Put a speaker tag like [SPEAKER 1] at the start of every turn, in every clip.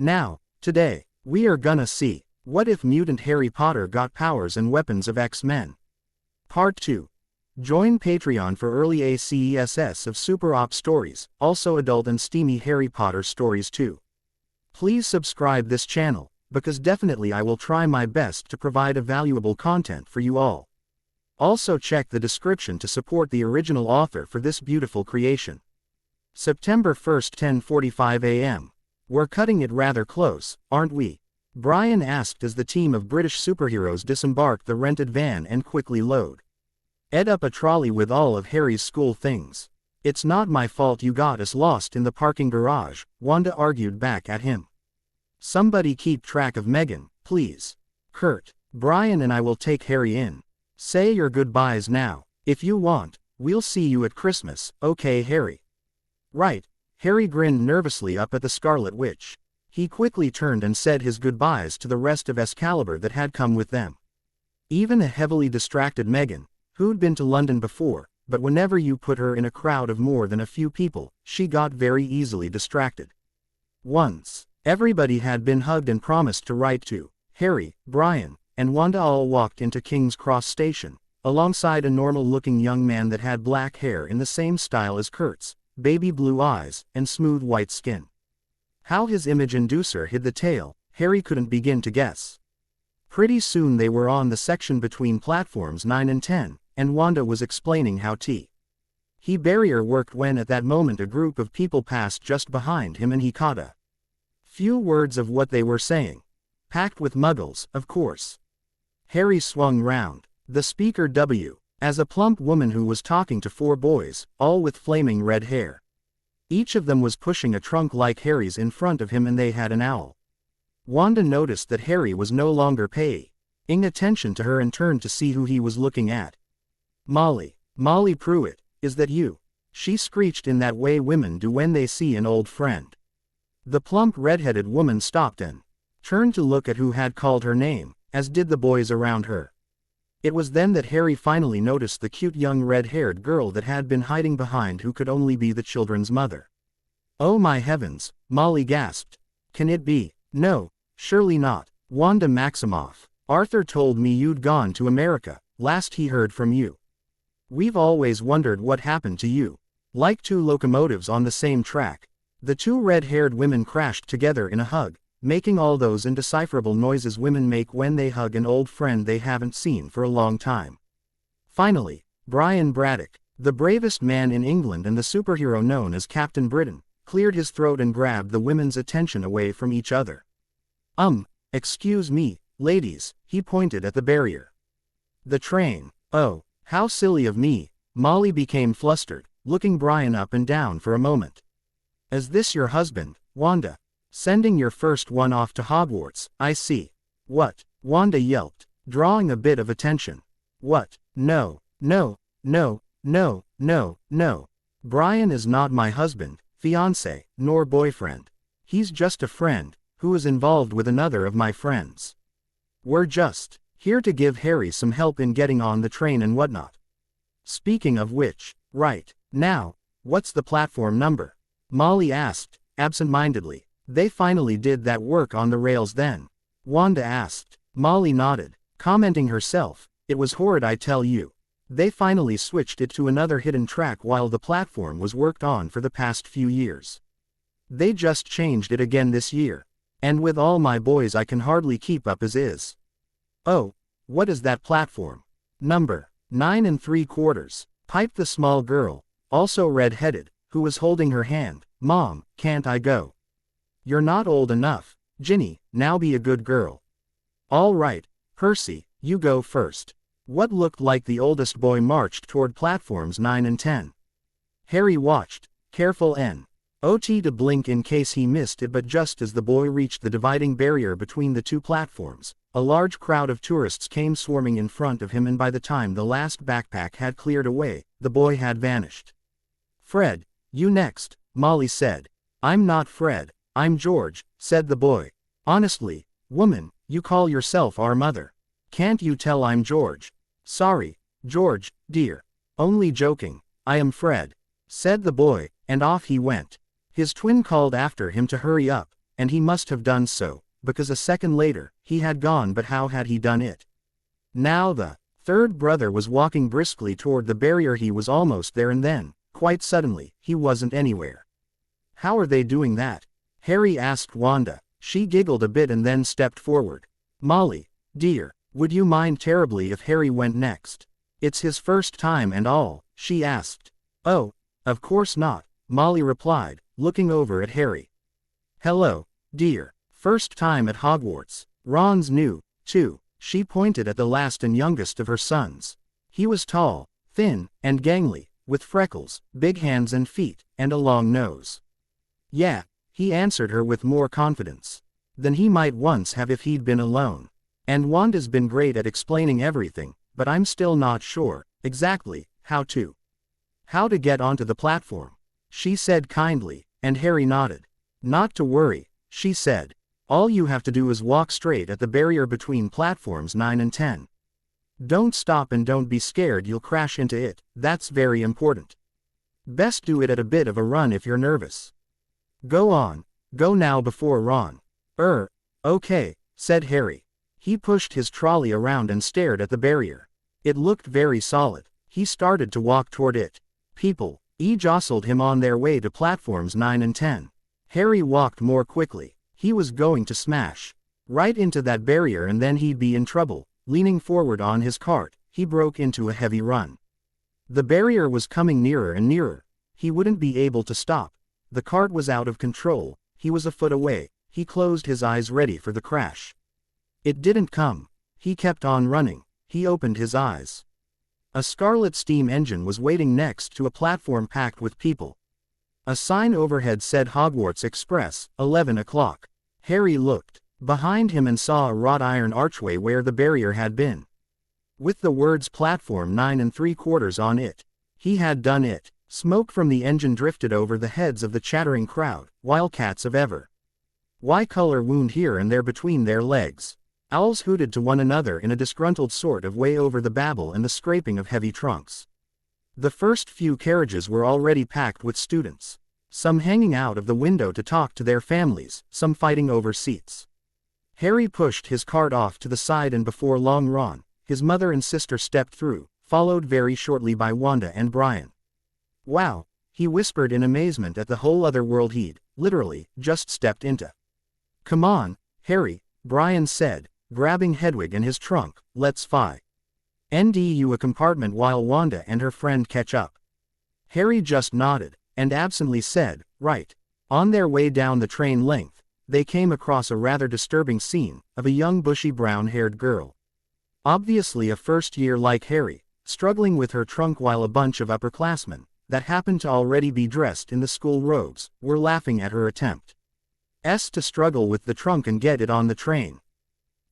[SPEAKER 1] Now, today, we are gonna see, what if mutant Harry Potter got powers and weapons of X-Men? Part 2. Join Patreon for early ACESS of Super Op stories, also adult and steamy Harry Potter stories too. Please subscribe this channel, because definitely I will try my best to provide a valuable content for you all. Also check the description to support the original author for this beautiful creation. September 1st, 10:45 a.m. We're cutting it rather close, aren't we? Brian asked as the team of British superheroes disembarked the rented van and quickly load Ed up a trolley with all of Harry's school things. It's not my fault you got us lost in the parking garage, Wanda argued back at him. Somebody keep track of Megan, please. Kurt, Brian and I will take Harry in. Say your goodbyes now. If you want, we'll see you at Christmas, okay Harry? Right. Harry grinned nervously up at the Scarlet Witch. He quickly turned and said his goodbyes to the rest of Excalibur that had come with them. Even a heavily distracted Megan, who'd been to London before, but whenever you put her in a crowd of more than a few people, she got very easily distracted. Once, everybody had been hugged and promised to write to Harry, Brian, and Wanda all walked into King's Cross Station, alongside a normal-looking young man that had black hair in the same style as Kurt's, baby blue eyes, and smooth white skin. How his image inducer hid the tail, Harry couldn't begin to guess. Pretty soon they were on the section between platforms 9 and 10, and Wanda was explaining how he barrier worked when at that moment a group of people passed just behind him and he caught a few words of what they were saying. Packed with muggles, of course. Harry swung round. The speaker as a plump woman who was talking to 4 boys, all with flaming red hair. Each of them was pushing a trunk like Harry's in front of him and they had an owl. Wanda noticed that Harry was no longer paying attention to her and turned to see who he was looking at. Molly Pruitt, is that you? She screeched in that way women do when they see an old friend. The plump red-headed woman stopped and turned to look at who had called her name, as did the boys around her. It was then that Harry finally noticed the cute young red-haired girl that had been hiding behind who could only be the children's mother. Oh my heavens, Molly gasped. Can it be? No, surely not. Wanda Maximoff. Arthur told me you'd gone to America, last he heard from you. We've always wondered what happened to you. Like 2 locomotives on the same track. The 2 red-haired women crashed together in a hug, making all those indecipherable noises women make when they hug an old friend they haven't seen for a long time. Finally, Brian Braddock, the bravest man in England and the superhero known as Captain Britain, cleared his throat and grabbed the women's attention away from each other. Excuse me, ladies, he pointed at the barrier. The train. Oh, how silly of me. Molly became flustered, looking Brian up and down for a moment. Is this your husband, Wanda? Sending your first one off to Hogwarts, I see. What? Wanda yelped, drawing a bit of attention. What? No. Brian is not my husband, fiancé, nor boyfriend. He's just a friend, who is involved with another of my friends. We're just here to give Harry some help in getting on the train and whatnot. Speaking of which, right now, what's the platform number? Molly asked, absent-mindedly. They finally did that work on the rails then? Wanda asked. Molly nodded, commenting herself, it was horrid I tell you. They finally switched it to another hidden track while the platform was worked on for the past few years. They just changed it again this year. And with all my boys I can hardly keep up as is. Oh, what is that platform? Number 9 3/4, piped the small girl, also red-headed, who was holding her hand. Mom, can't I go? You're not old enough, Ginny, now be a good girl. All right, Percy, you go first. What looked like the oldest boy marched toward platforms 9 and 10. Harry watched, careful not to blink in case he missed it, but just as the boy reached the dividing barrier between the 2 platforms, a large crowd of tourists came swarming in front of him and by the time the last backpack had cleared away, the boy had vanished. Fred, you next, Molly said. I'm not Fred. I'm George, said the boy. Honestly, woman, you call yourself our mother. Can't you tell I'm George? Sorry, George, dear. Only joking, I am Fred, said the boy, and off he went. His twin called after him to hurry up, and he must have done so, because a second later, he had gone, but how had he done it? Now the third brother was walking briskly toward the barrier. He was almost there, and then, quite suddenly, he wasn't anywhere. How are they doing that? Harry asked Wanda. She giggled a bit and then stepped forward. Molly, dear, would you mind terribly if Harry went next? It's his first time and all, she asked. Oh, of course not, Molly replied, looking over at Harry. Hello, dear. First time at Hogwarts. Ron's new, too. She pointed at the last and youngest of her sons. He was tall, thin, and gangly, with freckles, big hands and feet, and a long nose. Yeah, he answered her with more confidence than he might once have if he'd been alone. And Wanda's been great at explaining everything, but I'm still not sure, exactly, how to get onto the platform, she said kindly, and Harry nodded. Not to worry, she said. All you have to do is walk straight at the barrier between platforms 9 and 10. Don't stop and don't be scared you'll crash into it, that's very important. Best do it at a bit of a run if you're nervous. Go on, go now before Ron. Okay, said Harry. He pushed his trolley around and stared at the barrier. It looked very solid. He started to walk toward it. People jostled him on their way to platforms 9 and 10. Harry walked more quickly. He was going to smash right into that barrier and then he'd be in trouble. Leaning forward on his cart, he broke into a heavy run. The barrier was coming nearer and nearer. He wouldn't be able to stop. The cart was out of control. He was a foot away. He closed his eyes ready for the crash. It didn't come. He kept on running. He opened his eyes. A scarlet steam engine was waiting next to a platform packed with people. A sign overhead said Hogwarts Express, 11 o'clock. Harry looked behind him and saw a wrought iron archway where the barrier had been, with the words platform 9 3/4 on it. He had done it. Smoke from the engine drifted over the heads of the chattering crowd, wildcats of ever. Why color wound here and there between their legs. Owls hooted to one another in a disgruntled sort of way over the babble and the scraping of heavy trunks. The first few carriages were already packed with students. Some hanging out of the window to talk to their families, some fighting over seats. Harry pushed his cart off to the side and before long Ron, his mother and sister stepped through, followed very shortly by Wanda and Brian. Wow, he whispered in amazement at the whole other world he'd, literally, just stepped into. Come on, Harry, Brian said, grabbing Hedwig and his trunk, let's find you a compartment while Wanda and her friend catch up. Harry just nodded, and absently said, right. On their way down the train length, they came across a rather disturbing scene, of a young bushy brown-haired girl. Obviously a first-year like Harry, struggling with her trunk while a bunch of upperclassmen, that happened to already be dressed in the school robes, were laughing at her attempt to struggle with the trunk and get it on the train.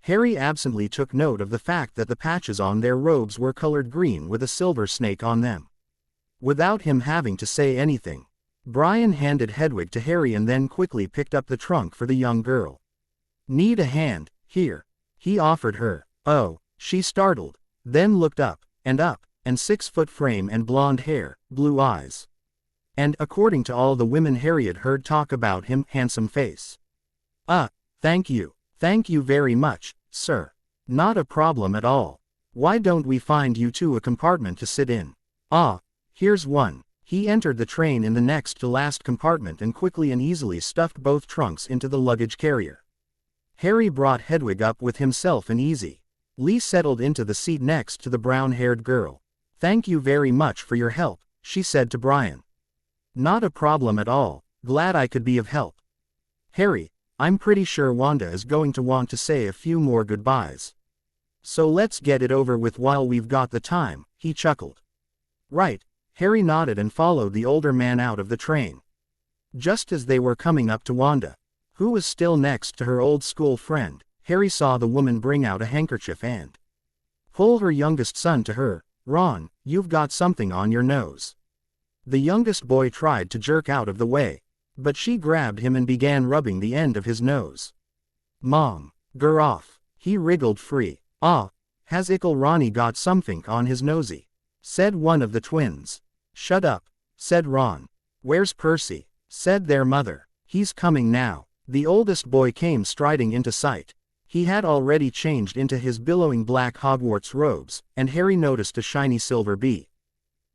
[SPEAKER 1] Harry absently took note of the fact that the patches on their robes were colored green with a silver snake on them. Without him having to say anything, Brian handed Hedwig to Harry and then quickly picked up the trunk for the young girl. Need a hand, here, he offered her. Oh, she startled, then looked up, and 6-foot frame and blonde hair, blue eyes. And according to all the women Harry had heard talk about him, handsome face. Thank you very much, sir. Not a problem at all. Why don't we find you two a compartment to sit in? Here's one. He entered the train in the next to last compartment and quickly and easily stuffed both trunks into the luggage carrier. Harry brought Hedwig up with himself and Lee settled into the seat next to the brown-haired girl. Thank you very much for your help, she said to Brian. Not a problem at all, glad I could be of help. Harry, I'm pretty sure Wanda is going to want to say a few more goodbyes. So let's get it over with while we've got the time, he chuckled. Right, Harry nodded and followed the older man out of the train. Just as they were coming up to Wanda, who was still next to her old school friend, Harry saw the woman bring out a handkerchief and pull her youngest son to her. Ron, you've got something on your nose. The youngest boy tried to jerk out of the way, but she grabbed him and began rubbing the end of his nose. Mom, ger off. He wriggled free. Has Ickle Ronnie got something on his nosy? Said one of the twins. Shut up, said Ron. Where's Percy? Said their mother. He's coming now. The oldest boy came striding into sight. He had already changed into his billowing black Hogwarts robes, and Harry noticed a shiny silver B.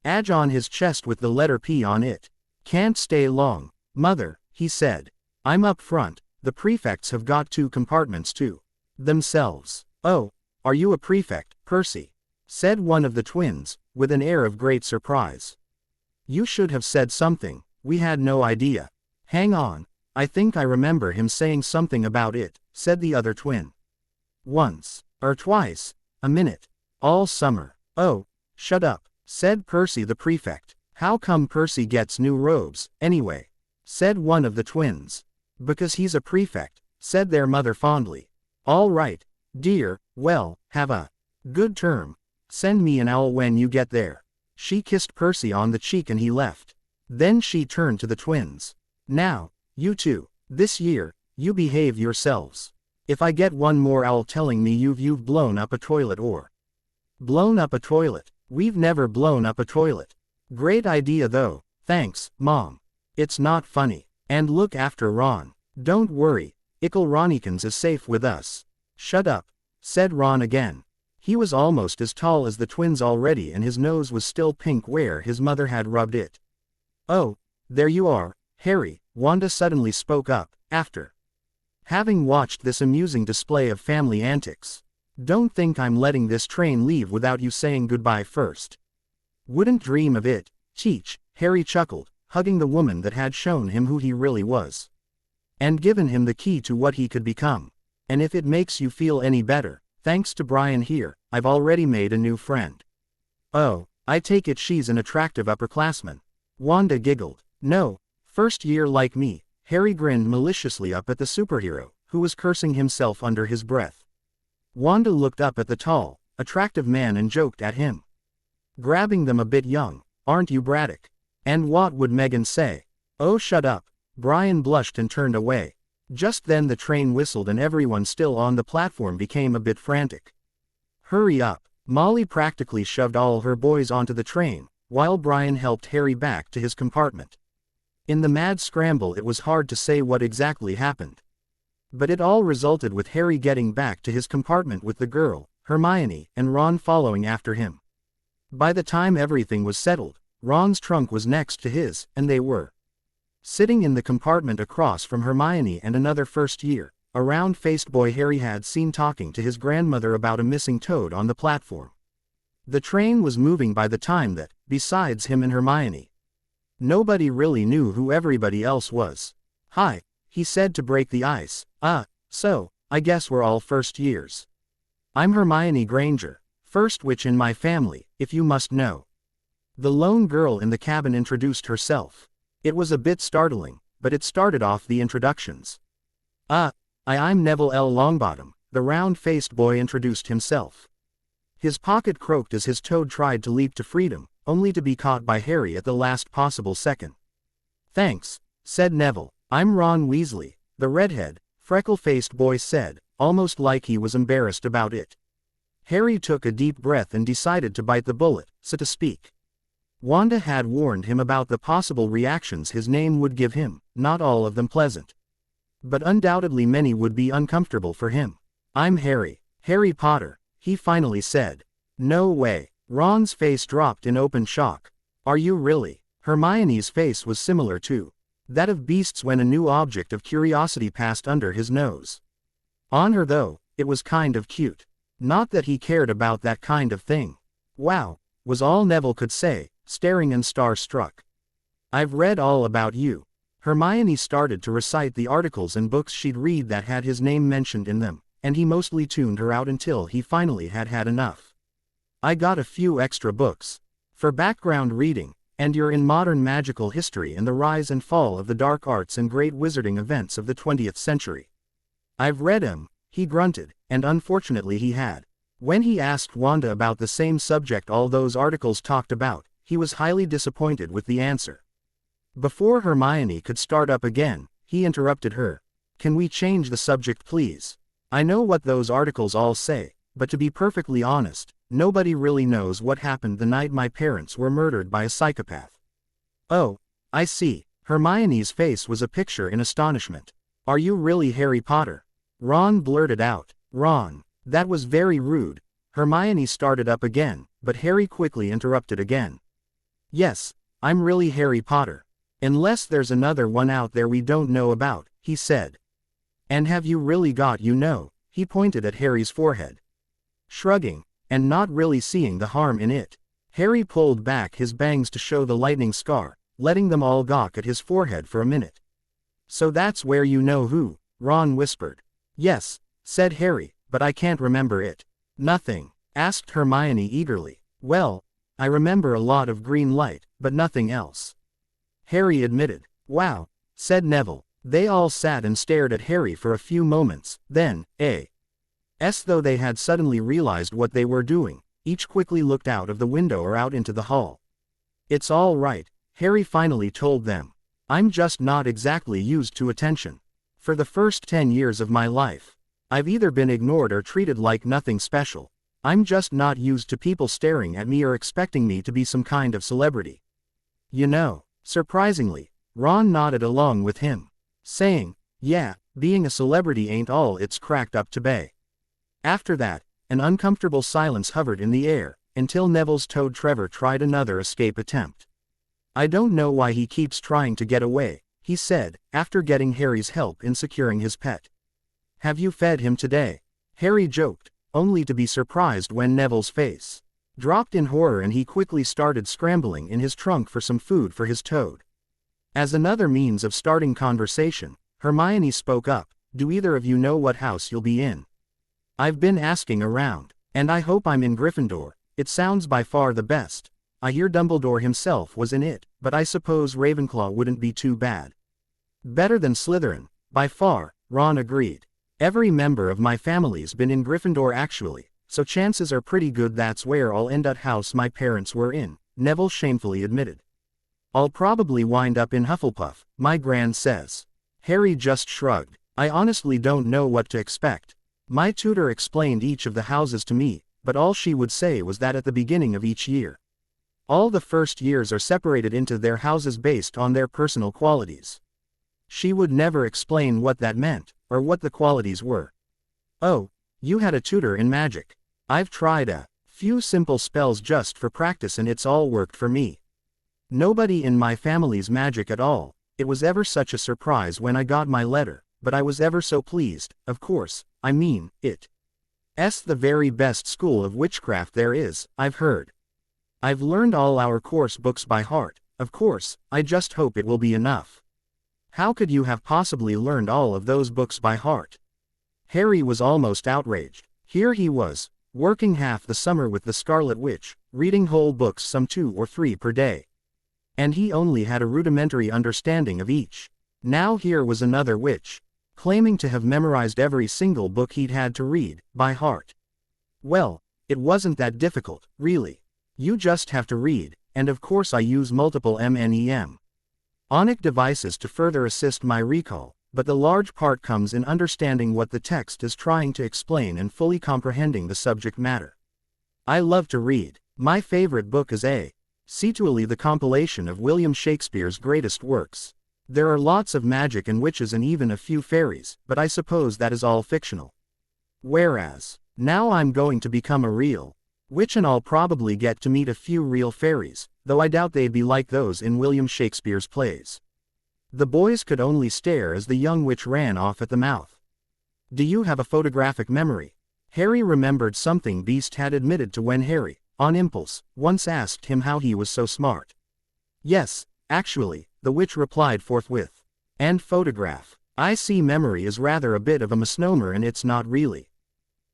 [SPEAKER 1] Badge on his chest with the letter P on it. "Can't stay long, Mother," he said. "I'm up front. The prefects have got 2 compartments to themselves." "Oh, are you a prefect, Percy?" said one of the twins, with an air of great surprise. "You should have said something, we had no idea." "Hang on, I think I remember him saying something about it," said the other twin. "Once, or twice, a minute, all summer." "Oh, shut up," said Percy the prefect. "How come Percy gets new robes, anyway?" said one of the twins. "Because he's a prefect," said their mother fondly. "All right, dear, well, have a good term. Send me an owl when you get there." She kissed Percy on the cheek and he left. Then she turned to the twins. "Now, you two, this year, you behave yourselves. If I get one more owl telling me you've blown up a toilet or..." "Blown up a toilet? We've never blown up a toilet." "Great idea though, thanks, Mom. It's not funny. And look after Ron." "Don't worry, Ickle Ronikins is safe with us." "Shut up," said Ron again. He was almost as tall as the twins already and his nose was still pink where his mother had rubbed it. "Oh, there you are, Harry," Wanda suddenly spoke up, after having watched this amusing display of family antics. "Don't think I'm letting this train leave without you saying goodbye first." "Wouldn't dream of it, Cheech," Harry chuckled, hugging the woman that had shown him who he really was. And given him the key to what he could become. "And if it makes you feel any better, thanks to Brian here, I've already made a new friend." "Oh, I take it she's an attractive upperclassman." Wanda giggled. "No, first year like me." Harry grinned maliciously up at the superhero, who was cursing himself under his breath. Wanda looked up at the tall, attractive man and joked at him. "Grabbing them a bit young, aren't you, Braddock?" "And what would Megan say?" "Oh, shut up." Brian blushed and turned away. Just then the train whistled and everyone still on the platform became a bit frantic. "Hurry up." Molly practically shoved all her boys onto the train, while Brian helped Harry back to his compartment. In the mad scramble it was hard to say what exactly happened. But it all resulted with Harry getting back to his compartment with the girl, Hermione, and Ron following after him. By the time everything was settled, Ron's trunk was next to his, and they were sitting in the compartment across from Hermione and another first year, a round-faced boy Harry had seen talking to his grandmother about a missing toad on the platform. The train was moving by the time that, besides him and Hermione, nobody really knew who everybody else was. "Hi," he said to break the ice. So, I guess we're all first years. I'm Hermione Granger, first witch in my family, if you must know." The lone girl in the cabin introduced herself. It was a bit startling, but it started off the introductions. I'm Neville L. Longbottom," the round-faced boy introduced himself. His pocket croaked as his toad tried to leap to freedom, only to be caught by Harry at the last possible second. "Thanks," said Neville. "I'm Ron Weasley," the redhead, freckle-faced boy said, almost like he was embarrassed about it. Harry took a deep breath and decided to bite the bullet, so to speak. Wanda had warned him about the possible reactions his name would give him, not all of them pleasant. But undoubtedly many would be uncomfortable for him. "I'm Harry Potter," he finally said. "No way." Ron's face dropped in open shock. "Are you really?" Hermione's face was similar to that of Beast's when a new object of curiosity passed under his nose. On her though, it was kind of cute. Not that he cared about that kind of thing. "Wow," was all Neville could say, staring and star-struck. "I've read all about you." Hermione started to recite the articles and books she'd read that had his name mentioned in them, and he mostly tuned her out until he finally had had enough. "I got a few extra books for background reading, and you're in modern magical history and the rise and fall of the dark arts and great wizarding events of the 20th century." "I've read 'em," he grunted, and unfortunately he had. When he asked Wanda about the same subject all those articles talked about, he was highly disappointed with the answer. Before Hermione could start up again, he interrupted her. "Can we change the subject please? I know what those articles all say, but to be perfectly honest, nobody really knows what happened the night my parents were murdered by a psychopath." "Oh, I see." Hermione's face was a picture in astonishment. Are you really Harry Potter? Ron blurted out. Ron, that was very rude. Hermione started up again, but Harry quickly interrupted again. Yes, I'm really Harry Potter. Unless there's another one out there we don't know about, he said. And have you really got he pointed at Harry's forehead. Shrugging, and not really seeing the harm in it, Harry pulled back his bangs to show the lightning scar, letting them all gawk at his forehead for a minute. So that's where you know who, Ron whispered. Yes, said Harry, but I can't remember it. Nothing? Asked Hermione eagerly. Well, I remember a lot of green light, but nothing else. Harry admitted. Wow, said Neville. They all sat and stared at Harry for a few moments, then, as though they had suddenly realized what they were doing, each quickly looked out of the window or out into the hall. It's all right, Harry finally told them. I'm just not exactly used to attention. For the first 10 years of my life, I've either been ignored or treated like nothing special. I'm just not used to people staring at me or expecting me to be some kind of celebrity. Surprisingly, Ron nodded along with him, saying, yeah, being a celebrity ain't all it's cracked up to be. After that, an uncomfortable silence hovered in the air, until Neville's toad Trevor tried another escape attempt. I don't know why he keeps trying to get away, he said, after getting Harry's help in securing his pet. Have you fed him today? Harry joked, only to be surprised when Neville's face dropped in horror and he quickly started scrambling in his trunk for some food for his toad. As another means of starting conversation, Hermione spoke up. Do either of you know what house you'll be in? I've been asking around, and I hope I'm in Gryffindor. It sounds by far the best. I hear Dumbledore himself was in it, but I suppose Ravenclaw wouldn't be too bad. Better than Slytherin, by far, Ron agreed. Every member of my family's been in Gryffindor actually, so chances are pretty good that's where I'll end at house my parents were in, Neville shamefully admitted. I'll probably wind up in Hufflepuff, my gran says. Harry just shrugged. I honestly don't know what to expect. My tutor explained each of the houses to me, but all she would say was that at the beginning of each year, all the first years are separated into their houses based on their personal qualities. She would never explain what that meant, or what the qualities were. Oh, you had a tutor in magic. I've tried a few simple spells just for practice and it's all worked for me. Nobody in my family's magic at all. It was ever such a surprise when I got my letter, but I was ever so pleased, of course, it's the very best school of witchcraft there is, I've heard. I've learned all our course books by heart, of course, I just hope it will be enough. How could you have possibly learned all of those books by heart? Harry was almost outraged. Here he was, working half the summer with the Scarlet Witch, reading whole books some 2 or 3 per day. And he only had a rudimentary understanding of each. Now here was another witch, claiming to have memorized every single book he'd had to read, by heart. Well, it wasn't that difficult, really. You just have to read, and of course I use multiple mnemonic devices to further assist my recall, but the large part comes in understanding what the text is trying to explain and fully comprehending the subject matter. I love to read. My favorite book is Cetually, the compilation of William Shakespeare's greatest works. There are lots of magic and witches and even a few fairies, but I suppose that is all fictional. Whereas, now I'm going to become a real witch and I'll probably get to meet a few real fairies, though I doubt they'd be like those in William Shakespeare's plays. The boys could only stare as the young witch ran off at the mouth. Do you have a photographic memory? Harry remembered something Beast had admitted to when Harry, on impulse, once asked him how he was so smart. Yes, actually, the witch replied forthwith. And photograph. I see memory is rather a bit of a misnomer and it's not really.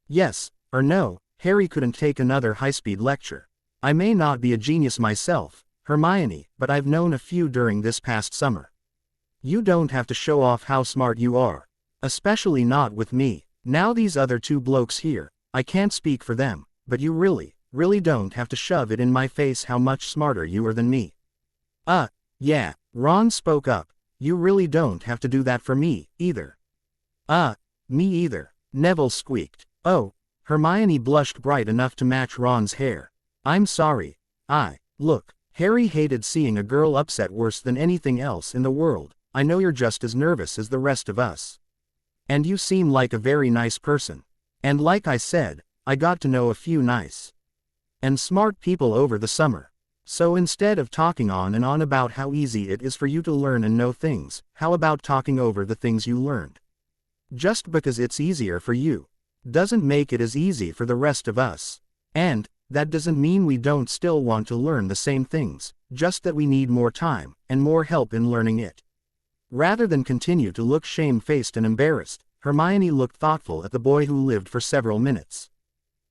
[SPEAKER 1] Yes, or no, Harry couldn't take another high-speed lecture. I may not be a genius myself, Hermione, but I've known a few during this past summer. You don't have to show off how smart you are. Especially not with me. Now these other 2 blokes here, I can't speak for them, but you really don't have to shove it in my face how much smarter you are than me. Yeah, Ron spoke up. You really don't have to do that for me, either. Me either, Neville squeaked. Oh, Hermione blushed bright enough to match Ron's hair. I'm sorry. Look, Harry hated seeing a girl upset worse than anything else in the world. I know you're just as nervous as the rest of us. And you seem like a very nice person. And like I said, I got to know a few nice and smart people over the summer. So instead of talking on and on about how easy it is for you to learn and know things, how about talking over the things you learned? Just because it's easier for you doesn't make it as easy for the rest of us. And that doesn't mean we don't still want to learn the same things, just that we need more time and more help in learning it. Rather than continue to look shamefaced and embarrassed, Hermione looked thoughtful at the boy who lived for several minutes.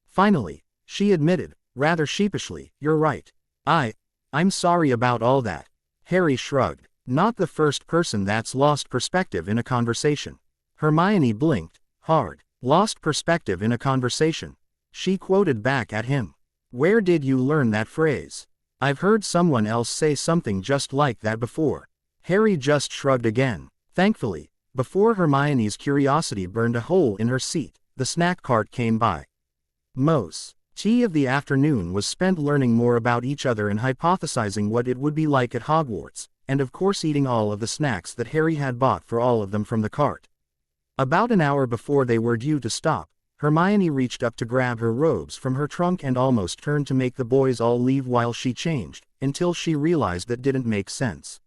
[SPEAKER 1] Finally, she admitted, rather sheepishly, "You're right. I'm sorry about all that." Harry shrugged. Not the first person that's lost perspective in a conversation. Hermione blinked hard. "Lost perspective in a conversation," she quoted back at him. "Where did you learn that phrase? I've heard someone else say something just like that before." Harry just shrugged again. Thankfully, before Hermione's curiosity burned a hole in her seat, the snack cart came by. Most tea of the afternoon was spent learning more about each other and hypothesizing what it would be like at Hogwarts, and of course eating all of the snacks that Harry had bought for all of them from the cart. About an hour before they were due to stop, Hermione reached up to grab her robes from her trunk and almost turned to make the boys all leave while she changed, until she realized that didn't make sense.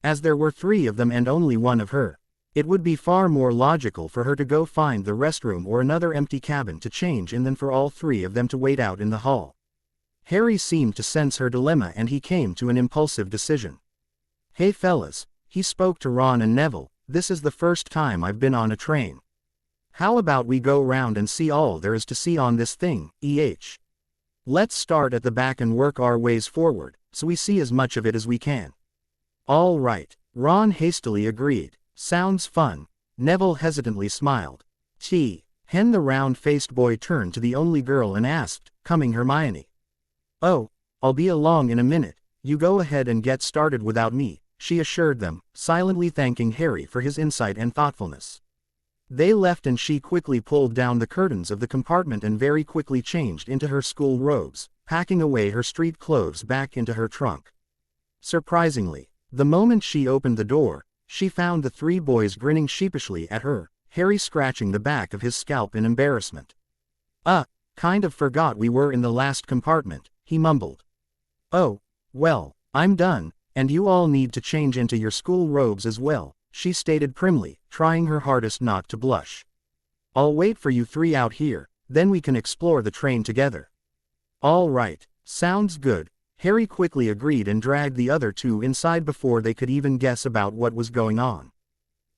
[SPEAKER 1] As there were 3 of them and only one of her, it would be far more logical for her to go find the restroom or another empty cabin to change in than for all 3 of them to wait out in the hall. Harry seemed to sense her dilemma and he came to an impulsive decision. "Hey fellas," he spoke to Ron and Neville, "this is the first time I've been on a train. How about we go round and see all there is to see on this thing, Let's start at the back and work our ways forward, so we see as much of it as we can." "All right," Ron hastily agreed. "Sounds fun." Neville hesitantly smiled. Hen the round-faced boy turned to the only girl and asked, "Coming, Hermione?" "Oh, I'll be along in a minute. You go ahead and get started without me," she assured them, silently thanking Harry for his insight and thoughtfulness. They left and she quickly pulled down the curtains of the compartment and very quickly changed into her school robes, packing away her street clothes back into her trunk. Surprisingly, the moment she opened the door, she found the 3 boys grinning sheepishly at her, Harry scratching the back of his scalp in embarrassment. Kind of forgot we were in the last compartment," he mumbled. "Oh, well, I'm done, and you all need to change into your school robes as well," she stated primly, trying her hardest not to blush. "I'll wait for you 3 out here, then we can explore the train together." "All right, sounds good," Harry quickly agreed and dragged the other 2 inside before they could even guess about what was going on.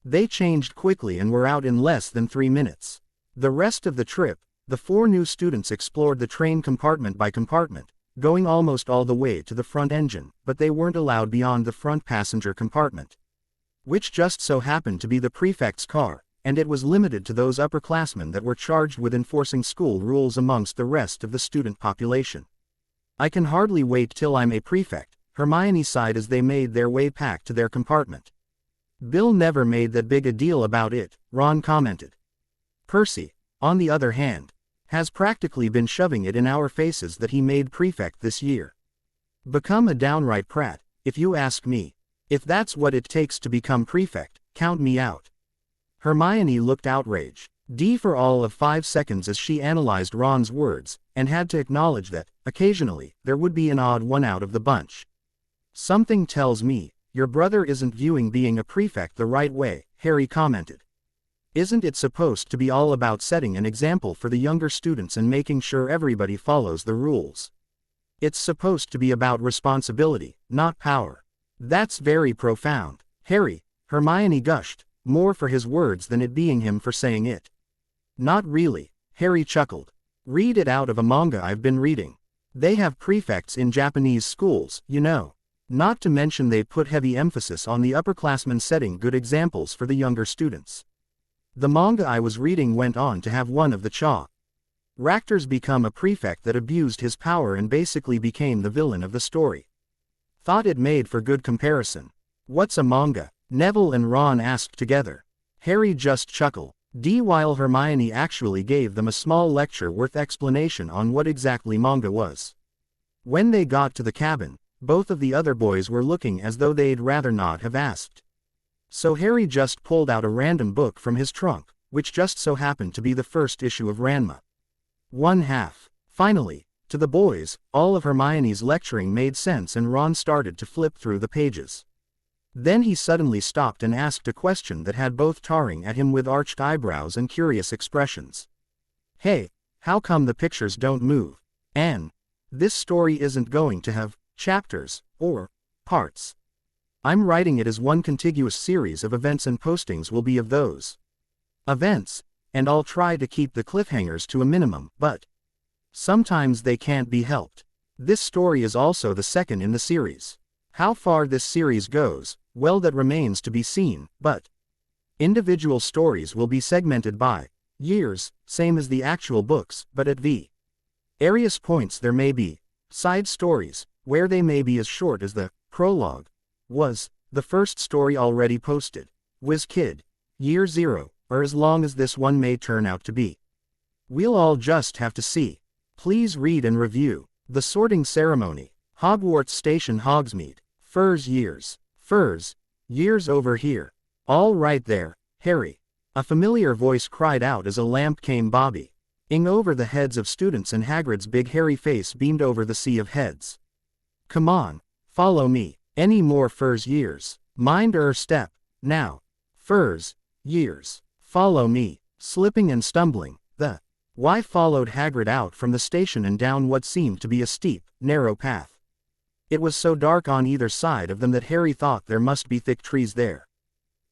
[SPEAKER 1] They changed quickly and were out in less than 3 minutes. The rest of the trip, the 4 new students explored the train compartment by compartment, going almost all the way to the front engine, but they weren't allowed beyond the front passenger compartment, which just so happened to be the prefect's car, and it was limited to those upperclassmen that were charged with enforcing school rules amongst the rest of the student population. "I can hardly wait till I'm a prefect," Hermione sighed as they made their way back to their compartment. "Bill never made that big a deal about it," Ron commented. "Percy, on the other hand, has practically been shoving it in our faces that he made prefect this year. Become a downright prat, if you ask me. If that's what it takes to become prefect, count me out." Hermione looked outraged. For all of 5 seconds as she analyzed Ron's words, and had to acknowledge that, occasionally, there would be an odd one out of the bunch. "Something tells me, your brother isn't viewing being a prefect the right way," Harry commented. "Isn't it supposed to be all about setting an example for the younger students and making sure everybody follows the rules? It's supposed to be about responsibility, not power." "That's very profound, Harry," Hermione gushed, more for his words than it being him for saying it. "Not really," Harry chuckled. "Read it out of a manga I've been reading. They have prefects in Japanese schools, you know. Not to mention they put heavy emphasis on the upperclassmen setting good examples for the younger students. The manga I was reading went on to have one of the characters become a prefect that abused his power and basically became the villain of the story. Thought it made for good comparison." "What's a manga?" Neville and Ron asked together. Harry just chuckled, while Hermione actually gave them a small lecture worth explanation on what exactly manga was. When they got to the cabin, both of the other boys were looking as though they'd rather not have asked. So Harry just pulled out a random book from his trunk, which just so happened to be the first issue of Ranma. 1/2. Finally, to the boys, all of Hermione's lecturing made sense and Ron started to flip through the pages. Then he suddenly stopped and asked a question that had both staring at him with arched eyebrows and curious expressions. Hey, how come the pictures don't move? And this story isn't going to have chapters or parts. I'm writing it as one contiguous series of events and postings will be of those events, and I'll try to keep the cliffhangers to a minimum, but sometimes they can't be helped. This story is also the second in the series. How far this series goes, well, that remains to be seen, but individual stories will be segmented by years, same as the actual books, but at various points there may be side stories, where they may be as short as the prologue was, the first story already posted, WizKid, Year 0, or as long as this one may turn out to be. We'll all just have to see. Please read and review. The Sorting Ceremony, Hogwarts Station Hogsmeade, Furs years over here. All right there, Harry. A familiar voice cried out as a lamp came bobbing over the heads of students and Hagrid's big hairy face beamed over the sea of heads. Come on, follow me. Any more furs years? Mind step. Now. Furs years. Follow me. Slipping and stumbling, the Y followed Hagrid out from the station and down what seemed to be a steep, narrow path. It was so dark on either side of them that Harry thought there must be thick trees there.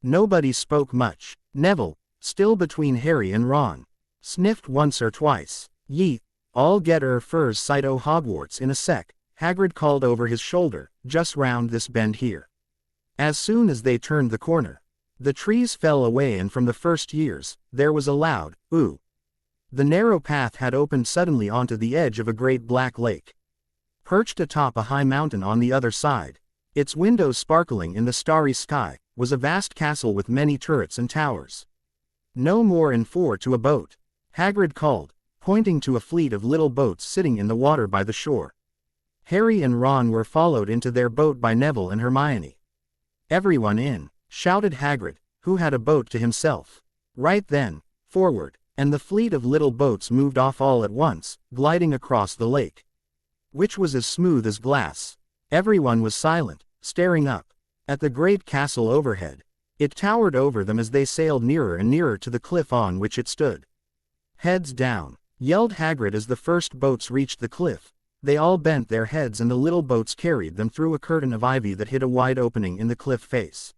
[SPEAKER 1] Nobody spoke much. Neville, still between Harry and Ron, sniffed once or twice. Yeet, all get furs sight o' Hogwarts in a sec, Hagrid called over his shoulder, just round this bend here. As soon as they turned the corner, the trees fell away and from the first years, there was a loud, ooh. The narrow path had opened suddenly onto the edge of a great black lake. Perched atop a high mountain on the other side, its windows sparkling in the starry sky, was a vast castle with many turrets and towers. No more in 4 to a boat, Hagrid called, pointing to a fleet of little boats sitting in the water by the shore. Harry and Ron were followed into their boat by Neville and Hermione. Everyone in, shouted Hagrid, who had a boat to himself. Right then, forward, and the fleet of little boats moved off all at once, gliding across the lake, which was as smooth as glass. Everyone was silent, staring up at the great castle overhead. It towered over them as they sailed nearer and nearer to the cliff on which it stood. Heads down, yelled Hagrid as the first boats reached the cliff. They all bent their heads and the little boats carried them through a curtain of ivy that hid a wide opening in the cliff face.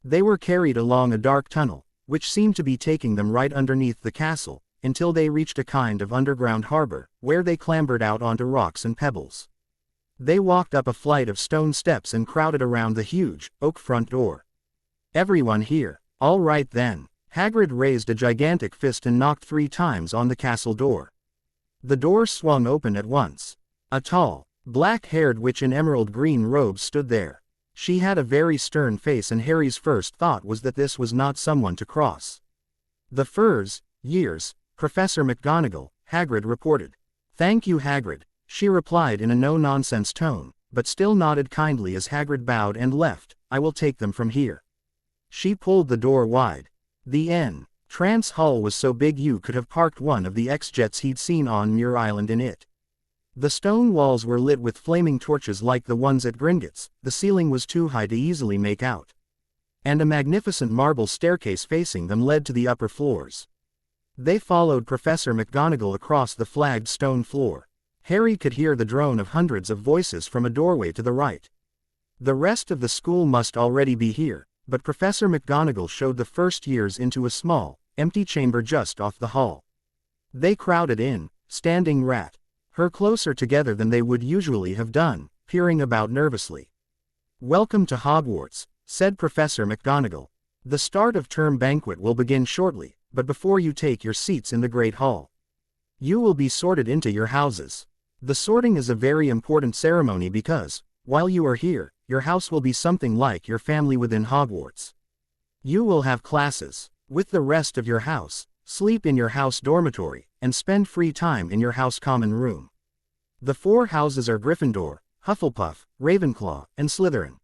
[SPEAKER 1] They were carried along a dark tunnel, which seemed to be taking them right underneath the castle, until they reached a kind of underground harbor, where they clambered out onto rocks and pebbles. They walked up a flight of stone steps and crowded around the huge, oak front door. Everyone here. All right then. Hagrid raised a gigantic fist and knocked 3 times on the castle door. The door swung open at once. A tall, black-haired witch in emerald green robes stood there. She had a very stern face and Harry's first thought was that this was not someone to cross. The furs, years, Professor McGonagall, Hagrid reported. Thank you, Hagrid, she replied in a no-nonsense tone, but still nodded kindly as Hagrid bowed and left. I will take them from here. She pulled the door wide. The entrance hall was so big you could have parked one of the X-jets he'd seen on Muir Island in it. The stone walls were lit with flaming torches like the ones at Gringotts, the ceiling was too high to easily make out. And a magnificent marble staircase facing them led to the upper floors. They followed Professor McGonagall across the flagged stone floor. Harry could hear the drone of hundreds of voices from a doorway to the right. The rest of the school must already be here, but Professor McGonagall showed the first years into a small, empty chamber just off the hall. They crowded in, standing her closer together than they would usually have done, peering about nervously. Welcome to Hogwarts, said Professor McGonagall. The start of term banquet will begin shortly, but before you take your seats in the Great Hall, you will be sorted into your houses. The sorting is a very important ceremony because, while you are here, your house will be something like your family within Hogwarts. You will have classes with the rest of your house, sleep in your house dormitory, and spend free time in your house common room. The 4 houses are Gryffindor, Hufflepuff, Ravenclaw, and Slytherin.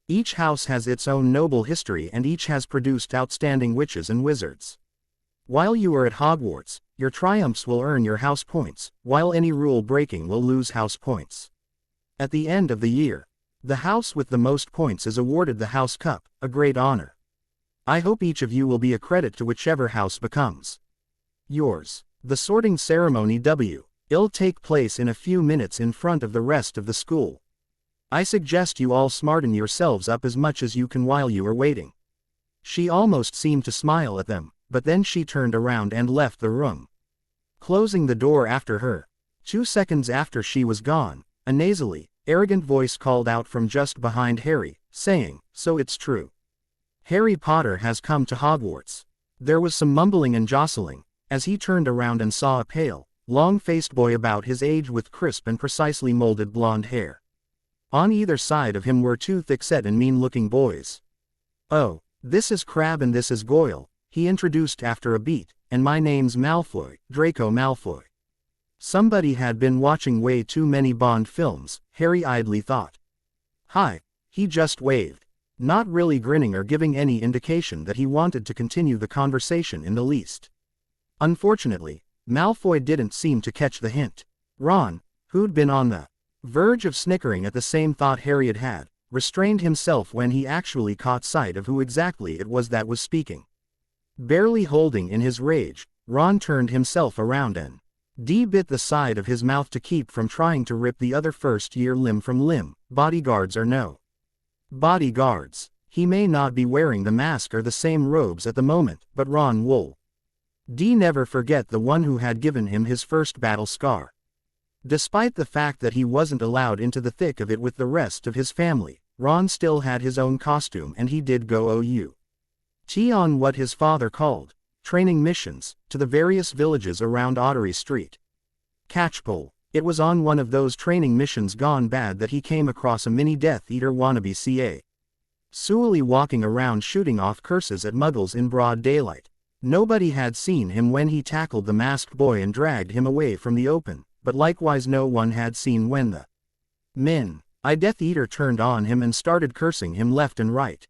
[SPEAKER 1] Each house has its own noble history and each has produced outstanding witches and wizards. While you are at Hogwarts, your triumphs will earn your house points, while any rule breaking will lose house points. At the end of the year, the house with the most points is awarded the House Cup, a great honor. I hope each of you will be a credit to whichever house becomes yours. The sorting ceremony will take place in a few minutes in front of the rest of the school. I suggest you all smarten yourselves up as much as you can while you are waiting. She almost seemed to smile at them, but then she turned around and left the room, closing the door after her. 2 seconds after she was gone, a nasally, arrogant voice called out from just behind Harry, saying, "So it's true. Harry Potter has come to Hogwarts." There was some mumbling and jostling, as he turned around and saw a pale, long-faced boy about his age with crisp and precisely molded blonde hair. On either side of him were 2 thick-set and mean-looking boys. "Oh, this is Crabbe and this is Goyle," he introduced after a beat, "and my name's Malfoy, Draco Malfoy." Somebody had been watching way too many Bond films, Harry idly thought. "Hi," he just waved, not really grinning or giving any indication that he wanted to continue the conversation in the least. Unfortunately, Malfoy didn't seem to catch the hint. Ron, who'd been on the verge of snickering at the same thought Harry had had, restrained himself when he actually caught sight of who exactly it was that was speaking. Barely holding in his rage, Ron turned himself around and bit the side of his mouth to keep from trying to rip the other first-year limb from limb, bodyguards or no bodyguards. He may not be wearing the mask or the same robes at the moment, but Ron will never forget the one who had given him his first battle scar. Despite the fact that he wasn't allowed into the thick of it with the rest of his family, Ron still had his own costume and he did go on what his father called training missions, to the various villages around Ottery Street. Catchpole. It was on one of those training missions gone bad that he came across a mini Death Eater wannabe CA. Sually walking around shooting off curses at muggles in broad daylight. Nobody had seen him when he tackled the masked boy and dragged him away from the open, but likewise no one had seen when the Death Eater turned on him and started cursing him left and right.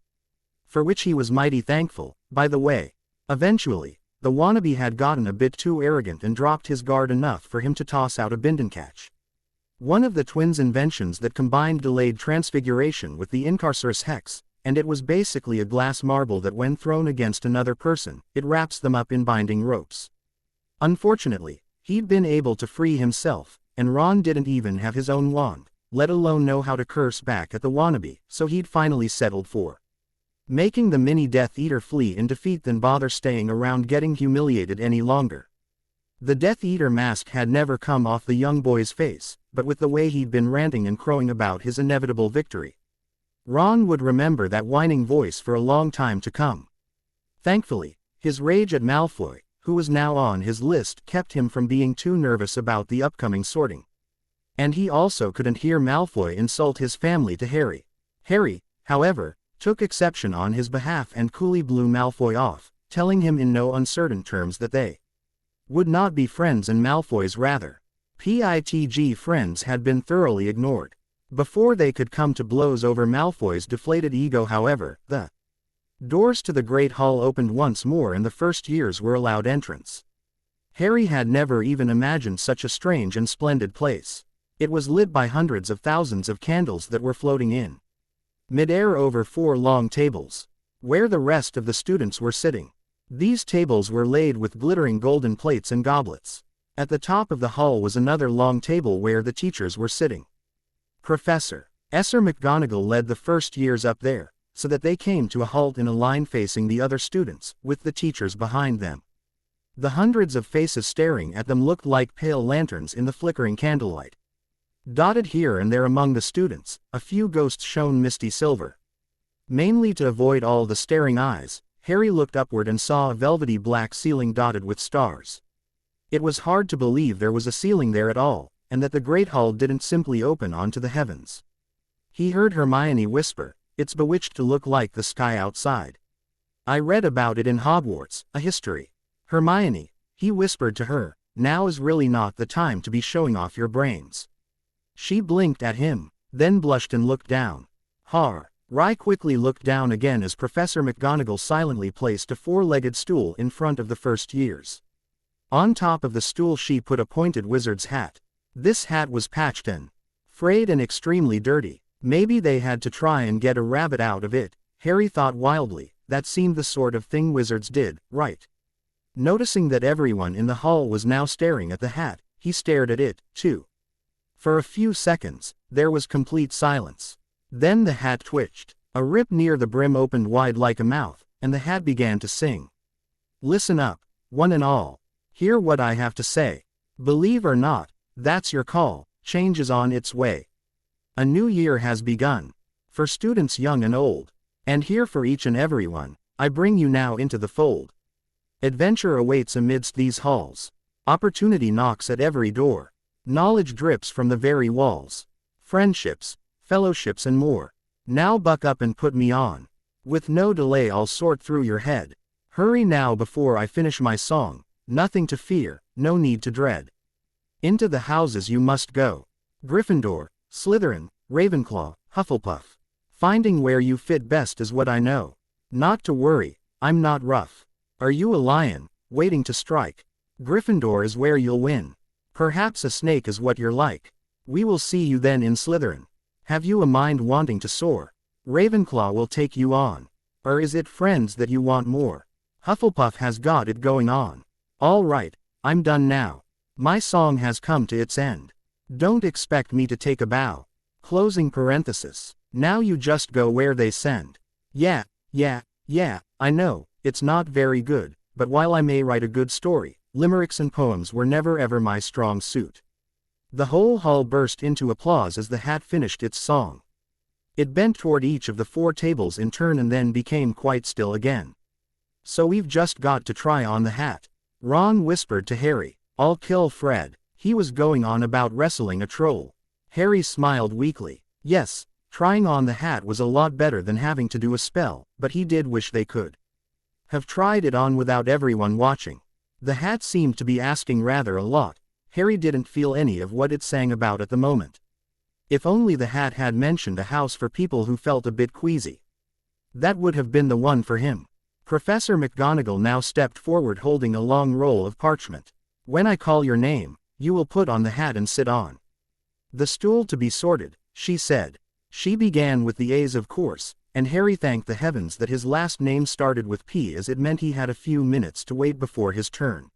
[SPEAKER 1] For which he was mighty thankful, by the way. Eventually, the wannabe had gotten a bit too arrogant and dropped his guard enough for him to toss out a Bindencatch. One of the twins' inventions that combined delayed transfiguration with the Incarcerous Hex, and it was basically a glass marble that when thrown against another person, it wraps them up in binding ropes. Unfortunately, he'd been able to free himself, and Ron didn't even have his own wand, let alone know how to curse back at the wannabe, so he'd finally settled for making the mini Death Eater flee in defeat than bother staying around getting humiliated any longer. The Death Eater mask had never come off the young boy's face, but with the way he'd been ranting and crowing about his inevitable victory, Ron would remember that whining voice for a long time to come. Thankfully, his rage at Malfoy, who was now on his list, kept him from being too nervous about the upcoming sorting. And he also couldn't hear Malfoy insult his family to Harry. Harry, however, took exception on his behalf and coolly blew Malfoy off, telling him in no uncertain terms that they would not be friends and Malfoy's rather PITG friends had been thoroughly ignored. Before they could come to blows over Malfoy's deflated ego, however, the doors to the Great Hall opened once more and the first years were allowed entrance. Harry had never even imagined such a strange and splendid place. It was lit by hundreds of thousands of candles that were floating in mid-air over 4 long tables, where the rest of the students were sitting. These tables were laid with glittering golden plates and goblets. At the top of the hall was another long table where the teachers were sitting. Professor Esser McGonagall led the first years up there, so that they came to a halt in a line facing the other students, with the teachers behind them. The hundreds of faces staring at them looked like pale lanterns in the flickering candlelight. Dotted here and there among the students, a few ghosts shone misty silver. Mainly to avoid all the staring eyes, Harry looked upward and saw a velvety black ceiling dotted with stars. It was hard to believe there was a ceiling there at all, and that the Great Hall didn't simply open onto the heavens. He heard Hermione whisper, "It's bewitched to look like the sky outside. I read about it in Hogwarts, a history." "Hermione," he whispered to her, "now is really not the time to be showing off your brains." She blinked at him, then blushed and looked down. Ry quickly looked down again as Professor McGonagall silently placed a four-legged stool in front of the first years. On top of the stool she put a pointed wizard's hat. This hat was patched and frayed and extremely dirty. Maybe they had to try and get a rabbit out of it, Harry thought wildly. That seemed the sort of thing wizards did, right? Noticing that everyone in the hall was now staring at the hat, he stared at it, too. For a few seconds, there was complete silence. Then the hat twitched. A rip near the brim opened wide like a mouth, and the hat began to sing. Listen up, one and all. Hear what I have to say. Believe or not, that's your call. Change is on its way. A new year has begun. For students young and old. And here for each and everyone, I bring you now into the fold. Adventure awaits amidst these halls. Opportunity knocks at every door. Knowledge drips from the very walls. Friendships, fellowships and more. Now buck up and put me on. With no delay I'll sort through your head. Hurry now before I finish my song. Nothing to fear, no need to dread. Into the houses you must go. Gryffindor, Slytherin, Ravenclaw, Hufflepuff. Finding where you fit best is what I know. Not to worry, I'm not rough. Are you a lion, waiting to strike? Gryffindor is where you'll win. Perhaps a snake is what you're like. We will see you then in Slytherin. Have you a mind wanting to soar? Ravenclaw will take you on. Or is it friends that you want more? Hufflepuff has got it going on. All right, I'm done now. My song has come to its end. Don't expect me to take a bow. Closing parenthesis. Now you just go where they send. Yeah, I know, it's not very good, but while I may write a good story, limericks and poems were never ever my strong suit. The whole hall burst into applause as the hat finished its song. It bent toward each of the four tables in turn and then became quite still again. So we've just got to try on the hat. Ron whispered to Harry. I'll kill Fred. He was going on about wrestling a troll. Harry smiled weakly. Yes, trying on the hat was a lot better than having to do a spell, but he did wish they could have tried it on without everyone watching. The hat seemed to be asking rather a lot. Harry didn't feel any of what it sang about at the moment. If only the hat had mentioned a house for people who felt a bit queasy. That would have been the one for him. Professor McGonagall now stepped forward holding a long roll of parchment. When I call your name, you will put on the hat and sit on the stool to be sorted, she said. She began with the A's of course, and Harry thanked the heavens that his last name started with P as it meant he had a few minutes to wait before his turn.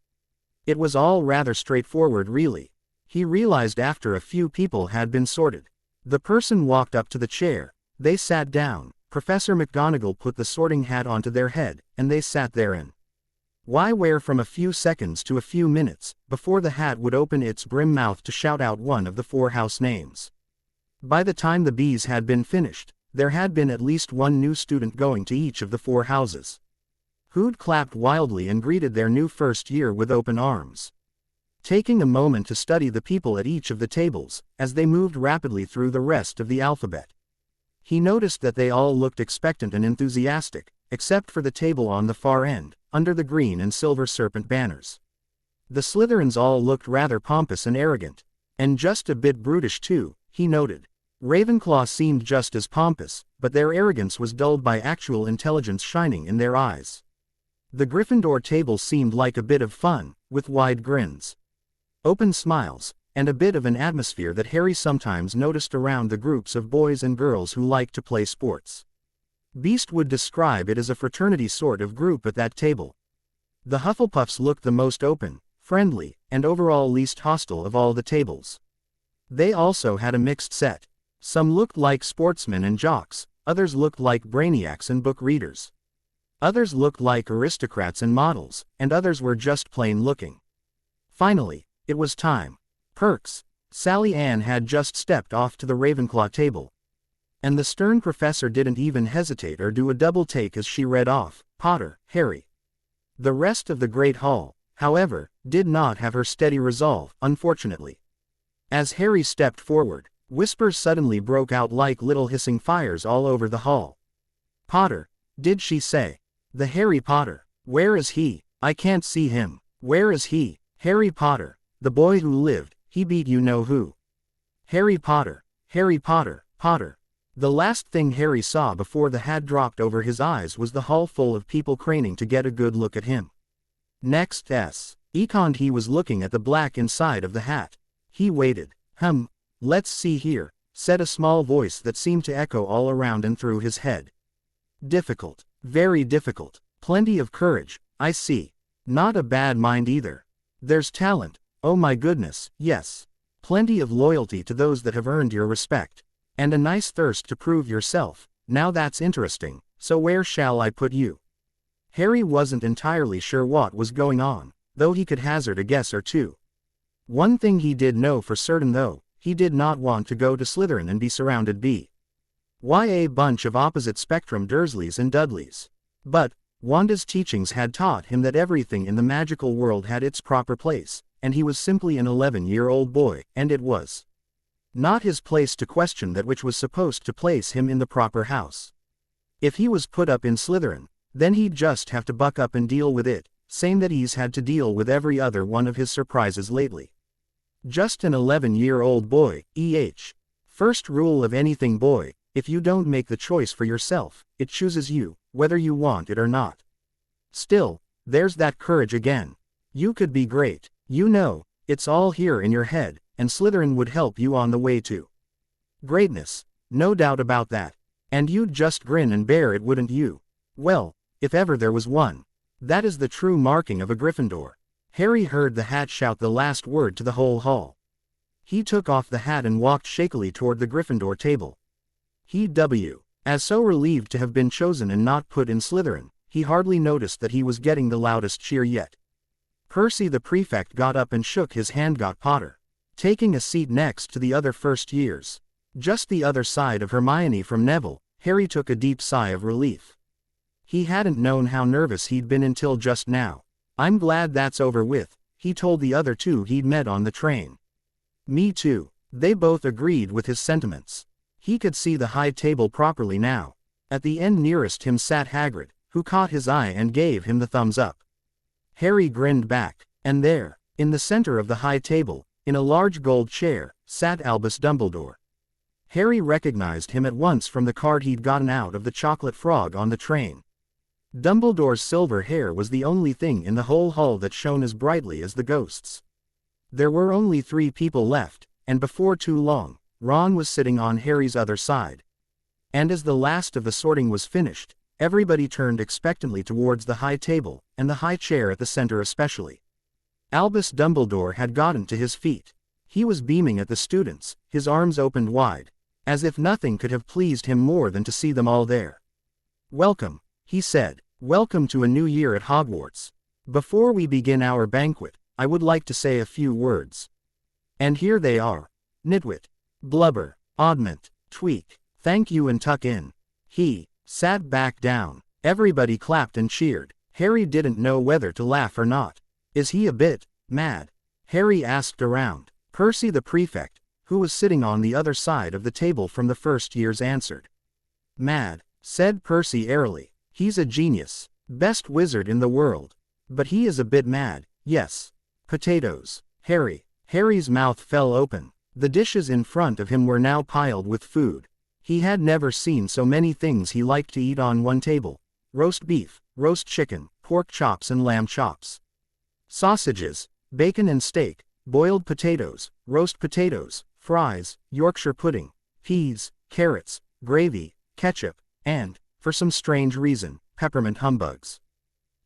[SPEAKER 1] It was all rather straightforward really. He realized after a few people had been sorted. The person walked up to the chair. They sat down. Professor McGonagall put the sorting hat onto their head, and they sat therein. Why wear from a few seconds to a few minutes, before the hat would open its brim mouth to shout out one of the four house names. By the time the bees had been finished, there had been at least one new student going to each of the four houses. Who'd clapped wildly and greeted their new first year with open arms. Taking a moment to study the people at each of the tables, as they moved rapidly through the rest of the alphabet. He noticed that they all looked expectant and enthusiastic, except for the table on the far end, under the green and silver serpent banners. The Slytherins all looked rather pompous and arrogant. And just a bit brutish too, he noted. Ravenclaw seemed just as pompous, but their arrogance was dulled by actual intelligence shining in their eyes. The Gryffindor table seemed like a bit of fun, with wide grins, open smiles, and a bit of an atmosphere that Harry sometimes noticed around the groups of boys and girls who liked to play sports. Beast would describe it as a fraternity sort of group at that table. The Hufflepuffs looked the most open, friendly, and overall least hostile of all the tables. They also had a mixed set. Some looked like sportsmen and jocks, others looked like brainiacs and book readers. Others looked like aristocrats and models, and others were just plain looking. Finally, it was time. Perks. Sally Ann had just stepped off to the Ravenclaw table. And the stern professor didn't even hesitate or do a double take as she read off, Potter, Harry. The rest of the Great Hall, however, did not have her steady resolve, unfortunately. As Harry stepped forward, whispers suddenly broke out like little hissing fires all over the hall. Potter, did she say? The Harry Potter. Where is he? I can't see him. Where is he? Harry Potter, the boy who lived, he beat you know who. Harry Potter, Potter. The last thing Harry saw before the hat dropped over his eyes was the hall full of people craning to get a good look at him. Next Econ he was looking at the black inside of the hat. He waited. Let's see here, said a small voice that seemed to echo all around and through his head. Difficult. Very difficult. Plenty of courage, I see. Not a bad mind either. There's talent, oh my goodness, yes. Plenty of loyalty to those that have earned your respect. And a nice thirst to prove yourself. Now that's interesting, so where shall I put you? Harry wasn't entirely sure what was going on, though he could hazard a guess or two. One thing he did know for certain though, he did not want to go to Slytherin and be surrounded by a bunch of opposite spectrum Dursleys and Dudleys. But Wanda's teachings had taught him that everything in the magical world had its proper place, and he was simply an 11-year-old boy, and it was not his place to question that which was supposed to place him in the proper house. If he was put up in Slytherin, then he'd just have to buck up and deal with it, same that he's had to deal with every other one of his surprises lately. Just an 11-year-old boy, First rule of anything, boy, if you don't make the choice for yourself, it chooses you, whether you want it or not. Still, there's that courage again. You could be great, you know, it's all here in your head, and Slytherin would help you on the way to greatness, no doubt about that. And you'd just grin and bear it, wouldn't you? Well, if ever there was one. That is the true marking of a Gryffindor. Harry heard the hat shout the last word to the whole hall. He took off the hat and walked shakily toward the Gryffindor table. As so relieved to have been chosen and not put in Slytherin, he hardly noticed that he was getting the loudest cheer yet. Percy the prefect got up and shook his hand. Got Potter, taking a seat next to the other first years. Just the other side of Hermione from Neville. Harry took a deep sigh of relief. He hadn't known how nervous he'd been until just now. I'm glad that's over with, he told the other two he'd met on the train. Me too, they both agreed with his sentiments. He could see the high table properly now. At the end nearest him sat Hagrid, who caught his eye and gave him the thumbs up. Harry grinned back, and there, in the center of the high table, in a large gold chair, sat Albus Dumbledore. Harry recognized him at once from the card he'd gotten out of the chocolate frog on the train. Dumbledore's silver hair was the only thing in the whole hall that shone as brightly as the ghosts. There were only 3 people left, and before too long, Ron was sitting on Harry's other side. And as the last of the sorting was finished, everybody turned expectantly towards the high table, and the high chair at the center especially. Albus Dumbledore had gotten to his feet. He was beaming at the students, his arms opened wide, as if nothing could have pleased him more than to see them all there. Welcome, he said. Welcome to a new year at Hogwarts. Before we begin our banquet, I would like to say a few words. And here they are. Nitwit, blubber, oddment, tweak, thank you and tuck in. He sat back down. Everybody clapped and cheered. Harry didn't know whether to laugh or not. Is he a bit mad? Harry asked around. Percy the prefect, who was sitting on the other side of the table from the first years, answered. Mad, said Percy airily. He's a genius, best wizard in the world. But he is a bit mad, yes. Potatoes. Harry's mouth fell open. The dishes in front of him were now piled with food. He had never seen so many things he liked to eat on one table. Roast beef, roast chicken, pork chops and lamb chops. Sausages, bacon and steak, boiled potatoes, roast potatoes, fries, Yorkshire pudding, peas, carrots, gravy, ketchup, and, for some strange reason, peppermint humbugs.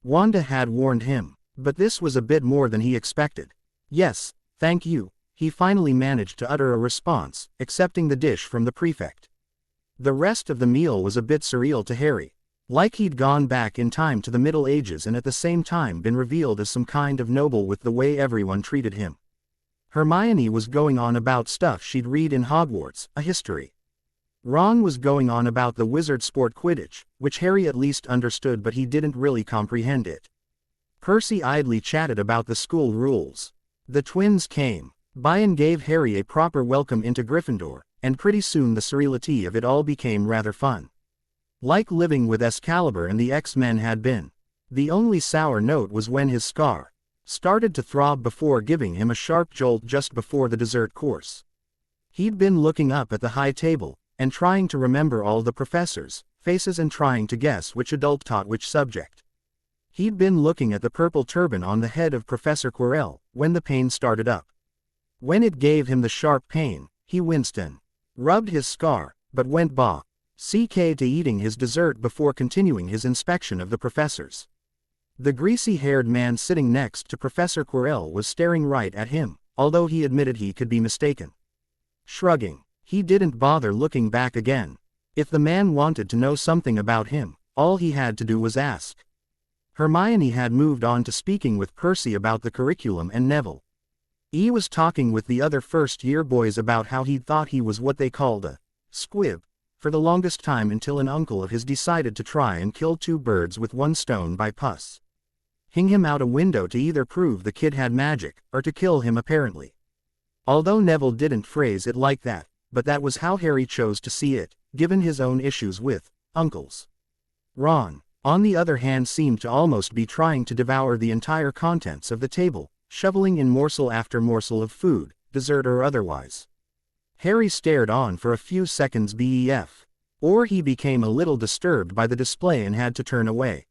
[SPEAKER 1] Wanda had warned him, but this was a bit more than he expected. Yes, thank you, he finally managed to utter a response, accepting the dish from the prefect. The rest of the meal was a bit surreal to Harry, like he'd gone back in time to the Middle Ages and at the same time been revealed as some kind of noble with the way everyone treated him. Hermione was going on about stuff she'd read in Hogwarts, a history. Ron was going on about the wizard sport Quidditch, which Harry at least understood but he didn't really comprehend it. Percy idly chatted about the school rules. The twins came by and gave Harry a proper welcome into Gryffindor, and pretty soon the surreality of it all became rather fun. Like living with Excalibur and the X-Men had been. The only sour note was when his scar started to throb before giving him a sharp jolt just before the dessert course. He'd been looking up at the high table, and trying to remember all the professors' faces and trying to guess which adult taught which subject. He'd been looking at the purple turban on the head of Professor Quirrell when the pain started up. When it gave him the sharp pain, he winced and rubbed his scar, but went back to eating his dessert before continuing his inspection of the professors. The greasy-haired man sitting next to Professor Quirrell was staring right at him, although he admitted he could be mistaken. Shrugging, he didn't bother looking back again. If the man wanted to know something about him, all he had to do was ask. Hermione had moved on to speaking with Percy about the curriculum, and Neville. He was talking with the other first-year boys about how he thought he was what they called a squib for the longest time, until an uncle of his decided to try and kill 2 birds with 1 stone by hing him out a window to either prove the kid had magic, or to kill him apparently. Although Neville didn't phrase it like that, but that was how Harry chose to see it, given his own issues with uncles. Ron, on the other hand, seemed to almost be trying to devour the entire contents of the table, shoveling in morsel after morsel of food, dessert or otherwise. Harry stared on for a few seconds or he became a little disturbed by the display and had to turn away.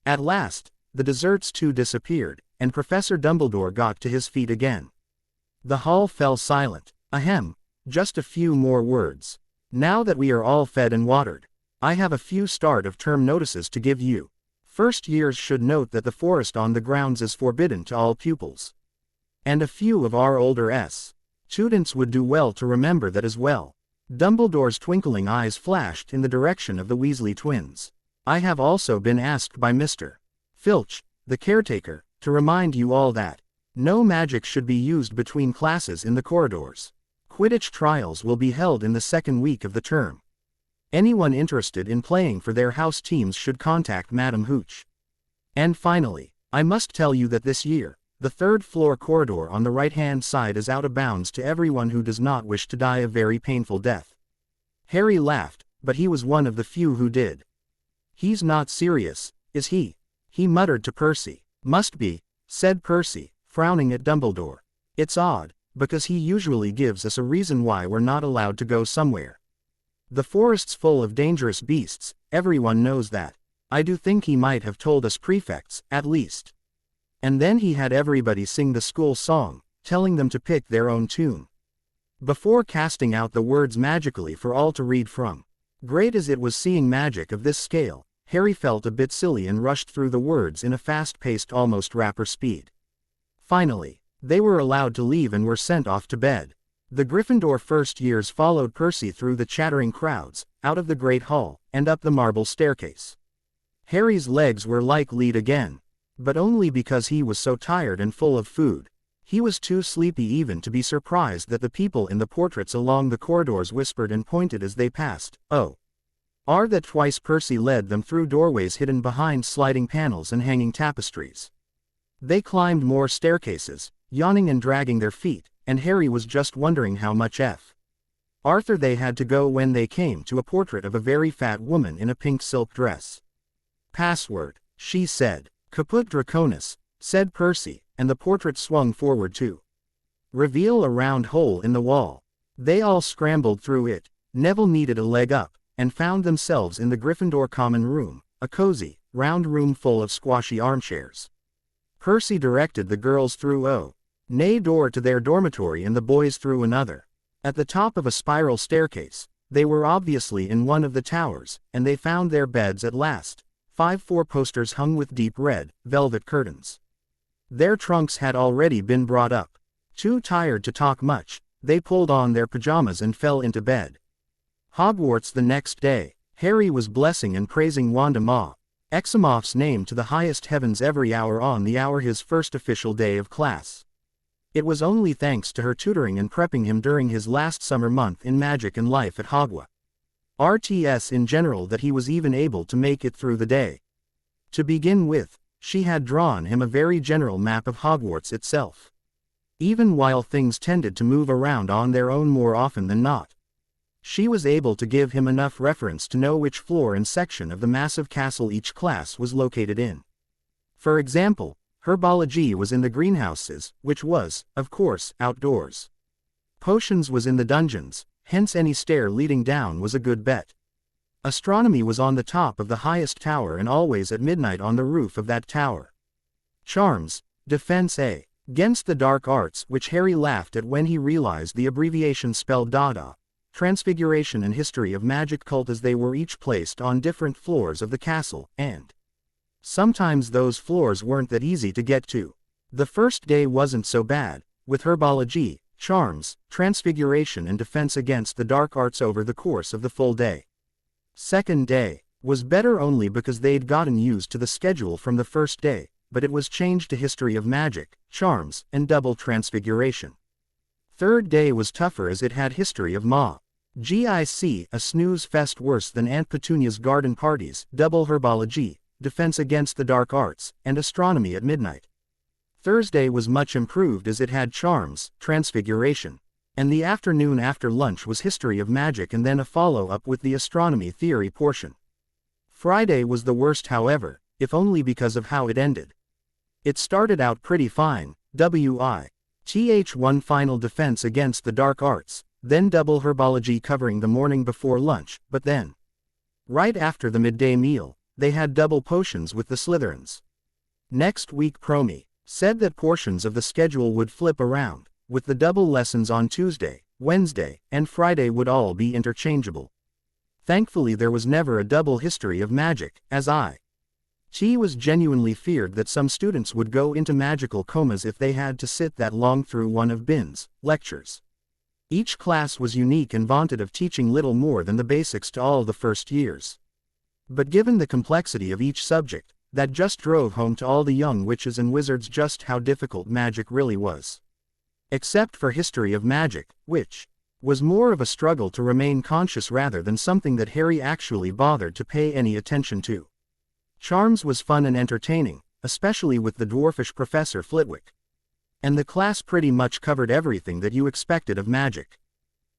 [SPEAKER 1] At last, the desserts too disappeared, and Professor Dumbledore got to his feet again. The hall fell silent. Ahem, just a few more words. Now that we are all fed and watered, I have a few start-of-term notices to give you. First years should note that the forest on the grounds is forbidden to all pupils. And a few of our older students would do well to remember that as well. Dumbledore's twinkling eyes flashed in the direction of the Weasley twins. I have also been asked by Mr. Filch, the caretaker, to remind you all that no magic should be used between classes in the corridors. Quidditch trials will be held in the 2nd week of the term. Anyone interested in playing for their house teams should contact Madam Hooch. And finally, I must tell you that this year, the 3rd floor corridor on the right-hand side is out of bounds to everyone who does not wish to die a very painful death. Harry laughed, but he was one of the few who did. He's not serious, is he? He muttered to Percy. Must be, said Percy, frowning at Dumbledore. It's odd, because he usually gives us a reason why we're not allowed to go somewhere. The forest's full of dangerous beasts, everyone knows that. I do think he might have told us prefects, at least. And then he had everybody sing the school song, telling them to pick their own tune. Before casting out the words magically for all to read from. Great as it was seeing magic of this scale, Harry felt a bit silly and rushed through the words in a fast-paced, almost rapper speed. Finally, they were allowed to leave and were sent off to bed. The Gryffindor first years followed Percy through the chattering crowds, out of the Great Hall, and up the marble staircase. Harry's legs were like lead again, but only because he was so tired and full of food. He was too sleepy even to be surprised that the people in the portraits along the corridors whispered and pointed as they passed. Oh! That twice Percy led them through doorways hidden behind sliding panels and hanging tapestries. They climbed more staircases, yawning and dragging their feet, and Harry was just wondering how much Arthur they had to go when they came to a portrait of a very fat woman in a pink silk dress. Password, she said. Caput Draconis, said Percy, and the portrait swung forward to reveal a round hole in the wall. They all scrambled through it. Neville needed a leg up, and found themselves in the Gryffindor common room, a cozy, round room full of squashy armchairs. Percy directed the girls through a door to their dormitory and the boys through another. At the top of a spiral staircase, they were obviously in one of the towers, and they found their beds at last. 5 4-posters hung with deep red, velvet curtains. Their trunks had already been brought up. Too tired to talk much, they pulled on their pajamas and fell into bed. Hogwarts the next day. Harry was blessing and praising Wanda Maximoff's name to the highest heavens every hour on the hour his first official day of class. It was only thanks to her tutoring and prepping him during his last summer month in magic and life at Hogwarts in general that he was even able to make it through the day. To begin with, she had drawn him a very general map of Hogwarts itself. Even while things tended to move around on their own more often than not, she was able to give him enough reference to know which floor and section of the massive castle each class was located in. For example, herbology was in the greenhouses, which was, of course, outdoors. Potions was in the dungeons. hence any stair leading down was a good bet. Astronomy was on the top of the highest tower and always at midnight on the roof of that tower. Charms, defense A. Against the dark arts, which Harry laughed at when he realized the abbreviation spelled Dada, Transfiguration and History of Magic Cult, as they were each placed on different floors of the castle, and sometimes those floors weren't that easy to get to. The first day wasn't so bad, with herbology, charms, transfiguration and defense against the dark arts over the course of the full day. Second day was better only because they'd gotten used to the schedule from the first day, but it was changed to History of Magic, charms, and double transfiguration. Third day was tougher as it had History of Magic, a snooze fest worse than Aunt Petunia's garden parties, double herbology, defense against the dark arts, and astronomy at midnight. Thursday was much improved as it had charms, transfiguration, and the afternoon after lunch was History of Magic and then a follow-up with the astronomy theory portion. Friday was the worst, however, if only because of how it ended. It started out pretty fine, one final defense against the dark arts, then double herbology covering the morning before lunch, but then, right after the midday meal, they had double potions with the Slytherins. Next week Promi said that portions of the schedule would flip around, with the double lessons on Tuesday, Wednesday, and Friday would all be interchangeable. Thankfully there was never a double History of Magic, as She was genuinely feared that some students would go into magical comas if they had to sit that long through one of Bin's lectures. Each class was unique and vaunted of teaching little more than the basics to all the first years. But given the complexity of each subject, that just drove home to all the young witches and wizards just how difficult magic really was. Except for History of Magic, which was more of a struggle to remain conscious rather than something that Harry actually bothered to pay any attention to. Charms was fun and entertaining, especially with the dwarfish Professor Flitwick. And the class pretty much covered everything that you expected of magic.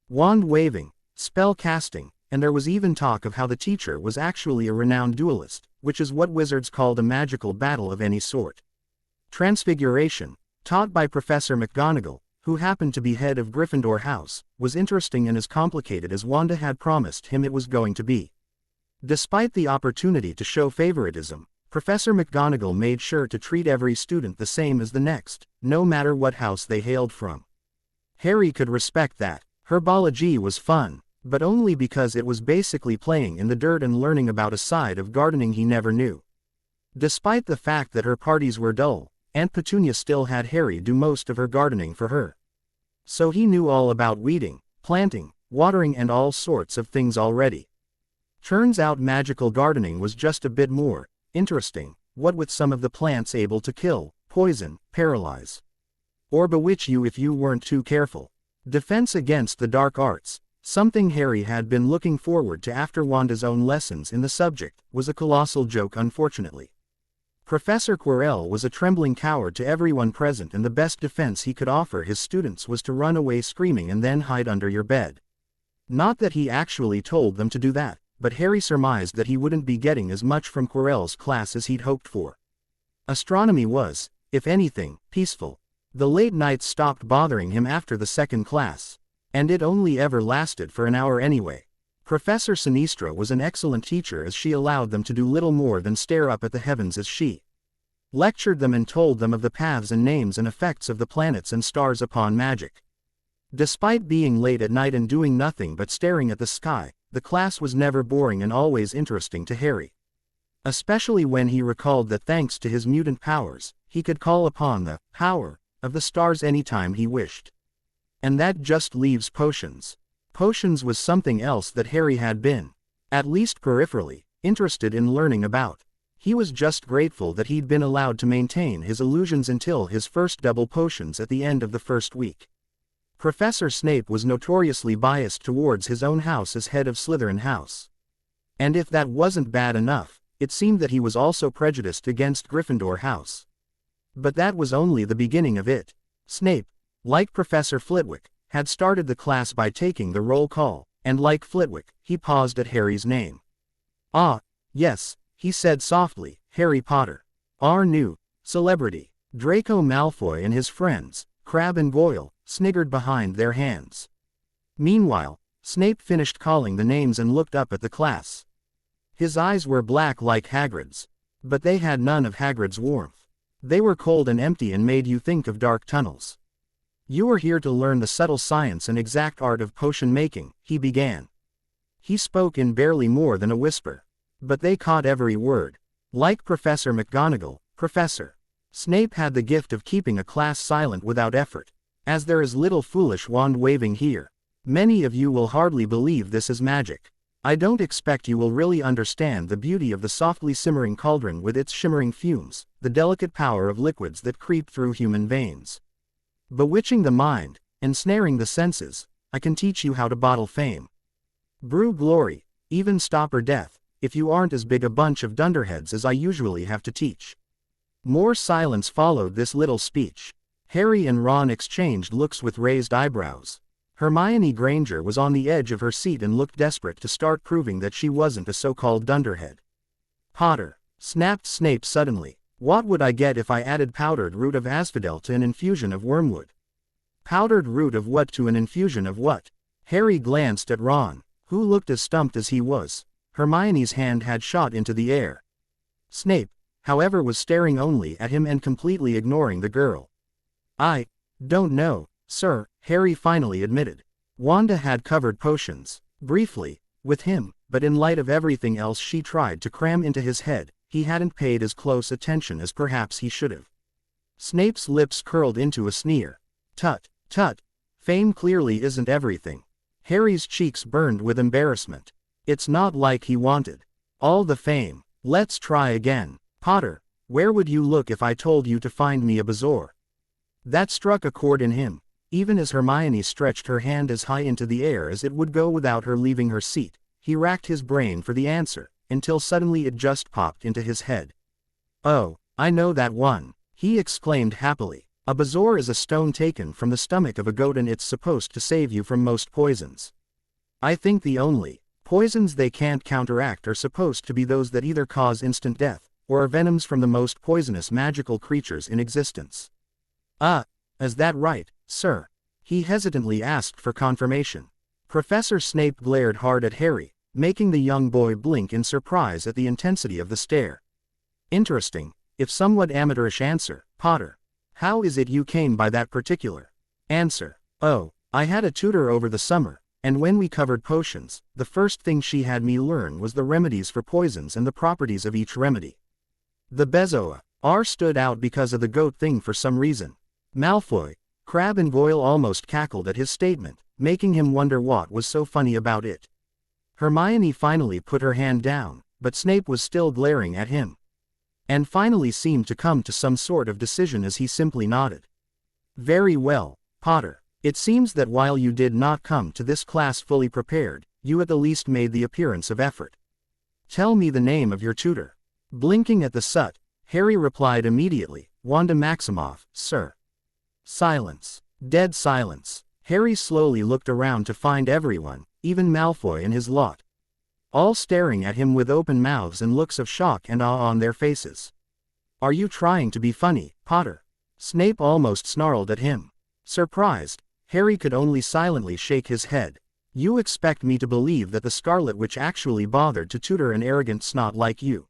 [SPEAKER 1] Wand waving, spell casting, and there was even talk of how the teacher was actually a renowned duelist, which is what wizards called a magical battle of any sort. Transfiguration, taught by Professor McGonagall, who happened to be head of Gryffindor House, was interesting and as complicated as Wanda had promised him it was going to be. Despite the opportunity to show favoritism, Professor McGonagall made sure to treat every student the same as the next, no matter what house they hailed from. Harry could respect that. Herbology was fun, but only because it was basically playing in the dirt and learning about a side of gardening he never knew. Despite the fact that her parties were dull, Aunt Petunia still had Harry do most of her gardening for her. So he knew all about weeding, planting, watering and all sorts of things already. Turns out magical gardening was just a bit more interesting, what with some of the plants able to kill, poison, paralyze, or bewitch you if you weren't too careful. Defense against the dark arts, something Harry had been looking forward to after Wanda's own lessons in the subject, was a colossal joke unfortunately. Professor Quirrell was a trembling coward to everyone present and the best defense he could offer his students was to run away screaming and then hide under your bed. Not that he actually told them to do that, but Harry surmised that he wouldn't be getting as much from Quirrell's class as he'd hoped for. Astronomy was, if anything, peaceful. The late nights stopped bothering him after the second class. And it only ever lasted for an hour anyway. Professor Sinistra was an excellent teacher as she allowed them to do little more than stare up at the heavens as she lectured them and told them of the paths and names and effects of the planets and stars upon magic. Despite being late at night and doing nothing but staring at the sky, the class was never boring and always interesting to Harry. Especially when he recalled that thanks to his mutant powers, he could call upon the power of the stars anytime he wished. And that just leaves potions. Potions was something else that Harry had been, at least peripherally, interested in learning about. He was just grateful that he'd been allowed to maintain his illusions until his first double potions at the end of the first week. Professor Snape was notoriously biased towards his own house as head of Slytherin House. And if that wasn't bad enough, it seemed that he was also prejudiced against Gryffindor House. But that was only the beginning of it. Snape, like Professor Flitwick, had started the class by taking the roll call, and like Flitwick, he paused at Harry's name. "Ah, yes," he said softly, "Harry Potter. Our new celebrity." Draco Malfoy and his friends, Crabbe and Goyle, sniggered behind their hands. Meanwhile, Snape finished calling the names and looked up at the class. His eyes were black like Hagrid's. But they had none of Hagrid's warmth. They were cold and empty and made you think of dark tunnels. You are here to learn the subtle science and exact art of potion making, he began. He spoke in barely more than a whisper. But they caught every word. Like Professor McGonagall, Professor Snape had the gift of keeping a class silent without effort. As there is little foolish wand-waving here. Many of you will hardly believe this is magic. I don't expect you will really understand the beauty of the softly simmering cauldron with its shimmering fumes, the delicate power of liquids that creep through human veins. Bewitching the mind, ensnaring the senses, I can teach you how to bottle fame. Brew glory, even stopper death, if you aren't as big a bunch of dunderheads as I usually have to teach. More silence followed this little speech. Harry and Ron exchanged looks with raised eyebrows. Hermione Granger was on the edge of her seat and looked desperate to start proving that she wasn't a so-called dunderhead. Potter, snapped Snape suddenly. What would I get if I added powdered root of asphodel to an infusion of wormwood? Powdered root of what to an infusion of what? Harry glanced at Ron, who looked as stumped as he was. Hermione's hand had shot into the air. Snape, however, was staring only at him and completely ignoring the girl. I don't know, sir, Harry finally admitted. Wanda had covered potions, briefly, with him, but in light of everything else she tried to cram into his head, he hadn't paid as close attention as perhaps he should have. Snape's lips curled into a sneer. Tut, tut. Fame clearly isn't everything. Harry's cheeks burned with embarrassment. It's not like he wanted all the fame. Let's try again. Potter, where would you look if I told you to find me a bazaar? That struck a chord in him, even as Hermione stretched her hand as high into the air as it would go without her leaving her seat. He racked his brain for the answer, until suddenly it just popped into his head. Oh, I know that one, he exclaimed happily. A bazaar is a stone taken from the stomach of a goat and it's supposed to save you from most poisons. I think the only poisons they can't counteract are supposed to be those that either cause instant death, or are venoms from the most poisonous magical creatures in existence. Is that right, sir? He hesitantly asked for confirmation. Professor Snape glared hard at Harry, making the young boy blink in surprise at the intensity of the stare. Interesting, if somewhat amateurish answer, Potter. How is it you came by that particular answer? Oh, I had a tutor over the summer, and when we covered potions, the first thing she had me learn was the remedies for poisons and the properties of each remedy. The bezoar stood out because of the goat thing for some reason. Malfoy, Crabbe and Goyle almost cackled at his statement, making him wonder what was so funny about it. Hermione finally put her hand down, but Snape was still glaring at him. And finally seemed to come to some sort of decision as he simply nodded. Very well, Potter. It seems that while you did not come to this class fully prepared, you at the least made the appearance of effort. Tell me the name of your tutor. Blinking at the sut, Harry replied immediately, Wanda Maximoff, sir. Silence. Dead silence. Harry slowly looked around to find everyone, even Malfoy and his lot, all staring at him with open mouths and looks of shock and awe on their faces. Are you trying to be funny, Potter? Snape almost snarled at him. Surprised, Harry could only silently shake his head. You expect me to believe that the Scarlet Witch actually bothered to tutor an arrogant snot like you?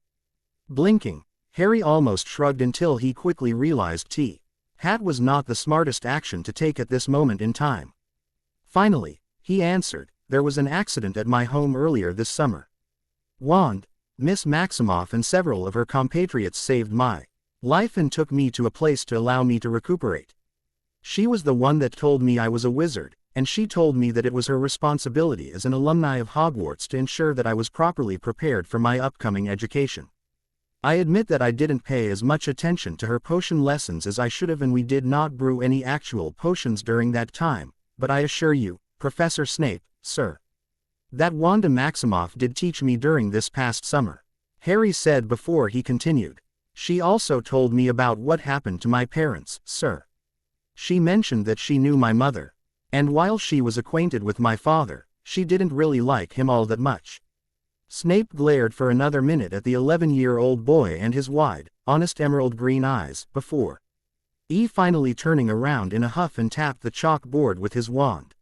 [SPEAKER 1] Blinking, Harry almost shrugged until he quickly realized Hat was not the smartest action to take at this moment in time. Finally, he answered, there was an accident at my home earlier this summer. Wand, Miss Maximoff and several of her compatriots saved my life and took me to a place to allow me to recuperate. She was the one that told me I was a wizard, and she told me that it was her responsibility as an alumni of Hogwarts to ensure that I was properly prepared for my upcoming education. I admit that I didn't pay as much attention to her potion lessons as I should have, and we did not brew any actual potions during that time, but I assure you, Professor Snape, sir, that Wanda Maximoff did teach me during this past summer, Harry said before he continued. She also told me about what happened to my parents, sir. She mentioned that she knew my mother, and while she was acquainted with my father, she didn't really like him all that much. Snape glared for another minute at the 11-year-old boy and his wide, honest emerald green eyes, before finally turning around in a huff and tapped the chalkboard with his wand.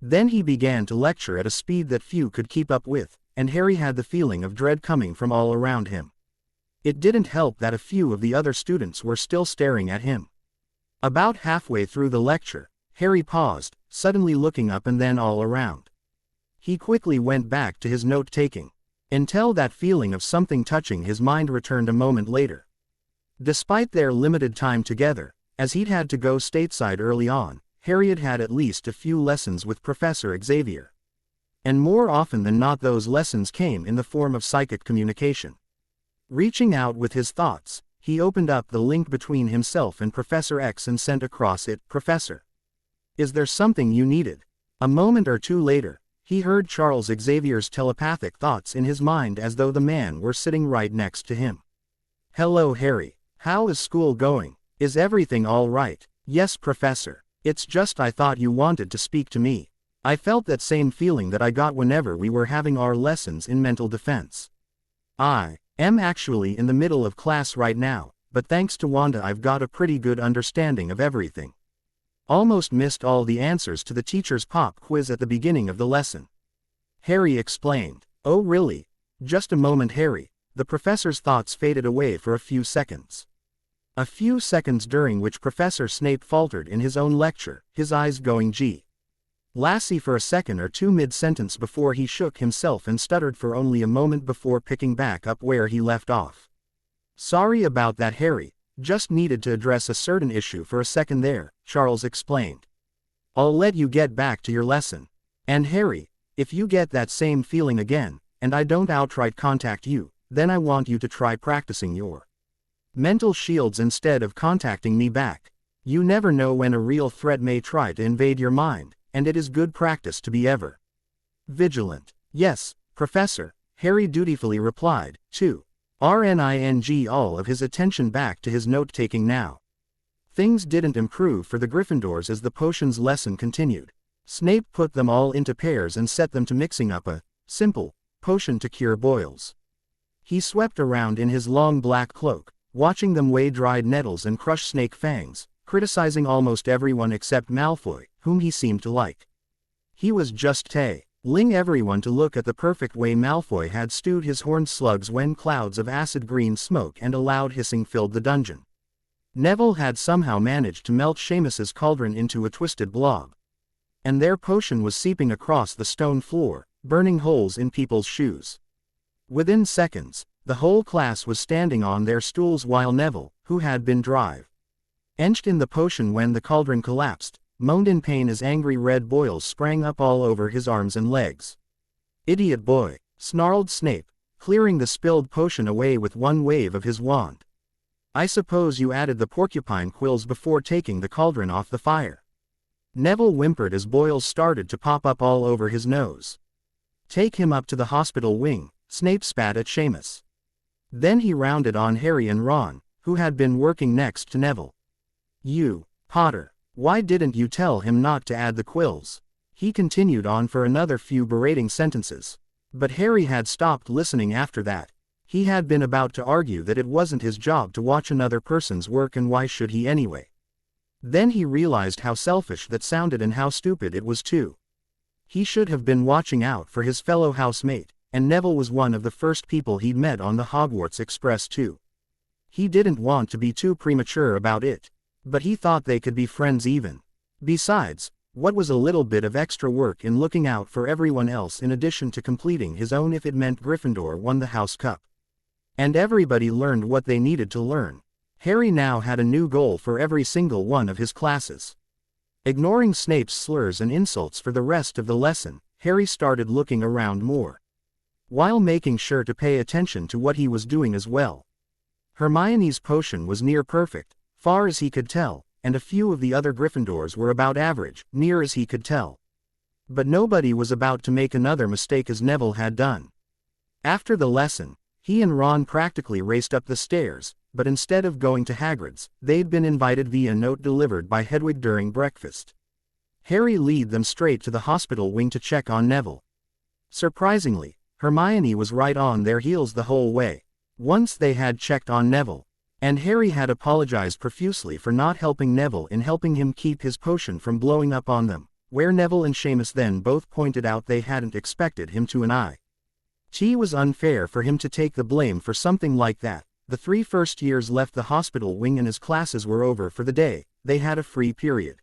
[SPEAKER 1] Then he began to lecture at a speed that few could keep up with, and Harry had the feeling of dread coming from all around him. It didn't help that a few of the other students were still staring at him. About halfway through the lecture, Harry paused, suddenly looking up and then all around. He quickly went back to his note-taking, until that feeling of something touching his mind returned a moment later. Despite their limited time together, as he'd had to go stateside early on, Harry had had at least a few lessons with Professor Xavier. And more often than not those lessons came in the form of psychic communication. Reaching out with his thoughts, he opened up the link between himself and Professor X and sent across it, "Professor, is there something you needed?" A moment or two later, he heard Charles Xavier's telepathic thoughts in his mind as though the man were sitting right next to him. "Hello Harry, how is school going? Is everything all right?" "Yes Professor, it's just I thought you wanted to speak to me. I felt that same feeling that I got whenever we were having our lessons in mental defense. I am actually in the middle of class right now, but thanks to Wanda I've got a pretty good understanding of everything. Almost missed all the answers to the teacher's pop quiz at the beginning of the lesson." Harry explained. "Oh really? Just a moment Harry." The professor's thoughts faded away for a few seconds. A few seconds during which Professor Snape faltered in his own lecture, his eyes going Lassie for a second or two mid-sentence before he shook himself and stuttered for only a moment before picking back up where he left off. "Sorry about that Harry, just needed to address a certain issue for a second there," Charles explained. "I'll let you get back to your lesson. And Harry, if you get that same feeling again, and I don't outright contact you, then I want you to try practicing your mental shields instead of contacting me back. You never know when a real threat may try to invade your mind, and it is good practice to be ever vigilant." "Yes, Professor," Harry dutifully replied, turning all of his attention back to his note-taking now. Things didn't improve for the Gryffindors as the potions lesson continued. Snape put them all into pairs and set them to mixing up a simple potion to cure boils. He swept around in his long black cloak, watching them weigh dried nettles and crush snake fangs, criticizing almost everyone except Malfoy, whom he seemed to like. He was just telling everyone to look at the perfect way Malfoy had stewed his horned slugs when clouds of acid green smoke and a loud hissing filled the dungeon. Neville had somehow managed to melt Seamus's cauldron into a twisted blob. And their potion was seeping across the stone floor, burning holes in people's shoes. Within seconds, the whole class was standing on their stools while Neville, who had been drenched in the potion when the cauldron collapsed, moaned in pain as angry red boils sprang up all over his arms and legs. "Idiot boy," snarled Snape, clearing the spilled potion away with one wave of his wand. "I suppose you added the porcupine quills before taking the cauldron off the fire." Neville whimpered as boils started to pop up all over his nose. "Take him up to the hospital wing," Snape spat at Seamus. Then he rounded on Harry and Ron, who had been working next to Neville. "You, Potter, why didn't you tell him not to add the quills?" He continued on for another few berating sentences. But Harry had stopped listening after that. He had been about to argue that it wasn't his job to watch another person's work and why should he anyway. Then he realized how selfish that sounded and how stupid it was too. He should have been watching out for his fellow housemate, and Neville was one of the first people he'd met on the Hogwarts Express too. He didn't want to be too premature about it, but he thought they could be friends even. Besides, what was a little bit of extra work in looking out for everyone else in addition to completing his own if it meant Gryffindor won the House Cup? And everybody learned what they needed to learn. Harry now had a new goal for every single one of his classes. Ignoring Snape's slurs and insults for the rest of the lesson, Harry started looking around more, while making sure to pay attention to what he was doing as well. Hermione's potion was near perfect, far as he could tell, and a few of the other Gryffindors were about average, near as he could tell. But nobody was about to make another mistake as Neville had done. After the lesson, he and Ron practically raced up the stairs, but instead of going to Hagrid's, they'd been invited via note delivered by Hedwig during breakfast. Harry led them straight to the hospital wing to check on Neville. Surprisingly, Hermione was right on their heels the whole way. Once they had checked on Neville, and Harry had apologized profusely for not helping Neville in helping him keep his potion from blowing up on them, where Neville and Seamus then both pointed out they hadn't expected him to, and it was unfair for him to take the blame for something like that. The 3 first years left the hospital wing, and as classes were over for the day, they had a free period.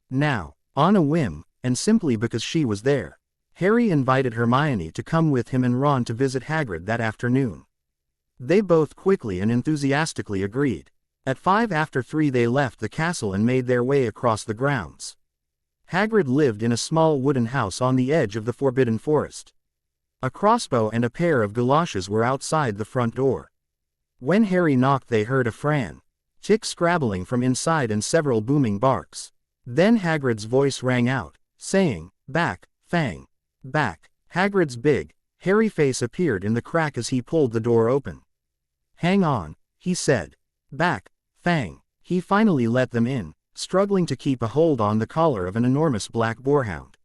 [SPEAKER 1] Now, on a whim, and simply because she was there, Harry invited Hermione to come with him and Ron to visit Hagrid that afternoon. They both quickly and enthusiastically agreed. At 3:05 they left the castle and made their way across the grounds. Hagrid lived in a small wooden house on the edge of the Forbidden Forest. A crossbow and a pair of galoshes were outside the front door. When Harry knocked, they heard a frantic scrabbling from inside and several booming barks. Then Hagrid's voice rang out, saying, "Back, Fang! Back!" Hagrid's big, hairy face appeared in the crack as he pulled the door open. "Hang on," he said. "Back, Fang." He finally let them in, struggling to keep a hold on the collar of an enormous black boarhound.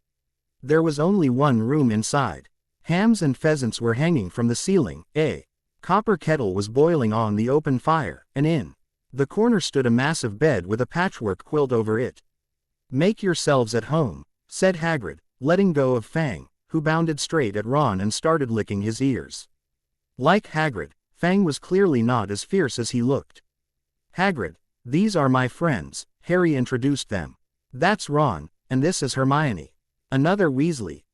[SPEAKER 1] There was only one room inside. Hams and pheasants were hanging from the ceiling, a copper kettle was boiling on the open fire, and in the corner stood a massive bed with a patchwork quilt over it. "Make yourselves at home," said Hagrid, letting go of Fang, who bounded straight at Ron and started licking his ears. Like Hagrid, Fang was clearly not as fierce as he looked. "Hagrid, these are my friends," Harry introduced them. "That's Ron, and this is Hermione. Another Weasley,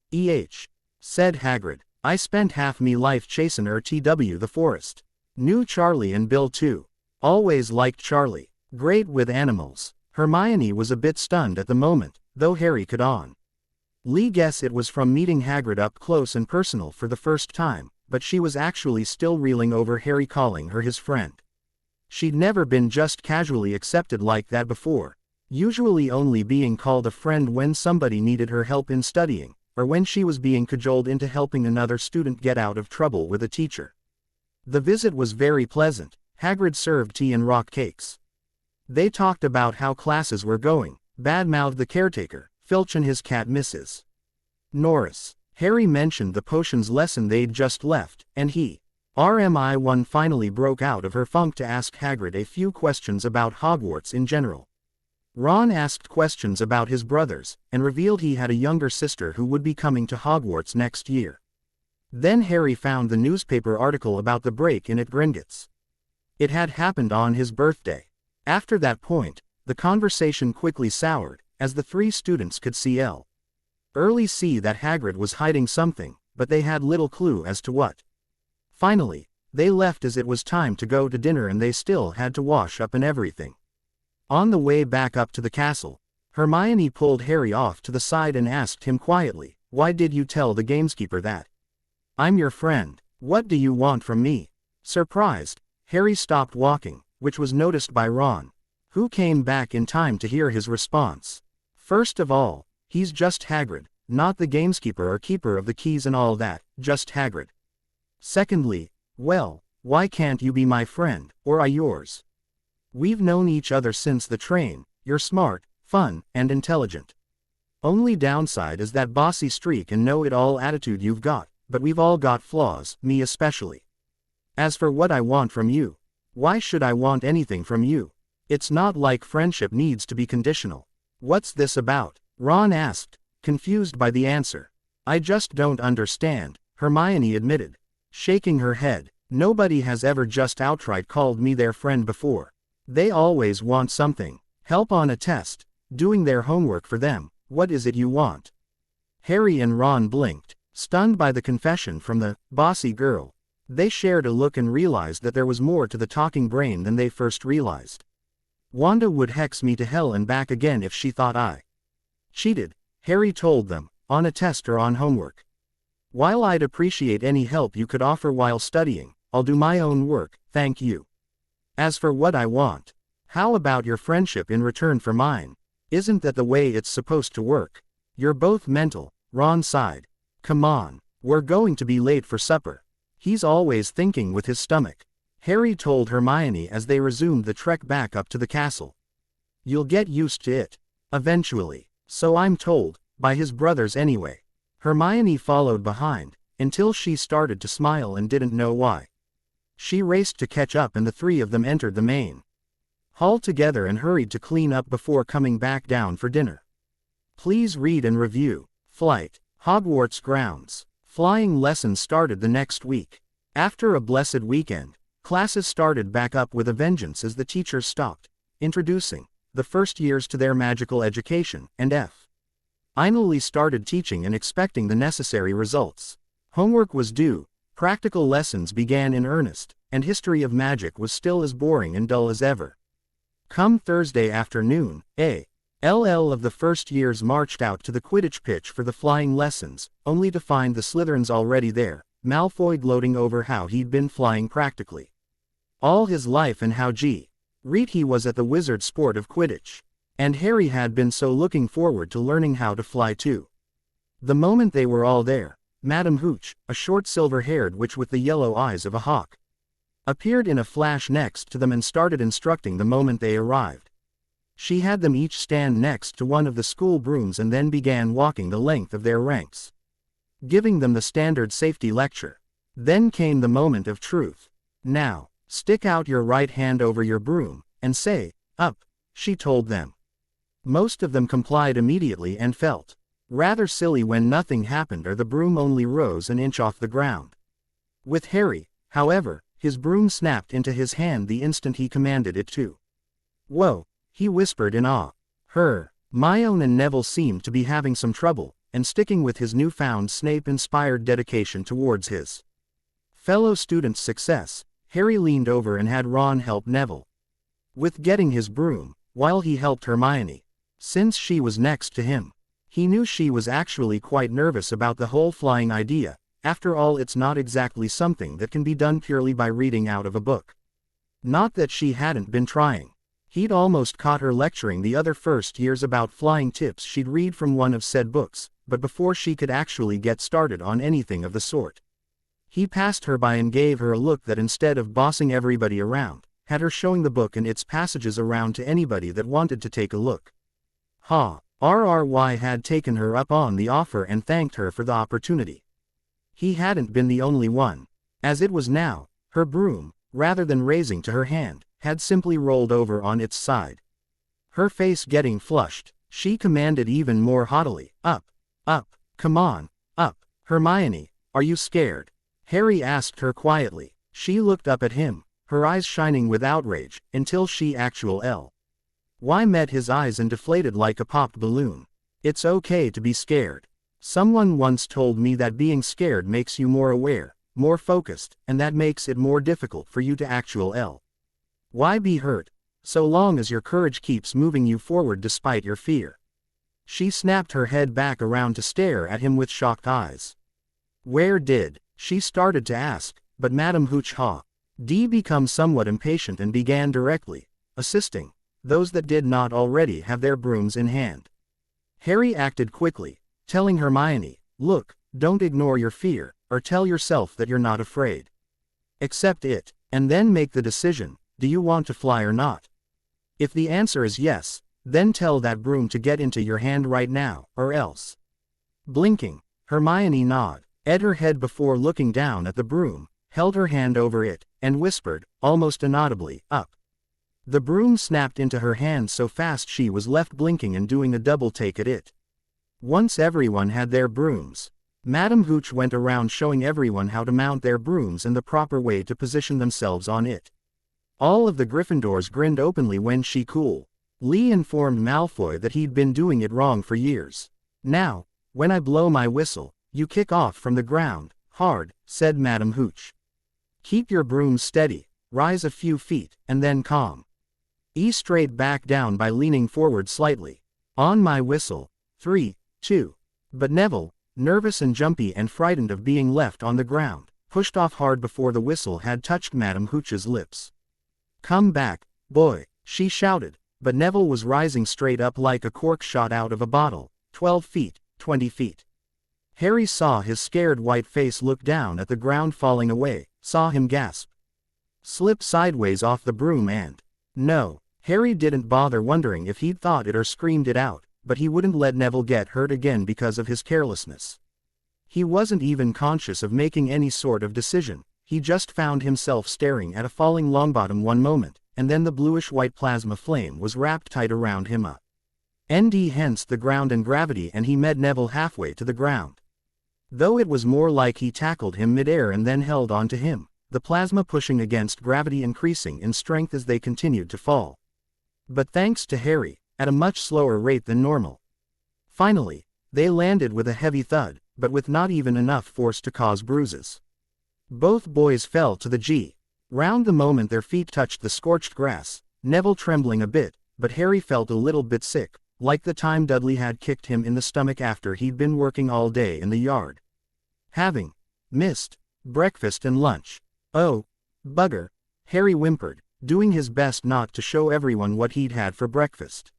[SPEAKER 1] said Hagrid. "I spent half me life chasin' her TW the forest. Knew Charlie and Bill too. Always liked Charlie. Great with animals." Hermione was a bit stunned at the moment, though Harry could only guess it was from meeting Hagrid up close and personal for the first time, but she was actually still reeling over Harry calling her his friend. She'd never been just casually accepted like that before, usually only being called a friend when somebody needed her help in studying, or when she was being cajoled into helping another student get out of trouble with a teacher. The visit was very pleasant. Hagrid served tea and rock cakes. They talked about how classes were going, bad-mouthed the caretaker, Filch and his cat Mrs. Norris. Harry mentioned the potions lesson they'd just left, and Hermione finally broke out of her funk to ask Hagrid a few questions about Hogwarts in general. Ron asked questions about his brothers, and revealed he had a younger sister who would be coming to Hogwarts next year. Then Harry found the newspaper article about the break-in at Gringotts. It had happened on his birthday. After that point, the conversation quickly soured, as the 3 students could early see that Hagrid was hiding something, but they had little clue as to what. Finally, they left as it was time to go to dinner and they still had to wash up and everything. On the way back up to the castle, Hermione pulled Harry off to the side and asked him quietly, "Why did you tell the gameskeeper that? I'm your friend. What do you want from me?" Surprised, Harry stopped walking, which was noticed by Ron, who came back in time to hear his response. "First of all, he's just Hagrid, not the gameskeeper or keeper of the keys and all that, just Hagrid. Secondly, well, why can't you be my friend, or I yours? We've known each other since the train. You're smart, fun, and intelligent. Only downside is that bossy streak and know-it-all attitude you've got, but we've all got flaws, me especially. As for what I want from you, why should I want anything from you? It's not like friendship needs to be conditional." "What's this about?" Ron asked, confused by the answer. "I just don't understand," Hermione admitted, shaking her head. "Nobody has ever just outright called me their friend before. They always want something. Help on a test, doing their homework for them. What is it you want?" Harry and Ron blinked, stunned by the confession from the bossy girl. They shared a look and realized that there was more to the talking brain than they first realized. "Wanda would hex me to hell and back again if she thought I cheated," Harry told them, "on a test or on homework. While I'd appreciate any help you could offer while studying, I'll do my own work, thank you. As for what I want, how about your friendship in return for mine? Isn't that the way it's supposed to work? You're both mental," Ron sighed. "Come on, we're going to be late for supper." "He's always thinking with his stomach," Harry told Hermione as they resumed the trek back up to the castle. "You'll get used to it. Eventually. So I'm told, by his brothers anyway." Hermione followed behind, until she started to smile and didn't know why. She raced to catch up and the 3 of them entered the main hall together and hurried to clean up before coming back down for dinner. Please read and review. Flight. Hogwarts grounds. Flying lessons started the next week. After a blessed weekend, classes started back up with a vengeance as the teachers stopped, introducing the first years to their magical education, and finally started teaching and expecting the necessary results. Homework was due, practical lessons began in earnest, and history of magic was still as boring and dull as ever. Come Thursday afternoon, ALL of the first years marched out to the Quidditch pitch for the flying lessons, only to find the Slytherins already there, Malfoy gloating over how he'd been flying practically all his life and how great he was at the wizard sport of Quidditch. And Harry had been so looking forward to learning how to fly too. The moment they were all there, Madame Hooch, a short silver-haired witch with the yellow eyes of a hawk, appeared in a flash next to them and started instructing the moment they arrived. She had them each stand next to one of the school brooms and then began walking the length of their ranks, giving them the standard safety lecture. Then came the moment of truth. Now, stick out your right hand over your broom, and say, "Up," she told them. Most of them complied immediately and felt rather silly when nothing happened or the broom only rose an inch off the ground. With Harry, however, his broom snapped into his hand the instant he commanded it to. "Whoa," he whispered in awe. Hermione and Neville seemed to be having some trouble, and sticking with his newfound Snape-inspired dedication towards his fellow students' success, Harry leaned over and had Ron help Neville with getting his broom, while he helped Hermione. Since she was next to him, he knew she was actually quite nervous about the whole flying idea. After all, it's not exactly something that can be done purely by reading out of a book. Not that she hadn't been trying. He'd almost caught her lecturing the other first years about flying tips she'd read from one of said books, but before she could actually get started on anything of the sort, he passed her by and gave her a look that, instead of bossing everybody around, had her showing the book and its passages around to anybody that wanted to take a look. RRY had taken her up on the offer and thanked her for the opportunity. He hadn't been the only one. As it was now, her broom, rather than raising to her hand, had simply rolled over on its side. Her face getting flushed, she commanded even more haughtily, "Up, up, come on, up." "Hermione, are you scared?" Harry asked her quietly. She looked up at him, her eyes shining with outrage, until she met his eyes and deflated like a popped balloon. "It's okay to be scared. Someone once told me that being scared makes you more aware, more focused, and that makes it more difficult for you to why be hurt, so long as your courage keeps moving you forward despite your fear." She snapped her head back around to stare at him with shocked eyes. "Where did," she started to ask, but Madame Hooch became somewhat impatient and began directly assisting those that did not already have their brooms in hand. Harry acted quickly, telling Hermione, "Look, don't ignore your fear, or tell yourself that you're not afraid. Accept it, and then make the decision. Do you want to fly or not? If the answer is yes, then tell that broom to get into your hand right now, or else." Blinking, Hermione nodded her head before looking down at the broom, held her hand over it, and whispered, almost inaudibly, "Up." The broom snapped into her hand so fast she was left blinking and doing a double take at it. Once everyone had their brooms, Madame Hooch went around showing everyone how to mount their brooms and the proper way to position themselves on it. All of the Gryffindors grinned openly when she coolly informed Malfoy that he'd been doing it wrong for years. "Now, when I blow my whistle, you kick off from the ground, hard," said Madame Hooch. "Keep your brooms steady, rise a few feet, and then straight back down by leaning forward slightly. On my whistle, 3, 2. But Neville, nervous and jumpy and frightened of being left on the ground, pushed off hard before the whistle had touched Madame Hooch's lips. "Come back, boy," she shouted, but Neville was rising straight up like a cork shot out of a bottle, 12 feet, 20 feet. Harry saw his scared white face look down at the ground falling away, saw him gasp, slip sideways off the broom and, no, Harry didn't bother wondering if he'd thought it or screamed it out, but he wouldn't let Neville get hurt again because of his carelessness. He wasn't even conscious of making any sort of decision. He just found himself staring at a falling Longbottom one moment, and then the bluish-white plasma flame was wrapped tight around him. Hence the ground and gravity, and he met Neville halfway to the ground. Though it was more like he tackled him mid-air and then held on to him, the plasma pushing against gravity increasing in strength as they continued to fall. But thanks to Harry, at a much slower rate than normal. Finally, they landed with a heavy thud, but with not even enough force to cause bruises. Both boys fell to the ground the moment their feet touched the scorched grass, Neville trembling a bit, but Harry felt a little bit sick, like the time Dudley had kicked him in the stomach after he'd been working all day in the yard. Having missed breakfast and lunch. Oh, bugger, Harry whimpered, doing his best not to show everyone what he'd had for breakfast.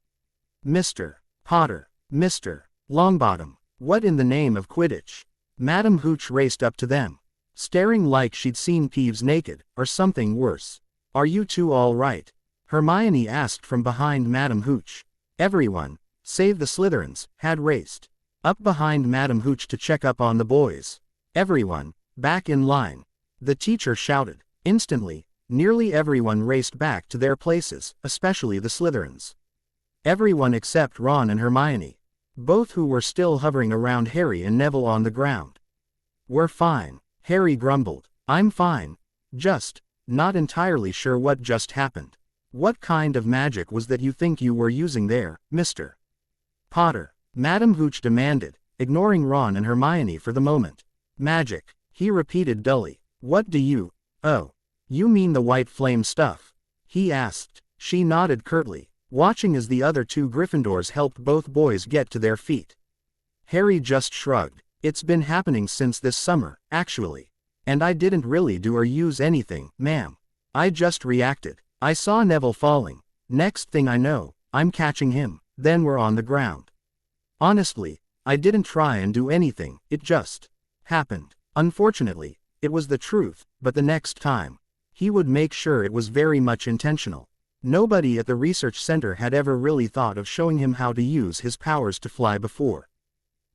[SPEAKER 1] Mr. Potter, Mr. Longbottom, what in the name of Quidditch? Madam Hooch raced up to them, staring like she'd seen Peeves naked, or something worse. Are you two all right? Hermione asked from behind Madam Hooch. Everyone, save the Slytherins, had raced up behind Madam Hooch to check up on the boys. Everyone, back in line. The teacher shouted. Instantly, nearly everyone raced back to their places, especially the Slytherins. Everyone except Ron and Hermione, both who were still hovering around Harry and Neville on the ground. We're fine, Harry grumbled. I'm fine. Just not entirely sure what just happened. What kind of magic was that you think you were using there, Mr. Potter? Madam Hooch demanded, ignoring Ron and Hermione for the moment. Magic, he repeated dully. What do you, oh, you mean the white flame stuff? He asked. She nodded curtly, watching as the other two Gryffindors helped both boys get to their feet. Harry just shrugged. It's been happening since this summer, actually. And I didn't really do or use anything, ma'am. I just reacted. I saw Neville falling. Next thing I know, I'm catching him, then we're on the ground. Honestly, I didn't try and do anything, it just happened. Unfortunately, it was the truth, but the next time, he would make sure it was very much intentional. Nobody at the research center had ever really thought of showing him how to use his powers to fly before.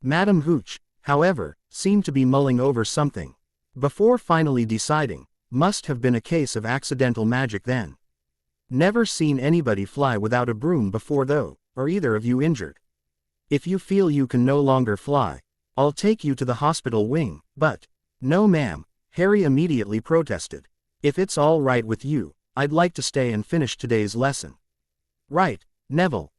[SPEAKER 1] Madam Hooch, however, seemed to be mulling over something. Before finally deciding, must have been a case of accidental magic then. Never seen anybody fly without a broom before though, or either of you injured. If you feel you can no longer fly, I'll take you to the hospital wing, but, no ma'am, Harry immediately protested. If it's all right with you, I'd like to stay and finish today's lesson. Right, Neville,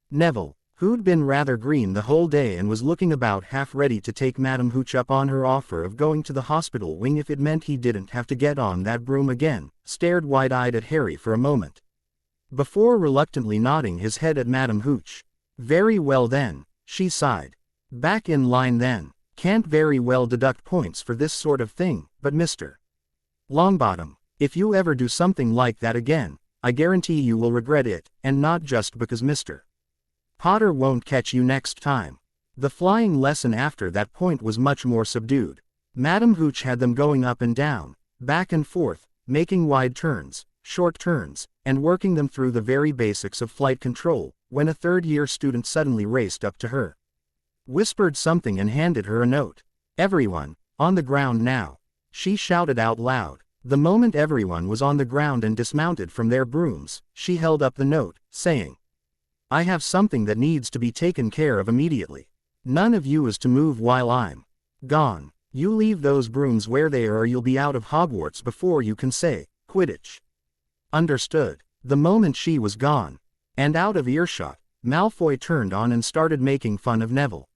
[SPEAKER 1] who'd been rather green the whole day and was looking about half ready to take Madam Hooch up on her offer of going to the hospital wing if it meant he didn't have to get on that broom again, stared wide-eyed at Harry for a moment, before reluctantly nodding his head at Madam Hooch. Very well then, she sighed. Back in line then. Can't very well deduct points for this sort of thing, but Mr. Longbottom, if you ever do something like that again, I guarantee you will regret it, and not just because Mr. Potter won't catch you next time. The flying lesson after that point was much more subdued. Madam Hooch had them going up and down, back and forth, making wide turns, short turns, and working them through the very basics of flight control, when a third-year student suddenly raced up to her, whispered something and handed her a note. Everyone, on the ground now, she shouted out loud. The moment everyone was on the ground and dismounted from their brooms, she held up the note, saying, I have something that needs to be taken care of immediately. None of you is to move while I'm gone. You leave those brooms where they are or you'll be out of Hogwarts before you can say, Quidditch. Understood. The moment she was gone, and out of earshot, Malfoy turned on and started making fun of Neville.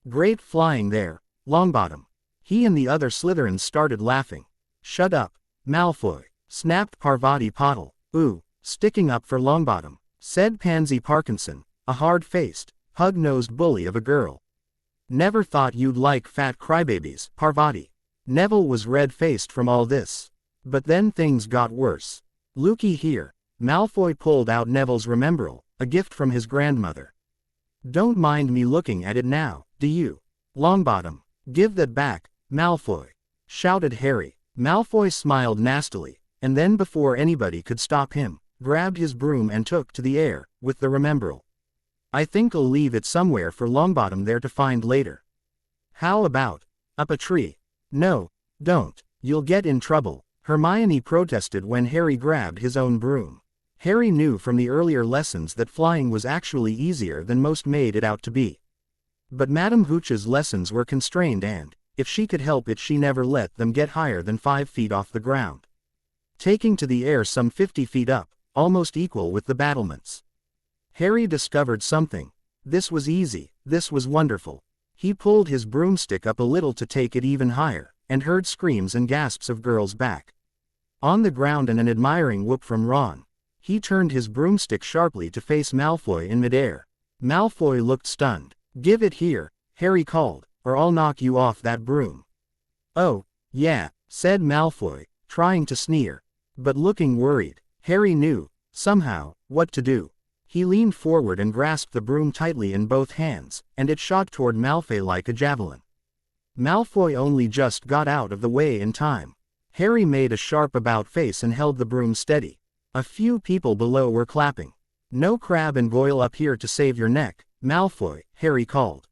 [SPEAKER 1] Great flying there, Longbottom. He and the other Slytherins started laughing. Shut up, Malfoy, snapped Parvati Patil. Ooh, sticking up for Longbottom, said Pansy Parkinson, a hard-faced, pug-nosed bully of a girl. Never thought you'd like fat crybabies, Parvati. Neville was red-faced from all this. But then things got worse. Looky here. Malfoy pulled out Neville's Remembrall, a gift from his grandmother. Don't mind me looking at it now, do you? Longbottom, give that back, Malfoy, shouted Harry. Malfoy smiled nastily, and then before anybody could stop him, grabbed his broom and took to the air, with the Remembrall. I think I'll leave it somewhere for Longbottom there to find later. How about up a tree? No, don't, you'll get in trouble, Hermione protested when Harry grabbed his own broom. Harry knew from the earlier lessons that flying was actually easier than most made it out to be. But Madame Hooch's lessons were constrained and, if she could help it, she never let them get higher than 5 feet off the ground. Taking to the air some 50 feet up, almost equal with the battlements. Harry discovered something. This was easy, this was wonderful. He pulled his broomstick up a little to take it even higher, and heard screams and gasps of girls back on the ground and an admiring whoop from Ron. He turned his broomstick sharply to face Malfoy in midair. Malfoy looked stunned. "Give it here," Harry called, "or I'll knock you off that broom." "Oh, yeah," said Malfoy, trying to sneer, but looking worried. Harry knew, somehow, what to do. He leaned forward and grasped the broom tightly in both hands, and it shot toward Malfoy like a javelin. Malfoy only just got out of the way in time. Harry made a sharp about-face and held the broom steady. A few people below were clapping. "No Crab and Goyle up here to save your neck, Malfoy," Harry called.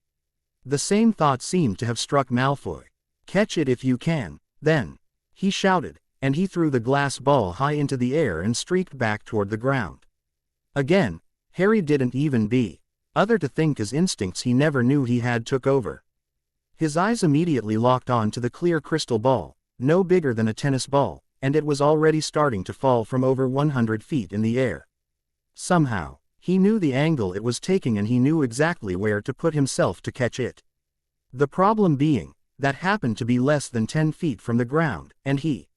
[SPEAKER 1] The same thought seemed to have struck Malfoy. "Catch it if you can, then," he shouted, and he threw the glass ball high into the air and streaked back toward the ground. Again, Harry didn't even bother to think. His instincts he never knew he had took over. His eyes immediately locked on to the clear crystal ball, no bigger than a tennis ball, and it was already starting to fall from over 100 feet in the air. Somehow, he knew the angle it was taking and he knew exactly where to put himself to catch it. The problem being, that happened to be less than 10 feet from the ground, and he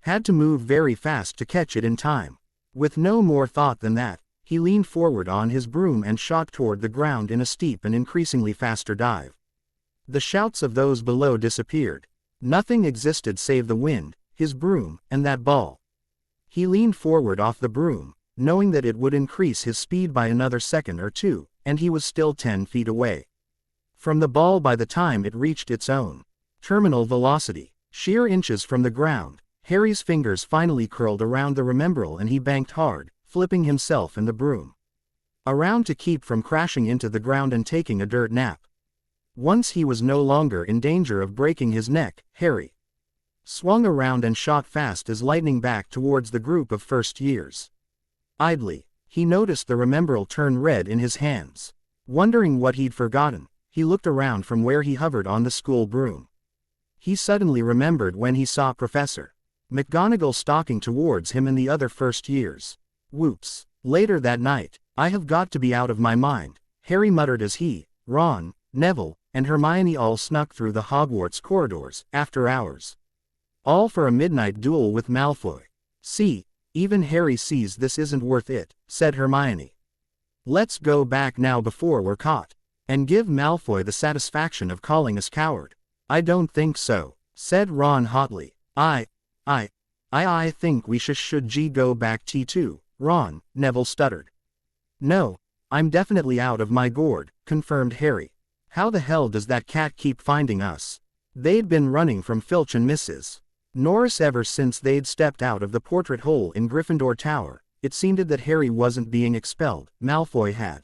[SPEAKER 1] had to move very fast to catch it in time. With no more thought than that, he leaned forward on his broom and shot toward the ground in a steep and increasingly faster dive. The shouts of those below disappeared. Nothing existed save the wind, his broom, and that ball. He leaned forward off the broom, knowing that it would increase his speed by another second or two, and he was still 10 feet away from the ball by the time it reached its own terminal velocity. Sheer inches from the ground, Harry's fingers finally curled around the remembrall and he banked hard, flipping himself and the broom around to keep from crashing into the ground and taking a dirt nap. Once he was no longer in danger of breaking his neck, Harry swung around and shot fast as lightning back towards the group of first years. Idly, he noticed the remembrall turn red in his hands. Wondering what he'd forgotten, he looked around from where he hovered on the school broom. He suddenly remembered when he saw Professor McGonagall stalking towards him and the other first years. Whoops. Later that night, "I have got to be out of my mind," Harry muttered as he, Ron, Neville, and Hermione all snuck through the Hogwarts corridors, after hours. All for a midnight duel with Malfoy. "See, even Harry sees this isn't worth it," said Hermione. "Let's go back now before we're caught, and give Malfoy the satisfaction of calling us coward." "I don't think so," said Ron hotly. I think we should go back too, Ron," Neville stuttered. "No, I'm definitely out of my gourd," confirmed Harry. "How the hell does that cat keep finding us?" They'd been running from Filch and Mrs. Norris ever since they'd stepped out of the portrait hole in Gryffindor Tower. It seemed that Harry wasn't being expelled. Malfoy had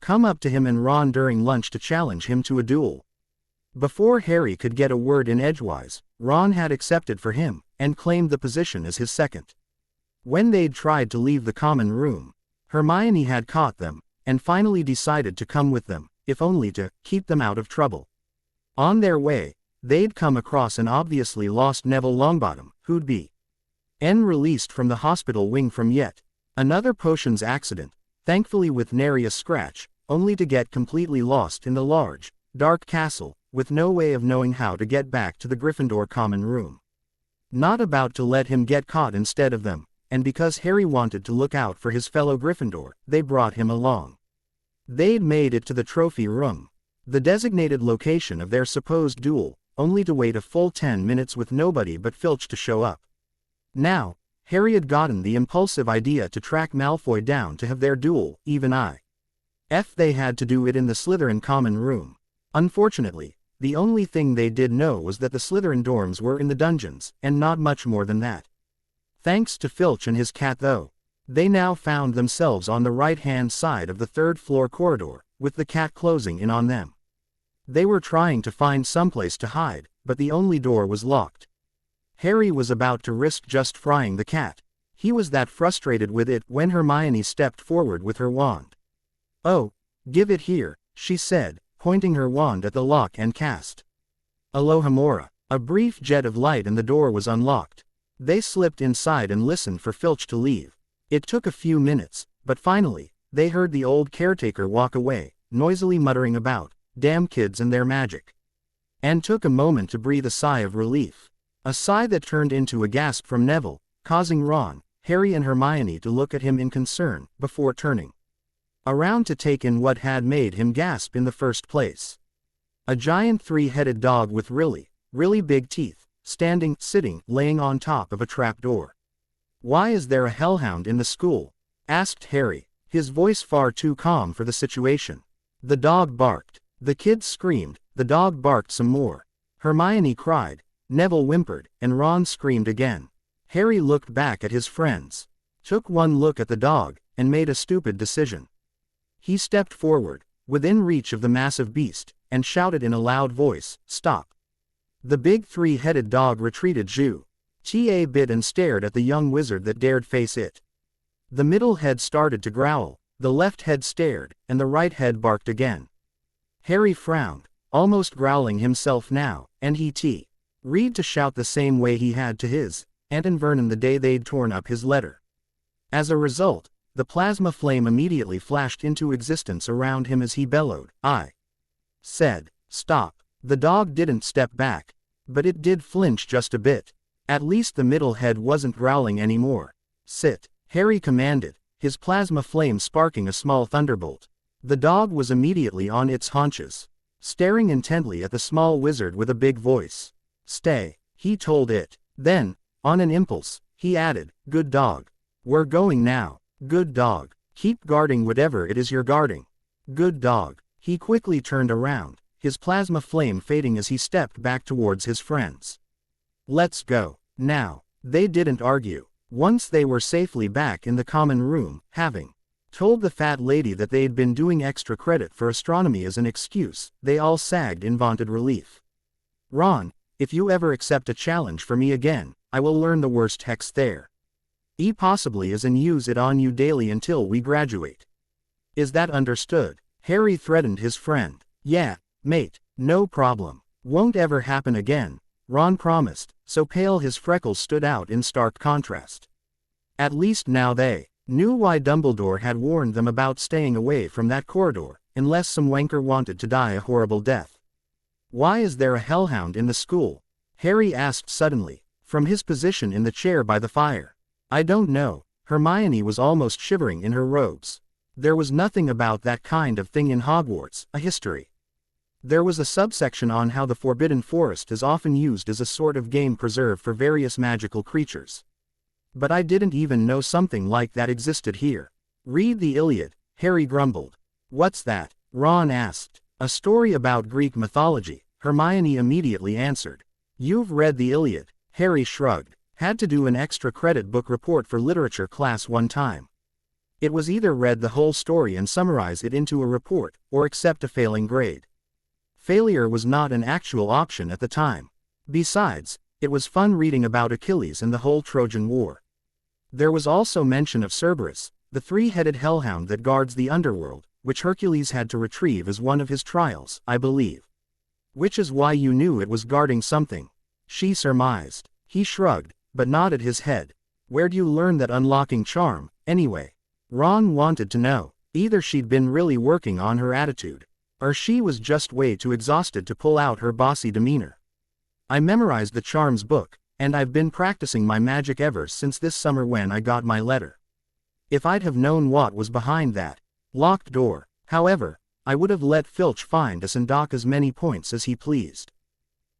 [SPEAKER 1] come up to him and Ron during lunch to challenge him to a duel. Before Harry could get a word in edgewise, Ron had accepted for him, and claimed the position as his second. When they'd tried to leave the common room, Hermione had caught them, and finally decided to come with them, if only to keep them out of trouble. On their way, they'd come across an obviously lost Neville Longbottom, who'd been released from the hospital wing from yet another potions accident, thankfully with nary a scratch, only to get completely lost in the large, dark castle, with no way of knowing how to get back to the Gryffindor common room. Not about to let him get caught instead of them, and because Harry wanted to look out for his fellow Gryffindor, they brought him along. They'd made it to the trophy room, the designated location of their supposed duel, only to wait a full 10 minutes with nobody but Filch to show up. Now, Harry had gotten the impulsive idea to track Malfoy down to have their duel, even if they had to do it in the Slytherin common room. Unfortunately, the only thing they did know was that the Slytherin dorms were in the dungeons, and not much more than that. Thanks to Filch and his cat though, they now found themselves on the right-hand side of the third-floor corridor, with the cat closing in on them. They were trying to find someplace to hide, but the only door was locked. Harry was about to risk just frying the cat. He was that frustrated with it when Hermione stepped forward with her wand. "Oh, give it here," she said, pointing her wand at the lock and cast. Alohomora. A brief jet of light and the door was unlocked. They slipped inside and listened for Filch to leave. It took a few minutes, but finally, they heard the old caretaker walk away, noisily muttering about, "Damn kids and their magic," and took a moment to breathe a sigh of relief. A sigh that turned into a gasp from Neville, causing Ron, Harry and Hermione to look at him in concern, before turning around to take in what had made him gasp in the first place. A giant three-headed dog with really, really big teeth, sitting, laying on top of a trapdoor. "Why is there a hellhound in the school?" asked Harry, his voice far too calm for the situation. The dog barked. The kids screamed, the dog barked some more. Hermione cried, Neville whimpered, and Ron screamed again. Harry looked back at his friends, took one look at the dog, and made a stupid decision. He stepped forward, within reach of the massive beast, and shouted in a loud voice, "Stop!" The big three-headed dog retreated a bit and stared at the young wizard that dared face it. The middle head started to growl, the left head stared, and the right head barked again. Harry frowned, almost growling himself now, and he read to shout the same way he had to his Aunt and Vernon the day they'd torn up his letter. As a result, the plasma flame immediately flashed into existence around him as he bellowed, "I said, stop." The dog didn't step back, but it did flinch just a bit. At least the middle head wasn't growling anymore. "Sit," Harry commanded, his plasma flame sparking a small thunderbolt. The dog was immediately on its haunches, staring intently at the small wizard with a big voice. "Stay," he told it. Then, on an impulse, he added, "Good dog. We're going now. Good dog. Keep guarding whatever it is you're guarding. Good dog." He quickly turned around, his plasma flame fading as he stepped back towards his friends. "Let's go." Now, they didn't argue. Once they were safely back in the common room, having told the fat lady that they'd been doing extra credit for astronomy as an excuse, they all sagged in vaunted relief. "Ron, if you ever accept a challenge for me again, I will learn the worst hex there. Possibly as and use it on you daily until we graduate. Is that understood?" Harry threatened his friend. "Yeah, mate, no problem. Won't ever happen again," Ron promised, so pale his freckles stood out in stark contrast. At least now they knew why Dumbledore had warned them about staying away from that corridor, unless some wanker wanted to die a horrible death. "Why is there a hellhound in the school?" Harry asked suddenly, from his position in the chair by the fire. "I don't know." Hermione was almost shivering in her robes. "There was nothing about that kind of thing in Hogwarts, a history. There was a subsection on how the Forbidden Forest is often used as a sort of game preserve for various magical creatures. But I didn't even know something like that existed here." "Read the Iliad," Harry grumbled. "What's that?" Ron asked. "A story about Greek mythology," Hermione immediately answered. "You've read the Iliad," Harry shrugged. "Had to do an extra credit book report for literature class one time. It was either read the whole story and summarize it into a report, or accept a failing grade. Failure was not an actual option at the time. Besides, it was fun reading about Achilles and the whole Trojan War. There was also mention of Cerberus, the three-headed hellhound that guards the underworld, which Hercules had to retrieve as one of his trials, I believe. Which is why you knew it was guarding something," she surmised. He shrugged, but nodded his head. "Where'd you learn that unlocking charm, anyway?" Ron wanted to know. Either she'd been really working on her attitude, or she was just way too exhausted to pull out her bossy demeanor. "I memorized the charms book, and I've been practicing my magic ever since this summer when I got my letter. If I'd have known what was behind that locked door, however, I would have let Filch find us and dock as many points as he pleased."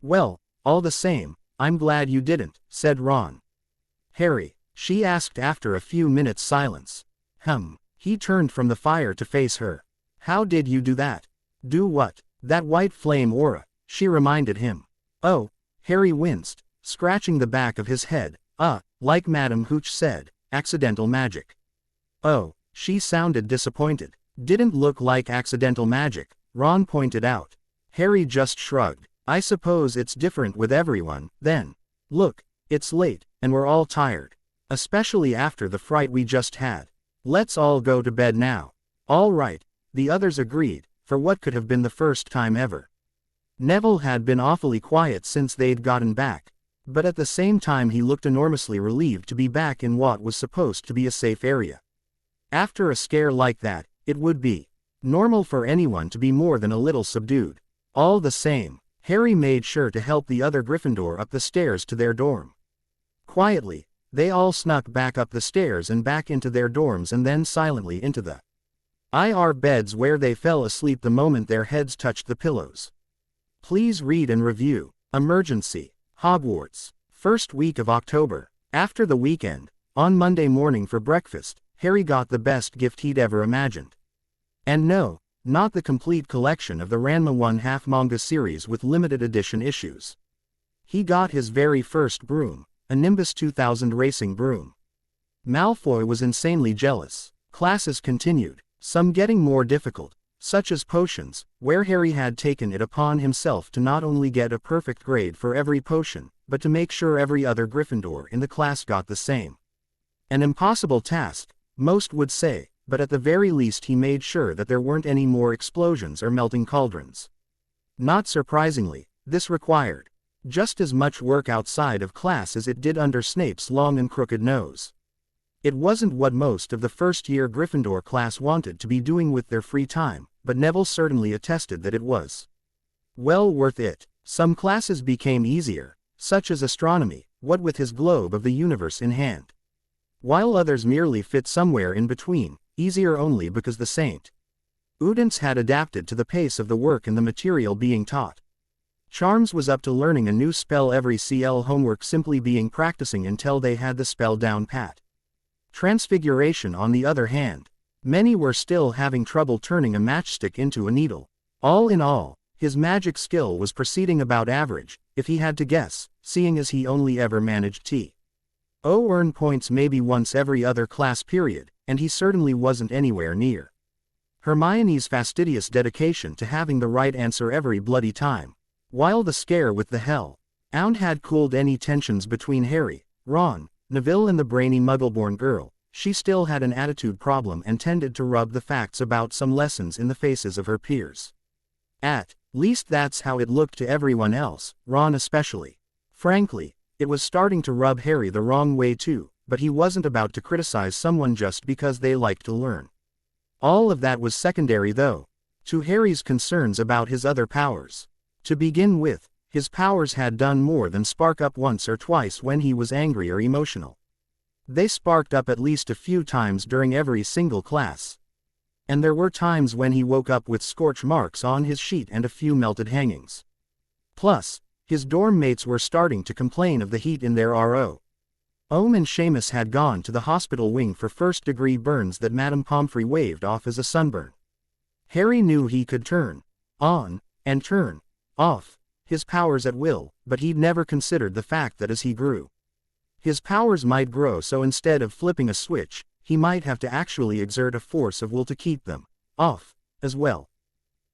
[SPEAKER 1] "Well, all the same, I'm glad you didn't," said Ron. "Harry," she asked after a few minutes' silence. He turned from the fire to face her. "How did you do that?" "Do what?" "That white flame aura," she reminded him. "Oh," Harry winced, scratching the back of his head. Like Madame Hooch said, accidental magic." "Oh," she sounded disappointed. "Didn't look like accidental magic," Ron pointed out. Harry just shrugged. "I suppose it's different with everyone, then. Look, it's late, and we're all tired. Especially after the fright we just had. Let's all go to bed now. All right, the others agreed, for what could have been the first time ever. Neville had been awfully quiet since they'd gotten back, but at the same time he looked enormously relieved to be back in what was supposed to be a safe area. After a scare like that, it would be normal for anyone to be more than a little subdued. All the same, Harry made sure to help the other Gryffindor up the stairs to their dorm. Quietly, they all snuck back up the stairs and back into their dorms and then silently into the IR beds where they fell asleep the moment their heads touched the pillows. Please read and review. Emergency. Hogwarts. First week of October. After the weekend, on Monday morning for breakfast, Harry got the best gift he'd ever imagined. And no, not the complete collection of the Ranma 1/2 manga series with limited edition issues. He got his very first broom, a Nimbus 2000 racing broom. Malfoy was insanely jealous. Classes continued, some getting more difficult, such as potions, where Harry had taken it upon himself to not only get a perfect grade for every potion, but to make sure every other Gryffindor in the class got the same. An impossible task, most would say, but at the very least he made sure that there weren't any more explosions or melting cauldrons. Not surprisingly, this required just as much work outside of class as it did under Snape's long and crooked nose. It wasn't what most of the first-year Gryffindor class wanted to be doing with their free time, but Neville certainly attested that it was well worth it. Some classes became easier, such as astronomy, what with his globe of the universe in hand. While others merely fit somewhere in between, easier only because the St. Udents had adapted to the pace of the work and the material being taught. Charms was up to learning a new spell every CL homework simply being practicing until they had the spell down pat. Transfiguration on the other hand, many were still having trouble turning a matchstick into a needle. All in all, his magic skill was proceeding about average, if he had to guess, seeing as he only ever managed to earn points maybe once every other class period, and he certainly wasn't anywhere near Hermione's fastidious dedication to having the right answer every bloody time. While the scare with the Hell-Hound had cooled any tensions between Harry, Ron, Neville and the brainy Muggleborn girl, she still had an attitude problem and tended to rub the facts about some lessons in the faces of her peers. At least that's how it looked to everyone else, Ron especially. Frankly, it was starting to rub Harry the wrong way too, but he wasn't about to criticize someone just because they liked to learn. All of that was secondary though, to Harry's concerns about his other powers. To begin with, his powers had done more than spark up once or twice when he was angry or emotional. They sparked up at least a few times during every single class. And there were times when he woke up with scorch marks on his sheet and a few melted hangings. Plus, his dorm mates were starting to complain of the heat in their RO. Ohm and Seamus had gone to the hospital wing for first-degree burns that Madame Pomfrey waved off as a sunburn. Harry knew he could turn on and turn off his powers at will, but he'd never considered the fact that as he grew, his powers might grow, so instead of flipping a switch, he might have to actually exert a force of will to keep them off as well.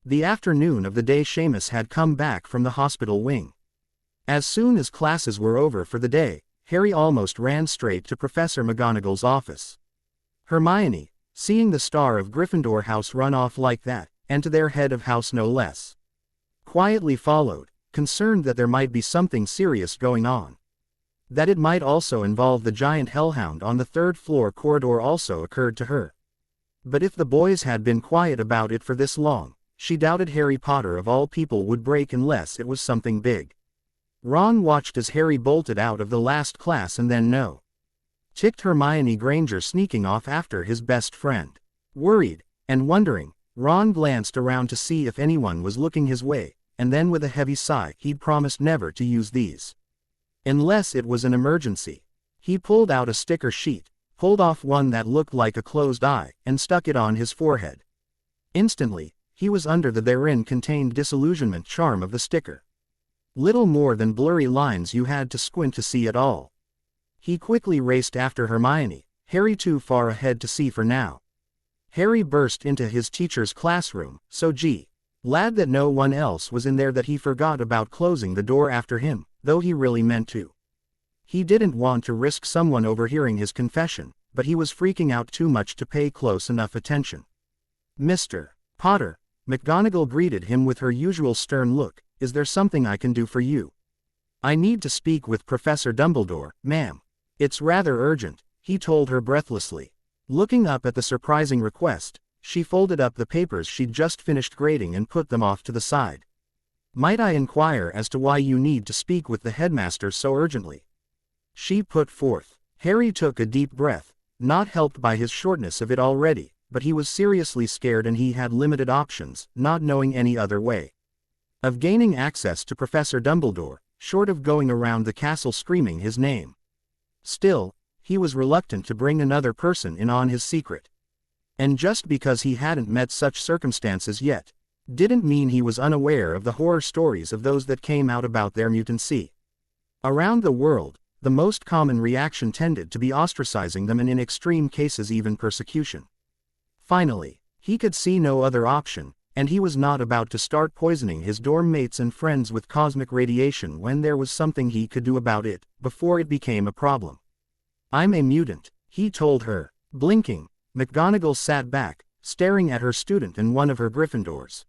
[SPEAKER 1] The afternoon of the day Seamus had come back from the hospital wing. As soon as classes were over for the day, Harry almost ran straight to Professor McGonagall's office. Hermione, seeing the star of Gryffindor House run off like that, and to their head of house no less, quietly followed, concerned that there might be something serious going on. That it might also involve the giant hellhound on the third-floor corridor also occurred to her. But if the boys had been quiet about it for this long, she doubted Harry Potter of all people would break unless it was something big. Ron watched as Harry bolted out of the last class and then ticked Hermione Granger sneaking off after his best friend. Worried and wondering, Ron glanced around to see if anyone was looking his way, and then with a heavy sigh he'd promised never to use these unless it was an emergency. He pulled out a sticker sheet, pulled off one that looked like a closed eye, and stuck it on his forehead. Instantly, he was under the therein contained disillusionment charm of the sticker. Little more than blurry lines you had to squint to see at all. He quickly raced after Hermione, Harry too far ahead to see for now. Harry burst into his teacher's classroom, so glad that no one else was in there that he forgot about closing the door after him, though he really meant to. He didn't want to risk someone overhearing his confession, but he was freaking out too much to pay close enough attention. "Mr. Potter," McGonagall greeted him with her usual stern look, "is there something I can do for you?" "I need to speak with Professor Dumbledore, ma'am." "It's rather urgent," he told her breathlessly. Looking up at the surprising request, she folded up the papers she'd just finished grading and put them off to the side. "Might I inquire as to why you need to speak with the headmaster so urgently?" she put forth. Harry took a deep breath, not helped by his shortness of it already, but he was seriously scared and he had limited options, not knowing any other way of gaining access to Professor Dumbledore, short of going around the castle screaming his name. Still, he was reluctant to bring another person in on his secret. And just because he hadn't met such circumstances yet, didn't mean he was unaware of the horror stories of those that came out about their mutancy. Around the world, the most common reaction tended to be ostracizing them and in extreme cases even persecution. Finally, he could see no other option, and he was not about to start poisoning his dorm mates and friends with cosmic radiation when there was something he could do about it, before it became a problem. "I'm a mutant," he told her. Blinking, McGonagall sat back, staring at her student and one of her Gryffindors.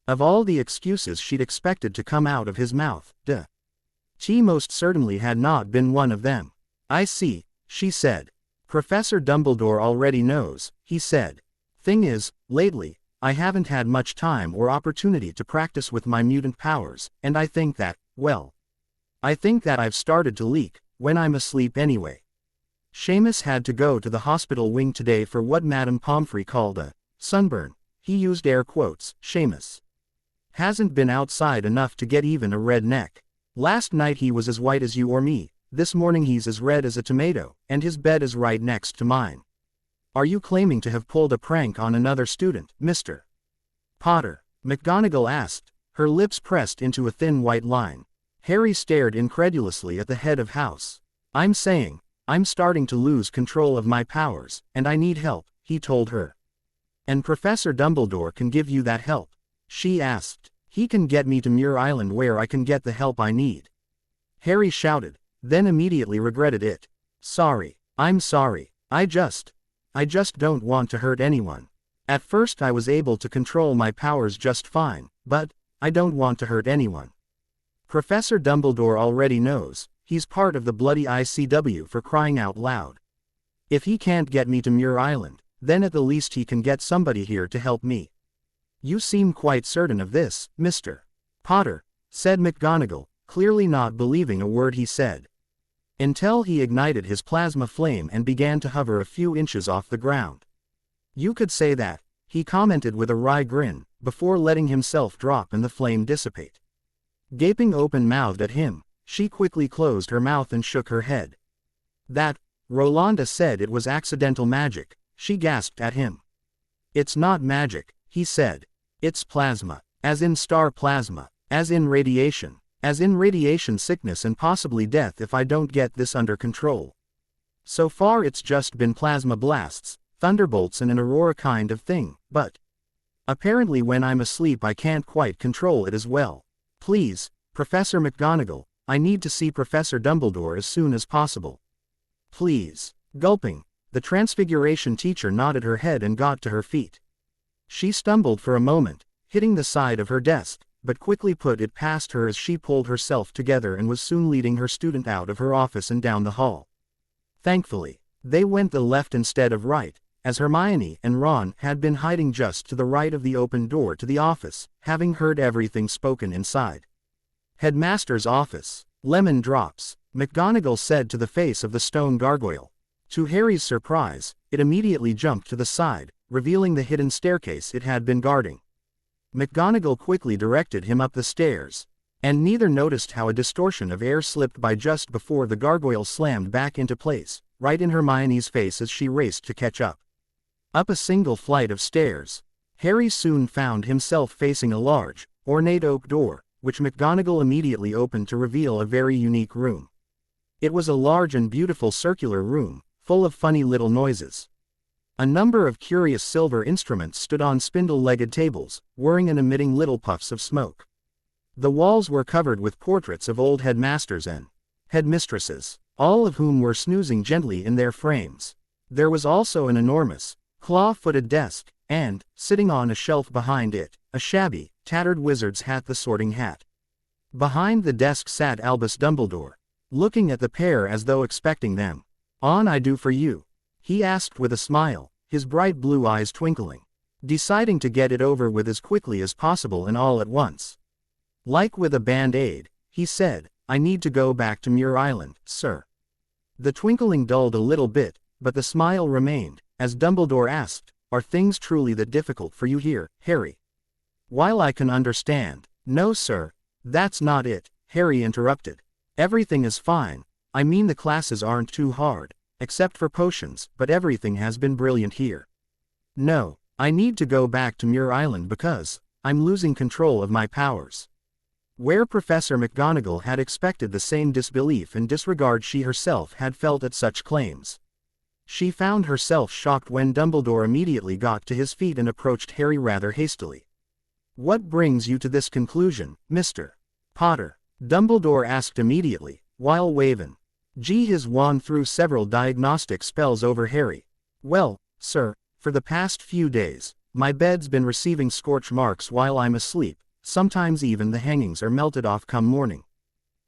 [SPEAKER 1] Of all the excuses she'd expected to come out of his mouth, she most certainly had not been one of them. "I see," she said. "Professor Dumbledore already knows," he said. "Thing is, lately, I haven't had much time or opportunity to practice with my mutant powers, and I think that, well, I think that I've started to leak, when I'm asleep anyway." Seamus had to go to the hospital wing today for what Madame Pomfrey called a sunburn. He used air quotes. "Seamus hasn't been outside enough to get even a red neck. Last night he was as white as you or me, this morning he's as red as a tomato, and his bed is right next to mine. Are you claiming to have pulled a prank on another student, Mr. Potter?" McGonagall asked, her lips pressed into a thin white line. Harry stared incredulously at the head of house. "I'm saying, I'm starting to lose control of my powers, and I need help," he told her. "And Professor Dumbledore can give you that help?" she asked. "He can get me to Muir Island where I can get the help I need." Harry shouted, then immediately regretted it. "Sorry, I'm sorry, I just don't want to hurt anyone. At first I was able to control my powers just fine, but I don't want to hurt anyone. Professor Dumbledore already knows, he's part of the bloody ICW for crying out loud. If he can't get me to Muir Island, then at the least he can get somebody here to help me." "You seem quite certain of this, Mr. Potter," said McGonagall, clearly not believing a word he said. Until he ignited his plasma flame and began to hover a few inches off the ground. "You could say that," he commented with a wry grin, before letting himself drop and the flame dissipate. Gaping open-mouthed at him, she quickly closed her mouth and shook her head. "That, Rolanda said it was accidental magic," she gasped at him. "It's not magic," he said. "It's plasma, as in star plasma, as in radiation sickness and possibly death if I don't get this under control. So far it's just been plasma blasts, thunderbolts and an aurora kind of thing, but apparently when I'm asleep I can't quite control it as well. Please, Professor McGonagall, I need to see Professor Dumbledore as soon as possible. Please." Gulping, the Transfiguration teacher nodded her head and got to her feet. She stumbled for a moment, hitting the side of her desk, but quickly put it past her as she pulled herself together and was soon leading her student out of her office and down the hall. Thankfully, they went the left instead of right, as Hermione and Ron had been hiding just to the right of the open door to the office, having heard everything spoken inside. "Headmaster's office. Lemon drops," McGonagall said to the face of the stone gargoyle. To Harry's surprise, it immediately jumped to the side, revealing the hidden staircase it had been guarding. McGonagall quickly directed him up the stairs, and neither noticed how a distortion of air slipped by just before the gargoyle slammed back into place, right in Hermione's face as she raced to catch up. Up a single flight of stairs, Harry soon found himself facing a large, ornate oak door, which McGonagall immediately opened to reveal a very unique room. It was a large and beautiful circular room, full of funny little noises. A number of curious silver instruments stood on spindle-legged tables, whirring and emitting little puffs of smoke. The walls were covered with portraits of old headmasters and headmistresses. all of whom were snoozing gently in their frames. There was also an enormous, claw-footed desk, and, sitting on a shelf behind it, a shabby, tattered wizard's hat, the Sorting Hat. Behind the desk sat Albus Dumbledore, looking at the pair as though expecting them. "On I do for you?" he asked with a smile, his bright blue eyes twinkling, deciding to get it over with as quickly as possible and all at once. Like with a band-aid, he said, "I need to go back to Muir Island, sir." The twinkling dulled a little bit, but the smile remained, as Dumbledore asked, "Are things truly that difficult for you here, Harry?" "While I can understand." "No, sir, that's not it," Harry interrupted. "Everything is fine. I mean the classes aren't too hard, except for potions, but everything has been brilliant here. No, I need to go back to Muir Island because I'm losing control of my powers." Where Professor McGonagall had expected the same disbelief and disregard she herself had felt at such claims, she found herself shocked when Dumbledore immediately got to his feet and approached Harry rather hastily. "What brings you to this conclusion, Mr. Potter?" Dumbledore asked immediately, while waving his wand through several diagnostic spells over Harry. "Well, sir, for the past few days, my bed's been receiving scorch marks while I'm asleep, sometimes even the hangings are melted off come morning.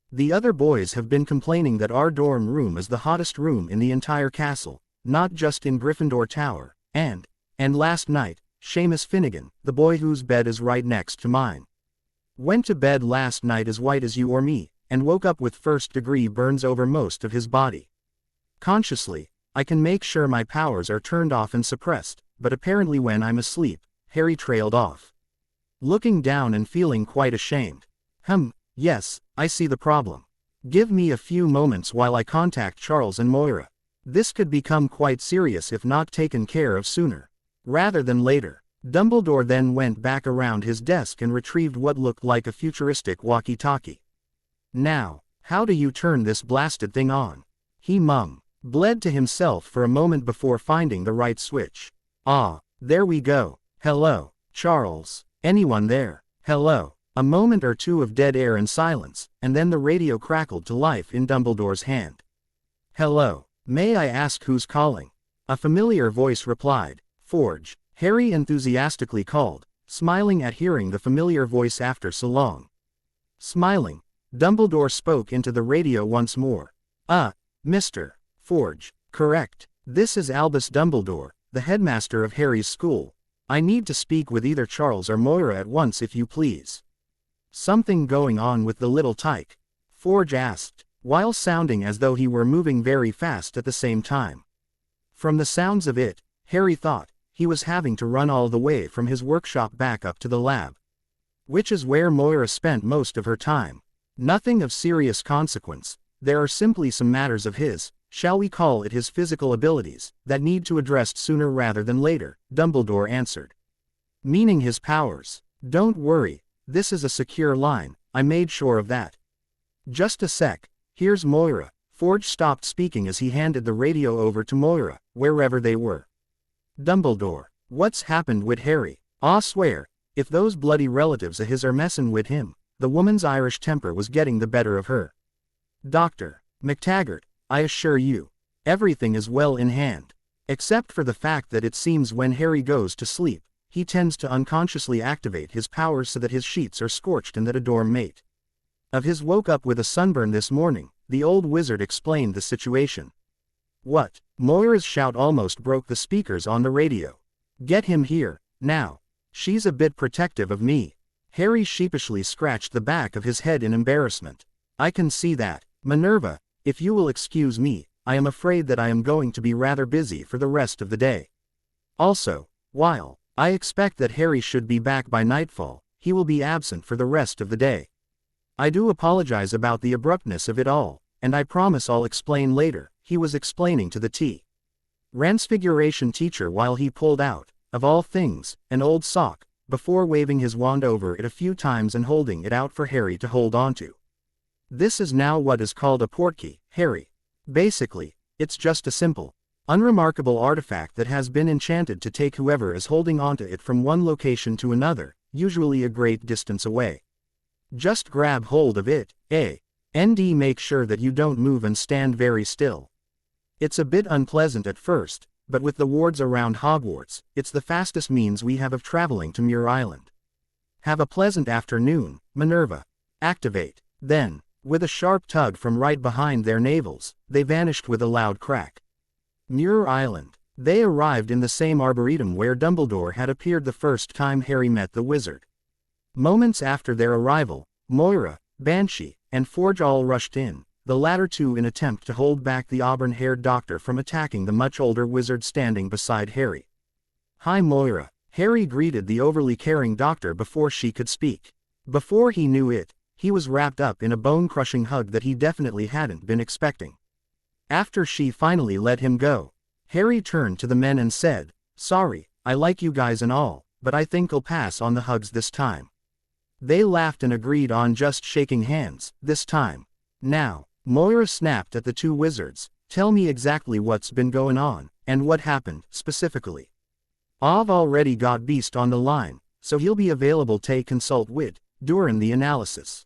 [SPEAKER 1] The other boys have been complaining that our dorm room is the hottest room in the entire castle, not just in Gryffindor Tower, and last night, Seamus Finnegan, the boy whose bed is right next to mine, went to bed last night as white as you or me, and woke up with first-degree burns over most of his body. Consciously, I can make sure my powers are turned off and suppressed, but apparently when I'm asleep," Harry trailed off, looking down and feeling quite ashamed. Yes, I see the problem. Give me a few moments while I contact Charles and Moira. This could become quite serious if not taken care of sooner, rather than later." Dumbledore then went back around his desk and retrieved what looked like a futuristic walkie-talkie. "Now, how do you turn this blasted thing on?" he bled to himself for a moment before finding the right switch. "Ah, there we go. Hello, Charles. Anyone there? Hello." A moment or two of dead air and silence, and then the radio crackled to life in Dumbledore's hand. "Hello. May I ask who's calling?" A familiar voice replied. "Forge," Harry enthusiastically called, smiling at hearing the familiar voice after so long. Smiling, Dumbledore spoke into the radio once more. Mr. Forge, correct. This is Albus Dumbledore, the headmaster of Harry's school. I need to speak with either Charles or Moira at once if you please." "Something going on with the little tyke?" Forge asked, while sounding as though he were moving very fast at the same time. From the sounds of it, Harry thought, he was having to run all the way from his workshop back up to the lab, which is where Moira spent most of her time. "Nothing of serious consequence. There are simply some matters of his, shall we call it his physical abilities, that need to addressed sooner rather than later," Dumbledore answered. "Meaning his powers. Don't worry, this is a secure line, I made sure of that. Just a sec, here's Moira." Forge stopped speaking as he handed the radio over to Moira, wherever they were. "Dumbledore, what's happened with Harry? I swear, if those bloody relatives of his are messin' with him." The woman's Irish temper was getting the better of her. "Dr. McTaggart, I assure you, everything is well in hand. Except for the fact that it seems when Harry goes to sleep, he tends to unconsciously activate his powers so that his sheets are scorched and that a dorm mate of his woke up with a sunburn this morning," the old wizard explained the situation. "What?" Moira's shout almost broke the speakers on the radio. "Get him here, now. She's a bit protective of me." Harry sheepishly scratched the back of his head in embarrassment. "I can see that. Minerva, if you will excuse me, I am afraid that I am going to be rather busy for the rest of the day. Also, while I expect that Harry should be back by nightfall, he will be absent for the rest of the day. I do apologize about the abruptness of it all, and I promise I'll explain later," he was explaining to the Transfiguration teacher while he pulled out, of all things, an old sock, before waving his wand over it a few times and holding it out for Harry to hold onto. "This is now what is called a portkey, Harry. Basically, it's just a simple, unremarkable artifact that has been enchanted to take whoever is holding onto it from one location to another, usually a great distance away. Just grab hold of it, ND, make sure that you don't move and stand very still. It's a bit unpleasant at first, but with the wards around Hogwarts, it's the fastest means we have of traveling to Muir Island. Have a pleasant afternoon, Minerva. Activate. Then, with a sharp tug from right behind their navels, they vanished with a loud crack. Muir Island. They arrived in the same arboretum where Dumbledore had appeared the first time Harry met the wizard. Moments after their arrival, Moira, Banshee, and Forge all rushed in, the latter two in attempt to hold back the auburn-haired doctor from attacking the much older wizard standing beside Harry. "Hi Moira," Harry greeted the overly caring doctor before she could speak. Before he knew it, he was wrapped up in a bone-crushing hug that he definitely hadn't been expecting. After she finally let him go, Harry turned to the men and said, "Sorry, I like you guys and all, but I think I'll pass on the hugs this time." They laughed and agreed on just shaking hands, this time. Now, Moira snapped at the two wizards, "Tell me exactly what's been going on, and what happened, specifically. I've already got Beast on the line, so he'll be available to consult with during the analysis.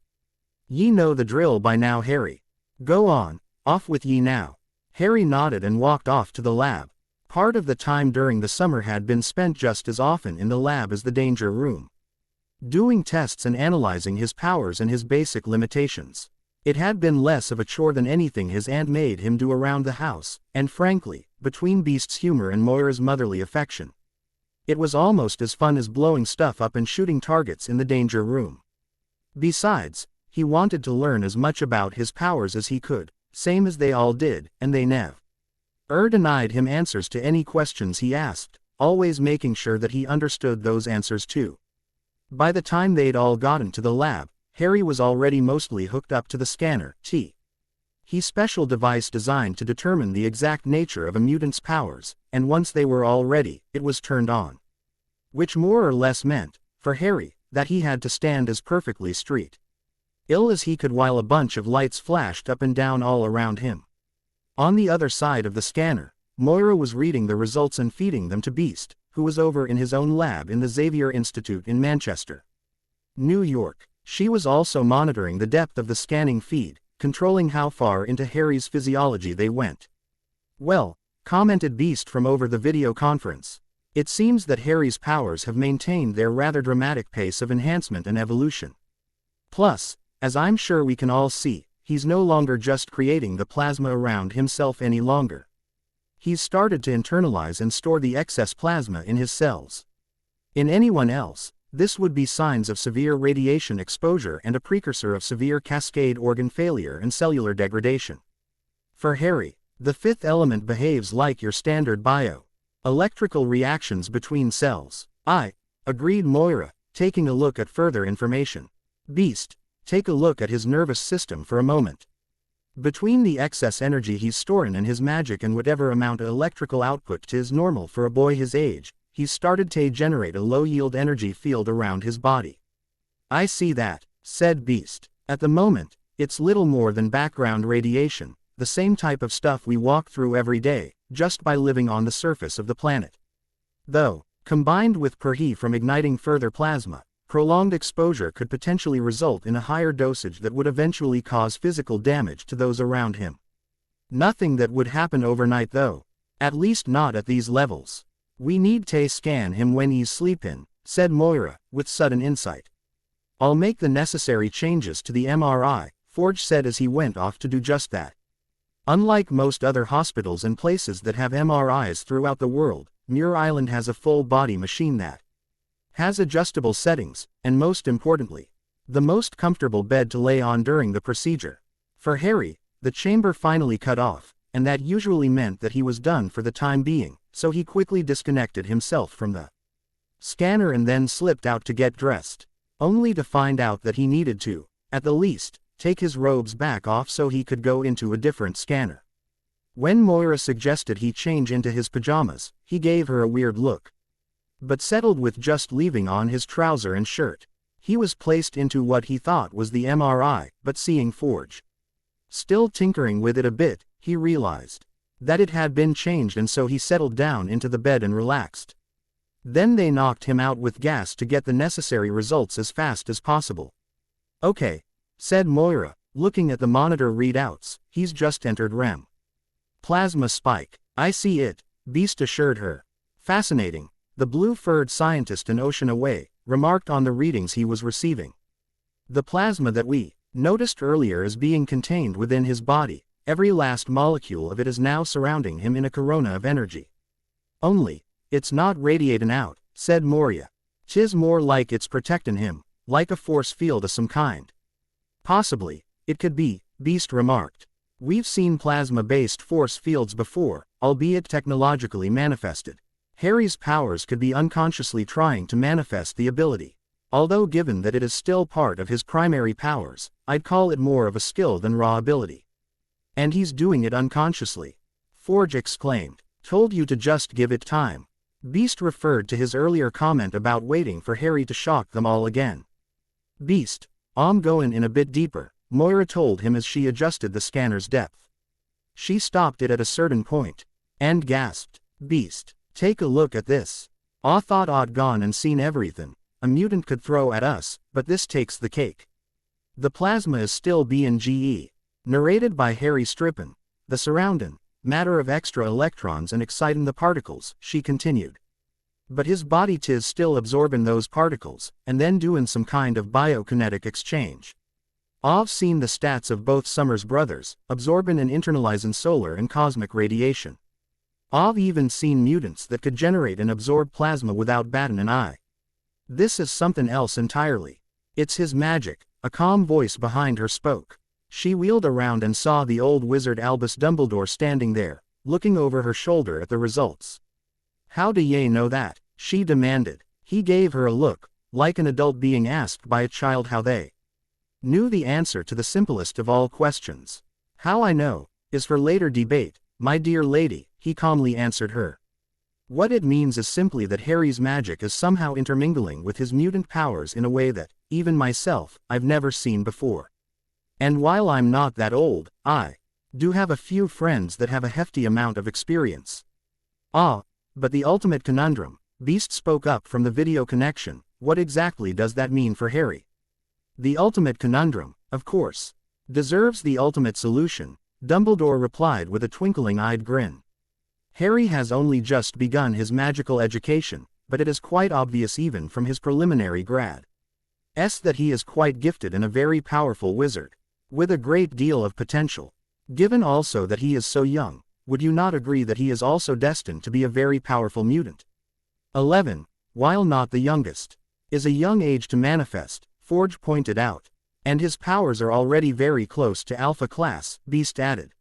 [SPEAKER 1] Ye know the drill by now, Harry. Go on, off with ye now." Harry nodded and walked off to the lab. Part of the time during the summer had been spent just as often in the lab as the danger room, doing tests and analyzing his powers and his basic limitations. It had been less of a chore than anything his aunt made him do around the house, and frankly, between Beast's humor and Moira's motherly affection, it was almost as fun as blowing stuff up and shooting targets in the danger room. Besides, he wanted to learn as much about his powers as he could, same as they all did, and they never denied him answers to any questions he asked, always making sure that he understood those answers too. By the time they'd all gotten to the lab, Harry was already mostly hooked up to the scanner, his special device designed to determine the exact nature of a mutant's powers, and once they were all ready, it was turned on. Which more or less meant, for Harry, that he had to stand as perfectly straight ill as he could while a bunch of lights flashed up and down all around him. On the other side of the scanner, Moira was reading the results and feeding them to Beast, who was over in his own lab in the Xavier Institute in Manchester, New York. She was also monitoring the depth of the scanning feed, controlling how far into Harry's physiology they went. "Well," commented Beast from over the video conference, "it seems that Harry's powers have maintained their rather dramatic pace of enhancement and evolution. Plus, as I'm sure we can all see, he's no longer just creating the plasma around himself any longer. He's started to internalize and store the excess plasma in his cells. In anyone else, this would be signs of severe radiation exposure and a precursor of severe cascade organ failure and cellular degradation. For Harry, the fifth element behaves like your standard electrical reactions between cells." Agreed Moira, taking a look at further information. "Beast, take a look at his nervous system for a moment. Between the excess energy he's storing and his magic and whatever amount of electrical output 'tis normal for a boy his age, he's started to generate a low-yield energy field around his body." "I see that," said Beast. "At the moment, it's little more than background radiation, the same type of stuff we walk through every day, just by living on the surface of the planet. Though, combined with Perhi from igniting further plasma, prolonged exposure could potentially result in a higher dosage that would eventually cause physical damage to those around him. Nothing that would happen overnight though. At least not at these levels. We need to scan him when he's sleeping," said Moira, with sudden insight. "I'll make the necessary changes to the MRI," Forge said as he went off to do just that. Unlike most other hospitals and places that have MRIs throughout the world, Muir Island has a full-body machine that has adjustable settings, and most importantly, the most comfortable bed to lay on during the procedure. For Harry, the chamber finally cut off, and that usually meant that he was done for the time being, so he quickly disconnected himself from the scanner and then slipped out to get dressed, only to find out that he needed to, at the least, take his robes back off so he could go into a different scanner. When Moira suggested he change into his pajamas, he gave her a weird look, but settled with just leaving on his trouser and shirt. He was placed into what he thought was the MRI, but seeing Forge still tinkering with it a bit, he realized that it had been changed, and so he settled down into the bed and relaxed. Then they knocked him out with gas to get the necessary results as fast as possible. "Okay," said Moira, looking at the monitor readouts. He's just entered REM. Plasma spike. I see it, Beast assured her. Fascinating, the blue-furred scientist an ocean away remarked on the readings he was receiving. The plasma that we noticed earlier is being contained within his body. Every last molecule of it is now surrounding him in a corona of energy. Only, it's not radiating out, said Moria. 'Tis more like it's protecting him, like a force field of some kind. Possibly, it could be, Beast remarked. We've seen plasma-based force fields before, albeit technologically manifested. Harry's powers could be unconsciously trying to manifest the ability. Although given that it is still part of his primary powers, I'd call it more of a skill than raw ability. And he's doing it unconsciously. Forge exclaimed. Told you to just give it time. Beast referred to his earlier comment about waiting for Harry to shock them all again. Beast, I'm going in a bit deeper, Moira told him as she adjusted the scanner's depth. She stopped it at a certain point, and gasped. Beast, take a look at this. I thought I'd gone and seen everything a mutant could throw at us, but this takes the cake. The plasma is still being GE. Narrated by Harry Strippin. The surrounding matter of extra electrons and exciting the particles, she continued. But his body 'tis still absorbing those particles, and then doing some kind of biokinetic exchange. I've seen the stats of both Summers brothers, absorbing and internalizing solar and cosmic radiation. I've even seen mutants that could generate and absorb plasma without batting an eye. This is something else entirely. It's his magic, a calm voice behind her spoke. She wheeled around and saw the old wizard Albus Dumbledore standing there, looking over her shoulder at the results. How do ye know that? She demanded. He gave her a look, like an adult being asked by a child how they knew the answer to the simplest of all questions. How I know, is for later debate, my dear lady, he calmly answered her. What it means is simply that Harry's magic is somehow intermingling with his mutant powers in a way that, even myself, I've never seen before. And while I'm not that old, I do have a few friends that have a hefty amount of experience. Ah, but the ultimate conundrum, Beast spoke up from the video connection, what exactly does that mean for Harry? The ultimate conundrum, of course, deserves the ultimate solution, Dumbledore replied with a twinkling-eyed grin. Harry has only just begun his magical education, but it is quite obvious even from his preliminary grad. That he is quite gifted and a very powerful wizard, with a great deal of potential. Given also that he is so young, would you not agree that he is also destined to be a very powerful mutant? 11, while not the youngest, is a young age to manifest, Forge pointed out. And his powers are already very close to Alpha class, Beast added.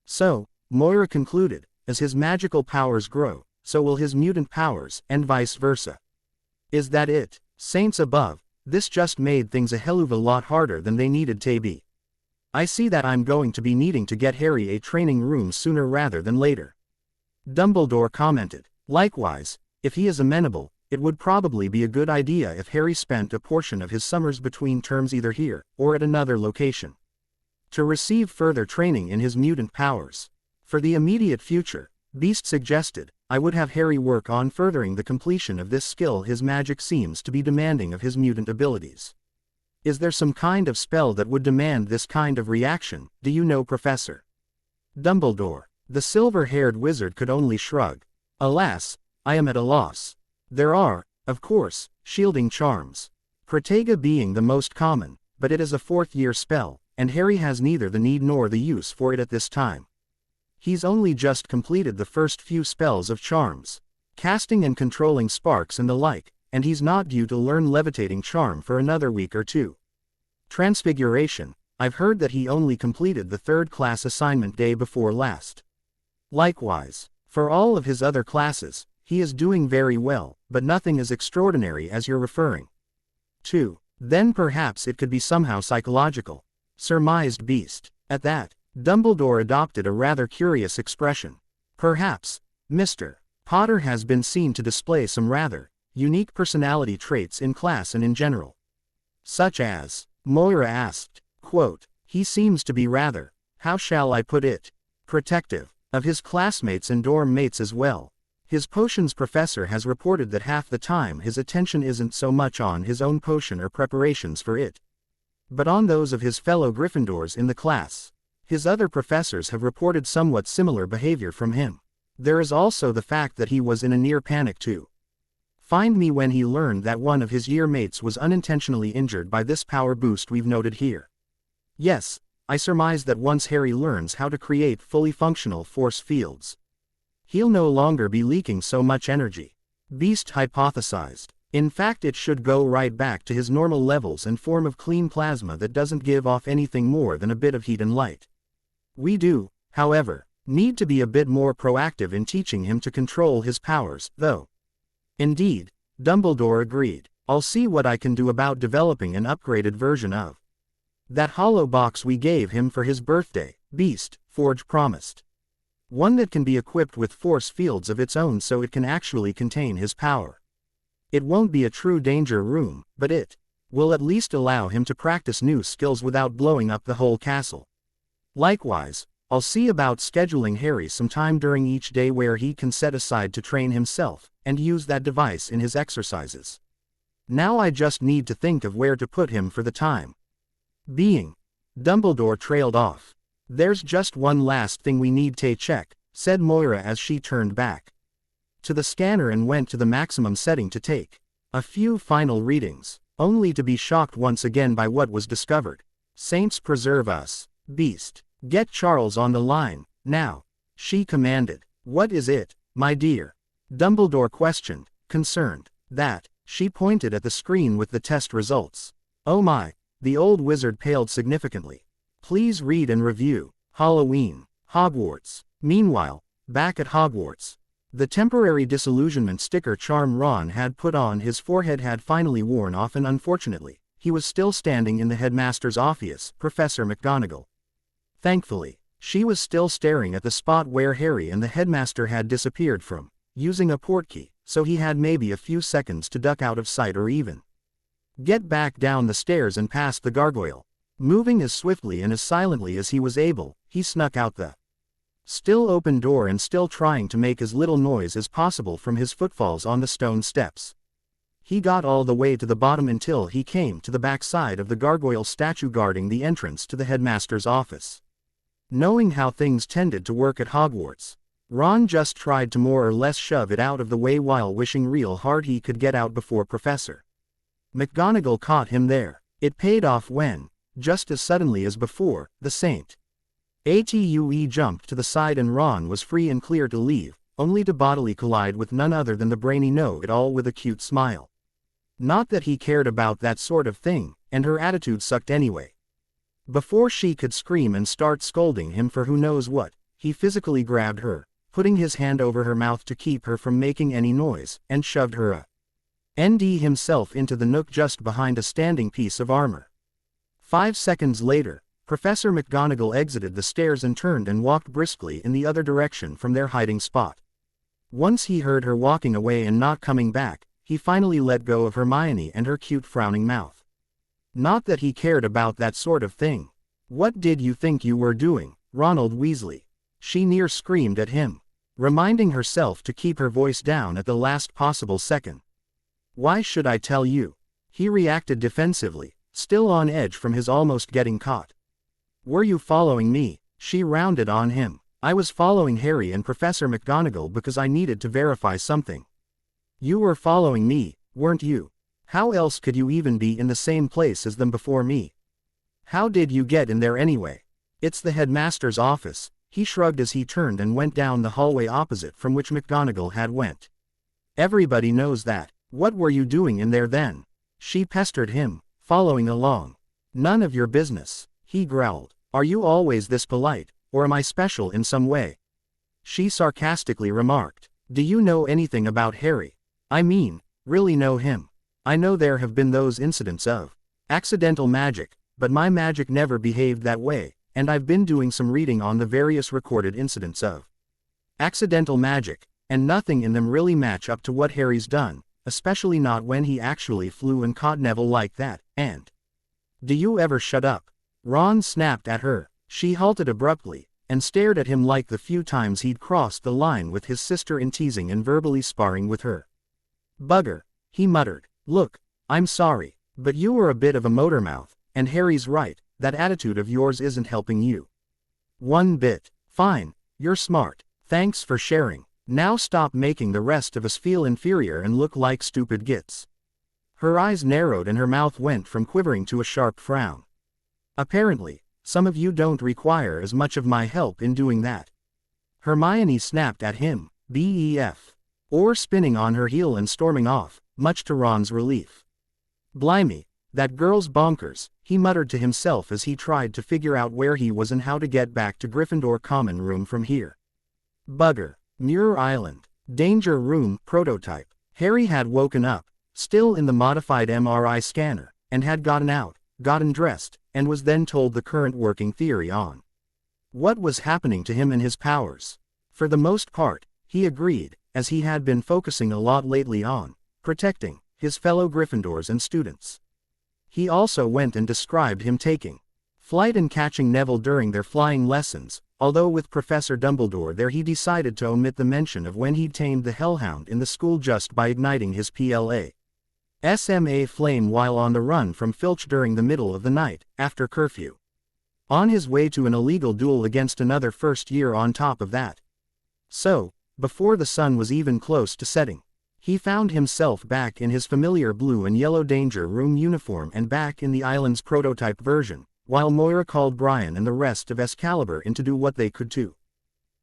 [SPEAKER 1] So, Moira concluded, as his magical powers grow, so will his mutant powers, and vice versa. Is that it? Saints above, this just made things a hell of a lot harder than they needed to be. I see that I'm going to be needing to get Harry a training room sooner rather than later. Dumbledore commented. Likewise, if he is amenable, it would probably be a good idea if Harry spent a portion of his summers between terms either here, or at another location, to receive further training in his mutant powers. For the immediate future, Beast suggested, I would have Harry work on furthering the completion of this skill. His magic seems to be demanding of his mutant abilities. Is there some kind of spell that would demand this kind of reaction, do you know, Professor? Dumbledore. The silver-haired wizard could only shrug. Alas, I am at a loss. There are, of course, shielding charms. Protega being the most common, but it is a fourth-year spell, and Harry has neither the need nor the use for it at this time. He's only just completed the first few spells of charms, casting and controlling sparks and the like, and he's not due to learn levitating charm for another week or two. Transfiguration, I've heard that he only completed the third-class assignment day before last. Likewise, for all of his other classes, he is doing very well, but nothing as extraordinary as you're referring to. Then perhaps it could be somehow psychological, surmised Beast. At that, Dumbledore adopted a rather curious expression. Perhaps, Mr. Potter has been seen to display some rather unique personality traits in class and in general. Such as, Moira asked, quote, he seems to be rather, how shall I put it, protective of his classmates and dorm mates as well. His potions professor has reported that half the time his attention isn't so much on his own potion or preparations for it, but on those of his fellow Gryffindors in the class. His other professors have reported somewhat similar behavior from him. There is also the fact that he was in a near panic to find me when he learned that one of his year mates was unintentionally injured by this power boost we've noted here. Yes, I surmise that once Harry learns how to create fully functional force fields, he'll no longer be leaking so much energy. Beast hypothesized. In fact, it should go right back to his normal levels and form of clean plasma that doesn't give off anything more than a bit of heat and light. We do, however, need to be a bit more proactive in teaching him to control his powers, though. Indeed, Dumbledore agreed. I'll see what I can do about developing an upgraded version of that hollow box we gave him for his birthday, Beast, Forge promised. One that can be equipped with force fields of its own so it can actually contain his power. It won't be a true danger room, but it will at least allow him to practice new skills without blowing up the whole castle. Likewise, I'll see about scheduling Harry some time during each day where he can set aside to train himself, and use that device in his exercises. Now I just need to think of where to put him for the time being. Dumbledore trailed off. There's just one last thing we need to check, said Moira as she turned back to the scanner and went to the maximum setting to take a few final readings, only to be shocked once again by what was discovered. Saints preserve us. Beast, get Charles on the line, now, she commanded. What is it, my dear? Dumbledore questioned, concerned. That, she pointed at the screen with the test results. Oh my, the old wizard paled significantly. Please read and review. Halloween, Hogwarts. Meanwhile, back at Hogwarts, the temporary disillusionment sticker charm Ron had put on his forehead had finally worn off, and unfortunately, he was still standing in the headmaster's office, Professor McGonagall. Thankfully, she was still staring at the spot where Harry and the headmaster had disappeared from, using a portkey, so he had maybe a few seconds to duck out of sight or even get back down the stairs and past the gargoyle. Moving as swiftly and as silently as he was able, he snuck out the still open door and still trying to make as little noise as possible from his footfalls on the stone steps. He got all the way to the bottom until he came to the backside of the gargoyle statue guarding the entrance to the headmaster's office. Knowing how things tended to work at Hogwarts, Ron just tried to more or less shove it out of the way while wishing real hard he could get out before Professor McGonagall caught him there. It paid off when, just as suddenly as before, the Saint Atue jumped to the side and Ron was free and clear to leave, only to bodily collide with none other than the brainy know-it-all with a cute smile. Not that he cared about that sort of thing, and her attitude sucked anyway. Before she could scream and start scolding him for who knows what, he physically grabbed her, putting his hand over her mouth to keep her from making any noise, and shoved her himself into the nook just behind a standing piece of armor. 5 seconds later, Professor McGonagall exited the stairs and turned and walked briskly in the other direction from their hiding spot. Once he heard her walking away and not coming back, he finally let go of Hermione and her cute frowning mouth. Not that he cared about that sort of thing. What did you think you were doing, Ronald Weasley? She near screamed at him, reminding herself to keep her voice down at the last possible second. Why should I tell you? He reacted defensively, still on edge from his almost getting caught. Were you following me? She rounded on him. I was following Harry and Professor McGonagall because I needed to verify something. You were following me, weren't you? How else could you even be in the same place as them before me? How did you get in there anyway? It's the headmaster's office, he shrugged as he turned and went down the hallway opposite from which McGonagall had went. Everybody knows that. What were you doing in there then? She pestered him, following along. None of your business, he growled. Are you always this polite, or am I special in some way? She sarcastically remarked. Do you know anything about Harry? I mean, really know him? I know there have been those incidents of accidental magic, but my magic never behaved that way, and I've been doing some reading on the various recorded incidents of accidental magic, and nothing in them really match up to what Harry's done, especially not when he actually flew and caught Neville like that, and... Do you ever shut up? Ron snapped at her. She halted abruptly, and stared at him like the few times he'd crossed the line with his sister in teasing and verbally sparring with her. Bugger, he muttered. Look, I'm sorry, but you were a bit of a motormouth, and Harry's right, that attitude of yours isn't helping you one bit. Fine, you're smart, thanks for sharing. Now stop making the rest of us feel inferior and look like stupid gits. Her eyes narrowed and her mouth went from quivering to a sharp frown. Apparently, some of you don't require as much of my help in doing that. Hermione snapped at him, BEF. Or spinning on her heel and storming off, much to Ron's relief. Blimey, that girl's bonkers, he muttered to himself as he tried to figure out where he was and how to get back to Gryffindor Common Room from here. Bugger. Muir Island. Danger Room Prototype. Harry had woken up, still in the modified MRI scanner, and had gotten dressed, and was then told the current working theory on what was happening to him and his powers. For the most part, he agreed, as he had been focusing a lot lately on protecting his fellow Gryffindors and students. He also went and described him taking flight and catching Neville during their flying lessons, although with Professor Dumbledore there he decided to omit the mention of when he'd tamed the Hellhound in the school just by igniting his PLA SMA flame while on the run from Filch during the middle of the night, after curfew. On his way to an illegal duel against another first year on top of that. So, before the sun was even close to setting, he found himself back in his familiar blue and yellow Danger Room uniform and back in the island's prototype version, while Moira called Brian and the rest of Excalibur in to do what they could to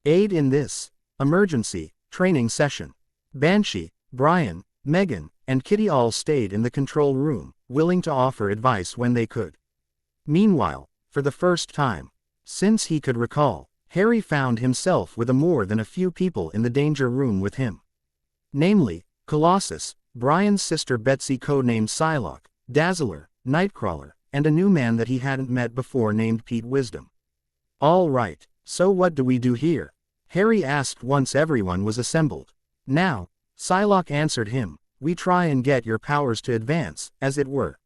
[SPEAKER 1] aid in this emergency training session. Banshee, Brian, Megan, and Kitty all stayed in the control room, willing to offer advice when they could. Meanwhile, for the first time since he could recall, Harry found himself with more than a few people in the Danger Room with him. Namely, Colossus, Brian's sister Betsy codenamed Psylocke, Dazzler, Nightcrawler, and a new man that he hadn't met before named Pete Wisdom. All right, so what do we do here? Harry asked once everyone was assembled. Now, Psylocke answered him, we try and get your powers to advance, as it were.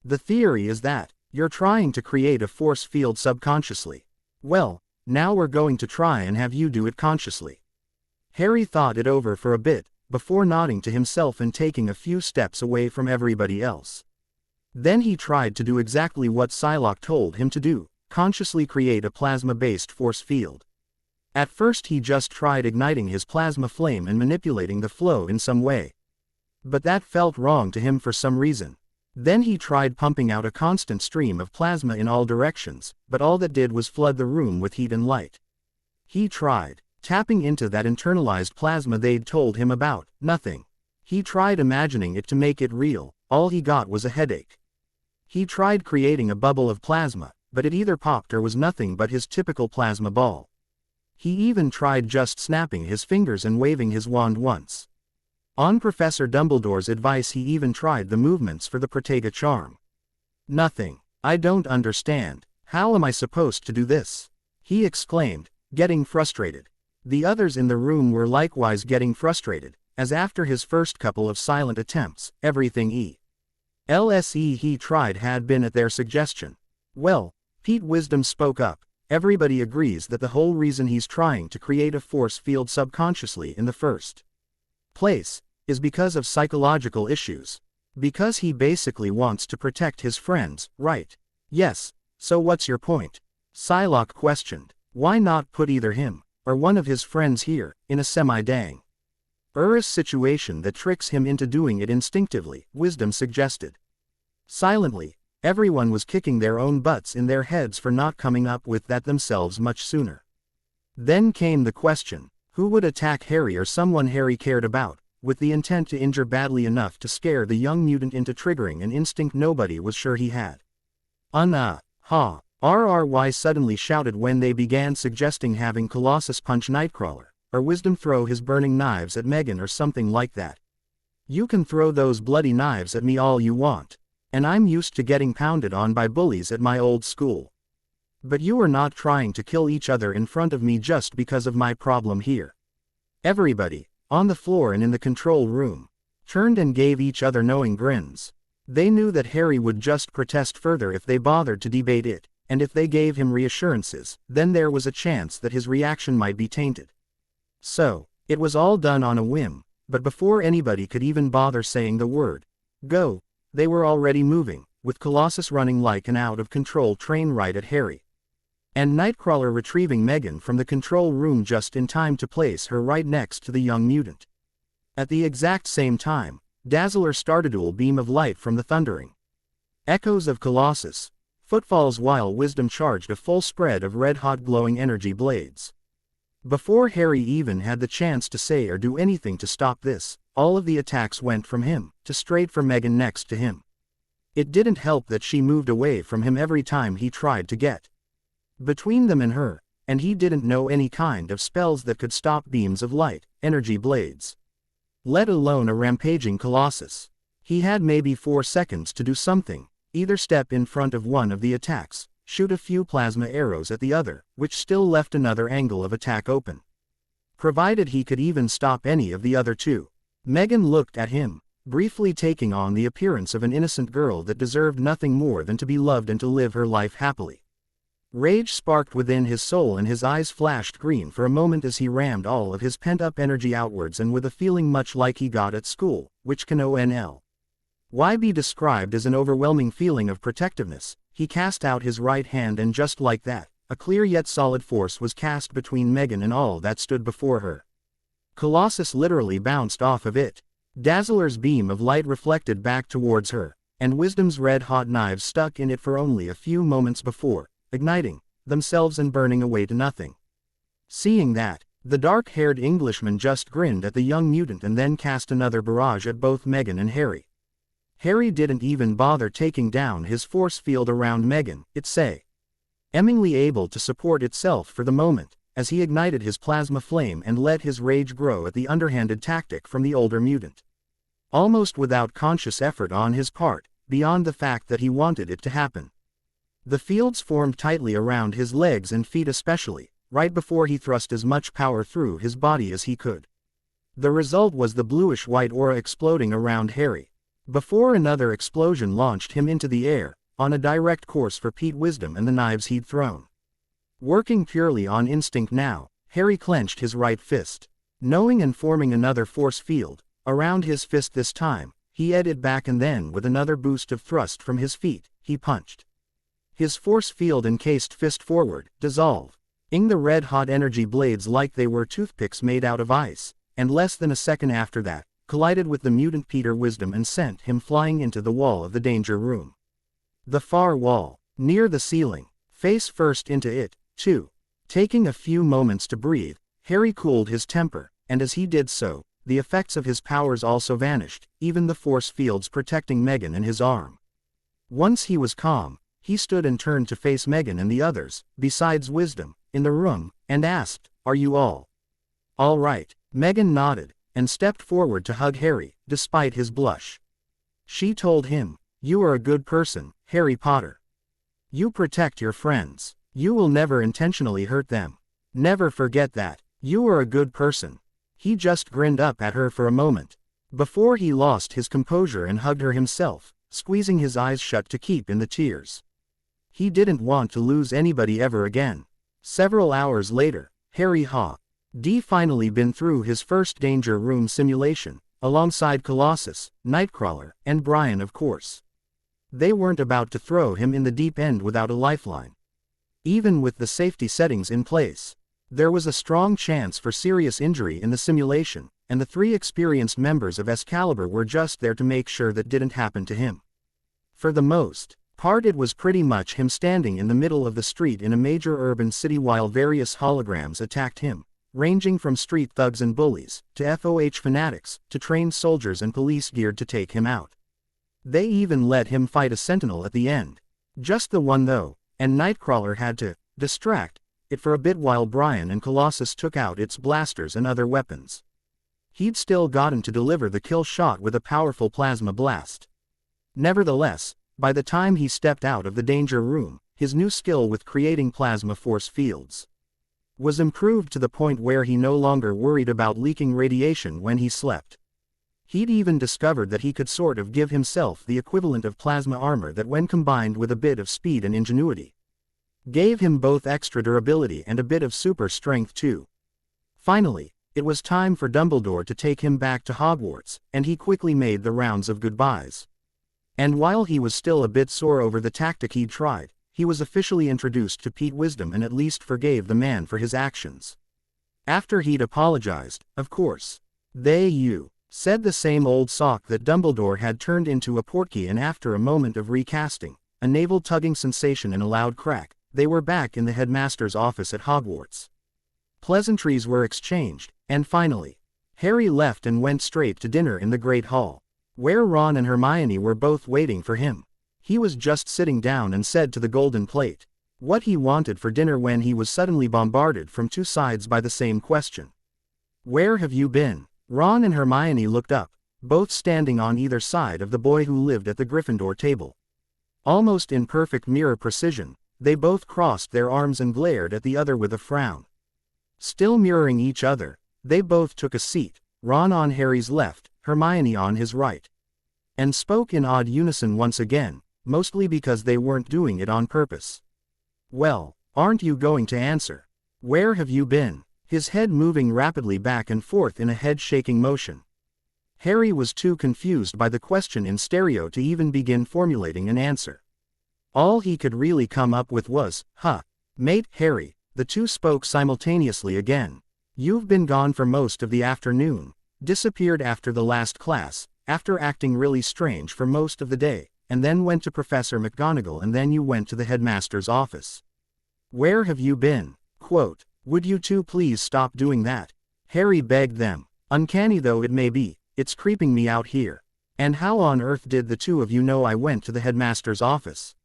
[SPEAKER 1] The theory is that you're trying to create a force field subconsciously. Well, now we're going to try and have you do it consciously. Harry thought it over for a bit, before nodding to himself and taking a few steps away from everybody else. Then he tried to do exactly what Psylocke told him to do, consciously create a plasma-based force field. At first he just tried igniting his plasma flame and manipulating the flow in some way. But that felt wrong to him for some reason. Then he tried pumping out a constant stream of plasma in all directions, but all that did was flood the room with heat and light. He tried tapping into that internalized plasma they'd told him about, nothing. He tried imagining it to make it real, all he got was a headache. He tried creating a bubble of plasma, but it either popped or was nothing but his typical plasma ball. He even tried just snapping his fingers and waving his wand once. On Professor Dumbledore's advice he even tried the movements for the Protega charm. Nothing. I don't understand. How am I supposed to do this? He exclaimed, getting frustrated. The others in the room were likewise getting frustrated, as after his first couple of silent attempts, everything he tried had been at their suggestion. Well, Pete Wisdom spoke up. Everybody agrees that the whole reason he's trying to create a force field subconsciously in the first place is because of psychological issues. Because he basically wants to protect his friends, right? Yes, so what's your point? Psylocke questioned. Why not put either him, or one of his friends here, in a semi-dang situation that tricks him into doing it instinctively, Wisdom suggested. Silently, everyone was kicking their own butts in their heads for not coming up with that themselves much sooner. Then came the question, who would attack Harry or someone Harry cared about, with the intent to injure badly enough to scare the young mutant into triggering an instinct nobody was sure he had. RRY suddenly shouted when they began suggesting having Colossus punch Nightcrawler, or Wisdom throw his burning knives at Megan or something like that. You can throw those bloody knives at me all you want, and I'm used to getting pounded on by bullies at my old school. But you are not trying to kill each other in front of me just because of my problem here. Everybody, on the floor and in the control room, turned and gave each other knowing grins. They knew that Harry would just protest further if they bothered to debate it, and if they gave him reassurances, then there was a chance that his reaction might be tainted. So, it was all done on a whim, but before anybody could even bother saying the word, go, they were already moving, with Colossus running like an out-of-control train right at Harry. And Nightcrawler retrieving Meghan from the control room just in time to place her right next to the young mutant. At the exact same time, Dazzler started a beam of light from the thundering echoes of Colossus' footfalls while Wisdom charged a full spread of red-hot glowing energy blades. Before Harry even had the chance to say or do anything to stop this, all of the attacks went from him, to straight for Meghan next to him. It didn't help that she moved away from him every time he tried to get between them and her, and he didn't know any kind of spells that could stop beams of light, energy blades. Let alone a rampaging Colossus. He had maybe 4 seconds to do something, either step in front of one of the attacks, shoot a few plasma arrows at the other, which still left another angle of attack open. Provided he could even stop any of the other two. Meghan looked at him, briefly taking on the appearance of an innocent girl that deserved nothing more than to be loved and to live her life happily. Rage sparked within his soul and his eyes flashed green for a moment as he rammed all of his pent-up energy outwards, and with a feeling much like he got at school, which can only be described as an overwhelming feeling of protectiveness, he cast out his right hand, and just like that, a clear yet solid force was cast between Meghan and all that stood before her. Colossus literally bounced off of it. Dazzler's beam of light reflected back towards her, and Wisdom's red-hot knives stuck in it for only a few moments before igniting themselves and burning away to nothing. Seeing that, the dark-haired Englishman just grinned at the young mutant and then cast another barrage at both Meghan and Harry. Harry didn't even bother taking down his force field around Meghan, it seemingly able to support itself for the moment, as he ignited his plasma flame and let his rage grow at the underhanded tactic from the older mutant. Almost without conscious effort on his part, beyond the fact that he wanted it to happen. The fields formed tightly around his legs and feet especially, right before he thrust as much power through his body as he could. The result was the bluish-white aura exploding around Harry, before another explosion launched him into the air, on a direct course for Pete Wisdom and the knives he'd thrown. Working purely on instinct now, Harry clenched his right fist. Knowing and forming another force field around his fist this time, he edged back and then with another boost of thrust from his feet, he punched his force field encased fist forward, dissolving the red-hot energy blades like they were toothpicks made out of ice, and less than a second after that, collided with the mutant Peter Wisdom and sent him flying into the wall of the danger room. The far wall, near the ceiling, face first into it, too. Taking a few moments to breathe, Harry cooled his temper, and as he did so, the effects of his powers also vanished, even the force fields protecting Meghan and his arm. Once he was calm, he stood and turned to face Meghan and the others, besides Wisdom, in the room, and asked, "Are you all right?" Meghan nodded, and stepped forward to hug Harry, despite his blush. She told him, "You are a good person, Harry Potter. You protect your friends. You will never intentionally hurt them. Never forget that. You are a good person." He just grinned up at her for a moment, before he lost his composure and hugged her himself, squeezing his eyes shut to keep in the tears. He didn't want to lose anybody ever again. Several hours later, Harry had finally been through his first danger room simulation, alongside Colossus, Nightcrawler, and Brian of course. They weren't about to throw him in the deep end without a lifeline. Even with the safety settings in place, there was a strong chance for serious injury in the simulation, and the 3 experienced members of Excalibur were just there to make sure that didn't happen to him. For the most part it was pretty much him standing in the middle of the street in a major urban city while various holograms attacked him, ranging from street thugs and bullies, to FOH fanatics, to trained soldiers and police geared to take him out. They even let him fight a sentinel at the end. Just the one though, and Nightcrawler had to distract it for a bit while Brian and Colossus took out its blasters and other weapons. He'd still gotten to deliver the kill shot with a powerful plasma blast. Nevertheless, by the time he stepped out of the danger room, his new skill with creating plasma force fields was improved to the point where he no longer worried about leaking radiation when he slept. He'd even discovered that he could sort of give himself the equivalent of plasma armor that, when combined with a bit of speed and ingenuity, gave him both extra durability and a bit of super strength too. Finally, it was time for Dumbledore to take him back to Hogwarts, and he quickly made the rounds of goodbyes. And while he was still a bit sore over the tactic he'd tried, he was officially introduced to Pete Wisdom and at least forgave the man for his actions. After he'd apologized, of course. You said the same old sock that Dumbledore had turned into a portkey, and after a moment of recasting, a navel-tugging sensation and a loud crack, they were back in the headmaster's office at Hogwarts. Pleasantries were exchanged, and finally, Harry left and went straight to dinner in the Great Hall, where Ron and Hermione were both waiting for him. He was just sitting down and said to the golden plate what he wanted for dinner when he was suddenly bombarded from two sides by the same question. "Where have you been?" Ron and Hermione looked up, both standing on either side of the boy who lived at the Gryffindor table. Almost in perfect mirror precision, they both crossed their arms and glared at the other with a frown. Still mirroring each other, they both took a seat, Ron on Harry's left, Hermione on his right, and spoke in odd unison once again, mostly because they weren't doing it on purpose. "Well, aren't you going to answer? Where have you been?" His head moving rapidly back and forth in a head-shaking motion. Harry was too confused by the question in stereo to even begin formulating an answer. All he could really come up with was, mate, Harry." The two spoke simultaneously again. "You've been gone for most of the afternoon, disappeared after the last class, after acting really strange for most of the day, and then went to Professor McGonagall, and then you went to the headmaster's office. Where have you been?" Quote, "Would you two please stop doing that?" Harry begged them. "Uncanny though it may be, it's creeping me out here. And how on earth did the two of you know I went to the headmaster's office?"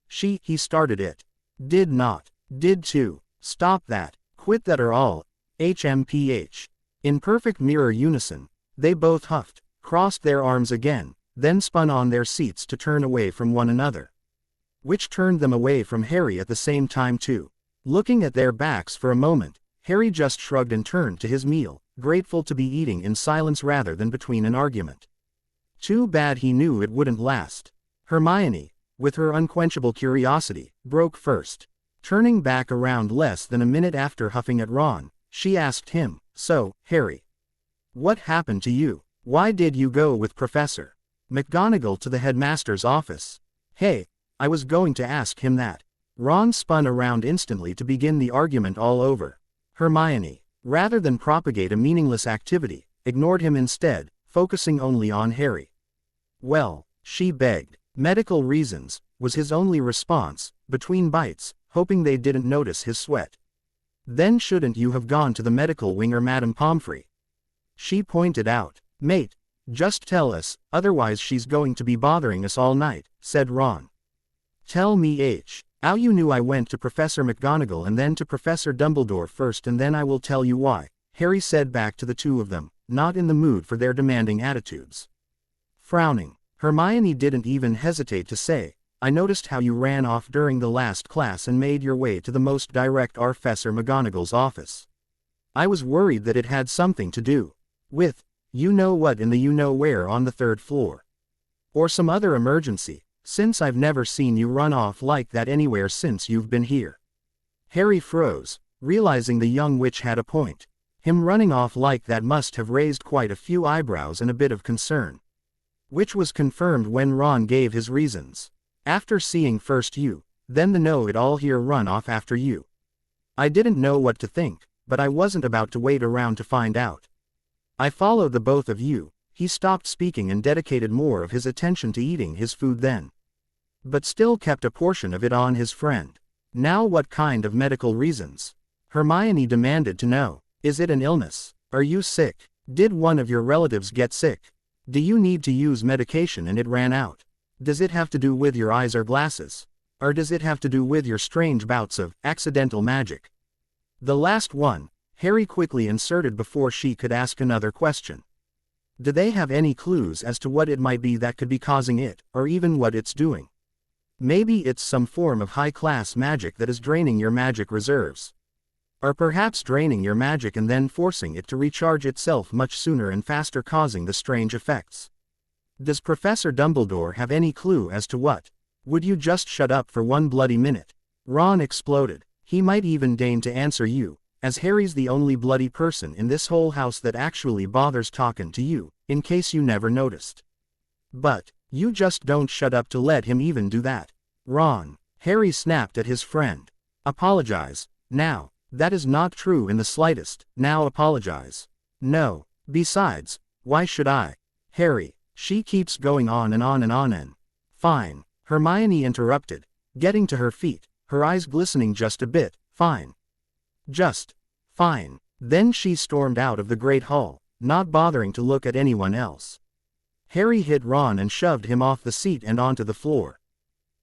[SPEAKER 1] He started it. "Did not. Did too. Stop that. Quit that or all. HMPH. In perfect mirror unison, they both huffed, crossed their arms again, then spun on their seats to turn away from one another. Which turned them away from Harry at the same time too. Looking at their backs for a moment, Harry just shrugged and turned to his meal, grateful to be eating in silence rather than between an argument. Too bad he knew it wouldn't last. Hermione, with her unquenchable curiosity, broke first. Turning back around less than a minute after huffing at Ron, she asked him, "So, Harry, what happened to you? Why did you go with Professor McGonagall to the headmaster's office?" "Hey, I was going to ask him that." Ron spun around instantly to begin the argument all over. Hermione, rather than propagate a meaningless activity, ignored him instead, focusing only on Harry. "Well," she begged. "Medical reasons," was his only response, between bites, hoping they didn't notice his sweat. "Then shouldn't you have gone to the medical wing or Madame Pomfrey?" She pointed out. "Mate, just tell us, otherwise she's going to be bothering us all night," said Ron. "Tell me how you knew I went to Professor McGonagall and then to Professor Dumbledore first, and then I will tell you why," Harry said back to the two of them, not in the mood for their demanding attitudes. Frowning, Hermione didn't even hesitate to say, "I noticed how you ran off during the last class and made your way to the most direct Professor McGonagall's office. I was worried that it had something to do with, you know what, in the you know where on the 3rd floor. Or some other emergency, since I've never seen you run off like that anywhere since you've been here." Harry froze, realizing the young witch had a point. Him running off like that must have raised quite a few eyebrows and a bit of concern. Which was confirmed when Ron gave his reasons. "After seeing first you, then the know-it-all here run off after you. I didn't know what to think, but I wasn't about to wait around to find out. I followed the both of you." He stopped speaking and dedicated more of his attention to eating his food then, but still kept a portion of it on his friend. "Now what kind of medical reasons?" Hermione demanded to know. "Is it an illness? Are you sick? Did one of your relatives get sick? Do you need to use medication and it ran out? Does it have to do with your eyes or glasses? Or does it have to do with your strange bouts of accidental magic?" The last one, Harry quickly inserted before she could ask another question. "Do they have any clues as to what it might be that could be causing it, or even what it's doing? Maybe it's some form of high-class magic that is draining your magic reserves. Or perhaps draining your magic and then forcing it to recharge itself much sooner and faster, causing the strange effects. Does Professor Dumbledore have any clue as to what? Would you just shut up for one bloody minute?" Ron exploded. He might even deign to answer you, as Harry's the only bloody person in this whole house that actually bothers talking to you, in case you never noticed. But You just don't shut up to let him even do that. Ron. Harry snapped at his friend. Apologize. Now. That is not true in the slightest. Now apologize. No. Besides, why should I? Harry. She keeps going on and on and on and. Fine. Hermione interrupted, getting to her feet, her eyes glistening just a bit. Fine. Just. Fine. Then she stormed out of the Great Hall, not bothering to look at anyone else. Harry hit Ron and shoved him off the seat and onto the floor.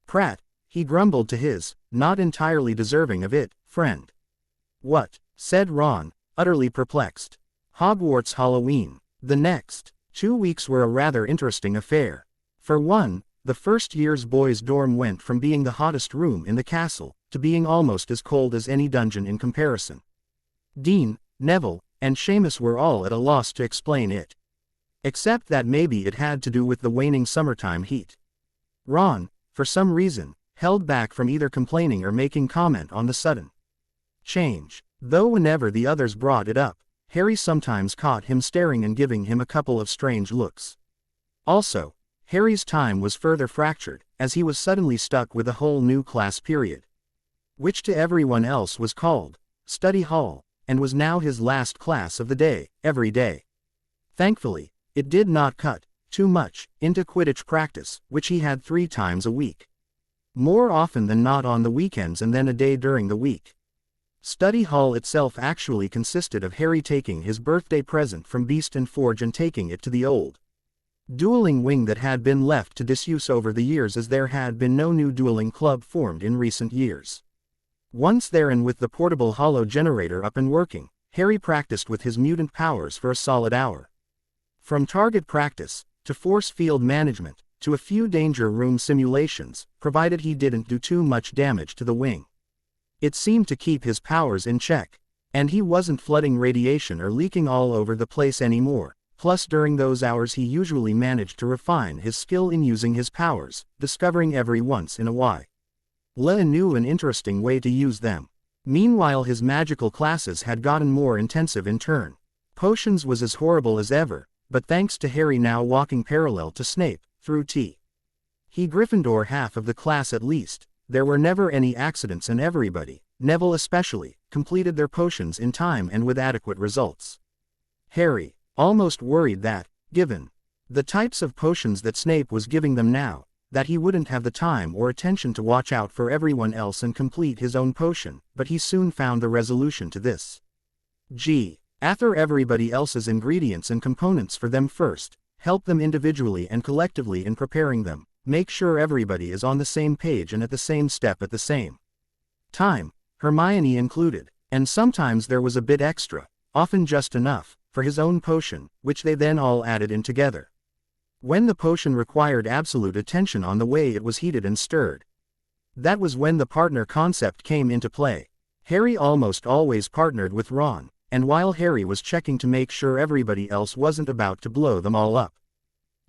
[SPEAKER 1] Prat, he grumbled to his, not entirely deserving of it, friend. What? Said Ron, utterly perplexed. Hogwarts Halloween. The next 2 weeks were a rather interesting affair. For one, the first year's boys' dorm went from being the hottest room in the castle, to being almost as cold as any dungeon in comparison. Dean, Neville, and Seamus were all at a loss to explain it. Except that maybe it had to do with the waning summertime heat. Ron, for some reason, held back from either complaining or making comment on the sudden change, though whenever the others brought it up, Harry sometimes caught him staring and giving him a couple of strange looks. Also, Harry's time was further fractured, as he was suddenly stuck with a whole new class period, which to everyone else was called Study Hall, and was now his last class of the day, every day. Thankfully, it did not cut too much into Quidditch practice, which he had 3 times a week. More often than not on the weekends and then a day during the week. Study Hall itself actually consisted of Harry taking his birthday present from Beast and Forge and taking it to the old dueling wing that had been left to disuse over the years, as there had been no new dueling club formed in recent years. Once there and with the portable hollow generator up and working, Harry practiced with his mutant powers for a solid hour. From target practice, to force field management, to a few danger room simulations, provided he didn't do too much damage to the wing. It seemed to keep his powers in check, and he wasn't flooding radiation or leaking all over the place anymore. Plus during those hours he usually managed to refine his skill in using his powers, discovering every once in a while a new and interesting way to use them. Meanwhile his magical classes had gotten more intensive in turn. Potions was as horrible as ever, but thanks to Harry now walking parallel to Snape, through he Gryffindor half of the class at least, there were never any accidents and everybody, Neville especially, completed their potions in time and with adequate results. Harry, almost worried that, given the types of potions that Snape was giving them now, that he wouldn't have the time or attention to watch out for everyone else and complete his own potion, but he soon found the resolution to this. Gather everybody else's ingredients and components for them first, help them individually and collectively in preparing them, make sure everybody is on the same page and at the same step at the same time, Hermione included, and sometimes there was a bit extra, often just enough, for his own potion, which they then all added in together. When the potion required absolute attention on the way it was heated and stirred, that was when the partner concept came into play. Harry almost always partnered with Ron, and while Harry was checking to make sure everybody else wasn't about to blow them all up,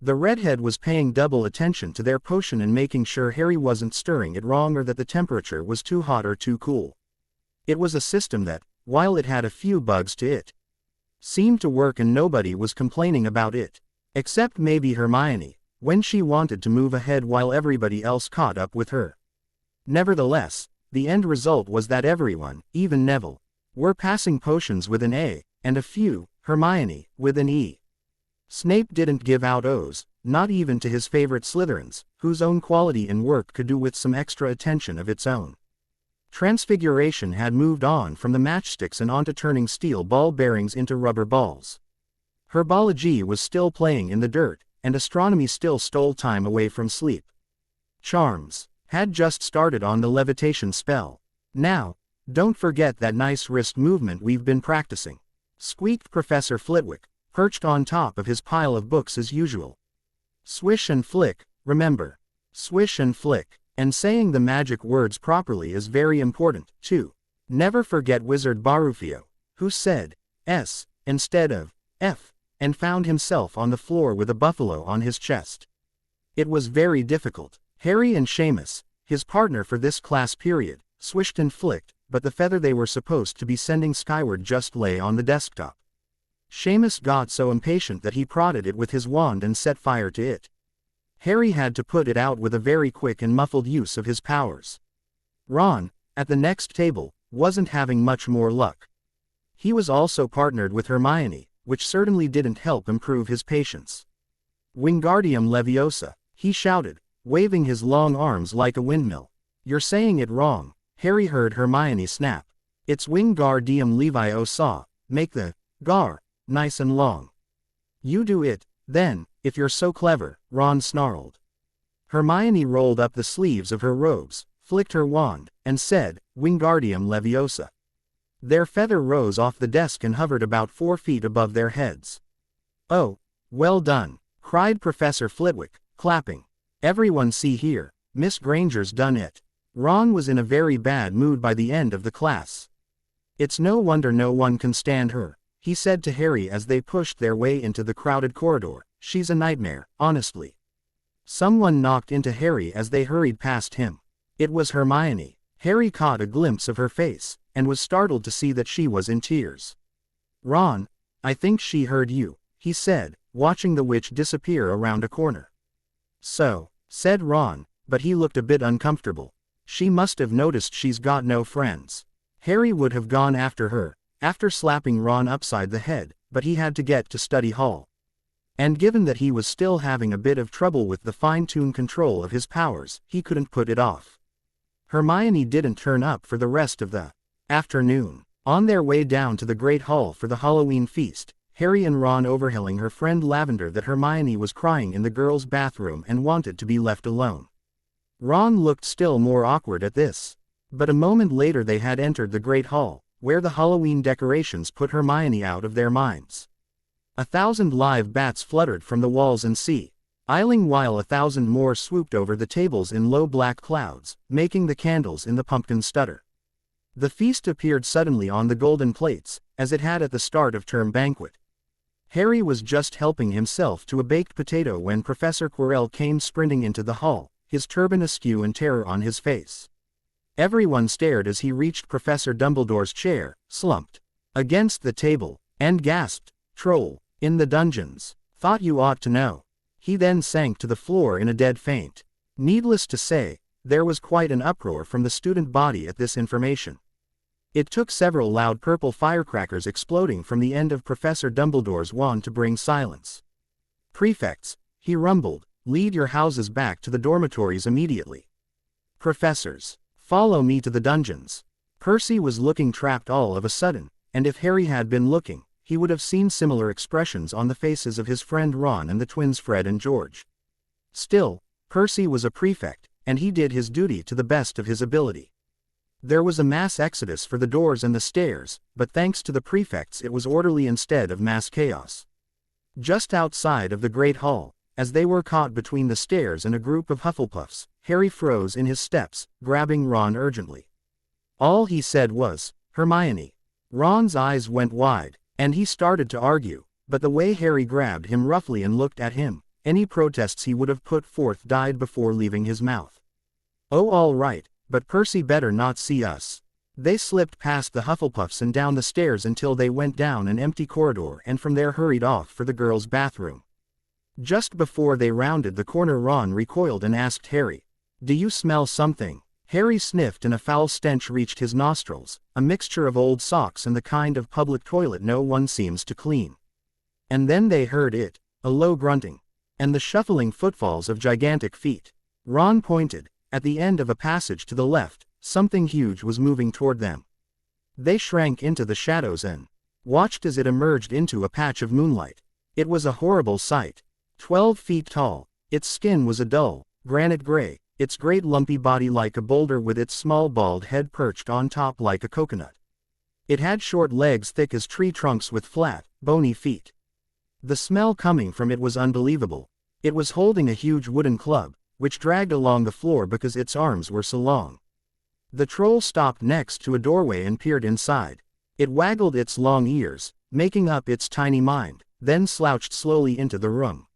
[SPEAKER 1] the redhead was paying double attention to their potion and making sure Harry wasn't stirring it wrong or that the temperature was too hot or too cool. It was a system that, while it had a few bugs to it, seemed to work and nobody was complaining about it. Except maybe Hermione, when she wanted to move ahead while everybody else caught up with her. Nevertheless, the end result was that everyone, even Neville, were passing potions with an A, and a few, Hermione, with an E. Snape didn't give out O's, not even to his favorite Slytherins, whose own quality in work could do with some extra attention of its own. Transfiguration had moved on from the matchsticks and onto turning steel ball bearings into rubber balls. Herbology was still playing in the dirt, and astronomy still stole time away from sleep. Charms had just started on the levitation spell. Now, don't forget that nice wrist movement we've been practicing, squeaked Professor Flitwick, perched on top of his pile of books as usual. Swish and flick, remember. Swish and flick. And saying the magic words properly is very important, too. Never forget Wizard Barufio, who said S instead of F, and found himself on the floor with a buffalo on his chest. It was very difficult. Harry and Seamus, his partner for this class period, swished and flicked, but the feather they were supposed to be sending skyward just lay on the desktop. Seamus got so impatient that he prodded it with his wand and set fire to it. Harry had to put it out with a very quick and muffled use of his powers. Ron, at the next table, wasn't having much more luck. He was also partnered with Hermione, which certainly didn't help improve his patience. Wingardium Leviosa, he shouted, waving his long arms like a windmill. You're saying it wrong, Harry heard Hermione snap. It's Wingardium Leviosa, make the gar nice and long. You do it, then, if you're so clever, Ron snarled. Hermione rolled up the sleeves of her robes, flicked her wand, and said, Wingardium Leviosa. Their feather rose off the desk and hovered about 4 feet above their heads. Oh, well done, cried Professor Flitwick, clapping. Everyone see here, Miss Granger's done it. Ron was in a very bad mood by the end of the class. It's no wonder no one can stand her, he said to Harry as they pushed their way into the crowded corridor. She's a nightmare, honestly. Someone knocked into Harry as they hurried past him. It was Hermione. Harry caught a glimpse of her face, and was startled to see that she was in tears. Ron, I think she heard you, he said, watching the witch disappear around a corner. So, said Ron, but he looked a bit uncomfortable. She must have noticed she's got no friends. Harry would have gone after her, after slapping Ron upside the head, but he had to get to study hall. And given that he was still having a bit of trouble with the fine-tuned control of his powers, he couldn't put it off. Hermione didn't turn up for the rest of the afternoon. On their way down to the Great Hall for the Halloween feast, Harry and Ron overhailing her friend Lavender that Hermione was crying in the girls' bathroom and wanted to be left alone. Ron looked still more awkward at this. But a moment later they had entered the Great Hall, where the Halloween decorations put Hermione out of their minds. 1,000 live bats fluttered from the walls and ceiling while 1,000 more swooped over the tables in low black clouds, making the candles in the pumpkin stutter. The feast appeared suddenly on the golden plates, as it had at the start of term banquet. Harry was just helping himself to a baked potato when Professor Quirrell came sprinting into the hall, his turban askew and terror on his face. Everyone stared as he reached Professor Dumbledore's chair, slumped against the table, and gasped, "Troll, in the dungeons. Thought you ought to know." He then sank to the floor in a dead faint. Needless to say, there was quite an uproar from the student body at this information. It took several loud purple firecrackers exploding from the end of Professor Dumbledore's wand to bring silence. "Prefects," he rumbled, "lead your houses back to the dormitories immediately. Professors, follow me to the dungeons." Percy was looking trapped all of a sudden, and if Harry had been looking, he would have seen similar expressions on the faces of his friend Ron and the twins Fred and George. Still, Percy was a prefect, and he did his duty to the best of his ability. There was a mass exodus for the doors and the stairs, but thanks to the prefects it was orderly instead of mass chaos. Just outside of the Great Hall, as they were caught between the stairs and a group of Hufflepuffs, Harry froze in his steps, grabbing Ron urgently. All he said was, "Hermione." Ron's eyes went wide, and he started to argue, but the way Harry grabbed him roughly and looked at him, any protests he would have put forth died before leaving his mouth. "Oh, all right, but Percy better not see us." They slipped past the Hufflepuffs and down the stairs until they went down an empty corridor and from there hurried off for the girls' bathroom. Just before they rounded the corner Ron recoiled and asked Harry, "Do you smell something?" Harry sniffed and a foul stench reached his nostrils, a mixture of old socks and the kind of public toilet no one seems to clean. And then they heard it, a low grunting, and the shuffling footfalls of gigantic feet. Ron pointed. At the end of a passage to the left, something huge was moving toward them. They shrank into the shadows and watched as it emerged into a patch of moonlight. It was a horrible sight. 12 feet tall, its skin was a dull, granite gray, its great lumpy body like a boulder with its small bald head perched on top like a coconut. It had short legs thick as tree trunks with flat, bony feet. The smell coming from it was unbelievable. It was holding a huge wooden club, which dragged along the floor because its arms were so long. The troll stopped next to a doorway and peered inside. It waggled its long ears, making up its tiny mind, then slouched slowly into the room.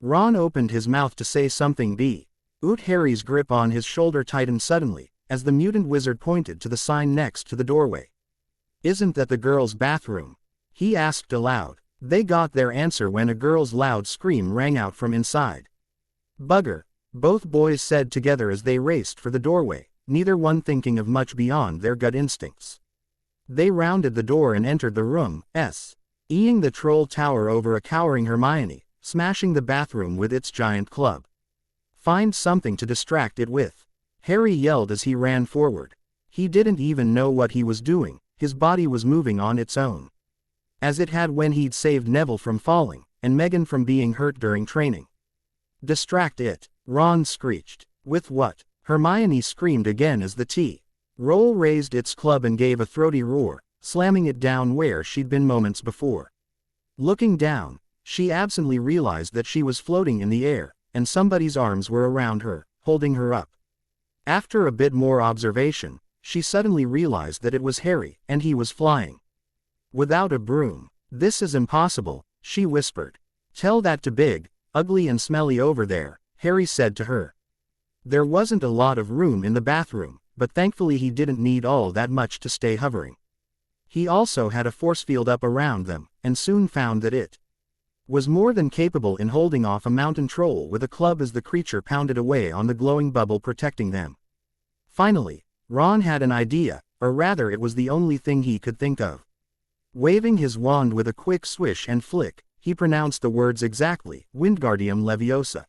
[SPEAKER 1] Ron opened his mouth to say something but Harry's grip on his shoulder tightened suddenly, as the mutant wizard pointed to the sign next to the doorway. "Isn't that the girls' bathroom?" he asked aloud. They got their answer when a girl's loud scream rang out from inside. Bugger, both boys said together as they raced for the doorway, neither one thinking of much beyond their gut instincts. They rounded the door and entered the room, eyeing the troll tower over a cowering Hermione, smashing the bathroom with its giant club. Find something to distract it with, Harry yelled as he ran forward. He didn't even know what he was doing, his body was moving on its own. As it had when he'd saved Neville from falling, and Meghan from being hurt during training. Distract it, Ron screeched. With what? Hermione screamed again as the T-Roll raised its club and gave a throaty roar, slamming it down where she'd been moments before. Looking down, she absently realized that she was floating in the air, and somebody's arms were around her, holding her up. After a bit more observation, she suddenly realized that it was Harry, and he was flying. Without a broom. This is impossible, she whispered. Tell that to Big, Ugly and Smelly over there, Harry said to her. There wasn't a lot of room in the bathroom, but thankfully he didn't need all that much to stay hovering. He also had a force field up around them, and soon found that it was more than capable in holding off a mountain troll with a club as the creature pounded away on the glowing bubble protecting them. Finally, Ron had an idea, or rather it was the only thing he could think of. Waving his wand with a quick swish and flick, he pronounced the words exactly, Wingardium Leviosa.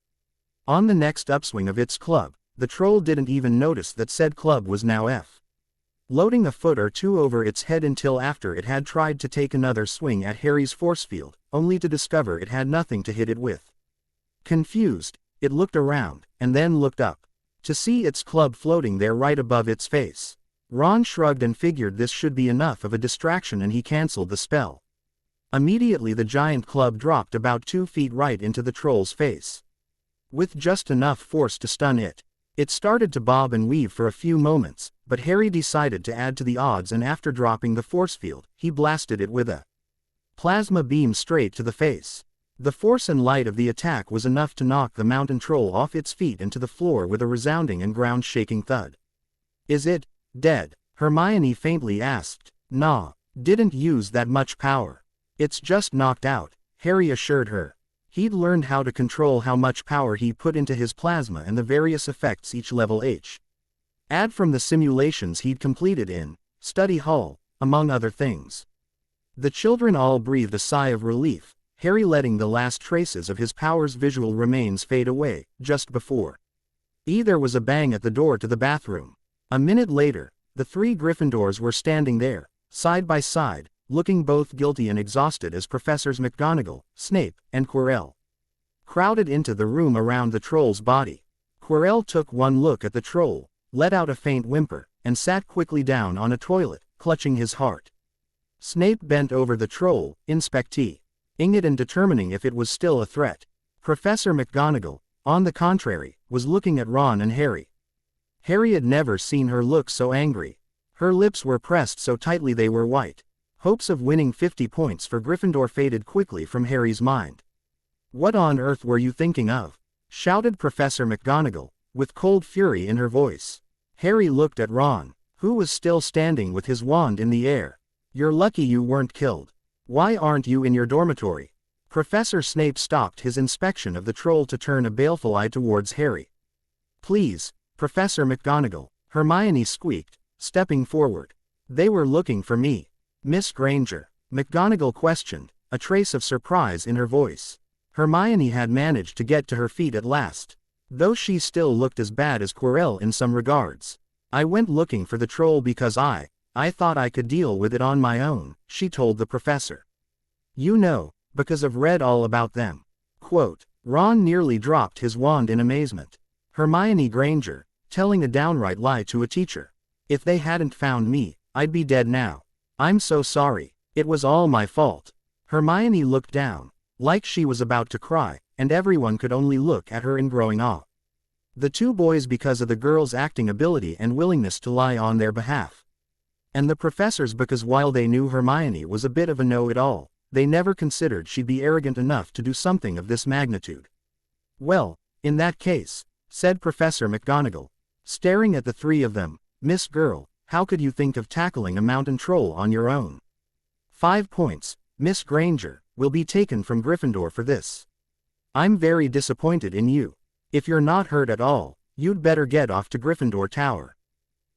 [SPEAKER 1] On the next upswing of its club, the troll didn't even notice that said club was now floating a foot or two over its head until after it had tried to take another swing at Harry's force field, only to discover it had nothing to hit it with. Confused, it looked around, and then looked up, to see its club floating there right above its face. Ron shrugged and figured this should be enough of a distraction, and he cancelled the spell. Immediately the giant club dropped about 2 feet right into the troll's face. With just enough force to stun it. It started to bob and weave for a few moments, but Harry decided to add to the odds, and after dropping the force field, he blasted it with a plasma beam straight to the face. The force and light of the attack was enough to knock the mountain troll off its feet and to the floor with a resounding and ground-shaking thud. Is it dead? Hermione faintly asked. Nah, didn't use that much power. It's just knocked out, Harry assured her. He'd learned how to control how much power he put into his plasma and the various effects each level had from the simulations he'd completed in Study Hall, among other things. The children all breathed a sigh of relief, Harry letting the last traces of his power's visual remains fade away, just before there was a bang at the door to the bathroom. A minute later, the 3 Gryffindors were standing there, side by side, looking both guilty and exhausted as Professors McGonagall, Snape, and Quirrell crowded into the room around the troll's body. Quirrell took one look at the troll, let out a faint whimper, and sat quickly down on a toilet, clutching his heart. Snape bent over the troll, inspecting it and determining if it was still a threat. Professor McGonagall, on the contrary, was looking at Ron and Harry. Harry had never seen her look so angry. Her lips were pressed so tightly they were white. Hopes of winning 50 points for Gryffindor faded quickly from Harry's mind. What on earth were you thinking of? Shouted Professor McGonagall, with cold fury in her voice. Harry looked at Ron, who was still standing with his wand in the air. You're lucky you weren't killed. Why aren't you in your dormitory? Professor Snape stopped his inspection of the troll to turn a baleful eye towards Harry. Please, Professor McGonagall, Hermione squeaked, stepping forward. They were looking for me. Miss Granger, McGonagall questioned, a trace of surprise in her voice. Hermione had managed to get to her feet at last, though she still looked as bad as Quirrell in some regards. I went looking for the troll because I thought I could deal with it on my own, she told the professor. You know, because I've read all about them. Quote, Ron nearly dropped his wand in amazement. Hermione Granger, telling a downright lie to a teacher. If they hadn't found me, I'd be dead now. I'm so sorry, it was all my fault. Hermione looked down, like she was about to cry, and everyone could only look at her in growing awe. The 2 boys because of the girl's acting ability and willingness to lie on their behalf. And the professors because while they knew Hermione was a bit of a know-it-all, they never considered she'd be arrogant enough to do something of this magnitude. Well, in that case, said Professor McGonagall, staring at the 3 of them, Miss Girl, how could you think of tackling a mountain troll on your own? 5 points, Miss Granger, will be taken from Gryffindor for this. I'm very disappointed in you. If you're not hurt at all, you'd better get off to Gryffindor Tower.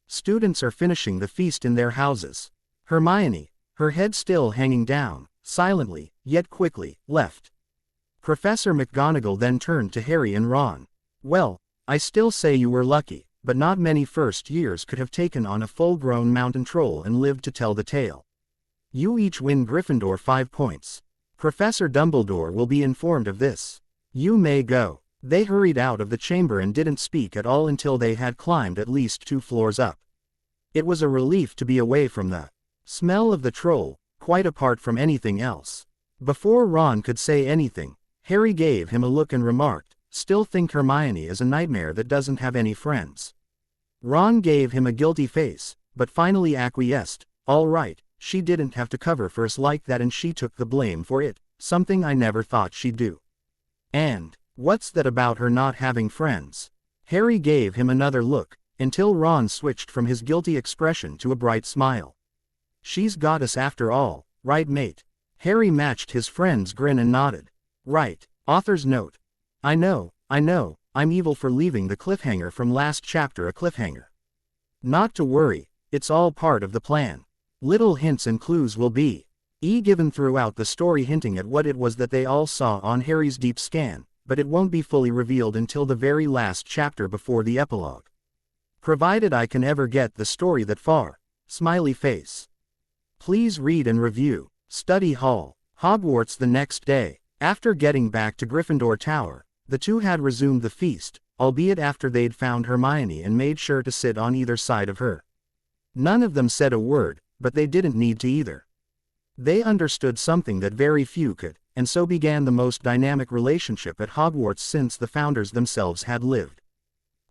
[SPEAKER 1] Students are finishing the feast in their houses. Hermione, her head still hanging down, silently, yet quickly, left. Professor McGonagall then turned to Harry and Ron. Well, I still say you were lucky, but not many first years could have taken on a full-grown mountain troll and lived to tell the tale. You each win Gryffindor 5 points. Professor Dumbledore will be informed of this. You may go. They hurried out of the chamber and didn't speak at all until they had climbed at least 2 floors up. It was a relief to be away from the smell of the troll, quite apart from anything else. Before Ron could say anything, Harry gave him a look and remarked, "Still think Hermione is a nightmare that doesn't have any friends." Ron gave him a guilty face, but finally acquiesced. All right, she didn't have to cover for us like that and she took the blame for it, something I never thought she'd do. And what's that about her not having friends? Harry gave him another look, until Ron switched from his guilty expression to a bright smile. She's got us after all, right mate? Harry matched his friend's grin and nodded. Right, author's note. I know, I'm evil for leaving the cliffhanger from last chapter a cliffhanger. Not to worry, it's all part of the plan. Little hints and clues will be given throughout the story hinting at what it was that they all saw on Harry's deep scan, but it won't be fully revealed until the very last chapter before the epilogue. Provided I can ever get the story that far. Smiley face. Please read and review. Study Hall. Hogwarts the next day. After getting back to Gryffindor Tower, the two had resumed the feast, albeit after they'd found Hermione and made sure to sit on either side of her. None of them said a word, but they didn't need to either. They understood something that very few could, and so began the most dynamic relationship at Hogwarts since the founders themselves had lived.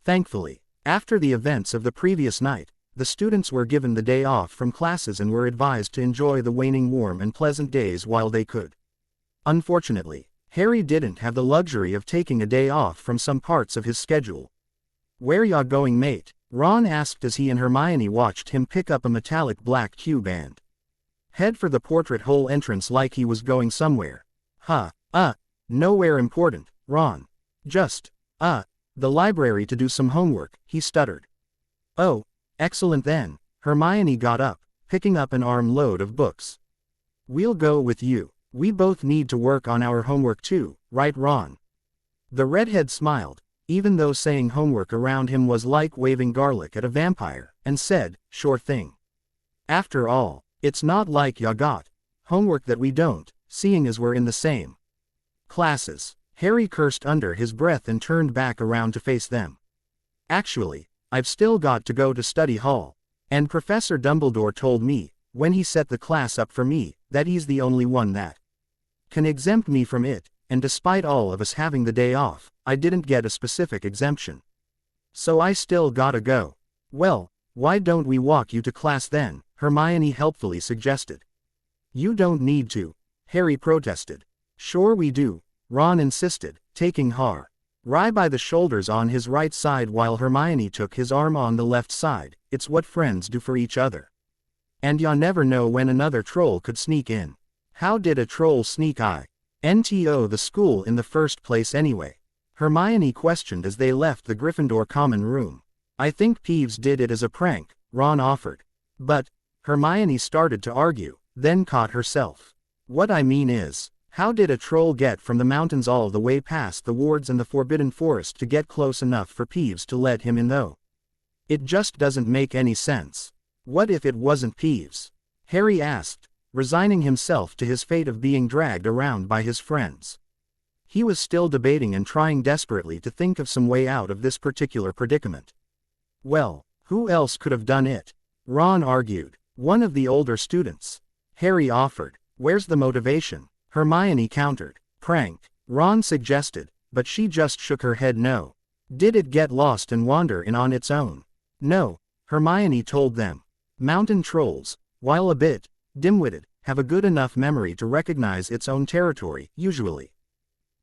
[SPEAKER 1] Thankfully, after the events of the previous night, the students were given the day off from classes and were advised to enjoy the waning warm and pleasant days while they could. Unfortunately, Harry didn't have the luxury of taking a day off from some parts of his schedule. Where ya going, mate? Ron asked as he and Hermione watched him pick up a metallic black Q-band. Head for the portrait hole entrance like he was going somewhere. Nowhere important, Ron. Just, the library to do some homework, he stuttered. Oh, excellent then. Hermione got up, picking up an armload of books. We'll go with you. We both need to work on our homework too, right Ron? The redhead smiled, even though saying homework around him was like waving garlic at a vampire, and said, sure thing. After all, it's not like ya got homework that we don't, seeing as we're in the same classes. Harry cursed under his breath and turned back around to face them. Actually, I've still got to go to study hall, and Professor Dumbledore told me, when he set the class up for me, that he's the only one that can exempt me from it, and despite all of us having the day off, I didn't get a specific exemption. So I still gotta go. Well, why don't we walk you to class then? Hermione helpfully suggested. You don't need to, Harry protested. Sure we do, Ron insisted, taking Harry by the shoulders on his right side while Hermione took his arm on the left side. It's what friends do for each other. And ya never know when another troll could sneak in. How did a troll sneak into the school in the first place anyway? Hermione questioned as they left the Gryffindor common room. I think Peeves did it as a prank, Ron offered. But, Hermione started to argue, then caught herself. What I mean is, how did a troll get from the mountains all the way past the wards and the Forbidden Forest to get close enough for Peeves to let him in though? It just doesn't make any sense. What if it wasn't Peeves? Harry asked, resigning himself to his fate of being dragged around by his friends. He was still debating and trying desperately to think of some way out of this particular predicament. Well, who else could have done it? Ron argued. One of the older students. Harry offered. Where's the motivation? Hermione countered. Prank, Ron suggested, but she just shook her head no. Did it get lost and wander in on its own? No, Hermione told them. Mountain trolls, while a bit dim-witted, have a good enough memory to recognize its own territory, usually.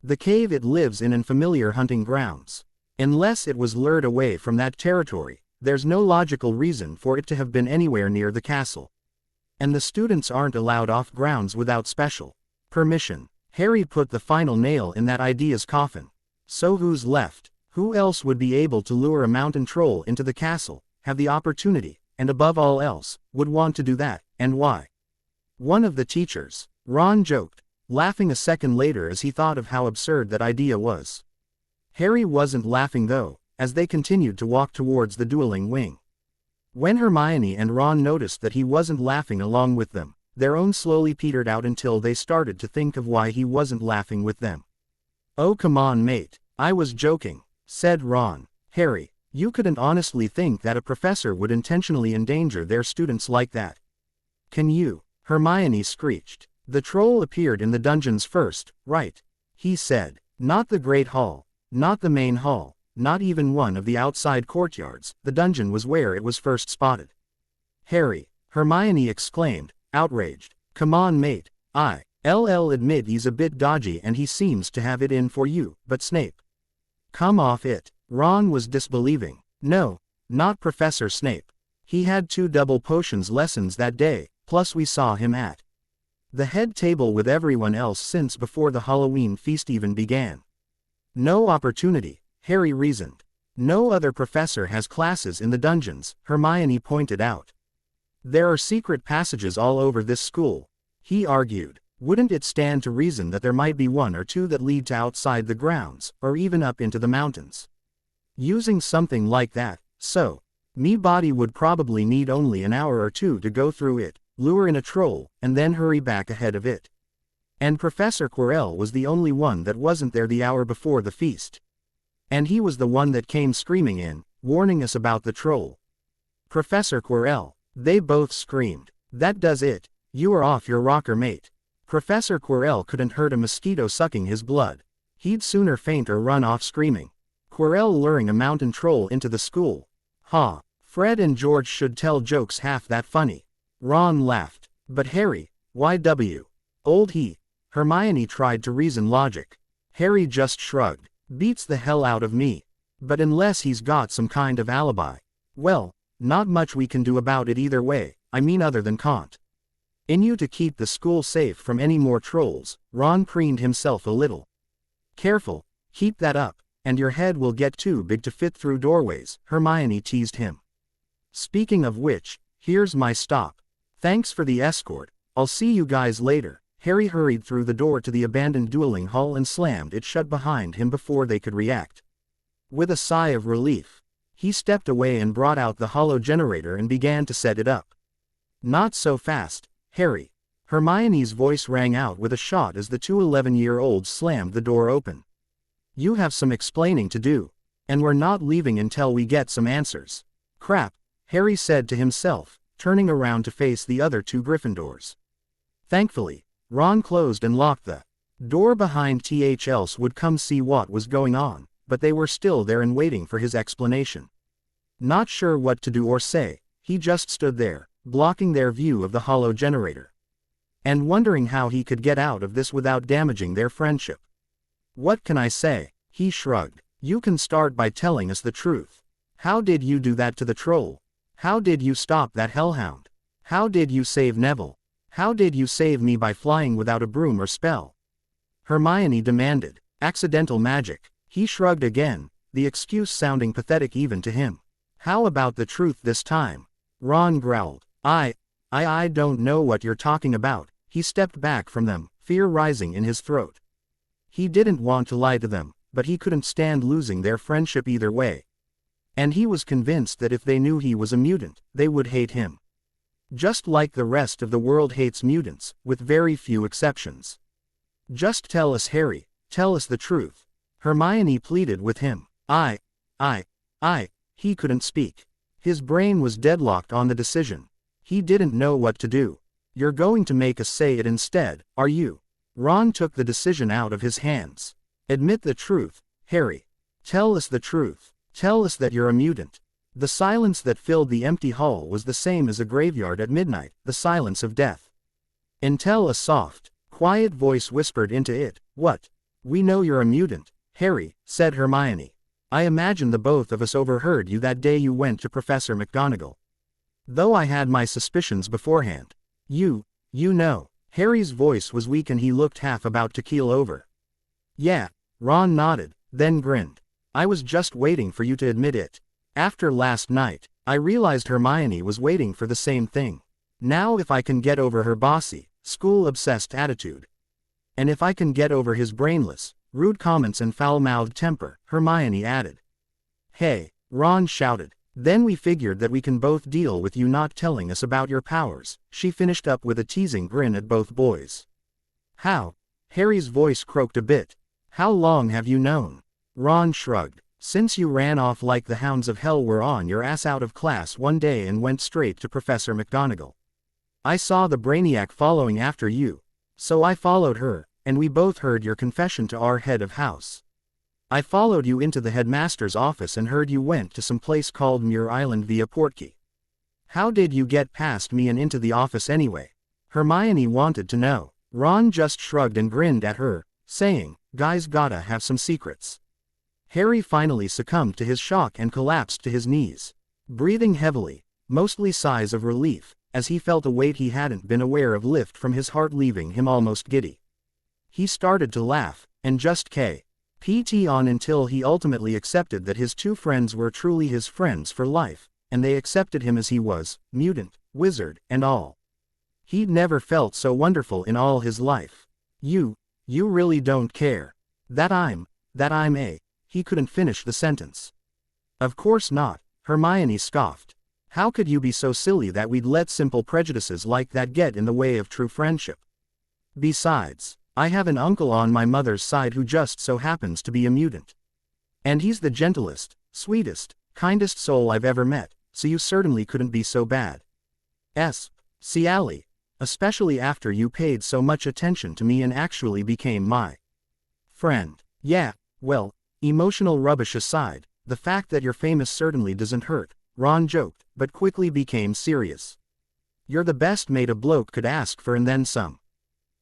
[SPEAKER 1] The cave it lives in and familiar hunting grounds. Unless it was lured away from that territory, there's no logical reason for it to have been anywhere near the castle. And the students aren't allowed off grounds without special permission. Harry put the final nail in that idea's coffin. So who's left? Who else would be able to lure a mountain troll into the castle, have the opportunity, and above all else, would want to do that, and why? One of the teachers. Ron joked, laughing a second later as he thought of how absurd that idea was. Harry wasn't laughing though, as they continued to walk towards the dueling wing. When Hermione and Ron noticed that he wasn't laughing along with them, their own slowly petered out until they started to think of why he wasn't laughing with them. "Oh come on mate, I was joking," said Ron. "Harry, you couldn't honestly think that a professor would intentionally endanger their students like that. Can you?" Hermione screeched. "The troll appeared in the dungeons first, right?" he said. "Not the Great Hall, not the main hall, not even one of the outside courtyards, the dungeon was where it was first spotted." "Harry," Hermione exclaimed, outraged. "Come on mate, I'll admit he's a bit dodgy and he seems to have it in for you, but Snape." "Come off it." Ron was disbelieving. "No, not Professor Snape. He had 2 double potions lessons that day, plus we saw him at the head table with everyone else since before the Halloween feast even began." "No opportunity," Harry reasoned. "No other professor has classes in the dungeons," Hermione pointed out. "There are secret passages all over this school," he argued. "Wouldn't it stand to reason that there might be 1 or 2 that lead to outside the grounds, or even up into the mountains? Using something like that, so me body would probably need only an hour or 2 to go through it, lure in a troll, and then hurry back ahead of it. And Professor Quirrell was the only one that wasn't there the hour before the feast. And he was the one that came screaming in, warning us about the troll." "Professor Quirrell," they both screamed. "That does it, you are off your rocker mate. Professor Quirrell couldn't hurt a mosquito sucking his blood. He'd sooner faint or run off screaming. Quirrell luring a mountain troll into the school. Ha, Fred and George should tell jokes half that funny." Ron laughed. "But Harry, YW. Old he." Hermione tried to reason logic. Harry just shrugged. "Beats the hell out of me. But unless he's got some kind of alibi, well, not much we can do about it either way, I mean other than can't. In you to keep the school safe from any more trolls." Ron preened himself a little. "Careful, keep that up, and your head will get too big to fit through doorways," Hermione teased him. "Speaking of which, here's my stop. Thanks for the escort, I'll see you guys later." Harry hurried through the door to the abandoned dueling hall and slammed it shut behind him before they could react. With a sigh of relief, he stepped away and brought out the hollow generator and began to set it up. "Not so fast, Harry." Hermione's voice rang out with a shot as the 2 11-year-olds slammed the door open. "You have some explaining to do. And we're not leaving until we get some answers." "Crap," Harry said to himself, turning around to face the other 2 Gryffindors. Thankfully, Ron closed and locked the door behind else would come see what was going on, but they were still there and waiting for his explanation. Not sure what to do or say, he just stood there, blocking their view of the hollow generator. And wondering how he could get out of this without damaging their friendship. "What can I say?" he shrugged. "You can start by telling us the truth. How did you do that to the troll? How did you stop that hellhound? How did you save Neville? How did you save me by flying without a broom or spell?" Hermione demanded. "Accidental magic." He shrugged again, the excuse sounding pathetic even to him. "How about the truth this time?" Ron growled. I don't know what you're talking about." He stepped back from them, fear rising in his throat. He didn't want to lie to them, but he couldn't stand losing their friendship either way. And he was convinced that if they knew he was a mutant, they would hate him. Just like the rest of the world hates mutants, with very few exceptions. "Just tell us, Harry, tell us the truth," Hermione pleaded with him. He couldn't speak. His brain was deadlocked on the decision. He didn't know what to do. "You're going to make us say it instead, are you?" Ron took the decision out of his hands. "Admit the truth, Harry. Tell us the truth. Tell us that you're a mutant." The silence that filled the empty hall was the same as a graveyard at midnight, the silence of death. Until a soft, quiet voice whispered into it, "What? We know you're a mutant, Harry," said Hermione. "I imagine the both of us overheard you that day you went to Professor McGonagall. Though I had my suspicions beforehand. You know." Harry's voice was weak and he looked half about to keel over. "Yeah," Ron nodded, then grinned. I was just waiting for you to admit it. After last night, I realized Hermione was waiting for the same thing. Now if I can get over her bossy, school-obsessed attitude, and if I can get over his brainless, rude comments and foul-mouthed temper, Hermione added. Hey, Ron shouted. Then we figured that we can both deal with you not telling us about your powers, she finished up with a teasing grin at both boys. How? Harry's voice croaked a bit. How long have you known? Ron shrugged. Since you ran off like the hounds of hell were on your ass out of class one day and went straight to Professor McGonagall. I saw the brainiac following after you. So I followed her, and we both heard your confession to our head of house. I followed you into the headmaster's office and heard you went to some place called Muir Island via Portkey. How did you get past me and into the office anyway? Hermione wanted to know. Ron just shrugged and grinned at her, saying, guys gotta have some secrets. Harry finally succumbed to his shock and collapsed to his knees, breathing heavily, mostly sighs of relief, as he felt a weight he hadn't been aware of lift from his heart, leaving him almost giddy. He started to laugh, and just PT on until he ultimately accepted that his two friends were truly his friends for life, and they accepted him as he was, mutant, wizard, and all. He'd never felt so wonderful in all his life. You really don't care. That I'm a. He couldn't finish the sentence. Of course not, Hermione scoffed. How could you be so silly that we'd let simple prejudices like that get in the way of true friendship? Besides, I have an uncle on my mother's side who just so happens to be a mutant. And he's the gentlest, sweetest, kindest soul I've ever met, so you certainly couldn't be so bad. See Allie, especially after you paid so much attention to me and actually became my friend. Yeah, well, emotional rubbish aside, the fact that you're famous certainly doesn't hurt, Ron joked, but quickly became serious. You're the best mate a bloke could ask for and then some.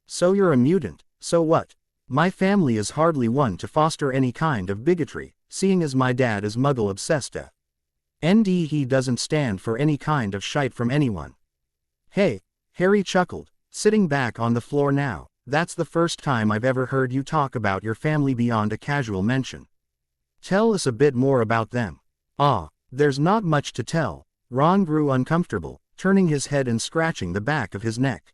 [SPEAKER 1] So you're a mutant, so what? My family is hardly one to foster any kind of bigotry, seeing as my dad is muggle-obsessed. He doesn't stand for any kind of shite from anyone. Hey, Harry chuckled, sitting back on the floor now, that's the first time I've ever heard you talk about your family beyond a casual mention. Tell us a bit more about them. There's not much to tell. Ron grew uncomfortable, turning his head and scratching the back of his neck.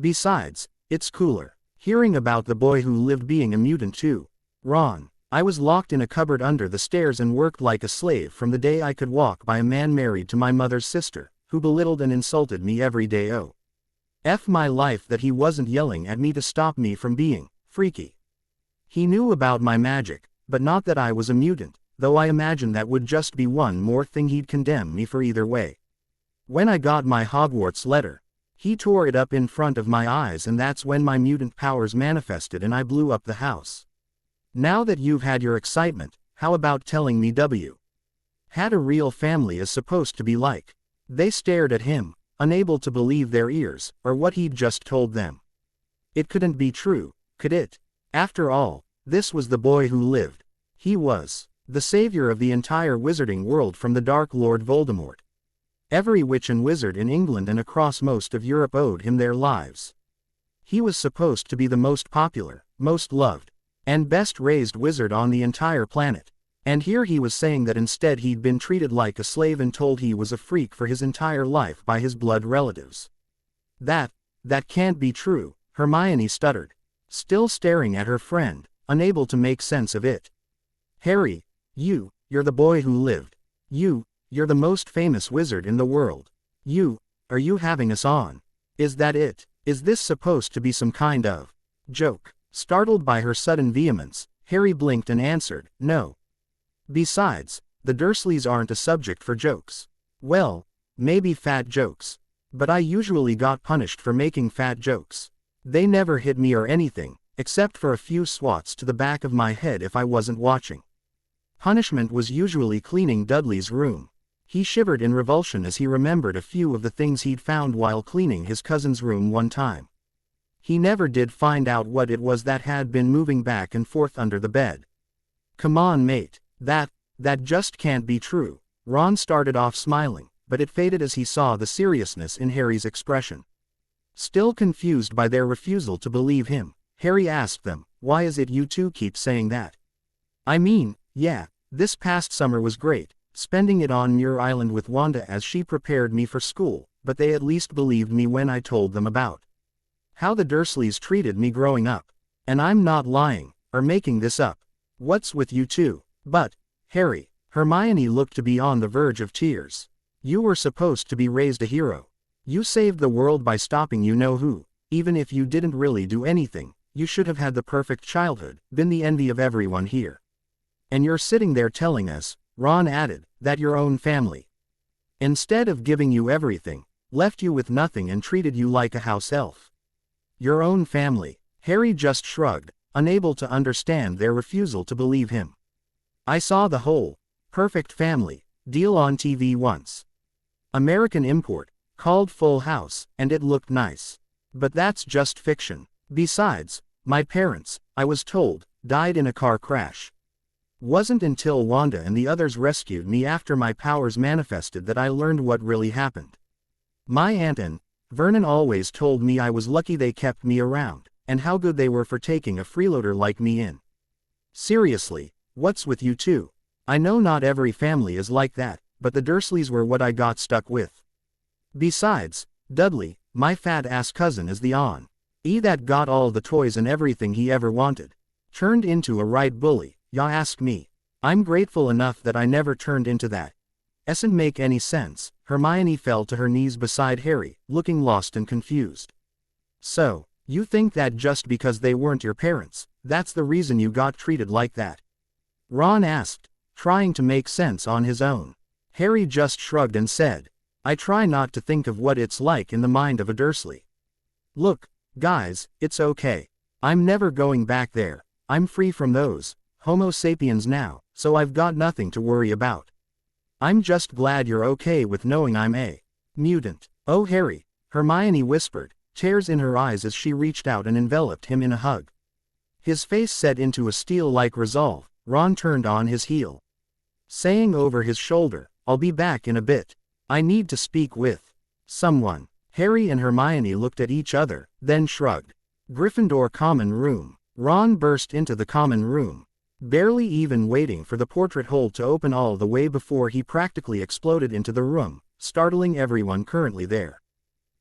[SPEAKER 1] Besides, it's cooler hearing about the boy who lived being a mutant too. Ron, I was locked in a cupboard under the stairs and worked like a slave from the day I could walk by a man married to my mother's sister, who belittled and insulted me every day. My life that he wasn't yelling at me to stop me from being freaky. He knew about my magic, but not that I was a mutant, though I imagine that would just be one more thing he'd condemn me for either way. When I got my Hogwarts letter, he tore it up in front of my eyes, and that's when my mutant powers manifested and I blew up the house. Now that you've had your excitement, how about telling me had a real family is supposed to be like? They stared at him, unable to believe their ears, or what he'd just told them. It couldn't be true, could it? After all, this was the boy who lived. He was the savior of the entire wizarding world from the Dark Lord Voldemort. Every witch and wizard in England and across most of Europe owed him their lives. He was supposed to be the most popular, most loved, and best raised wizard on the entire planet. And here he was saying that instead he'd been treated like a slave and told he was a freak for his entire life by his blood relatives. That can't be true, Hermione stuttered, still staring at her friend, unable to make sense of it. Harry, you're the boy who lived. You're the most famous wizard in the world. Are you having us on? Is that it? Is this supposed to be some kind of joke? Startled by her sudden vehemence, Harry blinked and answered, no. Besides, the Dursleys aren't a subject for jokes. Well, maybe fat jokes. But I usually got punished for making fat jokes. They never hit me or anything, except for a few swats to the back of my head if I wasn't watching. Punishment was usually cleaning Dudley's room. He shivered in revulsion as he remembered a few of the things he'd found while cleaning his cousin's room one time. He never did find out what it was that had been moving back and forth under the bed. Come on, mate. That just can't be true. Ron started off smiling, but it faded as he saw the seriousness in Harry's expression. Still confused by their refusal to believe him, Harry asked them, why is it you two keep saying that? I mean, yeah, This past summer was great, spending it on Muir Island with Wanda as she prepared me for school, but they at least believed me when I told them about how the Dursleys treated me growing up. And I'm not lying, or making this up. What's with you two? But, Harry, Hermione looked to be on the verge of tears. You were supposed to be raised a hero. You saved the world by stopping you-know-who. Even if you didn't really do anything, you should have had the perfect childhood, been the envy of everyone here. And you're sitting there telling us, Ron added, that your own family, instead of giving you everything, left you with nothing and treated you like a house elf. Your own family. Harry just shrugged, unable to understand their refusal to believe him. I saw the whole perfect family deal on TV once. American import, called Full House, and it looked nice. But that's just fiction. Besides, my parents, I was told, died in a car crash. Wasn't until Wanda and the others rescued me after my powers manifested that I learned what really happened. My aunt and Vernon always told me I was lucky they kept me around, and how good they were for taking a freeloader like me in. Seriously, what's with you two? I know not every family is like that, but the Dursleys were what I got stuck with. Besides, Dudley, my fat-ass cousin is the that got all the toys and everything he ever wanted. Turned into a right bully, ya ask me. I'm grateful enough that I never turned into that. Esn't make any sense. Hermione fell to her knees beside Harry, looking lost and confused. So, you think that just because they weren't your parents, that's the reason you got treated like that? Ron asked, trying to make sense on his own. Harry just shrugged and said, I try not to think of what it's like in the mind of a Dursley. Look, guys, it's okay. I'm never going back there. I'm free from those Homo sapiens now, so I've got nothing to worry about. I'm just glad you're okay with knowing I'm a mutant. Oh Harry, Hermione whispered, tears in her eyes as she reached out and enveloped him in a hug. His face set into a steel-like resolve. Ron turned on his heel, saying over his shoulder, I'll be back in a bit. I need to speak with someone. Harry and Hermione looked at each other, then shrugged. Gryffindor common room. Ron burst into the common room, barely even waiting for the portrait hole to open all the way before he practically exploded into the room, startling everyone currently there.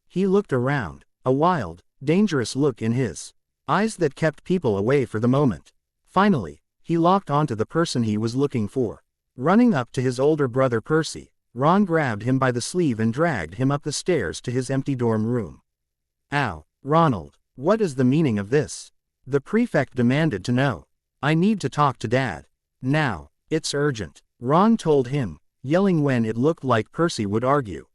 [SPEAKER 1] He looked around, a wild, dangerous look in his eyes that kept people away for the moment. Finally, he locked onto the person he was looking for. Running up to his older brother Percy, Ron grabbed him by the sleeve and dragged him up the stairs to his empty dorm room. Ow, Ronald, what is the meaning of this? The prefect demanded to know. I need to talk to Dad. Now, it's urgent, Ron told him, yelling when it looked like Percy would argue.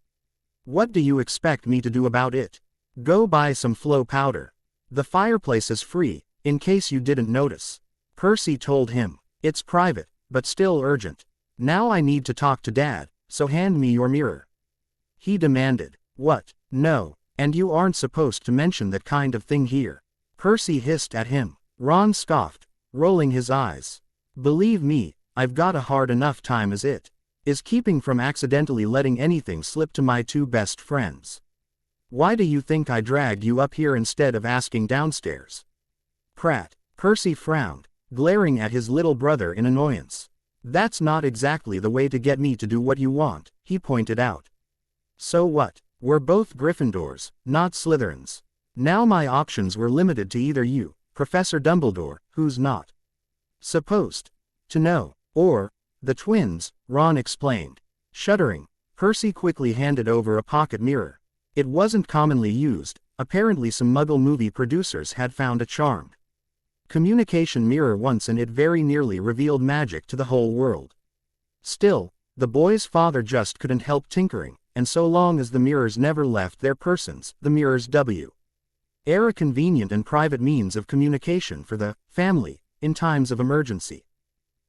[SPEAKER 1] What do you expect me to do about it? Go buy some flow powder. The fireplace is free, in case you didn't notice. Percy told him. It's private, but still urgent. Now I need to talk to Dad, so hand me your mirror. He demanded. What? No, and you aren't supposed to mention that kind of thing here. Percy hissed at him. Ron scoffed, rolling his eyes. Believe me, I've got a hard enough time as it is keeping from accidentally letting anything slip to my two best friends. Why do you think I dragged you up here instead of asking downstairs? Prat. Percy frowned, glaring at his little brother in annoyance. That's not exactly the way to get me to do what you want, he pointed out. So what? We're both Gryffindors, not Slytherins. Now my options were limited to either you, Professor Dumbledore, who's not supposed to know, or the twins, Ron explained. Shuddering, Percy quickly handed over a pocket mirror. It wasn't commonly used. Apparently some Muggle movie producers had found a charmed communication mirror once and it very nearly revealed magic to the whole world. Still, the boy's father just couldn't help tinkering, and so long as the mirrors never left their persons, the mirrors were a convenient and private means of communication for the family in times of emergency.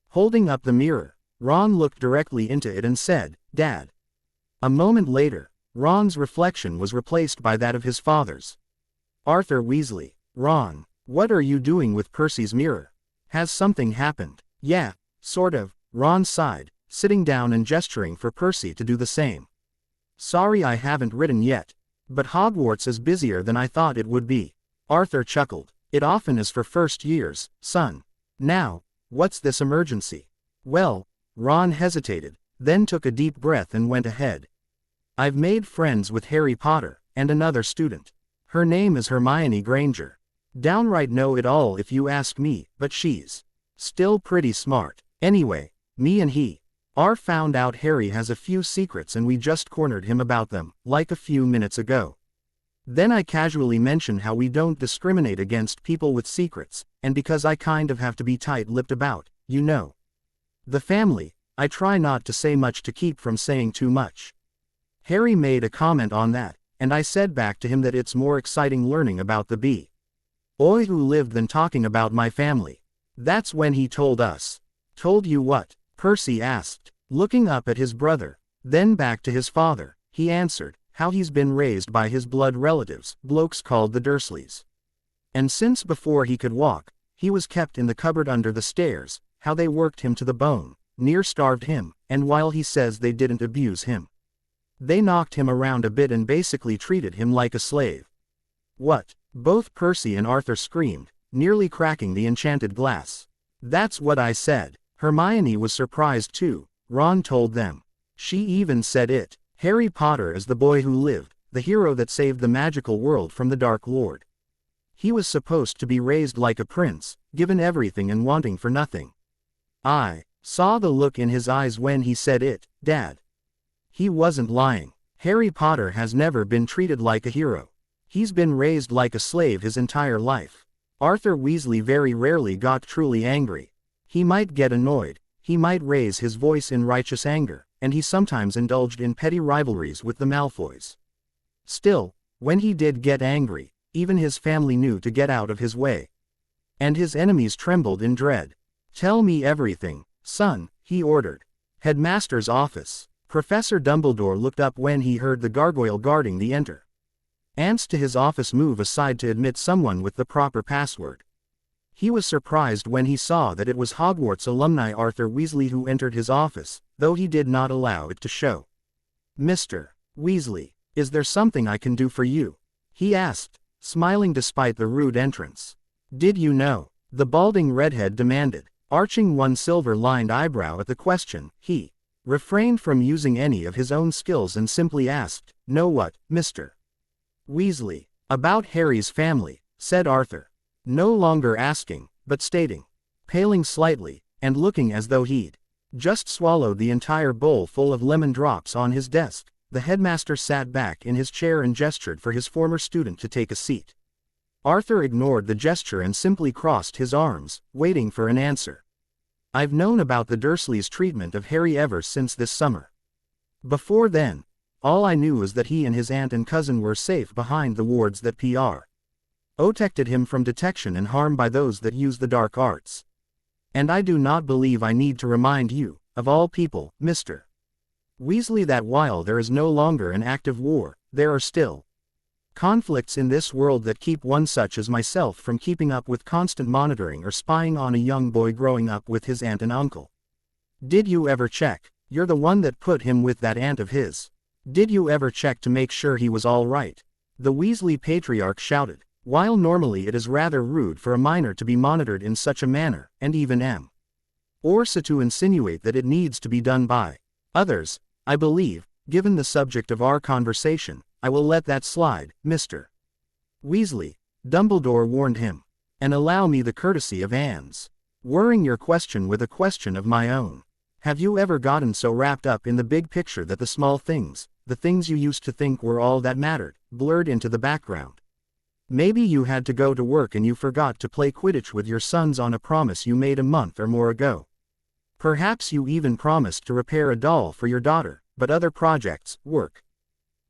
[SPEAKER 1] Holding up the mirror, Ron looked directly into it and said, Dad. A moment later, Ron's reflection was replaced by that of his father's. Arthur Weasley. Ron, what are you doing with Percy's mirror? Has something happened? Yeah, sort of, Ron sighed, sitting down and gesturing for Percy to do the same. Sorry I haven't written yet. But Hogwarts is busier than I thought it would be. Arthur chuckled. It often is for first years, son. Now, what's this emergency? Well, Ron hesitated, then took a deep breath and went ahead. I've made friends with Harry Potter, and another student. Her name is Hermione Granger. Downright know-it-all if you ask me, but she's still pretty smart. Anyway, me and he found out Harry has a few secrets and we just cornered him about them, like a few minutes ago. Then I casually mention how we don't discriminate against people with secrets, and because I kind of have to be tight-lipped about, you know, the family, I try not to say much to keep from saying too much. Harry made a comment on that, and I said back to him that it's more exciting learning about the boy who lived than talking about my family. That's when he told us. Told you what? Percy asked, looking up at his brother, then back to his father. He answered, how he's been raised by his blood relatives, blokes called the Dursleys. And since before he could walk, he was kept in the cupboard under the stairs, how they worked him to the bone, near starved him, and while he says they didn't abuse him, they knocked him around a bit and basically treated him like a slave. What? Both Percy and Arthur screamed, nearly cracking the enchanted glass. That's what I said. Hermione was surprised too, Ron told them. She even said it. Harry Potter is the boy who lived, the hero that saved the magical world from the Dark Lord. He was supposed to be raised like a prince, given everything and wanting for nothing. I saw the look in his eyes when he said it, Dad. He wasn't lying. Harry Potter has never been treated like a hero. He's been raised like a slave his entire life. Arthur Weasley very rarely got truly angry. He might get annoyed, he might raise his voice in righteous anger, and he sometimes indulged in petty rivalries with the Malfoys. Still, when he did get angry, even his family knew to get out of his way. And his enemies trembled in dread. Tell me everything, son, he ordered. Headmaster's office. Professor Dumbledore looked up when he heard the gargoyle guarding the enter. Ants to his office move aside to admit someone with the proper password. He was surprised when he saw that it was Hogwarts alumni Arthur Weasley who entered his office, though he did not allow it to show. Mr. Weasley, is there something I can do for you? He asked, smiling despite the rude entrance. Did you know? The balding redhead demanded, arching one silver-lined eyebrow at the question. He refrained from using any of his own skills and simply asked, know what, Mr. Weasley? About Harry's family, said Arthur. No longer asking, but stating. Paling slightly, and looking as though he'd just swallowed the entire bowl full of lemon drops on his desk, the headmaster sat back in his chair and gestured for his former student to take a seat. Arthur ignored the gesture and simply crossed his arms, waiting for an answer. I've known about the Dursleys' treatment of Harry ever since this summer. Before then, all I knew was that he and his aunt and cousin were safe behind the wards that protected him from detection and harm by those that use the dark arts. And I do not believe I need to remind you, of all people, Mr. Weasley, that while there is no longer an active war, there are still conflicts in this world that keep one such as myself from keeping up with constant monitoring or spying on a young boy growing up with his aunt and uncle. Did you ever check? You're the one that put him with that aunt of his. Did you ever check to make sure he was all right? The Weasley patriarch shouted. While normally it is rather rude for a minor to be monitored in such a manner, and even Orsa to insinuate that it needs to be done by others, I believe, given the subject of our conversation, I will let that slide, Mr. Weasley, Dumbledore warned him. And allow me the courtesy of answering your question with a question of my own. Have you ever gotten so wrapped up in the big picture that the small things, the things you used to think were all that mattered, blurred into the background? Maybe you had to go to work and you forgot to play Quidditch with your sons on a promise you made a month or more ago. Perhaps you even promised to repair a doll for your daughter, but other projects, work,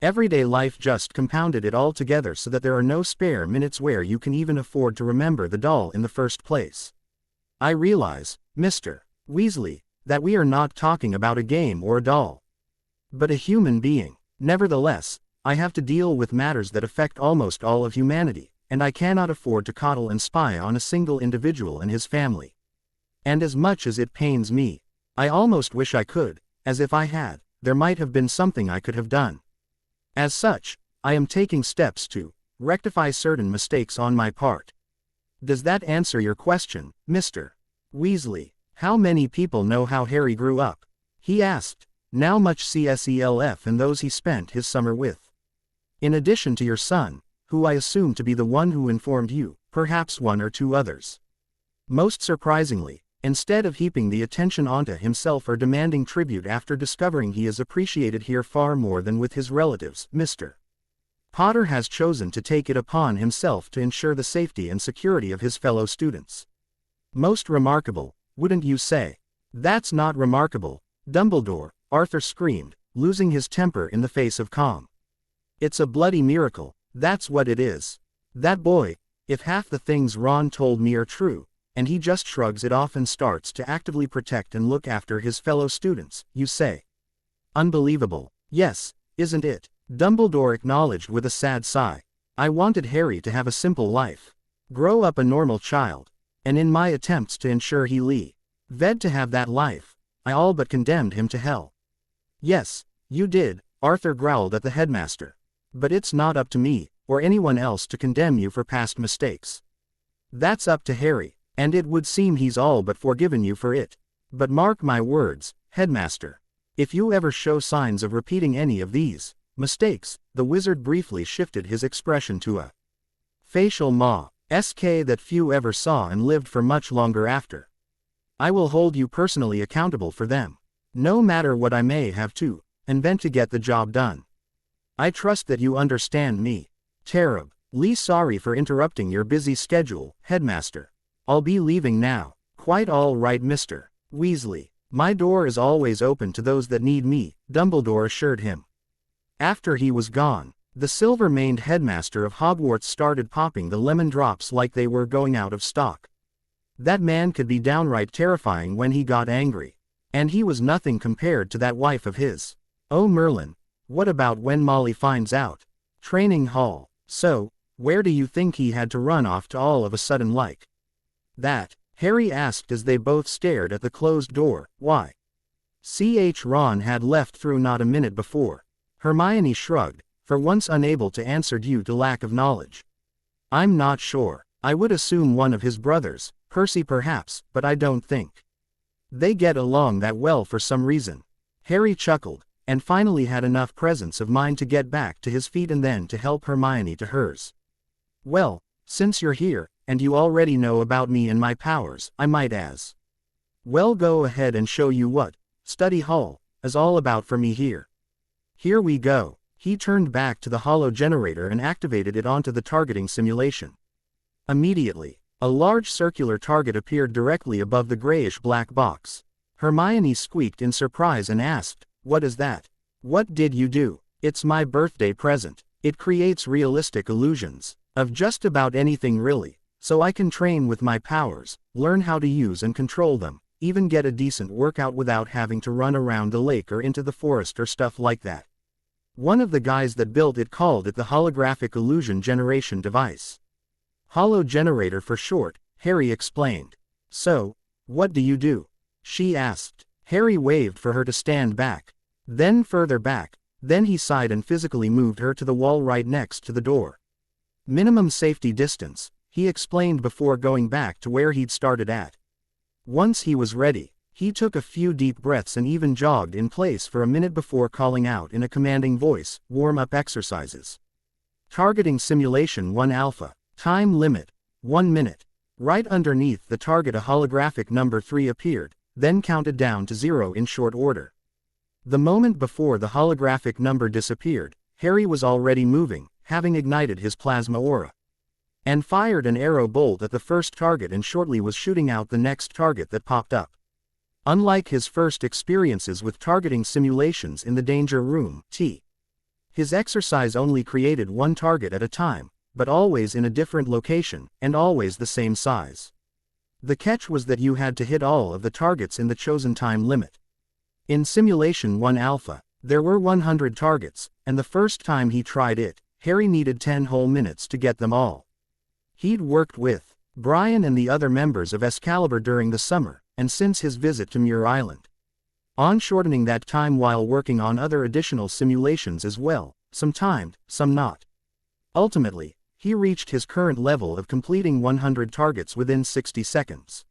[SPEAKER 1] everyday life just compounded it all together so that there are no spare minutes where you can even afford to remember the doll in the first place. I realize, Mr. Weasley, that we are not talking about a game or a doll, but a human being. Nevertheless, I have to deal with matters that affect almost all of humanity, and I cannot afford to coddle and spy on a single individual and his family. And as much as it pains me, I almost wish I could, as if I had, there might have been something I could have done. As such, I am taking steps to rectify certain mistakes on my part. Does that answer your question, Mr. Weasley? How many people know how Harry grew up? He asked. Now much CSELF and those he spent his summer with. In addition to your son, who I assume to be the one who informed you, perhaps one or two others. Most surprisingly, instead of heaping the attention onto himself or demanding tribute after discovering he is appreciated here far more than with his relatives, Mr. Potter has chosen to take it upon himself to ensure the safety and security of his fellow students. Most remarkable, wouldn't you say? That's not remarkable, Dumbledore, Arthur screamed, losing his temper in the face of calm. It's a bloody miracle, that's what it is. That boy, if half the things Ron told me are true, and he just shrugs it off and starts to actively protect and look after his fellow students, you say. Unbelievable. Yes, isn't it? Dumbledore acknowledged with a sad sigh. I wanted Harry to have a simple life. Grow up a normal child. And in my attempts to ensure he lived to have that life, I all but condemned him to hell. Yes, you did, Arthur growled at the headmaster. But it's not up to me, or anyone else to condemn you for past mistakes. That's up to Harry, and it would seem he's all but forgiven you for it. But mark my words, headmaster. If you ever show signs of repeating any of these mistakes, the wizard briefly shifted his expression to a facial mask that few ever saw and lived for much longer after. I will hold you personally accountable for them. No matter what I may have to invent to get the job done. I trust that you understand me. Terribly sorry for interrupting your busy schedule, headmaster. I'll be leaving now. Quite all right, Mr. Weasley. My door is always open to those that need me, Dumbledore assured him. After he was gone, the silver-maned headmaster of Hogwarts started popping the lemon drops like they were going out of stock. That man could be downright terrifying when he got angry. And he was nothing compared to that wife of his. Oh Merlin, what about when Molly finds out? Training hall. So, where do you think he had to run off to all of a sudden like that? Harry asked as they both stared at the closed door. Why? Ron had left through not a minute before. Hermione shrugged, for once unable to answer due to lack of knowledge. I'm not sure. I would assume one of his brothers, Percy perhaps, but I don't think they get along that well for some reason. Harry chuckled, and finally had enough presence of mind to get back to his feet and then to help Hermione to hers. Well, since you're here, and you already know about me and my powers, I might as well go ahead and show you what study hall is all about for me here. Here we go. He turned back to the holo generator and activated it onto the targeting simulation. Immediately, a large circular target appeared directly above the grayish-black box. Hermione squeaked in surprise and asked, "What is that? What did you do?" "It's my birthday present. It creates realistic illusions of just about anything really, so I can train with my powers, learn how to use and control them, even get a decent workout without having to run around the lake or into the forest or stuff like that." One of the guys that built it called it the holographic illusion generation device. Holo generator for short, Harry explained. So, what do you do? She asked. Harry waved for her to stand back. Then further back, then he sighed and physically moved her to the wall right next to the door. Minimum safety distance, he explained before going back to where he'd started at. Once he was ready, he took a few deep breaths and even jogged in place for a minute before calling out in a commanding voice, "Warm-up exercises. Targeting simulation 1 alpha. Time limit, 1 minute. Right underneath the target a holographic number 3 appeared, then counted down to 0 in short order. The moment before the holographic number disappeared, Harry was already moving, having ignited his plasma aura. And fired an arrow bolt at the first target and shortly was shooting out the next target that popped up. Unlike his first experiences with targeting simulations in the danger room, his exercise only created one target at a time, but always in a different location, and always the same size. The catch was that you had to hit all of the targets in the chosen time limit. In Simulation 1 Alpha, there were 100 targets, and the first time he tried it, Harry needed 10 whole minutes to get them all. He'd worked with Brian and the other members of Excalibur during the summer, and since his visit to Muir Island, on shortening that time while working on other additional simulations as well, some timed, some not. Ultimately, he reached his current level of completing 100 targets within 60 seconds.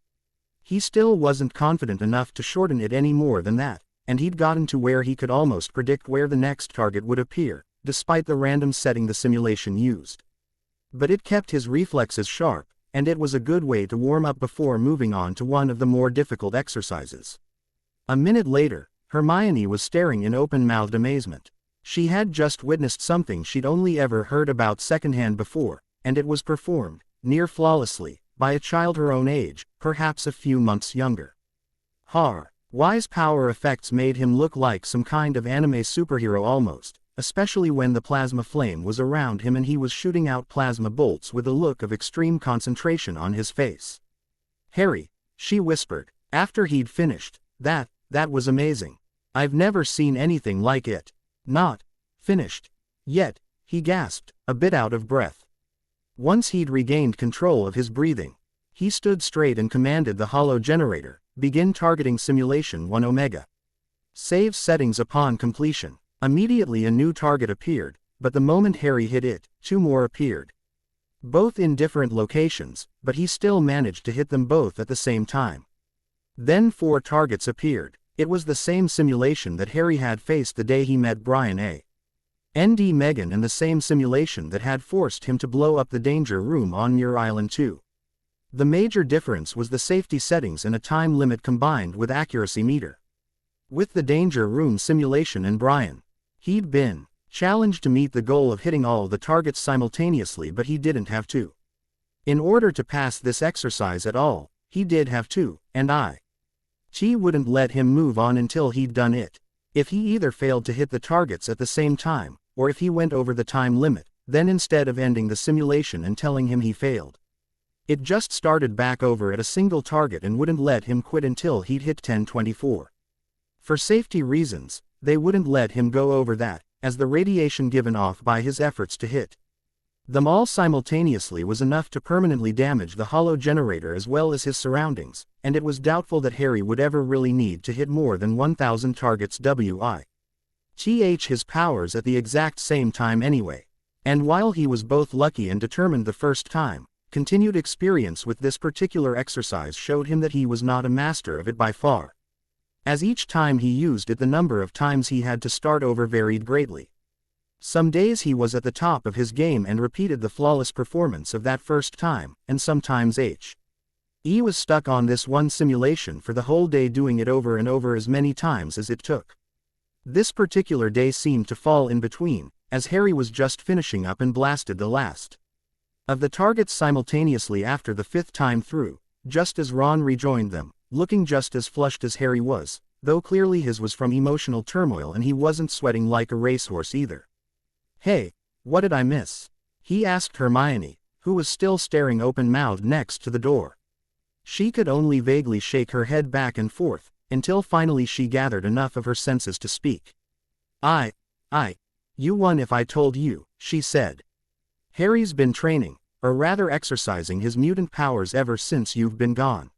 [SPEAKER 1] He still wasn't confident enough to shorten it any more than that, and he'd gotten to where he could almost predict where the next target would appear, despite the random setting the simulation used. But it kept his reflexes sharp, and it was a good way to warm up before moving on to one of the more difficult exercises. A minute later, Hermione was staring in open-mouthed amazement. She had just witnessed something she'd only ever heard about secondhand before, and it was performed, near flawlessly, by a child her own age, perhaps a few months younger. Wise power effects made him look like some kind of anime superhero almost, especially when the plasma flame was around him and he was shooting out plasma bolts with a look of extreme concentration on his face. "Harry," she whispered, after he'd finished, that was amazing. I've never seen anything like it." "Not finished yet," he gasped, a bit out of breath. Once he'd regained control of his breathing, he stood straight and commanded the holo generator, "Begin targeting simulation 1 Omega. Save settings upon completion." Immediately a new target appeared, but the moment Harry hit it, 2 more appeared. Both in different locations, but he still managed to hit them both at the same time. Then 4 targets appeared. It was the same simulation that Harry had faced the day he met Brian A. Nd Megan, and the same simulation that had forced him to blow up the danger room on Muir Island 2. The major difference was the safety settings and a time limit combined with accuracy meter. With the danger room simulation and Brian, he'd been challenged to meet the goal of hitting all the targets simultaneously, but he didn't have to. In order to pass this exercise at all, he did have to, and She wouldn't let him move on until he'd done it. If he either failed to hit the targets at the same time, or if he went over the time limit, then instead of ending the simulation and telling him he failed, it just started back over at a single target and wouldn't let him quit until he'd hit 1024. For safety reasons, they wouldn't let him go over that, as the radiation given off by his efforts to hit them all simultaneously was enough to permanently damage the holo generator as well as his surroundings, and it was doubtful that Harry would ever really need to hit more than 1,000 targets with his powers at the exact same time anyway. And while he was both lucky and determined the first time, continued experience with this particular exercise showed him that he was not a master of it by far. As each time he used it, the number of times he had to start over varied greatly. Some days he was at the top of his game and repeated the flawless performance of that first time, and sometimes he was stuck on this one simulation for the whole day, doing it over and over as many times as it took. This particular day seemed to fall in between, as Harry was just finishing up and blasted the last of the targets simultaneously after the 5th time through, just as Ron rejoined them, looking just as flushed as Harry was, though clearly his was from emotional turmoil and he wasn't sweating like a racehorse either. "Hey, what did I miss?" he asked Hermione, who was still staring open-mouthed next to the door. She could only vaguely shake her head back and forth, until finally she gathered enough of her senses to speak. You won if I told you," she said. "Harry's been training, or rather exercising his mutant powers ever since you've been gone.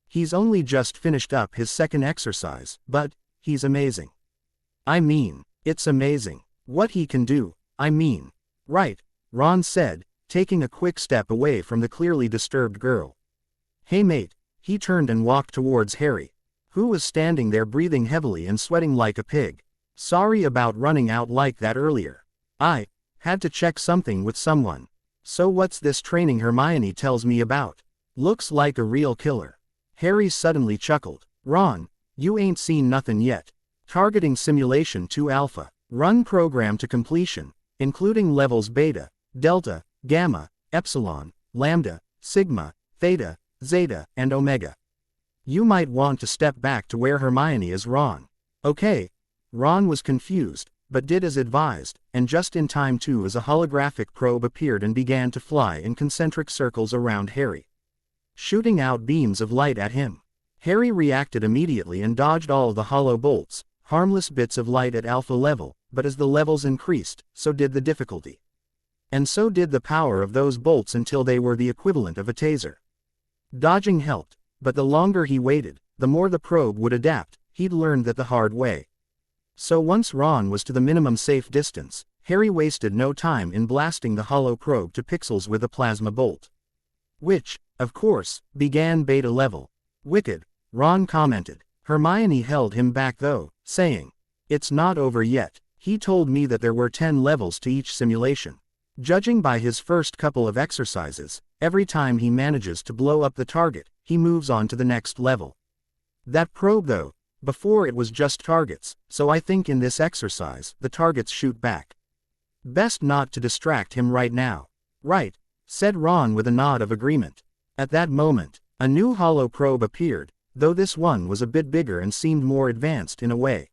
[SPEAKER 1] He's only just finished up his 2nd exercise, but he's amazing. I mean, it's amazing. What he can do, Right," Ron said, taking a quick step away from the clearly disturbed girl. "Hey mate," he turned and walked towards Harry, who was standing there breathing heavily and sweating like a pig. "Sorry about running out like that earlier. I had to check something with someone. So what's this training Hermione tells me about? Looks like a real killer." Harry suddenly chuckled. "Ron, you ain't seen nothing yet. Targeting Simulation 2 Alpha. Run program to completion, including levels Beta, Delta, Gamma, Epsilon, Lambda, Sigma, Theta, Zeta, and Omega. You might want to step back to where Hermione is." "Ron." "Okay." Ron was confused, but did as advised, and just in time too, as a holographic probe appeared and began to fly in concentric circles around Harry, shooting out beams of light at him. Harry reacted immediately and dodged all the hollow bolts, harmless bits of light at alpha level, but as the levels increased, so did the difficulty. And so did the power of those bolts until they were the equivalent of a taser. Dodging helped, but the longer he waited, the more the probe would adapt. He'd learned that the hard way. So once Ron was to the minimum safe distance, Harry wasted no time in blasting the hollow probe to pixels with a plasma bolt, which, of course, began beta level. Wicked, Ron commented. Hermione held him back though, saying, "It's not over yet. He told me that there were 10 levels to each simulation. Judging by his first couple of exercises, every time he manages to blow up the target, he moves on to the next level. That probe though, before it was just targets, so I think in this exercise, the targets shoot back. Best not to distract him right now." "Right," said Ron with a nod of agreement. At that moment, a new hollow probe appeared, though this one was a bit bigger and seemed more advanced in a way.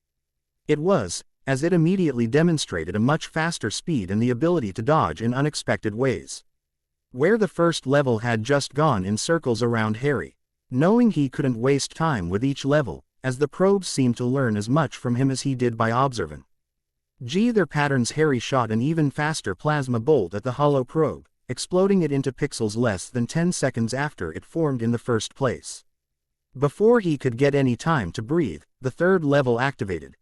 [SPEAKER 1] It was, as it immediately demonstrated a much faster speed and the ability to dodge in unexpected ways. Where the first level had just gone in circles around Harry, knowing he couldn't waste time with each level, as the probes seemed to learn as much from him as he did by observing. Their patterns. Harry shot an even faster plasma bolt at the hollow probe, exploding it into pixels less than 10 seconds after it formed in the first place. Before he could get any time to breathe, the third level activated.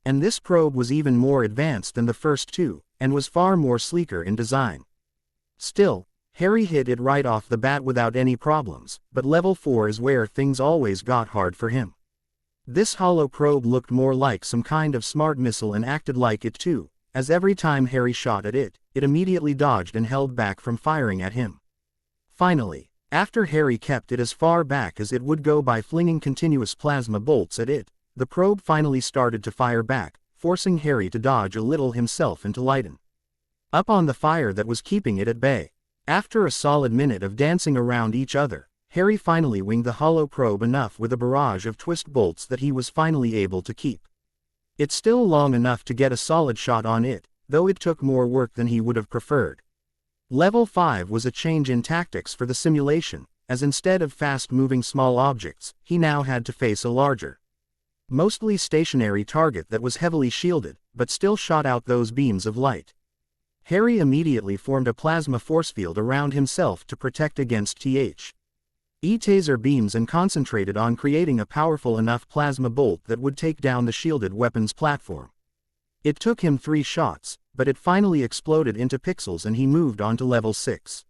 [SPEAKER 1] And this probe was even more advanced than the first two, and was far more sleeker in design. Still, Harry hit it right off the bat without any problems, but level 4 is where things always got hard for him. This hollow probe looked more like some kind of smart missile and acted like it too, as every time Harry shot at it, it immediately dodged and held back from firing at him. Finally, after Harry kept it as far back as it would go by flinging continuous plasma bolts at it, the probe finally started to fire back, forcing Harry to dodge a little himself and to lighten up on the fire that was keeping it at bay. After a solid minute of dancing around each other, Harry finally winged the hollow probe enough with a barrage of twist bolts that he was finally able to keep it still long enough to get a solid shot on it, though it took more work than he would have preferred. Level 5 was a change in tactics for the simulation, as instead of fast-moving small objects, he now had to face a larger, mostly stationary target that was heavily shielded, but still shot out those beams of light. Harry immediately formed a plasma force field around himself to protect against taser beams and concentrated on creating a powerful enough plasma bolt that would take down the shielded weapons platform. It took him 3 shots, but it finally exploded into pixels and he moved on to level 6.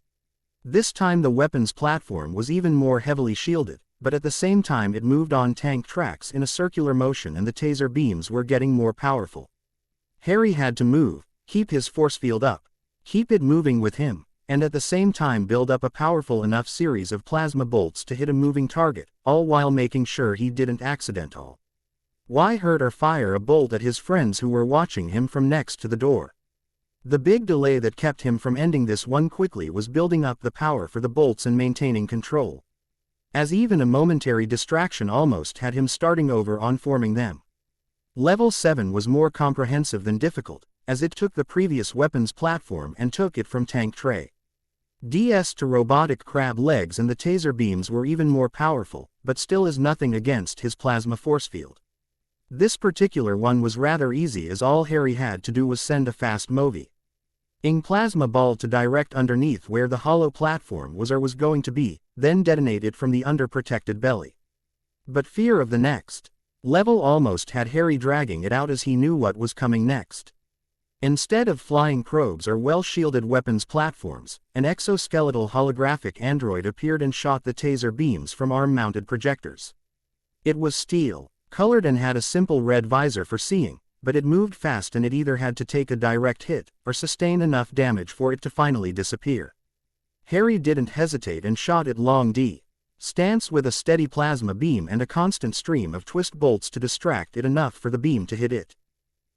[SPEAKER 1] This time the weapons platform was even more heavily shielded, but at the same time it moved on tank tracks in a circular motion and the taser beams were getting more powerful. Harry had to move, keep his force field up, keep it moving with him, and at the same time build up a powerful enough series of plasma bolts to hit a moving target, all while making sure he didn't accidentally hurt or fire a bolt at his friends who were watching him from next to the door. The big delay that kept him from ending this one quickly was building up the power for the bolts and maintaining control, as even a momentary distraction almost had him starting over on forming them. Level 7 was more comprehensive than difficult, as it took the previous weapons platform and took it from tank tray DS to robotic crab legs, and the taser beams were even more powerful, but still is nothing against his plasma force field. This particular one was rather easy, as all Harry had to do was send a fast-moving plasma ball to direct underneath where the hollow platform was or was going to be, then detonate it from the underprotected belly. But fear of the next level almost had Harry dragging it out, as he knew what was coming next. Instead of flying probes or well-shielded weapons platforms, an exoskeletal holographic android appeared and shot the taser beams from arm-mounted projectors. It was steel-colored and had a simple red visor for seeing, but it moved fast and it either had to take a direct hit, or sustain enough damage for it to finally disappear. Harry didn't hesitate and shot it long distance with a steady plasma beam and a constant stream of twist bolts to distract it enough for the beam to hit it.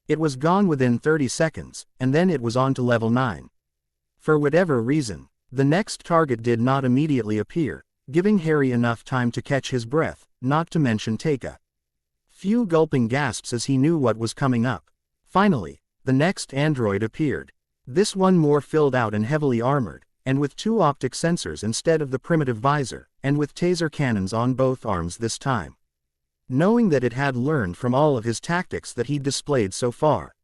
[SPEAKER 1] It was gone within 30 seconds, and then it was on to level 9. For whatever reason, the next target did not immediately appear, giving Harry enough time to catch his breath, not to mention take a few gulping gasps as he knew what was coming up. Finally, the next android appeared. This one more filled out and heavily armored, and with 2 optic sensors instead of the primitive visor, and with taser cannons on both arms this time. Knowing that it had learned from all of his tactics that he'd displayed so far,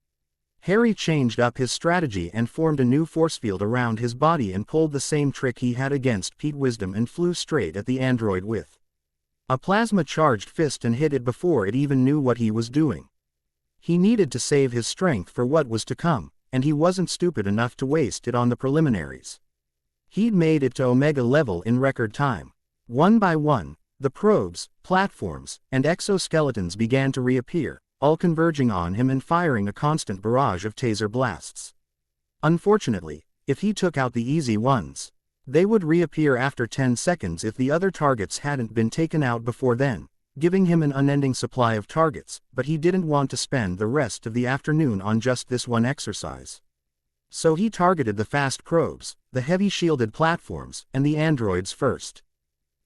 [SPEAKER 1] Harry changed up his strategy and formed a new force field around his body and pulled the same trick he had against Pete Wisdom and flew straight at the android with a plasma-charged fist and hit it before it even knew what he was doing. He needed to save his strength for what was to come, and he wasn't stupid enough to waste it on the preliminaries. He'd made it to Omega level in record time. One by one, The probes, platforms, and exoskeletons began to reappear, all converging on him and firing a constant barrage of taser blasts. Unfortunately, if he took out the easy ones, they would reappear after 10 seconds if the other targets hadn't been taken out before then, giving him an unending supply of targets, but he didn't want to spend the rest of the afternoon on just this one exercise. So he targeted the fast probes, the heavy shielded platforms, and the androids first.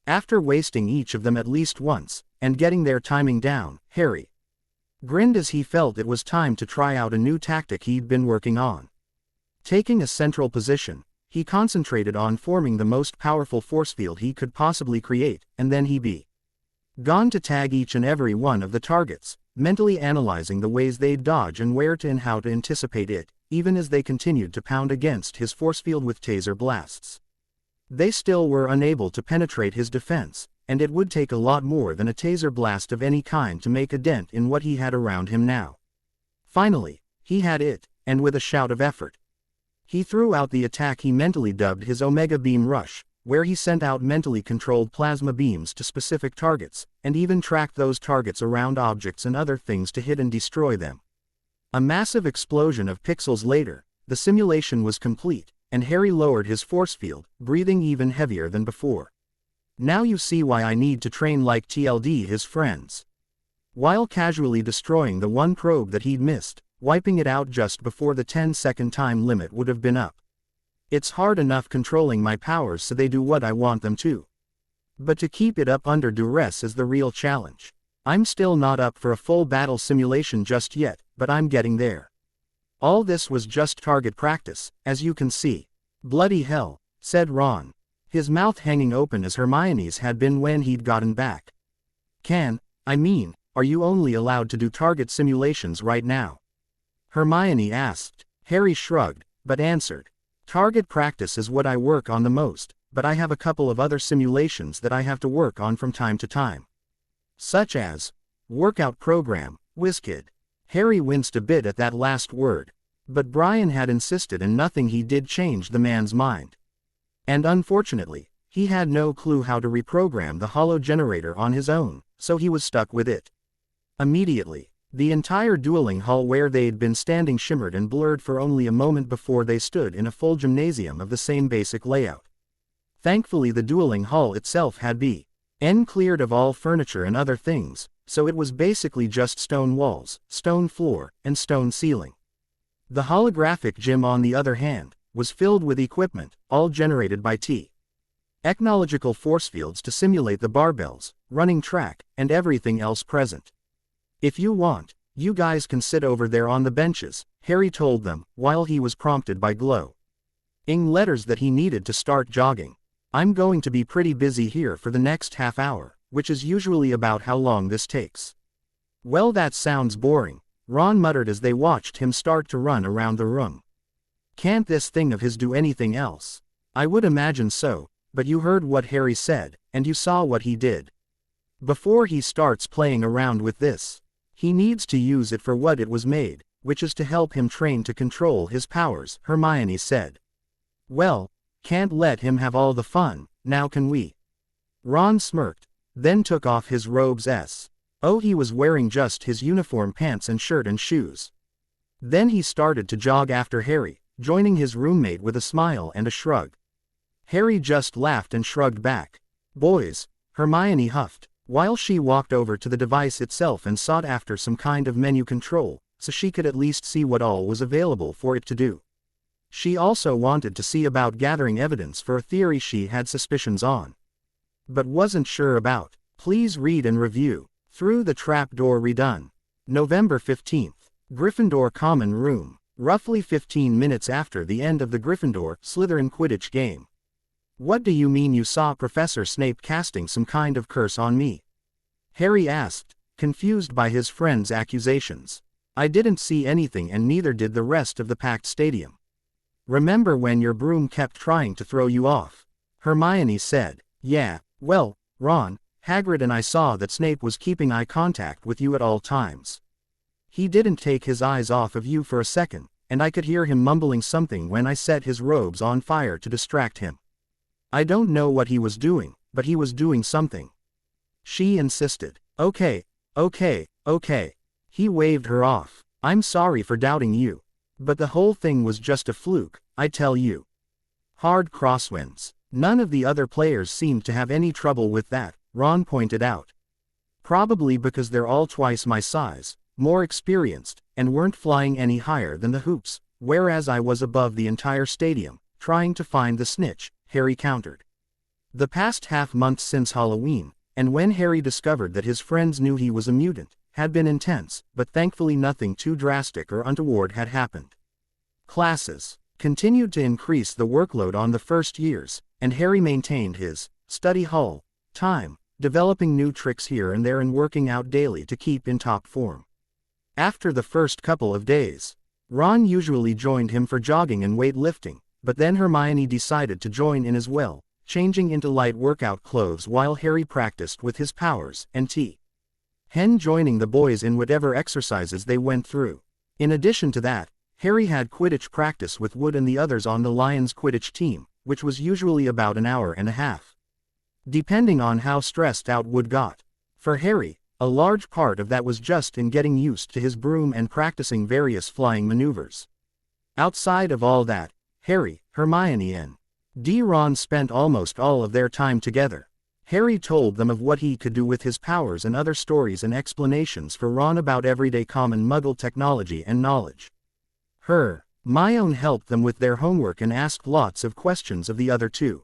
[SPEAKER 1] After wasting each of them at least once, and getting their timing down, Harry grinned as he felt it was time to try out a new tactic he'd been working on. Taking a central position, he concentrated on forming the most powerful force field he could possibly create, and then he began to tag each and every one of the targets, mentally analyzing the ways they'd dodge and where to and how to anticipate it, even as they continued to pound against his force field with taser blasts. They still were unable to penetrate his defense, and it would take a lot more than a taser blast of any kind to make a dent in what he had around him now. Finally, he had it, and with a shout of effort, he threw out the attack he mentally dubbed his Omega Beam Rush, where he sent out mentally controlled plasma beams to specific targets, and even tracked those targets around objects and other things to hit and destroy them. A massive explosion of pixels later, the simulation was complete, and Harry lowered his force field, breathing even heavier than before. Now you see why I need to train like TLD his friends. While casually destroying the one probe that he'd missed, wiping it out just before the 10-second time limit would have been up. It's hard enough controlling my powers so they do what I want them to. But to keep it up under duress is the real challenge. I'm still not up for a full battle simulation just yet, but I'm getting there. All this was just target practice, as you can see. Bloody hell, said Ron, his mouth hanging open as Hermione's had been when he'd gotten back. Are you only allowed to do target simulations right now? Hermione asked. Harry shrugged, but answered. Target practice is what I work on the most, but I have a couple of other simulations that I have to work on from time to time. Such as workout program, WizKid. Harry winced a bit at that last word, but Brian had insisted and nothing he did changed the man's mind. And unfortunately, he had no clue how to reprogram the holo generator on his own, so he was stuck with it. Immediately, the entire dueling hall where they'd been standing shimmered and blurred for only a moment before they stood in a full gymnasium of the same basic layout. Thankfully the dueling hall itself had been cleared of all furniture and other things, so it was basically just stone walls, stone floor, and stone ceiling. The holographic gym, on the other hand, was filled with equipment, all generated by technological force fields to simulate the barbells, running track, and everything else present. If you want, you guys can sit over there on the benches, Harry told them, while he was prompted by glowing letters that he needed to start jogging. I'm going to be pretty busy here for the next half hour, which is usually about how long this takes. Well, that sounds boring, Ron muttered as they watched him start to run around the room. Can't this thing of his do anything else? I would imagine so, but you heard what Harry said, and you saw what he did. Before he starts playing around with this, he needs to use it for what it was made, which is to help him train to control his powers, Hermione said. Well, can't let him have all the fun, now can we? Ron smirked, then took off his robes. He was wearing just his uniform pants and shirt and shoes. Then he started to jog after Harry, joining his roommate with a smile and a shrug. Harry just laughed and shrugged back. Boys, Hermione huffed, while she walked over to the device itself and sought after some kind of menu control, so she could at least see what all was available for it to do. She also wanted to see about gathering evidence for a theory she had suspicions on, but wasn't sure about. Please read and review. Through the Trapdoor redone. November 15th. Gryffindor Common Room. Roughly 15 minutes after the end of the Gryffindor-Slytherin Quidditch game. What do you mean you saw Professor Snape casting some kind of curse on me? Harry asked, confused by his friend's accusations. I didn't see anything, and neither did the rest of the packed stadium. Remember when your broom kept trying to throw you off? Hermione said. Yeah, well, Ron, Hagrid and I saw that Snape was keeping eye contact with you at all times. He didn't take his eyes off of you for a second, and I could hear him mumbling something when I set his robes on fire to distract him. I don't know what he was doing, but he was doing something. she insisted. Okay, okay. He waved her off. I'm sorry for doubting you. But the whole thing was just a fluke, I tell you. Hard crosswinds. None of the other players seemed to have any trouble with that, Ron pointed out. Probably because they're all twice my size, more experienced, and weren't flying any higher than the hoops, whereas I was above the entire stadium, trying to find the snitch, Harry countered. The past half-month since Halloween, and when Harry discovered that his friends knew he was a mutant, had been intense, but thankfully nothing too drastic or untoward had happened. Classes continued to increase the workload on the first years, and Harry maintained his study hall time, developing new tricks here and there and working out daily to keep in top form. After the first couple of days, Ron usually joined him for jogging and weightlifting, but then Hermione decided to join in as well, changing into light workout clothes while Harry practiced with his powers, and Hen joining the boys in whatever exercises they went through. In addition to that, Harry had Quidditch practice with Wood and the others on the Lions Quidditch team, which was usually about an hour and a half. Depending on how stressed out Wood got. For Harry, a large part of that was just in getting used to his broom and practicing various flying maneuvers. Outside of all that, Harry, Hermione and Ron spent almost all of their time together. Harry told them of what he could do with his powers and other stories and explanations for Ron about everyday common Muggle technology and knowledge. Hermione helped them with their homework and asked lots of questions of the other two.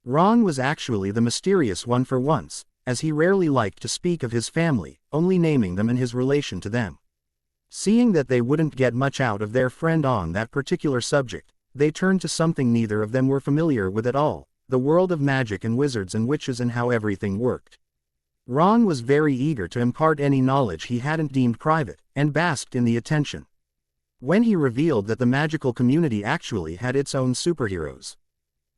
[SPEAKER 1] Ron was actually the mysterious one for once, as he rarely liked to speak of his family, only naming them and his relation to them. Seeing that they wouldn't get much out of their friend on that particular subject, they turned to something neither of them were familiar with at all, the world of magic and wizards and witches and how everything worked. Ron was very eager to impart any knowledge he hadn't deemed private, and basked in the attention. When he revealed that the magical community actually had its own superheroes,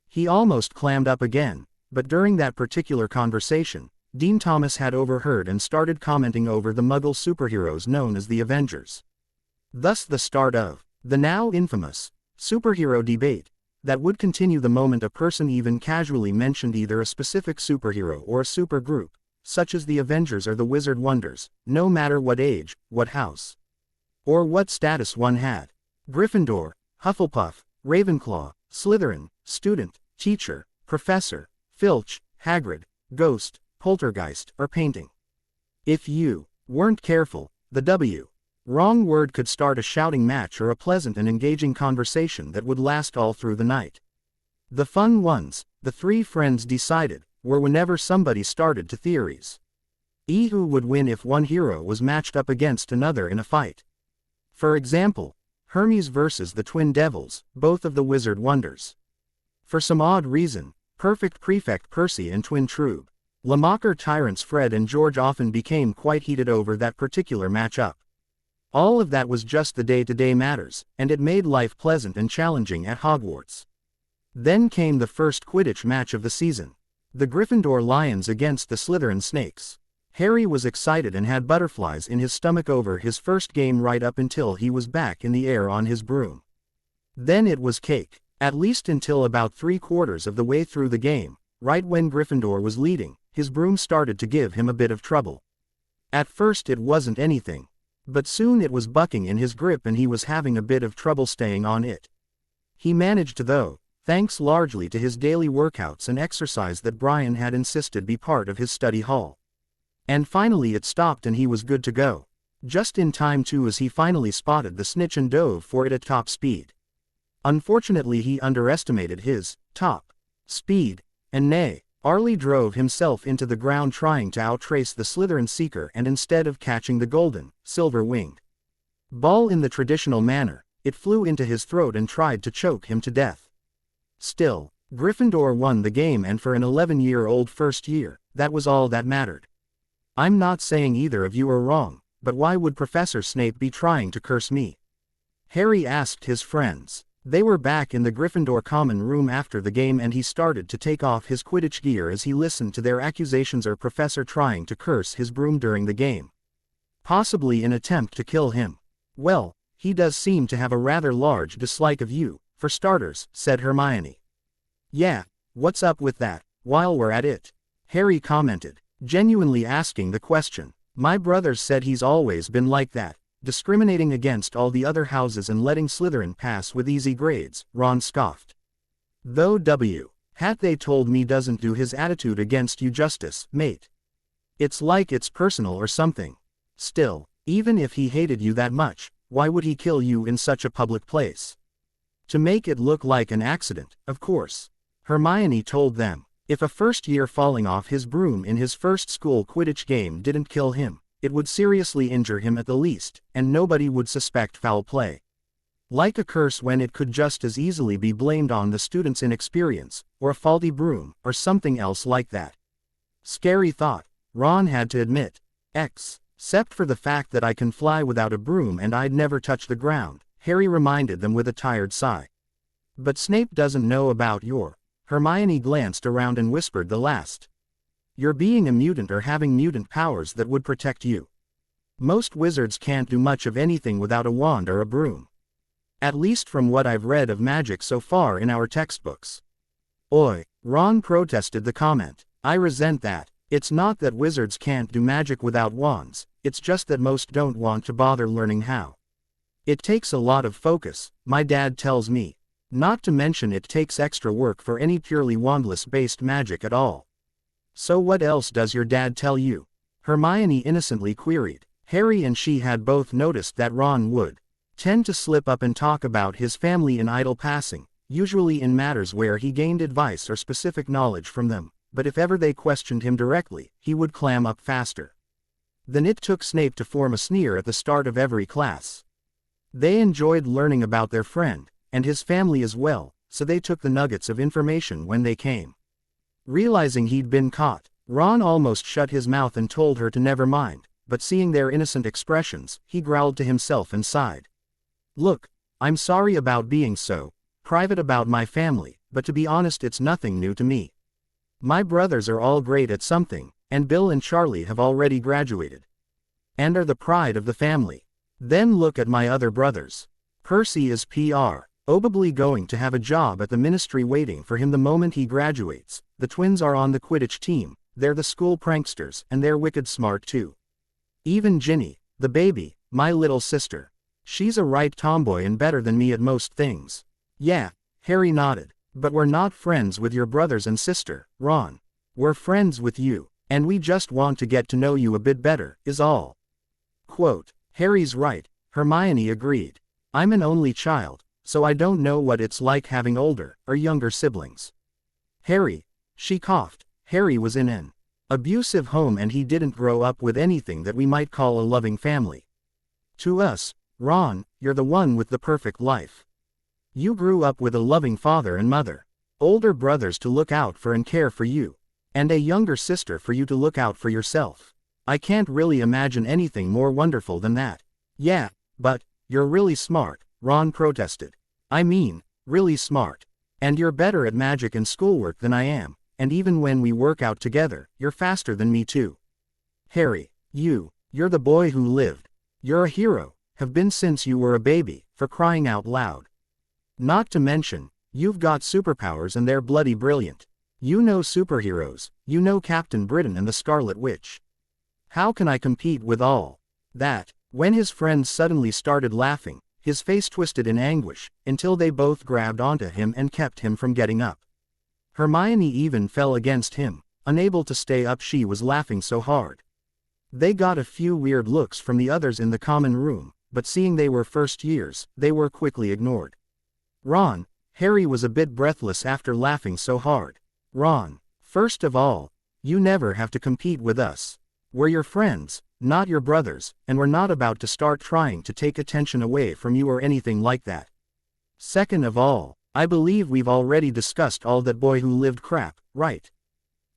[SPEAKER 1] he almost clammed up again, but during that particular conversation, Dean Thomas had overheard and started commenting over the Muggle superheroes known as the Avengers. Thus the start of the now infamous superhero debate that would continue the moment a person even casually mentioned either a specific superhero or a supergroup, such as the Avengers or the Wizard Wonders, no matter what age, what house, or what status one had. Gryffindor, Hufflepuff, Ravenclaw, Slytherin, student, teacher, professor, Filch, Hagrid, ghost, poltergeist, or painting. If you weren't careful, the wrong word could start a shouting match or a pleasant and engaging conversation that would last all through the night. The fun ones, the three friends decided, were whenever somebody started to theories. Who would win if one hero was matched up against another in a fight? For example, Hermes versus the Twin Devils, both of the Wizard Wonders. For some odd reason, Perfect Prefect Percy and Twin Trube, Lamacher tyrants Fred and George often became quite heated over that particular matchup. All of that was just the day-to-day matters, and it made life pleasant and challenging at Hogwarts. Then came the first Quidditch match of the season. The Gryffindor Lions against the Slytherin Snakes. Harry was excited and had butterflies in his stomach over his first game right up until he was back in the air on his broom. Then it was cake, at least until about 3/4 of the way through the game, right when Gryffindor was leading, his broom started to give him a bit of trouble. At first it wasn't anything, but soon it was bucking in his grip and he was having a bit of trouble staying on it. He managed to though, thanks largely to his daily workouts and exercise that Brian had insisted be part of his study hall. And finally it stopped and he was good to go. Just in time too, as he finally spotted the snitch and dove for it at top speed. Unfortunately he underestimated his top speed, and narrowly drove himself into the ground trying to outtrace the Slytherin Seeker, and instead of catching the golden, silver-winged ball in the traditional manner, it flew into his throat and tried to choke him to death. Still, Gryffindor won the game, and for an 11-year-old first year, that was all that mattered. I'm not saying either of you are wrong, but why would Professor Snape be trying to curse me? Harry asked his friends. They were back in the Gryffindor common room after the game, and he started to take off his Quidditch gear as he listened to their accusations of Professor trying to curse his broom during the game. Possibly in attempt to kill him. Well, he does seem to have a rather large dislike of you, for starters, said Hermione. Yeah, what's up with that, while we're at it? Harry commented. genuinely asking the question. My brothers said he's always been like that, discriminating against all the other houses and letting Slytherin pass with easy grades, Ron scoffed. Though Hat they told me doesn't do his attitude against you justice, mate. It's like it's personal or something. Still, even if he hated you that much, why would he kill you in such a public place? To make it look like an accident, of course. Hermione told them. If a first-year falling off his broom in his first school Quidditch game didn't kill him, it would seriously injure him at the least, and nobody would suspect foul play. Like a curse when it could just as easily be blamed on the student's inexperience, or a faulty broom, or something else like that. Scary thought, Ron had to admit. Except for the fact that I can fly without a broom and I'd never touch the ground, Harry reminded them with a tired sigh. But Snape doesn't know about your... Hermione glanced around and whispered the last. You're being a mutant or having mutant powers that would protect you. Most wizards can't do much of anything without a wand or a broom. At least from what I've read of magic so far in our textbooks. Oi, Ron protested the comment. I resent that. It's not that wizards can't do magic without wands, it's just that most don't want to bother learning how. It takes a lot of focus, my dad tells me. Not to mention it takes extra work for any purely wandless-based magic at all. So what else does your dad tell you? Hermione innocently queried. Harry and she had both noticed that Ron would tend to slip up and talk about his family in idle passing, usually in matters where he gained advice or specific knowledge from them, but if ever they questioned him directly, he would clam up faster. Then it took Snape to form a sneer at the start of every class. They enjoyed learning about their friend, and his family as well, so they took the nuggets of information when they came. Realizing he'd been caught, Ron almost shut his mouth and told her to never mind, but seeing their innocent expressions, he growled to himself and sighed. Look, I'm sorry about being so private about my family, but to be honest it's nothing new to me. My brothers are all great at something, and Bill and Charlie have already graduated. And are the pride of the family. Then look at my other brothers. Percy is probably going to have a job at the ministry waiting for him the moment he graduates. The twins are on the Quidditch team, they're the school pranksters, and they're wicked smart too. Even Ginny, the baby, my little sister. She's a right tomboy and better than me at most things. Yeah, Harry nodded. But we're not friends with your brothers and sister, Ron. We're friends with you, and we just want to get to know you a bit better, is all. Quote, Harry's right, Hermione agreed. I'm an only child, so I don't know what it's like having older or younger siblings. Harry, she coughed. Harry was in an abusive home and he didn't grow up with anything that we might call a loving family. To us, Ron, you're the one with the perfect life. You grew up with a loving father and mother, older brothers to look out for and care for you, and a younger sister for you to look out for yourself. I can't really imagine anything more wonderful than that. Yeah, but, you're really smart, Ron protested. I mean, really smart. And you're better at magic and schoolwork than I am, and even when we work out together, you're faster than me too. Harry, you're the boy who lived. You're a hero, have been since you were a baby, for crying out loud. Not to mention, you've got superpowers and they're bloody brilliant. You know superheroes, you know Captain Britain and the Scarlet Witch. How can I compete with all that? When his friends suddenly started laughing, his face twisted in anguish, until they both grabbed onto him and kept him from getting up. Hermione even fell against him, unable to stay up, she was laughing so hard. They got a few weird looks from the others in the common room, but seeing they were first years, they were quickly ignored. Ron, Harry was a bit breathless after laughing so hard. Ron, first of all, you never have to compete with us. We're your friends, not your brothers, and we're not about to start trying to take attention away from you or anything like that. Second of all, I believe we've already discussed all that boy who lived crap, right?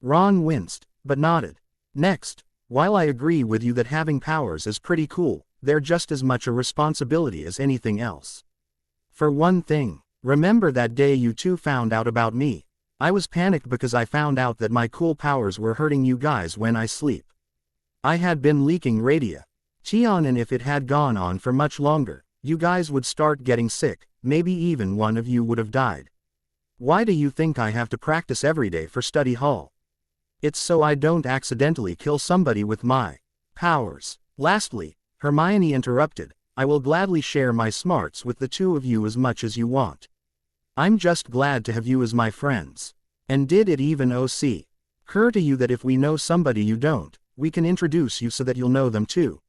[SPEAKER 1] Ron winced, but nodded. Next, while I agree with you that having powers is pretty cool, they're just as much a responsibility as anything else. For one thing, remember that day you two found out about me? I was panicked because I found out that my cool powers were hurting you guys when I sleep. I had been leaking radiation, and if it had gone on for much longer, you guys would start getting sick, maybe even one of you would have died. Why do you think I have to practice every day for study hall? It's so I don't accidentally kill somebody with my powers. Lastly, Hermione interrupted, I will gladly share my smarts with the two of you as much as you want. I'm just glad to have you as my friends. And did it even occur to you that if we know somebody you don't, we can introduce you so that you'll know them too?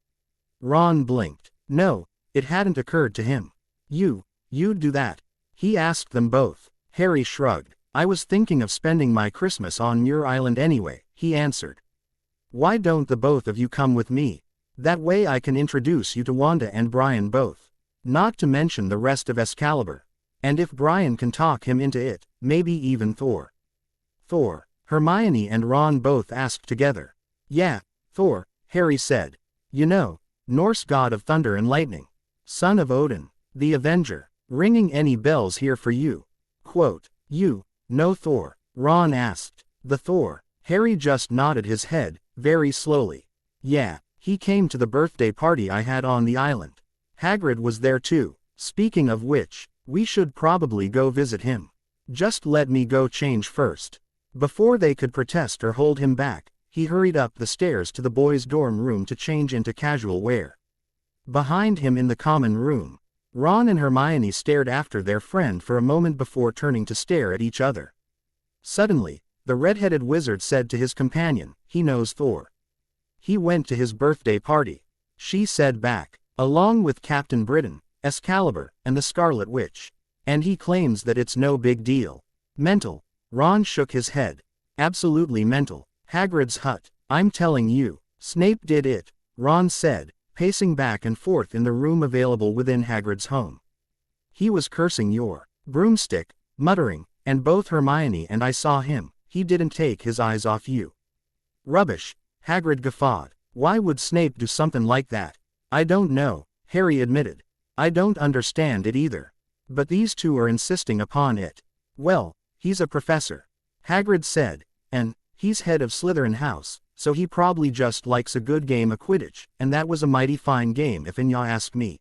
[SPEAKER 1] Ron blinked. No, it hadn't occurred to him. You'd do that? He asked them both. Harry shrugged. I was thinking of spending my Christmas on Muir Island anyway, he answered. Why don't the both of you come with me? That way I can introduce you to Wanda and Brian both. Not to mention the rest of Excalibur. And if Brian can talk him into it, maybe even Thor. Thor, Hermione and Ron both asked together. Yeah, Thor, Harry said. You know, Norse god of thunder and lightning. Son of Odin, the Avenger. Ringing any bells here for you? Quote, you know Thor? Ron asked. The Thor. Harry just nodded his head, very slowly. Yeah, he came to the birthday party I had on the island. Hagrid was there too. Speaking of which, we should probably go visit him. Just let me go change first. Before they could protest or hold him back, he hurried up the stairs to the boys' dorm room to change into casual wear. Behind him in the common room, Ron and Hermione stared after their friend for a moment before turning to stare at each other. Suddenly, the red-headed wizard said to his companion, he knows Thor. He went to his birthday party. She said back, along with Captain Britain, Excalibur, and the Scarlet Witch. And he claims that it's no big deal. Mental. Ron shook his head. Absolutely mental. Hagrid's hut. I'm telling you. Snape did it, Ron said, pacing back and forth in the room available within Hagrid's home. He was cursing your broomstick, muttering, and both Hermione and I saw him. He didn't take his eyes off you. Rubbish, Hagrid guffawed. Why would Snape do something like that? I don't know, Harry admitted. I don't understand it either. But these two are insisting upon it. Well, he's a professor, Hagrid said, and he's head of Slytherin House, so he probably just likes a good game of Quidditch, and that was a mighty fine game if you ask me.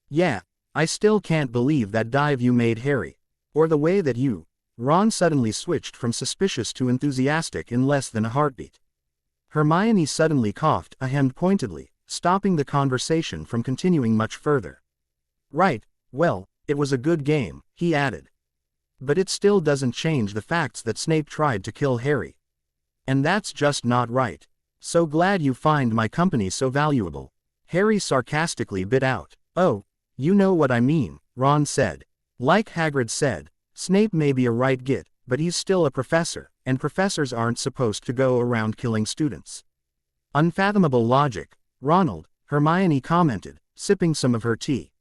[SPEAKER 1] Yeah, I still can't believe that dive you made, Harry. Or the way that you. Ron suddenly switched from suspicious to enthusiastic in less than a heartbeat. Hermione suddenly coughed, ahemed pointedly, stopping the conversation from continuing much further. Right, well, it was a good game, he added. But it still doesn't change the facts that Snape tried to kill Harry. And that's just not right. So glad you find my company so valuable. Harry sarcastically bit out. Oh, you know what I mean, Ron said. Like Hagrid said, Snape may be a right git, but he's still a professor, and professors aren't supposed to go around killing students. Unfathomable logic, Ronald, Hermione commented, sipping some of her tea.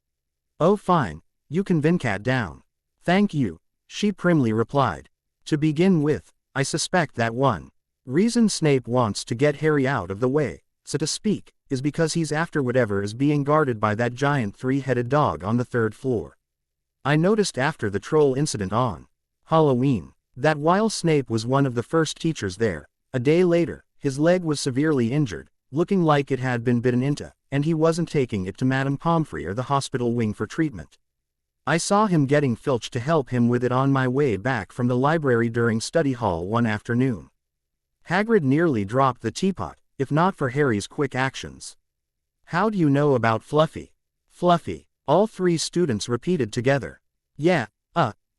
[SPEAKER 1] Oh fine, you can Vincat down. Thank you, she primly replied. To begin with, I suspect that one reason Snape wants to get Harry out of the way, so to speak, is because he's after whatever is being guarded by that giant three-headed dog on the third floor. I noticed after the troll incident on Halloween, that while Snape was one of the first teachers there, a day later, his leg was severely injured, looking like it had been bitten into, and he wasn't taking it to Madame Pomfrey or the hospital wing for treatment. I saw him getting Filch to help him with it on my way back from the library during study hall one afternoon. Hagrid nearly dropped the teapot, if not for Harry's quick actions. How do you know about Fluffy? Fluffy, all three students repeated together. Yeah,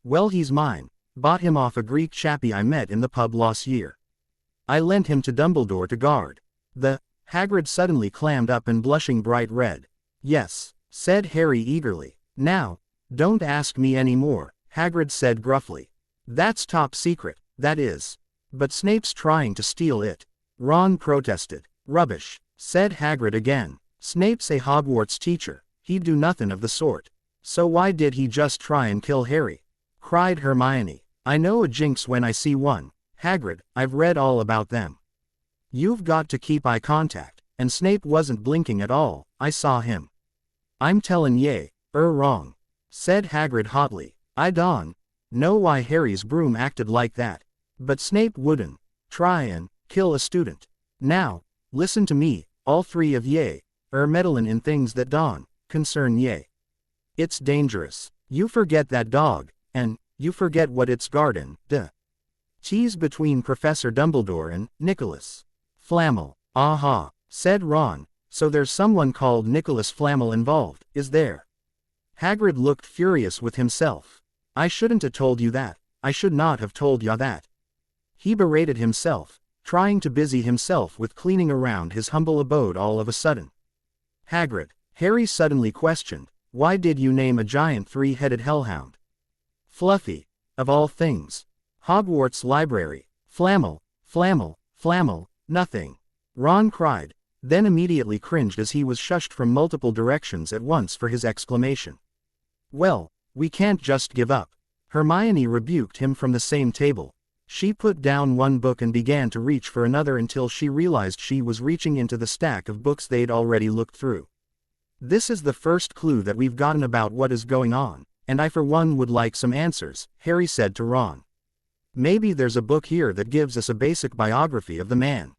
[SPEAKER 1] well he's mine. Bought him off a Greek chappie I met in the pub last year. I lent him to Dumbledore to guard. Hagrid suddenly clammed up and blushing bright red. Yes, said Harry eagerly. Now, don't ask me any more, Hagrid said gruffly. That's top secret, that is. But Snape's trying to steal it. Ron protested. Rubbish, said Hagrid again. Snape's a Hogwarts teacher, he'd do nothing of the sort. So why did he just try and kill Harry? Cried Hermione. I know a jinx when I see one, Hagrid, I've read all about them. You've got to keep eye contact, and Snape wasn't blinking at all, I saw him. I'm tellin' ye, wrong, said Hagrid hotly. I don't know why Harry's broom acted like that. But Snape wouldn't try and kill a student. Now, listen to me, all three of ye, meddlin' in things that don't concern ye. It's dangerous. You forget that dog, and you forget what it's guardin', Tease between Professor Dumbledore and Nicholas Flamel. Aha, said Ron, so there's someone called Nicholas Flamel involved, is there? Hagrid looked furious with himself. I shouldn't have told you that, I should not have told ya that. He berated himself, trying to busy himself with cleaning around his humble abode all of a sudden. Hagrid, Harry suddenly questioned, why did you name a giant three-headed hellhound? Fluffy, of all things. Hogwarts library. Flamel, Flamel, Flamel, nothing. Ron cried, then immediately cringed as he was shushed from multiple directions at once for his exclamation. Well, we can't just give up. Hermione rebuked him from the same table. She put down one book and began to reach for another until she realized she was reaching into the stack of books they'd already looked through. This is the first clue that we've gotten about what is going on, and I for one would like some answers, Harry said to Ron. Maybe there's a book here that gives us a basic biography of the man.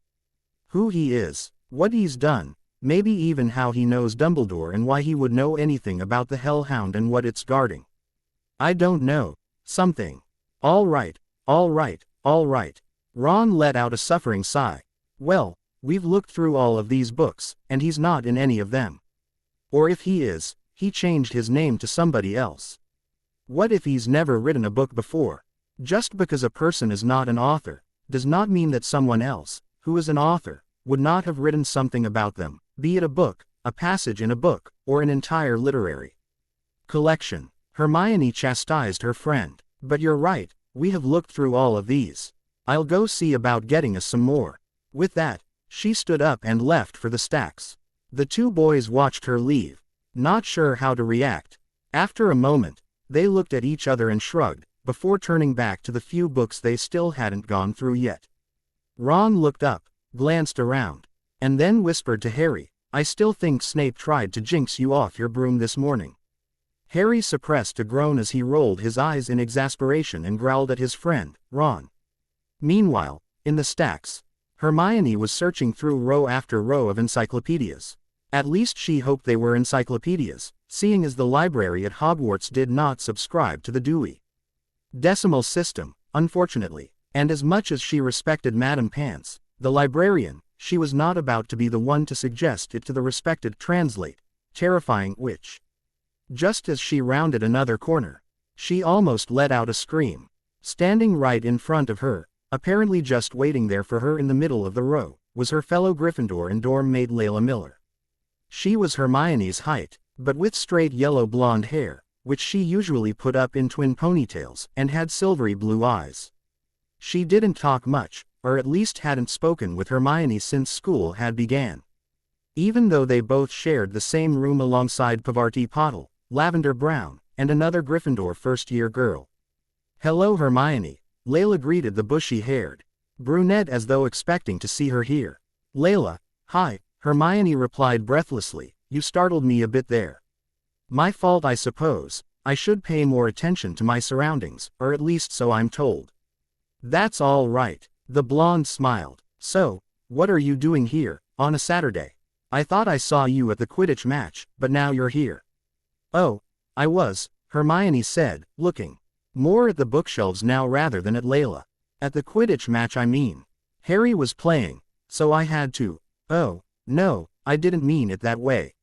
[SPEAKER 1] Who he is, what he's done, maybe even how he knows Dumbledore and why he would know anything about the Hellhound and what it's guarding. I don't know, something. All right, all right, all right. Ron let out a suffering sigh. Well, we've looked through all of these books, and he's not in any of them. Or if he is, he changed his name to somebody else. What if he's never written a book before? Just because a person is not an author, does not mean that someone else, who is an author, would not have written something about them, be it a book, a passage in a book, or an entire literary collection. Hermione chastised her friend. But you're right, we have looked through all of these. I'll go see about getting us some more. With that, she stood up and left for the stacks. The two boys watched her leave, not sure how to react. After a moment, they looked at each other and shrugged, before turning back to the few books they still hadn't gone through yet. Ron looked up, glanced around, and then whispered to Harry, I still think Snape tried to jinx you off your broom this morning. Harry suppressed a groan as he rolled his eyes in exasperation and growled at his friend, Ron. Meanwhile, in the stacks, Hermione was searching through row after row of encyclopedias. At least she hoped they were encyclopedias, seeing as the library at Hogwarts did not subscribe to the Dewey Decimal System, unfortunately, and as much as she respected Madame Pants, the librarian, she was not about to be the one to suggest it to the respected translate, terrifying witch. Just as she rounded another corner, she almost let out a scream. Standing right in front of her, apparently just waiting there for her in the middle of the row, was her fellow Gryffindor and dorm mate Layla Miller. She was Hermione's height, but with straight yellow blonde hair, which she usually put up in twin ponytails, and had silvery blue eyes. She didn't talk much, or at least hadn't spoken with Hermione since school had began. Even though they both shared the same room alongside Pavarti Pottle, Lavender Brown, and another Gryffindor first-year girl. Hello Hermione, Layla greeted the bushy-haired brunette as though expecting to see her here. Layla, hi, Hermione replied breathlessly, you startled me a bit there. My fault I suppose, I should pay more attention to my surroundings, or at least so I'm told. That's all right, the blonde smiled. So, what are you doing here, on a Saturday? I thought I saw you at the Quidditch match, but now you're here. Oh, I was, Hermione said, looking more at the bookshelves now rather than at Layla. At the Quidditch match I mean. Harry was playing, so I had to. Oh, no, I didn't mean it that way.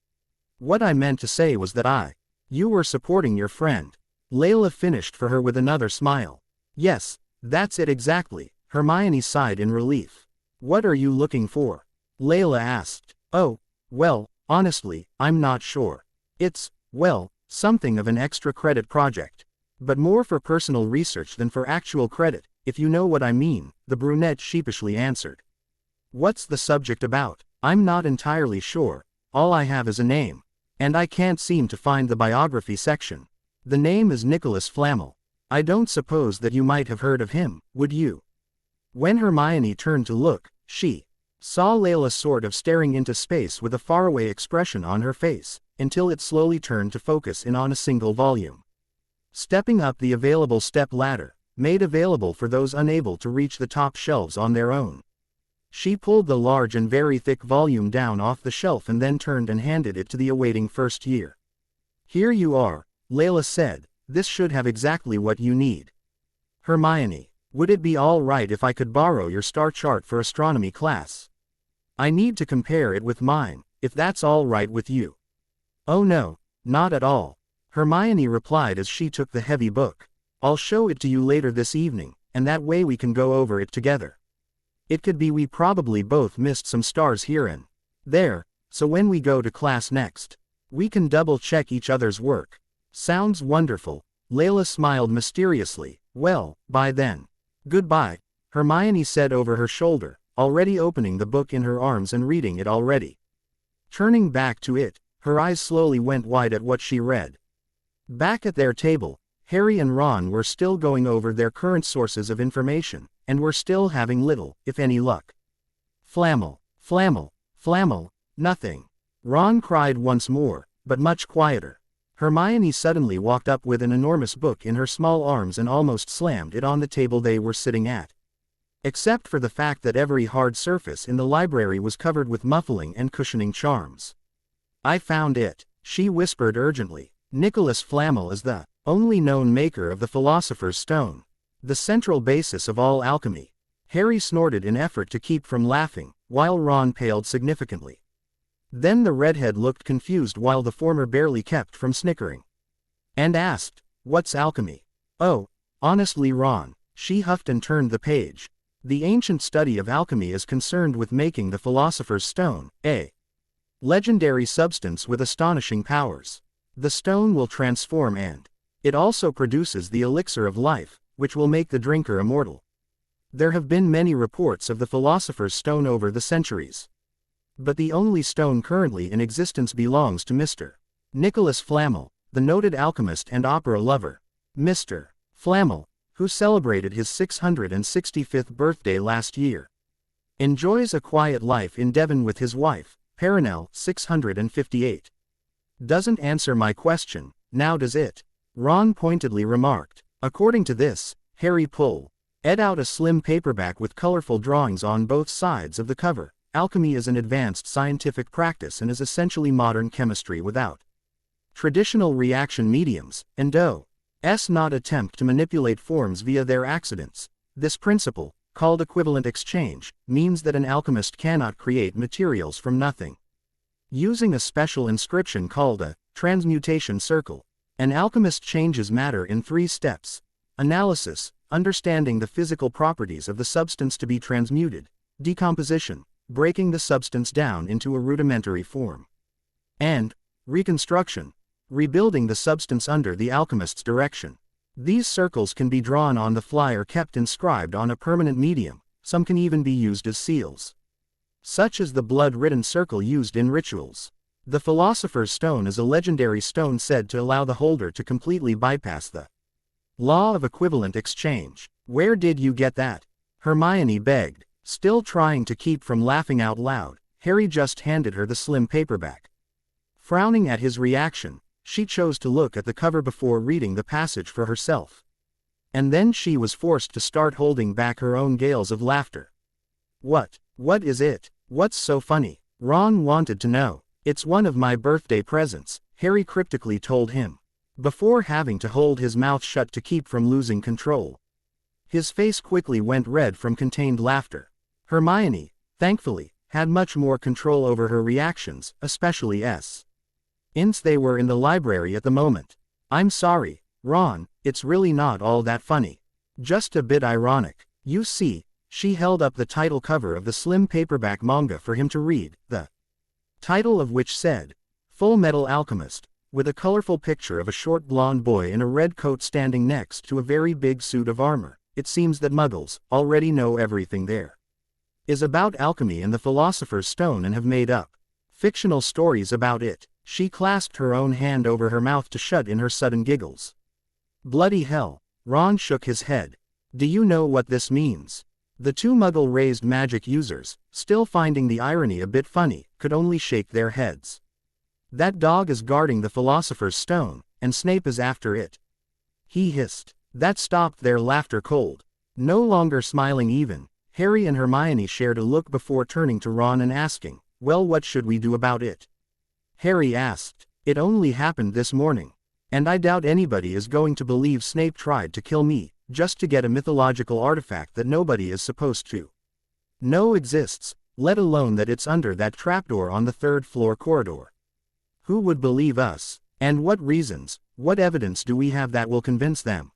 [SPEAKER 1] What I meant to say was that you were supporting your friend. Layla finished for her with another smile. Yes, that's it exactly, Hermione sighed in relief. What are you looking for? Layla asked. Oh, well, honestly, I'm not sure. It's, well, something of an extra credit project. But more for personal research than for actual credit, if you know what I mean, the brunette sheepishly answered. What's the subject about? I'm not entirely sure, all I have is a name. And I can't seem to find the biography section. The name is Nicholas Flamel. I don't suppose that you might have heard of him, would you? When Hermione turned to look, she saw Layla sort of staring into space with a faraway expression on her face, until it slowly turned to focus in on a single volume. Stepping up the available step ladder, made available for those unable to reach the top shelves on their own. She pulled the large and very thick volume down off the shelf and then turned and handed it to the awaiting first year. Here you are, Layla said, this should have exactly what you need. Hermione, Would it be all right if I could borrow your star chart for astronomy class? I need to compare it with mine, if that's all right with you. Oh no, not at all, Hermione replied as she took the heavy book. I'll show it to you later this evening, and that way we can go over it together. It could be we probably both missed some stars here and there, so when we go to class next, we can double-check each other's work. Sounds wonderful, Layla smiled mysteriously. Well, by then. Goodbye, Hermione said over her shoulder, already opening the book in her arms and reading it already. Turning back to it, her eyes slowly went wide at what she read. Back at their table, Harry and Ron were still going over their current sources of information, and were still having little, if any luck. Flammel, flammel, flammel, nothing. Ron cried once more, but much quieter. Hermione suddenly walked up with an enormous book in her small arms and almost slammed it on the table they were sitting at. Except for the fact that every hard surface in the library was covered with muffling and cushioning charms. I found it, she whispered urgently. Nicholas Flamel is the only known maker of the Philosopher's Stone, the central basis of all alchemy. Harry snorted in effort to keep from laughing, while Ron paled significantly. Then the redhead looked confused while the former barely kept from snickering. And asked, "What's alchemy?" "Oh, honestly Ron," she huffed and turned the page. "The ancient study of alchemy is concerned with making the Philosopher's Stone, a legendary substance with astonishing powers. The stone will transform and it also produces the elixir of life, which will make the drinker immortal. There have been many reports of the Philosopher's Stone over the centuries. But the only stone currently in existence belongs to Mr. Nicholas Flamel, the noted alchemist and opera lover. Mr. Flamel, who celebrated his 665th birthday last year, enjoys a quiet life in Devon with his wife, Perenelle, 658. Doesn't answer my question, now does it? Ron pointedly remarked. According to this, Harry pulled out a slim paperback with colorful drawings on both sides of the cover. Alchemy is an advanced scientific practice and is essentially modern chemistry without traditional reaction mediums, and does not attempt to manipulate forms via their accidents. This principle, called equivalent exchange, means that an alchemist cannot create materials from nothing. Using a special inscription called a transmutation circle, an alchemist changes matter in 3 steps: analysis, understanding the physical properties of the substance to be transmuted; decomposition, breaking the substance down into a rudimentary form; and reconstruction, rebuilding the substance under the alchemist's direction. These circles can be drawn on the fly or kept inscribed on a permanent medium. Some can even be used as seals, such as the blood-written circle used in rituals. The Philosopher's Stone is a legendary stone said to allow the holder to completely bypass the law of equivalent exchange. Where did you get that? Hermione begged. Still trying to keep from laughing out loud, Harry just handed her the slim paperback. Frowning at his reaction, she chose to look at the cover before reading the passage for herself. And then she was forced to start holding back her own gales of laughter. What is it? What's so funny? Ron wanted to know. It's one of my birthday presents, Harry cryptically told him, before having to hold his mouth shut to keep from losing control. His face quickly went red from contained laughter. Hermione, thankfully, had much more control over her reactions, especially since they were in the library at the moment. I'm sorry, Ron, it's really not all that funny. Just a bit ironic. You see, she held up the title cover of the slim paperback manga for him to read, the title of which said, Full Metal Alchemist, with a colorful picture of a short blonde boy in a red coat standing next to a very big suit of armor. It seems that Muggles already know everything there is about alchemy and the Philosopher's Stone and have made up fictional stories about it. She clasped her own hand over her mouth to shut in her sudden giggles. Bloody hell, Ron shook his head. Do you know what this means? The 2 Muggle-raised magic users, still finding the irony a bit funny, could only shake their heads. That dog is guarding the Philosopher's Stone, and Snape is after it. He hissed. That stopped their laughter cold. No longer smiling even, Harry and Hermione shared a look before turning to Ron and asking, well, what should we do about it? Harry asked. It only happened this morning. And I doubt anybody is going to believe Snape tried to kill me, just to get a mythological artifact that nobody is supposed to know exists, let alone that it's under that trapdoor on the third-floor corridor. Who would believe us? And what reasons, what evidence do we have that will convince them?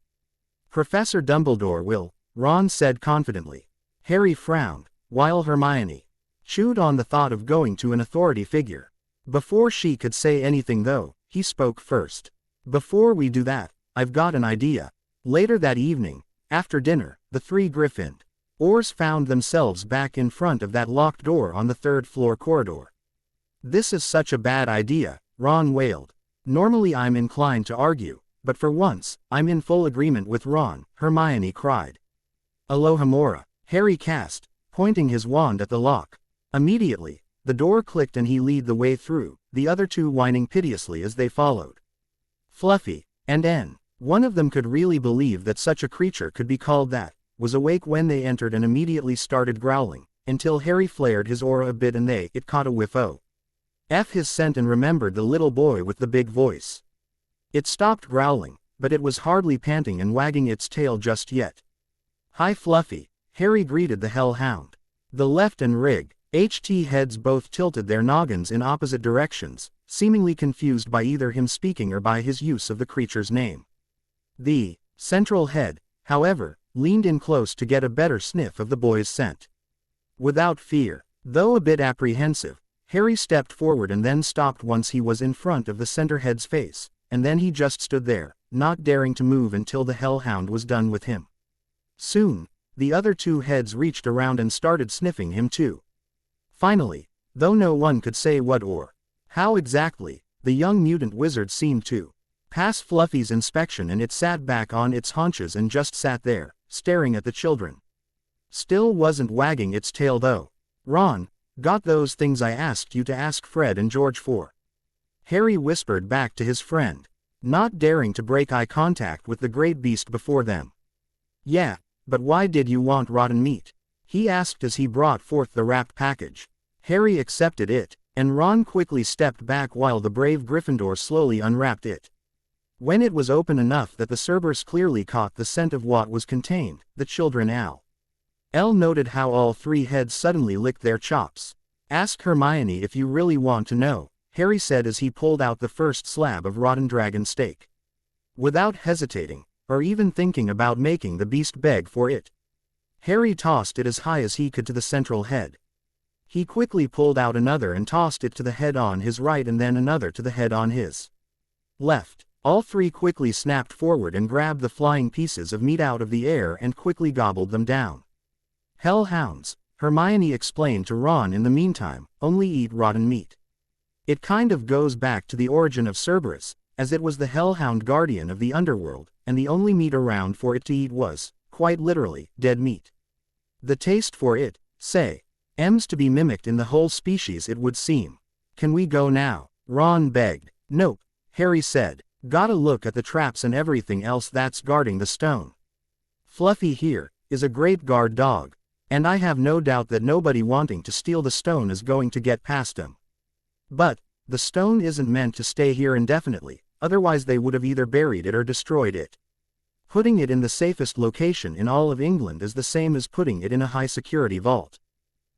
[SPEAKER 1] Professor Dumbledore will, Ron said confidently. Harry frowned, while Hermione chewed on the thought of going to an authority figure. Before she could say anything though, he spoke first. Before we do that, I've got an idea. Later that evening, after dinner, the three Gryffindors found themselves back in front of that locked door on the third-floor corridor. This is such a bad idea, Ron wailed. Normally I'm inclined to argue, but for once, I'm in full agreement with Ron, Hermione cried. Alohomora, Harry cast, pointing his wand at the lock. Immediately, the door clicked and he led the way through, the other two whining piteously as they followed. Fluffy, and N, one of them could really believe that such a creature could be called that, was awake when they entered and immediately started growling, until Harry flared his aura a bit and it caught a whiff of his scent and remembered the little boy with the big voice. It stopped growling, but it was hardly panting and wagging its tail just yet. Hi Fluffy, Harry greeted the hellhound. The left and Rig, HT heads both tilted their noggins in opposite directions, seemingly confused by either him speaking or by his use of the creature's name. The central head, however, leaned in close to get a better sniff of the boy's scent. Without fear, though a bit apprehensive, Harry stepped forward and then stopped once he was in front of the center head's face, and then he just stood there, not daring to move until the hellhound was done with him. Soon, the other two heads reached around and started sniffing him too. Finally, though no one could say what or how exactly, the young mutant wizard seemed to pass Fluffy's inspection and it sat back on its haunches and just sat there, staring at the children. Still wasn't wagging its tail though. Ron, got those things I asked you to ask Fred and George for? Harry whispered back to his friend, not daring to break eye contact with the great beast before them. Yeah, but why did you want rotten meat? He asked as he brought forth the wrapped package. Harry accepted it, and Ron quickly stepped back while the brave Gryffindor slowly unwrapped it. When it was open enough that the Cerberus clearly caught the scent of what was contained, the children L noted how all three heads suddenly licked their chops. Ask Hermione if you really want to know, Harry said as he pulled out the first slab of rotten dragon steak. Without hesitating, or even thinking about making the beast beg for it, Harry tossed it as high as he could to the central head. He quickly pulled out another and tossed it to the head on his right and then another to the head on his left. All three quickly snapped forward and grabbed the flying pieces of meat out of the air and quickly gobbled them down. Hellhounds, Hermione explained to Ron in the meantime, only eat rotten meat. It kind of goes back to the origin of Cerberus, as it was the hellhound guardian of the underworld, and the only meat around for it to eat was, quite literally, dead meat. The taste for it, M's to be mimicked in the whole species it would seem. Can we go now? Ron begged. Nope, Harry said. Gotta look at the traps and everything else that's guarding the stone. Fluffy here is a great guard dog, and I have no doubt that nobody wanting to steal the stone is going to get past him. But the stone isn't meant to stay here indefinitely, otherwise they would have either buried it or destroyed it. Putting it in the safest location in all of England is the same as putting it in a high-security vault.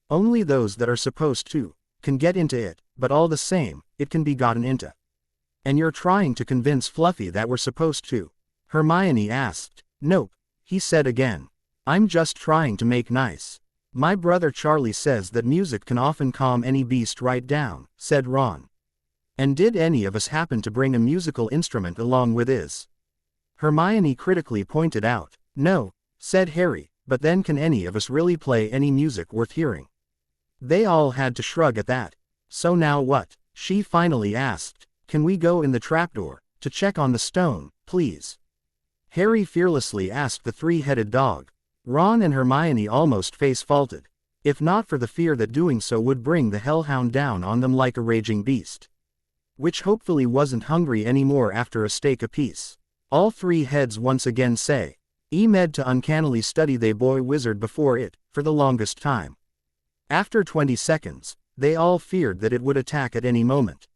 [SPEAKER 1] Only those that are supposed to can get into it, but all the same, it can be gotten into. And you're trying to convince Fluffy that we're supposed to? Hermione asked. Nope, he said again. I'm just trying to make nice. My brother Charlie says that music can often calm any beast right down, said Ron. And did any of us happen to bring a musical instrument along with us? Hermione critically pointed out. No, said Harry, but then can any of us really play any music worth hearing? They all had to shrug at that. So now what? She finally asked. Can we go in the trapdoor, to check on the stone, please? Harry fearlessly asked the three-headed dog. Ron and Hermione almost face-faulted, if not for the fear that doing so would bring the hellhound down on them like a raging beast, which hopefully wasn't hungry anymore after a steak apiece. All three heads once again med to uncannily study they boy wizard before it, for the longest time. After 20 seconds, they all feared that it would attack at any moment.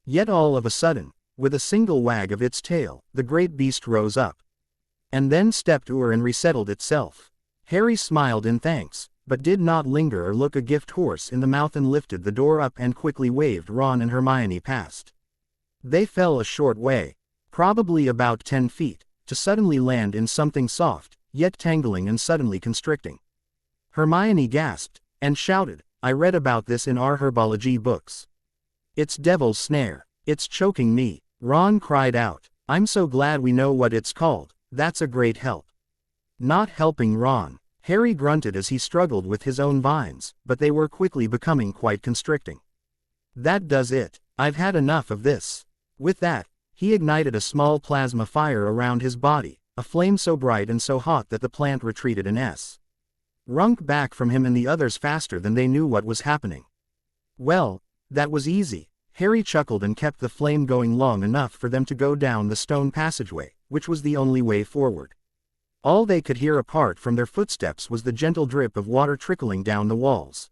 [SPEAKER 1] Yet all of a sudden, with a single wag of its tail, the great beast rose up. and then stepped o'er and resettled itself. Harry smiled in thanks, but did not linger or look a gift horse in the mouth and lifted the door up and quickly waved Ron and Hermione past. They fell a short way, probably about 10 feet, to suddenly land in something soft, yet tangling and suddenly constricting. Hermione gasped, and shouted, "I read about this in our herbology books. It's Devil's Snare. It's choking me." Ron cried out, "I'm so glad we know what it's called, that's a great help." Not helping Ron, Harry grunted as he struggled with his own vines, but they were quickly becoming quite constricting. "That does it, I've had enough of this." With that, he ignited a small plasma fire around his body, a flame so bright and so hot that the plant retreated an runk back from him and the others faster than they knew what was happening. Well, that was easy. Harry chuckled and kept the flame going long enough for them to go down the stone passageway, which was the only way forward. All they could hear apart from their footsteps was the gentle drip of water trickling down the walls.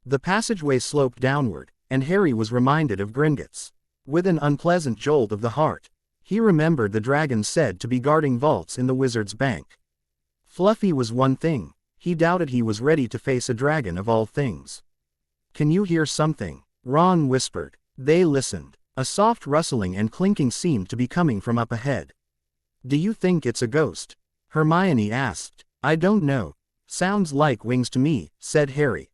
[SPEAKER 1] The passageway sloped downward, and Harry was reminded of Gringotts. With an unpleasant jolt of the heart, he remembered the dragon said to be guarding vaults in the wizard's bank. Fluffy was one thing, he doubted he was ready to face a dragon of all things. "Can you hear something?" Ron whispered. They listened. A soft rustling and clinking seemed to be coming from up ahead. "Do you think it's a ghost?" Hermione asked. "I don't know. Sounds like wings to me," said Harry.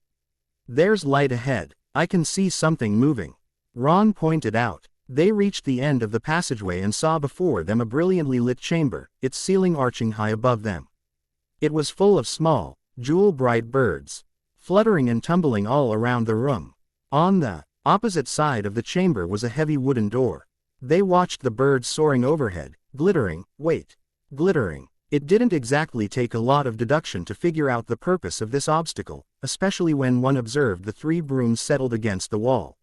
[SPEAKER 1] "There's light ahead. I can see something moving," Ron pointed out. They reached the end of the passageway and saw before them a brilliantly lit chamber, its ceiling arching high above them. It was full of small, jewel-bright birds, fluttering and tumbling all around the room. On the opposite side of the chamber was a heavy wooden door. They watched the birds soaring overhead, glittering. It didn't exactly take a lot of deduction to figure out the purpose of this obstacle, especially when one observed the 3 brooms settled against the wall.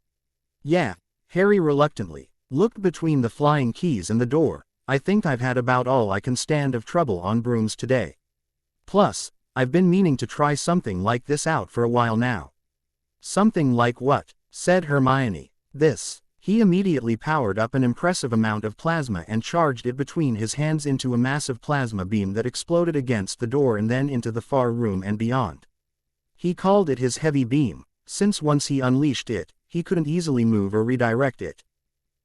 [SPEAKER 1] "Yeah," Harry reluctantly looked between the flying keys and the door. "I think I've had about all I can stand of trouble on brooms today. Plus, I've been meaning to try something like this out for a while now." "Something like what?" said Hermione. "This." He immediately powered up an impressive amount of plasma and charged it between his hands into a massive plasma beam that exploded against the door and then into the far room and beyond. He called it his heavy beam, since once he unleashed it, he couldn't easily move or redirect it.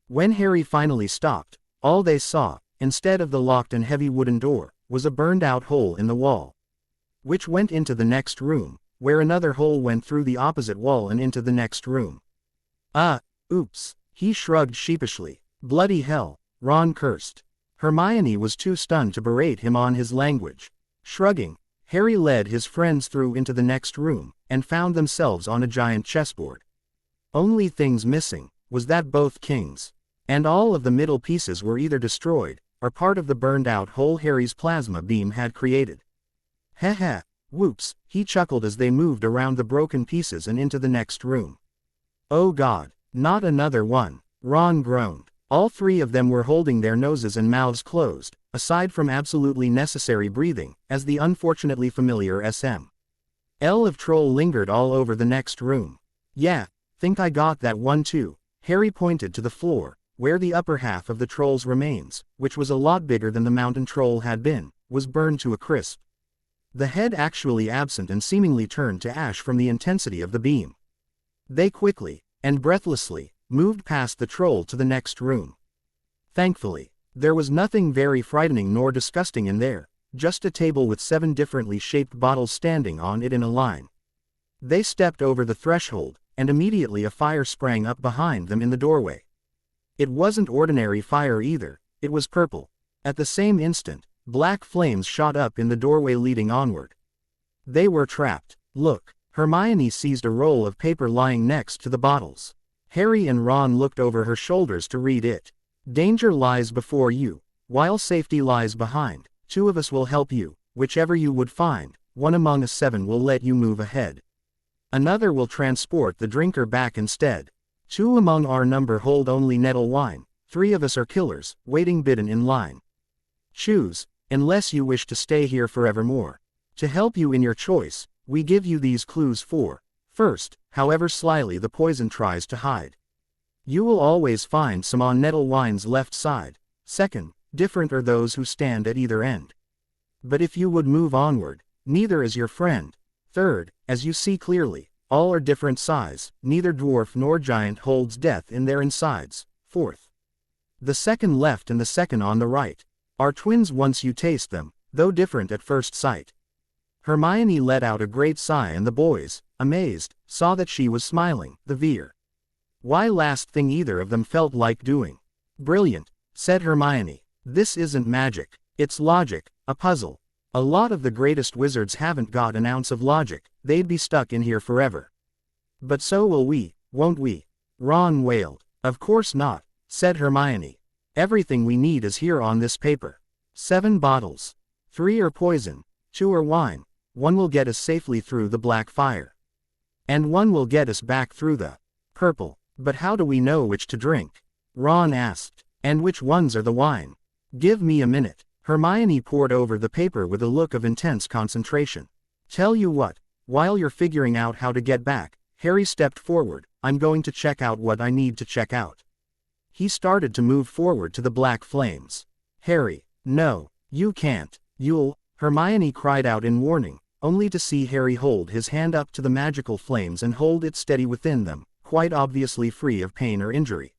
[SPEAKER 1] When Harry finally stopped, all they saw, instead of the locked and heavy wooden door, was a burned-out hole in the wall, which went into the next room, where another hole went through the opposite wall and into the next room. Oops. He shrugged sheepishly. "Bloody hell," Ron cursed. Hermione was too stunned to berate him on his language. Shrugging, Harry led his friends through into the next room, and found themselves on a giant chessboard. Only things missing was that both kings and all of the middle pieces were either destroyed, or part of the burned-out hole Harry's plasma beam had created. "Heh, whoops," he chuckled as they moved around the broken pieces and into the next room. "Oh God. Not another one," Ron groaned. All 3 of them were holding their noses and mouths closed, aside from absolutely necessary breathing, as the unfortunately familiar smell of troll lingered all over the next room. "Yeah, think I got that one too." Harry pointed to the floor, where the upper half of the troll's remains, which was a lot bigger than the mountain troll had been, was burned to a crisp. The head actually absent and seemingly turned to ash from the intensity of the beam. They quickly, and breathlessly, moved past the troll to the next room. Thankfully, there was nothing very frightening nor disgusting in there, just a table with 7 differently shaped bottles standing on it in a line. They stepped over the threshold, and immediately a fire sprang up behind them in the doorway. It wasn't ordinary fire either, it was purple. At the same instant, black flames shot up in the doorway leading onward. They were trapped. "Look." Hermione seized a roll of paper lying next to the bottles. Harry and Ron looked over her shoulders to read it. "Danger lies before you, while safety lies behind. 2 of us will help you, whichever you would find. 1 among us 7 will let you move ahead. Another will transport the drinker back instead. 2 among our number hold only nettle wine. 3 of us are killers, waiting bidden in line. Choose, unless you wish to stay here forevermore. To help you in your choice, we give you these clues for: first, however slyly the poison tries to hide, you will always find some on nettle wine's left side. Second, different are those who stand at either end. But if you would move onward, neither is your friend. Third, as you see clearly, all are different size, neither dwarf nor giant holds death in their insides. Fourth, the second left and the second on the right are twins once you taste them, though different at first sight. Hermione let out a great sigh and the boys, amazed, saw that she was smiling. The veer. Why last thing either of them felt like doing. Brilliant, said Hermione. This isn't magic, it's logic, a puzzle. A lot of the greatest wizards haven't got an ounce of logic, they'd be stuck in here forever. But so will we, won't we? Ron wailed. Of course not, said Hermione. Everything we need is here on this paper. 7 bottles. 3 are poison, 2 are wine, 1 will get us safely through the black fire. And 1 will get us back through the purple. But how do we know which to drink? Ron asked. And which ones are the wine? Give me a minute. Hermione pored over the paper with a look of intense concentration. Tell you what, while you're figuring out how to get back, Harry stepped forward, I'm going to check out what I need to check out. He started to move forward to the black flames. Harry, no, you can't, you'll, Hermione cried out in warning, only to see Harry hold his hand up to the magical flames and hold it steady within them, quite obviously free of pain or injury.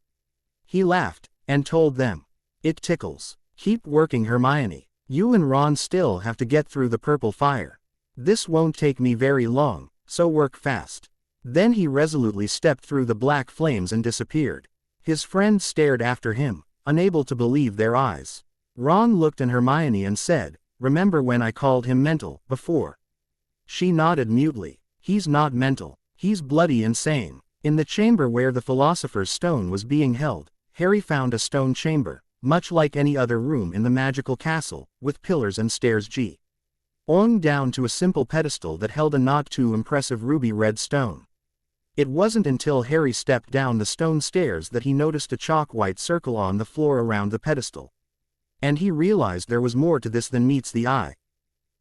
[SPEAKER 1] He laughed, and told them, it tickles. Keep working, Hermione. You and Ron still have to get through the purple fire. This won't take me very long, so work fast. Then he resolutely stepped through the black flames and disappeared. His friends stared after him, unable to believe their eyes. Ron looked at Hermione and said, remember when I called him mental, before? She nodded mutely. He's not mental, he's bloody insane. In the chamber where the Philosopher's Stone was being held, Harry found a stone chamber, much like any other room in the magical castle, with pillars and stairs going down to a simple pedestal that held a not too impressive ruby-red stone. It wasn't until Harry stepped down the stone stairs that he noticed a chalk-white circle on the floor around the pedestal. And he realized there was more to this than meets the eye.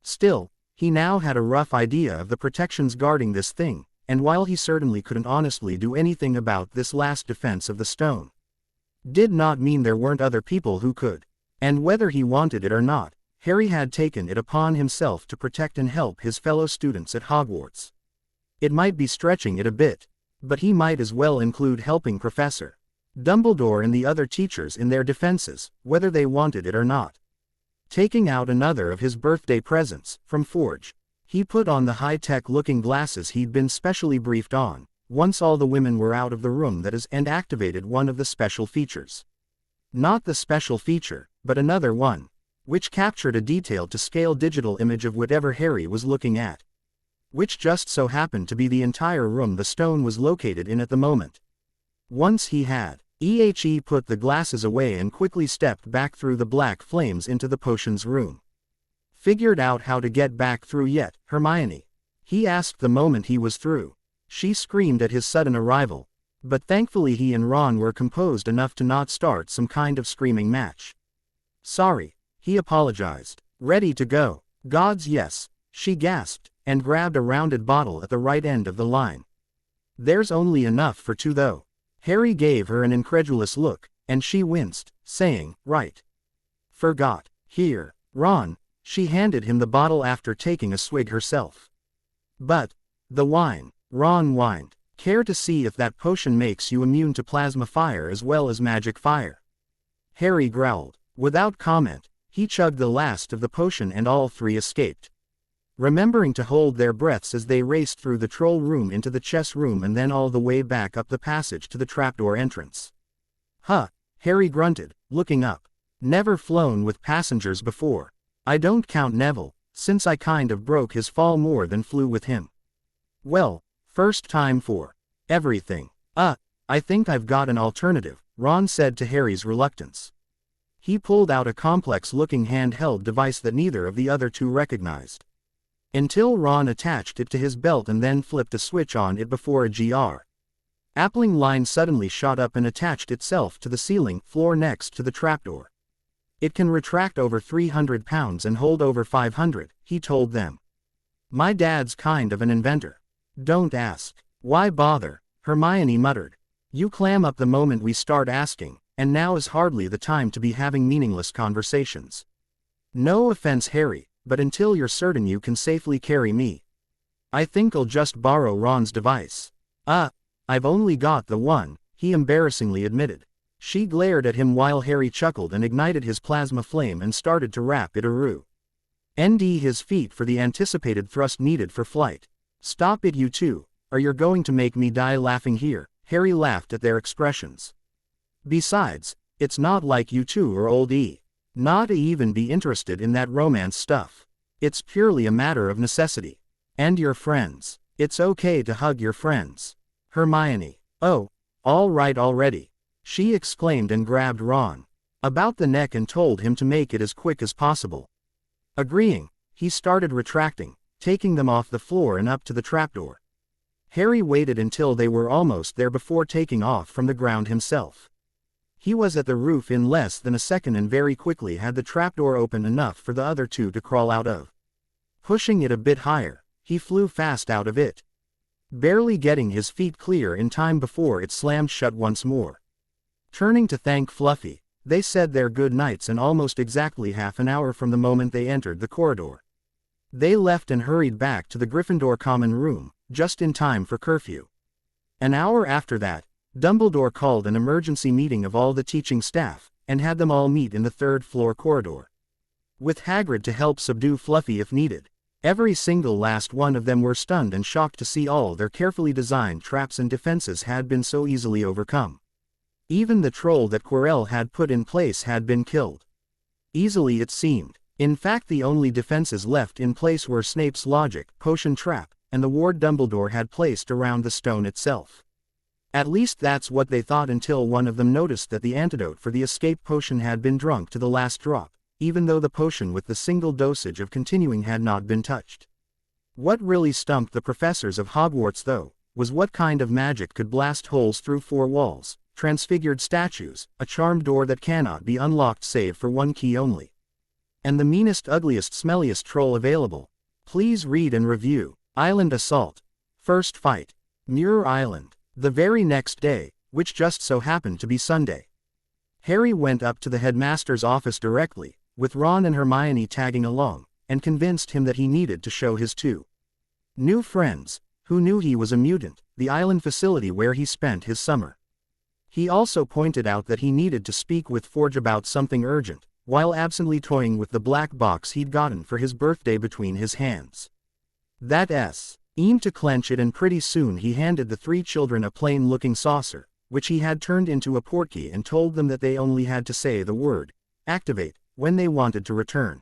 [SPEAKER 1] Still, he now had a rough idea of the protections guarding this thing, and while he certainly couldn't honestly do anything about this last defense of the stone, did not mean there weren't other people who could. And whether he wanted it or not, Harry had taken it upon himself to protect and help his fellow students at Hogwarts. It might be stretching it a bit, but he might as well include helping Professor Dumbledore and the other teachers in their defenses, whether they wanted it or not. Taking out another of his birthday presents, from Forge, he put on the high-tech looking glasses he'd been specially briefed on, once all the women were out of the room and activated one of the special features. Not the special feature, but another one, which captured a detailed-to-scale digital image of whatever Harry was looking at. Which just so happened to be the entire room the stone was located in at the moment. Once he had, put the glasses away and quickly stepped back through the black flames into the potions room. Figured out how to get back through yet, Hermione? He asked the moment he was through. She screamed at his sudden arrival, but thankfully he and Ron were composed enough to not start some kind of screaming match. Sorry, he apologized. Ready to go. Gods yes, she gasped, and grabbed a rounded bottle at the right end of the line. There's only enough for 2 though. Harry gave her an incredulous look, and she winced, saying, right. Forgot. Here, Ron. She handed him the bottle after taking a swig herself. But, the wine. Ron whined. Care to see if that potion makes you immune to plasma fire as well as magic fire? Harry growled. Without comment, he chugged the last of the potion and all 3 escaped. Remembering to hold their breaths as they raced through the troll room into the chess room and then all the way back up the passage to the trapdoor entrance. Huh, Harry grunted, looking up. Never flown with passengers before. I don't count Neville, since I kind of broke his fall more than flew with him. Well, first time for everything. I think I've got an alternative, Ron said to Harry's reluctance. He pulled out a complex-looking handheld device that neither of the other 2 recognized. Until Ron attached it to his belt and then flipped a switch on it before a appling line suddenly shot up and attached itself to the ceiling floor next to the trapdoor. It can retract over 300 pounds and hold over 500, he told them. My dad's kind of an inventor. Don't ask. Why bother? Hermione muttered. You clam up the moment we start asking, and now is hardly the time to be having meaningless conversations. No offense, Harry, but until you're certain you can safely carry me, I think I'll just borrow Ron's device. I've only got the one, he embarrassingly admitted. She glared at him while Harry chuckled and ignited his plasma flame and started to wrap it around his feet for the anticipated thrust needed for flight. Stop it, you two, or you're going to make me die laughing here. Harry laughed at their expressions. Besides, it's not like you two are old not to even be interested in that romance stuff. It's purely a matter of necessity. And your friends. It's okay to hug your friends. Hermione. Oh, all right already, she exclaimed and grabbed Ron about the neck and told him to make it as quick as possible. Agreeing, he started retracting, taking them off the floor and up to the trapdoor. Harry waited until they were almost there before taking off from the ground himself. He was at the roof in less than a second and very quickly had the trapdoor open enough for the other two to crawl out of. Pushing it a bit higher, he flew fast out of it, barely getting his feet clear in time before it slammed shut once more. Turning to thank Fluffy, they said their good nights and almost exactly half an hour from the moment they entered the corridor. They left and hurried back to the Gryffindor common room, just in time for curfew. An hour after that, Dumbledore called an emergency meeting of all the teaching staff, and had them all meet in the third-floor corridor, with Hagrid to help subdue Fluffy if needed. Every single last one of them were stunned and shocked to see all their carefully designed traps and defenses had been so easily overcome. Even the troll that Quirrell had put in place had been killed. Easily it seemed. In fact, the only defenses left in place were Snape's logic potion trap, and the ward Dumbledore had placed around the stone itself. At least that's what they thought until one of them noticed that the antidote for the escape potion had been drunk to the last drop, even though the potion with the single dosage of continuing had not been touched. What really stumped the professors of Hogwarts, though, was what kind of magic could blast holes through four walls, transfigured statues, a charmed door that cannot be unlocked save for one key only, and the meanest, ugliest, smelliest troll available. Please read and review. Island Assault. First fight. Muir Island. The very next day, which just so happened to be Sunday, Harry went up to the headmaster's office directly, with Ron and Hermione tagging along, and convinced him that he needed to show his two new friends, who knew he was a mutant, the island facility where he spent his summer. He also pointed out that he needed to speak with Forge about something urgent, while absently toying with the black box he'd gotten for his birthday between his hands. That aimed to clench it, and pretty soon he handed the three children a plain-looking saucer, which he had turned into a portkey, and told them that they only had to say the word, "Activate," when they wanted to return.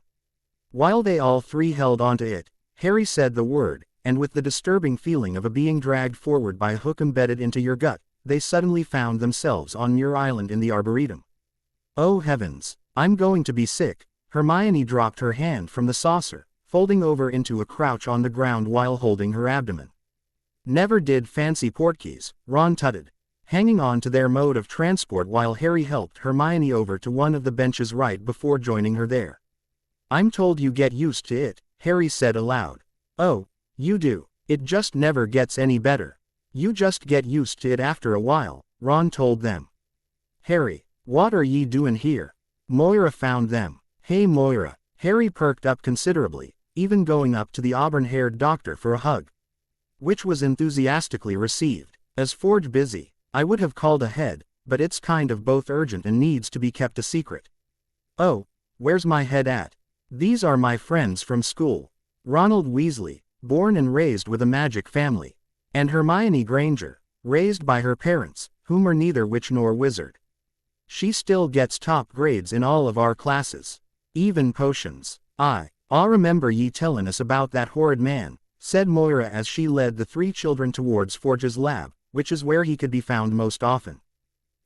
[SPEAKER 1] While they all three held onto it, Harry said the word, and with the disturbing feeling of a being dragged forward by a hook embedded into your gut, they suddenly found themselves on Muir Island in the Arboretum. Oh heavens, I'm going to be sick. Hermione dropped her hand from the saucer, folding over into a crouch on the ground while holding her abdomen. Never did fancy portkeys, Ron tutted, hanging on to their mode of transport while Harry helped Hermione over to one of the benches right before joining her there. I'm told you get used to it, Harry said aloud. Oh, you do. It just never gets any better. You just get used to it after a while, Ron told them. Harry, what are ye doing here? Moira found them. Hey Moira. Harry perked up considerably, even going up to the auburn-haired doctor for a hug, which was enthusiastically received. As Forge busy, I would have called ahead, but it's kind of both urgent and needs to be kept a secret. Oh, where's my head at? These are my friends from school. Ronald Weasley, born and raised with a magic family, and Hermione Granger, raised by her parents, whom are neither witch nor wizard. She still gets top grades in all of our classes. Even potions. I'll remember ye tellin' us about that horrid man, said Moira as she led the three children towards Forge's lab, which is where he could be found most often.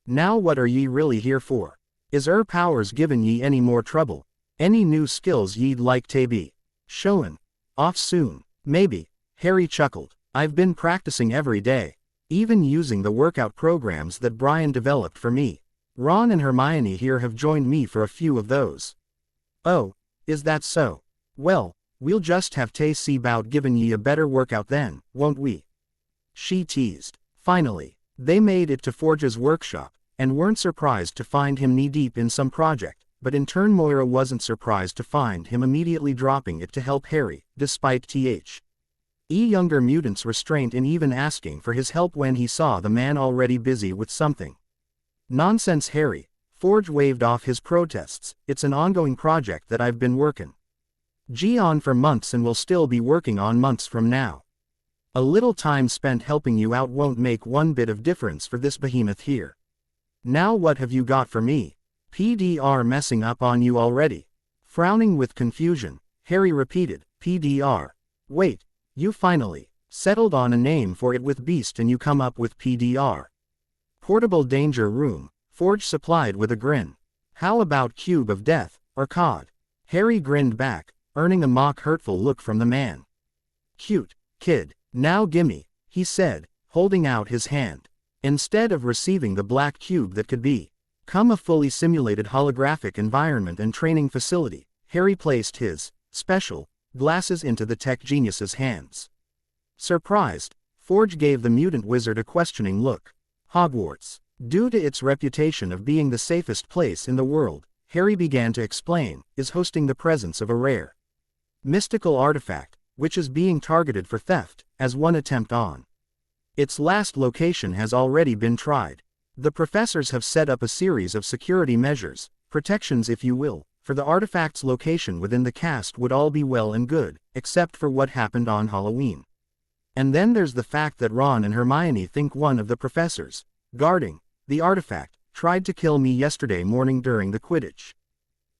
[SPEAKER 1] Now what are ye really here for? Is powers givin' ye any more trouble? Any new skills ye'd like to be showin' off soon? Maybe, Harry chuckled. I've been practicing every day, even using the workout programs that Brian developed for me. Ron and Hermione here have joined me for a few of those. Oh, is that so? Well, we'll just have to see about giving ye a better workout then, won't we? She teased. Finally, they made it to Forge's workshop, and weren't surprised to find him knee-deep in some project, but in turn Moira wasn't surprised to find him immediately dropping it to help Harry, despite younger mutant's restraint in even asking for his help when he saw the man already busy with something. Nonsense, Harry. Forge waved off his protests. It's an ongoing project that I've been working on for months and will still be working on months from now. A little time spent helping you out won't make one bit of difference for this behemoth here. Now what have you got for me? PDR messing up on you already? Frowning with confusion, Harry repeated, PDR. Wait, you finally settled on a name for it with Beast and you come up with PDR. Portable Danger Room, Forge supplied with a grin. How about Cube of Death, or COD? Harry grinned back, earning a mock hurtful look from the man. Cute, kid. Now gimme, he said, holding out his hand. Instead of receiving the black cube that could become a fully simulated holographic environment and training facility, Harry placed his special glasses into the tech genius's hands. Surprised, Forge gave the mutant wizard a questioning look. Hogwarts. Due to its reputation of being the safest place in the world, Harry began to explain, is hosting the presence of a rare mystical artifact, which is being targeted for theft, as one attempt on its last location has already been tried. The professors have set up a series of security measures, protections if you will, for the artifact's location within the cast would all be well and good, except for what happened on Halloween. And then there's the fact that Ron and Hermione think one of the professors guarding the artifact tried to kill me yesterday morning during the Quidditch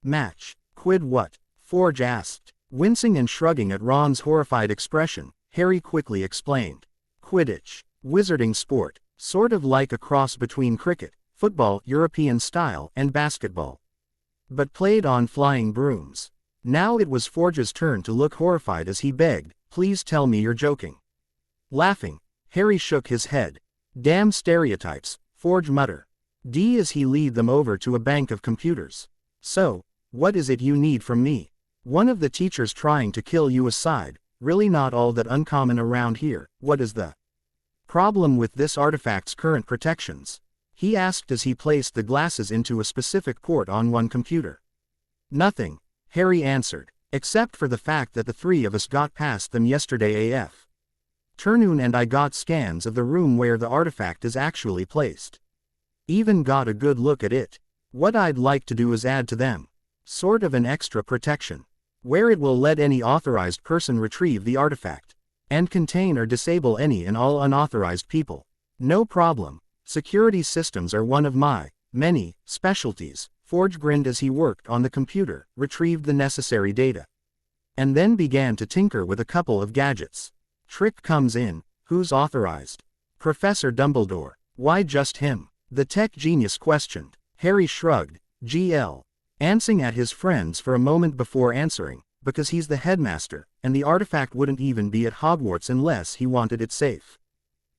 [SPEAKER 1] match. Quid what? Forge asked. Wincing and shrugging at Ron's horrified expression, Harry quickly explained. Quidditch. Wizarding sport, sort of like a cross between cricket, football, European style, and basketball. But played on flying brooms. Now it was Forge's turn to look horrified as he begged, please tell me you're joking. Laughing, Harry shook his head. Damn stereotypes, Forge muttered. As he lead them over to a bank of computers. So, what is it you need from me? One of the teachers trying to kill you aside, really not all that uncommon around here. What is the problem with this artifact's current protections? He asked as he placed the glasses into a specific port on one computer. Nothing, Harry answered, except for the fact that the three of us got past them yesterday AF. Turnoon and I got scans of the room where the artifact is actually placed. Even got a good look at it. What I'd like to do is add to them sort of an extra protection, where it will let any authorized person retrieve the artifact, and contain or disable any and all unauthorized people. No problem. Security systems are one of my many specialties. Forge grinned as he worked on the computer, retrieved the necessary data, and then began to tinker with a couple of gadgets. Trick comes in, who's authorized? Professor Dumbledore. Why just him? The tech genius questioned. Harry shrugged, GL. Answering at his friends for a moment before answering, because he's the headmaster, and the artifact wouldn't even be at Hogwarts unless he wanted it safe.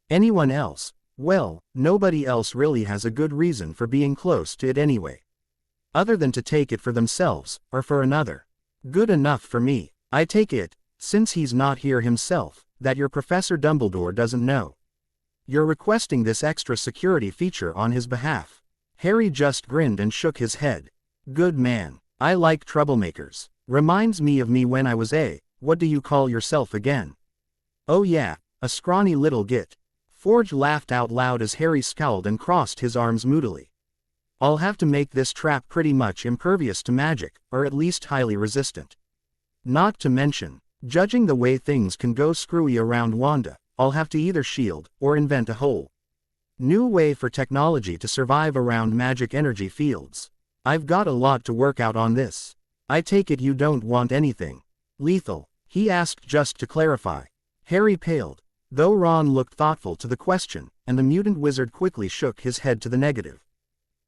[SPEAKER 1] Anyone else? Well, nobody else really has a good reason for being close to it anyway. Other than to take it for themselves, or for another. Good enough for me. I take it, since he's not here himself, that your Professor Dumbledore doesn't know you're requesting this extra security feature on his behalf. Harry just grinned and shook his head. Good man. I like troublemakers. Reminds me of me when I was what do you call yourself again? Oh yeah, a scrawny little git. Forge laughed out loud as Harry scowled and crossed his arms moodily. I'll have to make this trap pretty much impervious to magic, or at least highly resistant. Not to mention, judging the way things can go screwy around Wanda, I'll have to either shield, or invent a whole new way for technology to survive around magic energy fields. I've got a lot to work out on this. I take it you don't want anything lethal, he asked just to clarify. Harry paled, though Ron looked thoughtful to the question, and the mutant wizard quickly shook his head to the negative.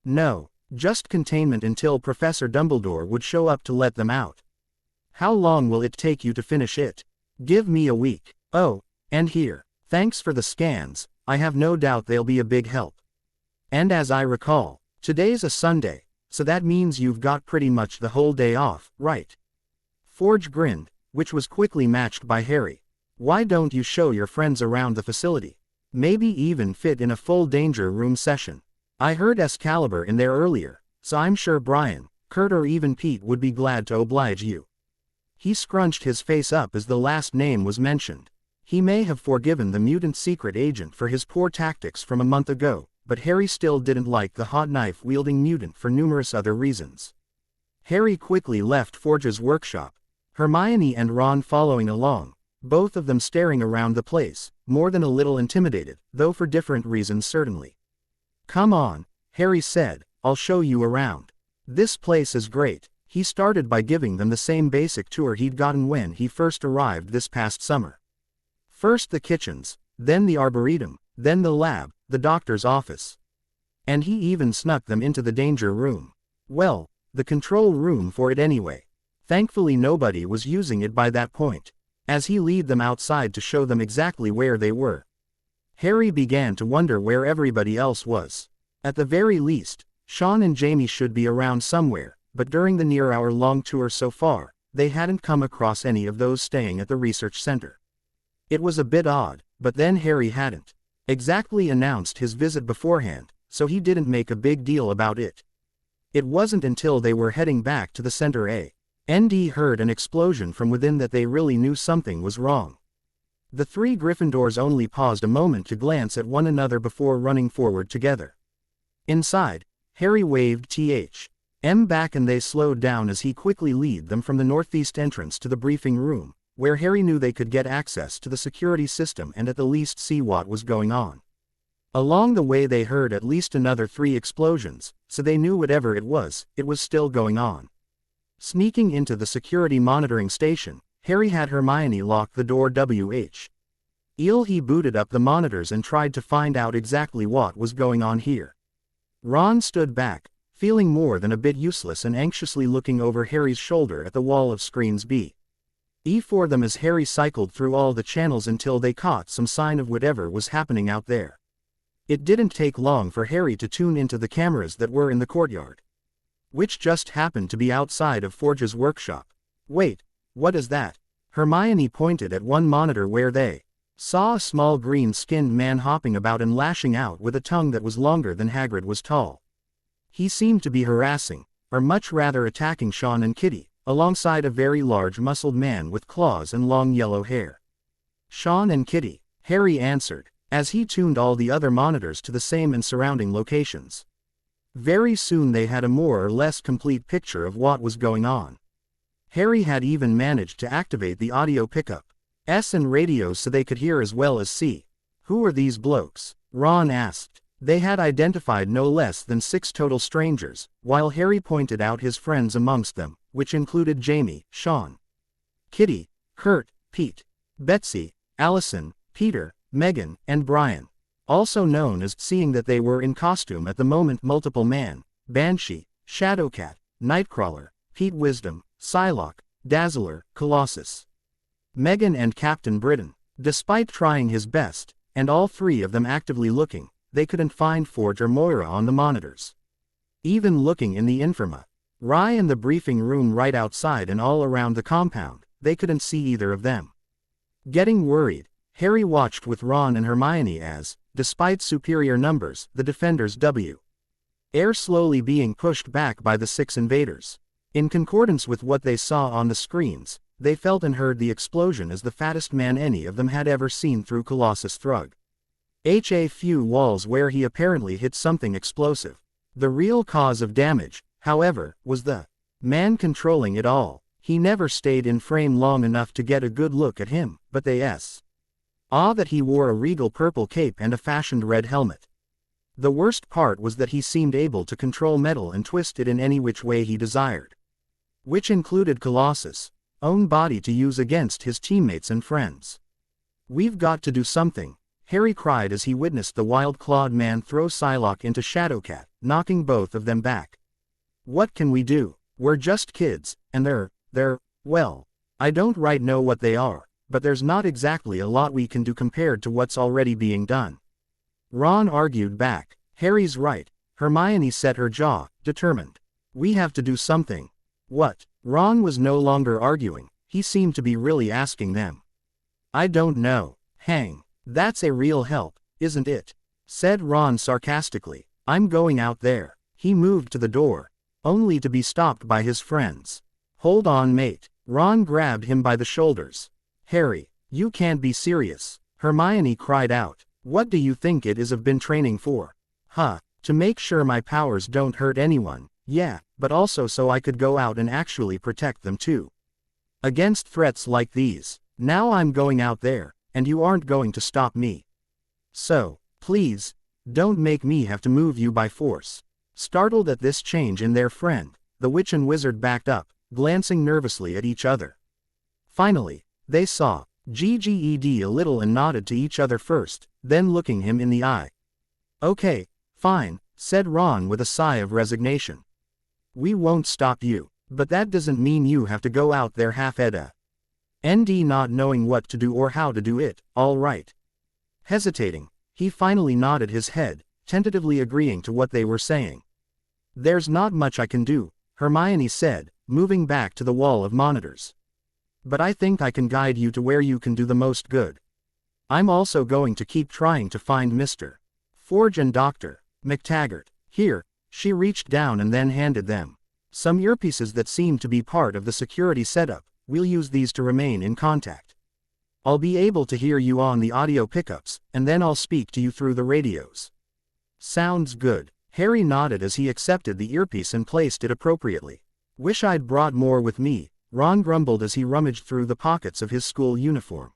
[SPEAKER 1] No, just containment until Professor Dumbledore would show up to let them out. How long will it take you to finish it? Give me a week. Oh, and here, thanks for the scans, I have no doubt they'll be a big help. And as I recall, today's a Sunday, so that means you've got pretty much the whole day off, right? Forge grinned, which was quickly matched by Harry. Why don't you show your friends around the facility? Maybe even fit in a full danger room session. I heard Excalibur in there earlier, so I'm sure Brian, Kurt or even Pete would be glad to oblige you." He scrunched his face up as the last name was mentioned. He may have forgiven the mutant secret agent for his poor tactics from a month ago, but Harry still didn't like the hot knife-wielding mutant for numerous other reasons. Harry quickly left Forge's workshop, Hermione and Ron following along, both of them staring around the place, more than a little intimidated, though for different reasons certainly. "Come on," Harry said, "I'll show you around. This place is great." He started by giving them the same basic tour he'd gotten when he first arrived this past summer. First the kitchens, then the arboretum, then the lab, the doctor's office. And he even snuck them into the danger room. Well, the control room for it anyway. Thankfully nobody was using it by that point. As he led them outside to show them exactly where they were, Harry began to wonder where everybody else was. At the very least, Sean and Jamie should be around somewhere, but during the near-hour-long tour so far, they hadn't come across any of those staying at the research center. It was a bit odd, but then Harry hadn't exactly announced his visit beforehand, so he didn't make a big deal about it. It wasn't until they were heading back to the center A&D heard an explosion from within that they really knew something was wrong. The three Gryffindors only paused a moment to glance at one another before running forward together. Inside, Harry waved T.H.M. back and they slowed down as he quickly led them from the northeast entrance to the briefing room, where Harry knew they could get access to the security system and at the least see what was going on. Along the way they heard at least another 3 explosions, so they knew whatever it was still going on. Sneaking into the security monitoring station, Harry had Hermione lock the door he booted up the monitors and tried to find out exactly what was going on here. Ron stood back, feeling more than a bit useless and anxiously looking over Harry's shoulder at the wall of screens for them as Harry cycled through all the channels until they caught some sign of whatever was happening out there. It didn't take long for Harry to tune into the cameras that were in the courtyard, which just happened to be outside of Forge's workshop. "Wait, what is that?" Hermione pointed at one monitor where they saw a small green-skinned man hopping about and lashing out with a tongue that was longer than Hagrid was tall. He seemed to be harassing, or much rather attacking Sean and Kitty, alongside a very large muscled man with claws and long yellow hair. "Sean and Kitty," Harry answered, as he tuned all the other monitors to the same and surrounding locations. Very soon they had a more or less complete picture of what was going on. Harry had even managed to activate the audio pickups and radios so they could hear as well as see. "Who are these blokes?" Ron asked. They had identified no less than 6 total strangers, while Harry pointed out his friends amongst them, which included Jamie, Sean, Kitty, Kurt, Pete, Betsy, Allison, Peter, Megan, and Brian. Also known as, seeing that they were in costume at the moment, Multiple Man, Banshee, Shadowcat, Nightcrawler, Pete Wisdom, Psylocke, Dazzler, Colossus, Megan and Captain Britain. Despite trying his best, and all 3 of them actively looking, they couldn't find Forge or Moira on the monitors. Even looking in the infirmary and the briefing room right outside and all around the compound, they couldn't see either of them. Getting worried, Harry watched with Ron and Hermione as, despite superior numbers, the defenders were slowly being pushed back by the 6 invaders. In concordance with what they saw on the screens, they felt and heard the explosion as the fattest man any of them had ever seen through Colossus Thrug a few walls where he apparently hit something explosive. The real cause of damage, however, was the man controlling it all. He never stayed in frame long enough to get a good look at him, but they saw that he wore a regal purple cape and a fashioned red helmet. The worst part was that he seemed able to control metal and twist it in any which way he desired, which included Colossus' own body to use against his teammates and friends. "We've got to do something," Harry cried as he witnessed the wild-clawed man throw Psylocke into Shadowcat, knocking both of them back. "What can we do? We're just kids, and well, I don't right know what they are, but there's not exactly a lot we can do compared to what's already being done." Ron argued back. "Harry's right," Hermione set her jaw, determined. "We have to do something." "What?" Ron was no longer arguing, he seemed to be really asking them. "I don't know. Hang. That's a real help, isn't it?" said Ron sarcastically. "I'm going out there." He moved to the door. only to be stopped by his friends. Hold on, mate. Ron grabbed him by the shoulders. Harry, you can't be serious. Hermione cried out. What do you think it is I've been training for? Huh, to make sure my powers don't hurt anyone, yeah, but also so I could go out and actually protect them too. Against threats like these. Now I'm going out there, and you aren't going to stop me. So, please, don't make me have to move you by force. Startled at this change in their friend, the witch and wizard backed up, glancing nervously at each other. Finally, they saw Gged a little and nodded to each other first, then looking him in the eye. Okay, fine, said Ron with a sigh of resignation. We won't stop you, but that doesn't mean you have to go out there half-ed. Not knowing what to do or how to do it, all right. Hesitating, he finally nodded his head, tentatively agreeing to what they were saying. There's not much I can do, Hermione said, moving back to the wall of monitors. But I think I can guide you to where you can do the most good. I'm also going to keep trying to find Mr. Forge and Dr. McTaggart. Here, she reached down and then handed them some earpieces that seemed to be part of the security setup. We'll use these to remain in contact. I'll be able to hear you on the audio pickups, and then I'll speak to you through the radios. Sounds good. Harry nodded as he accepted the earpiece and placed it appropriately. Wish I'd brought more with me, Ron grumbled as he rummaged through the pockets of his school uniform.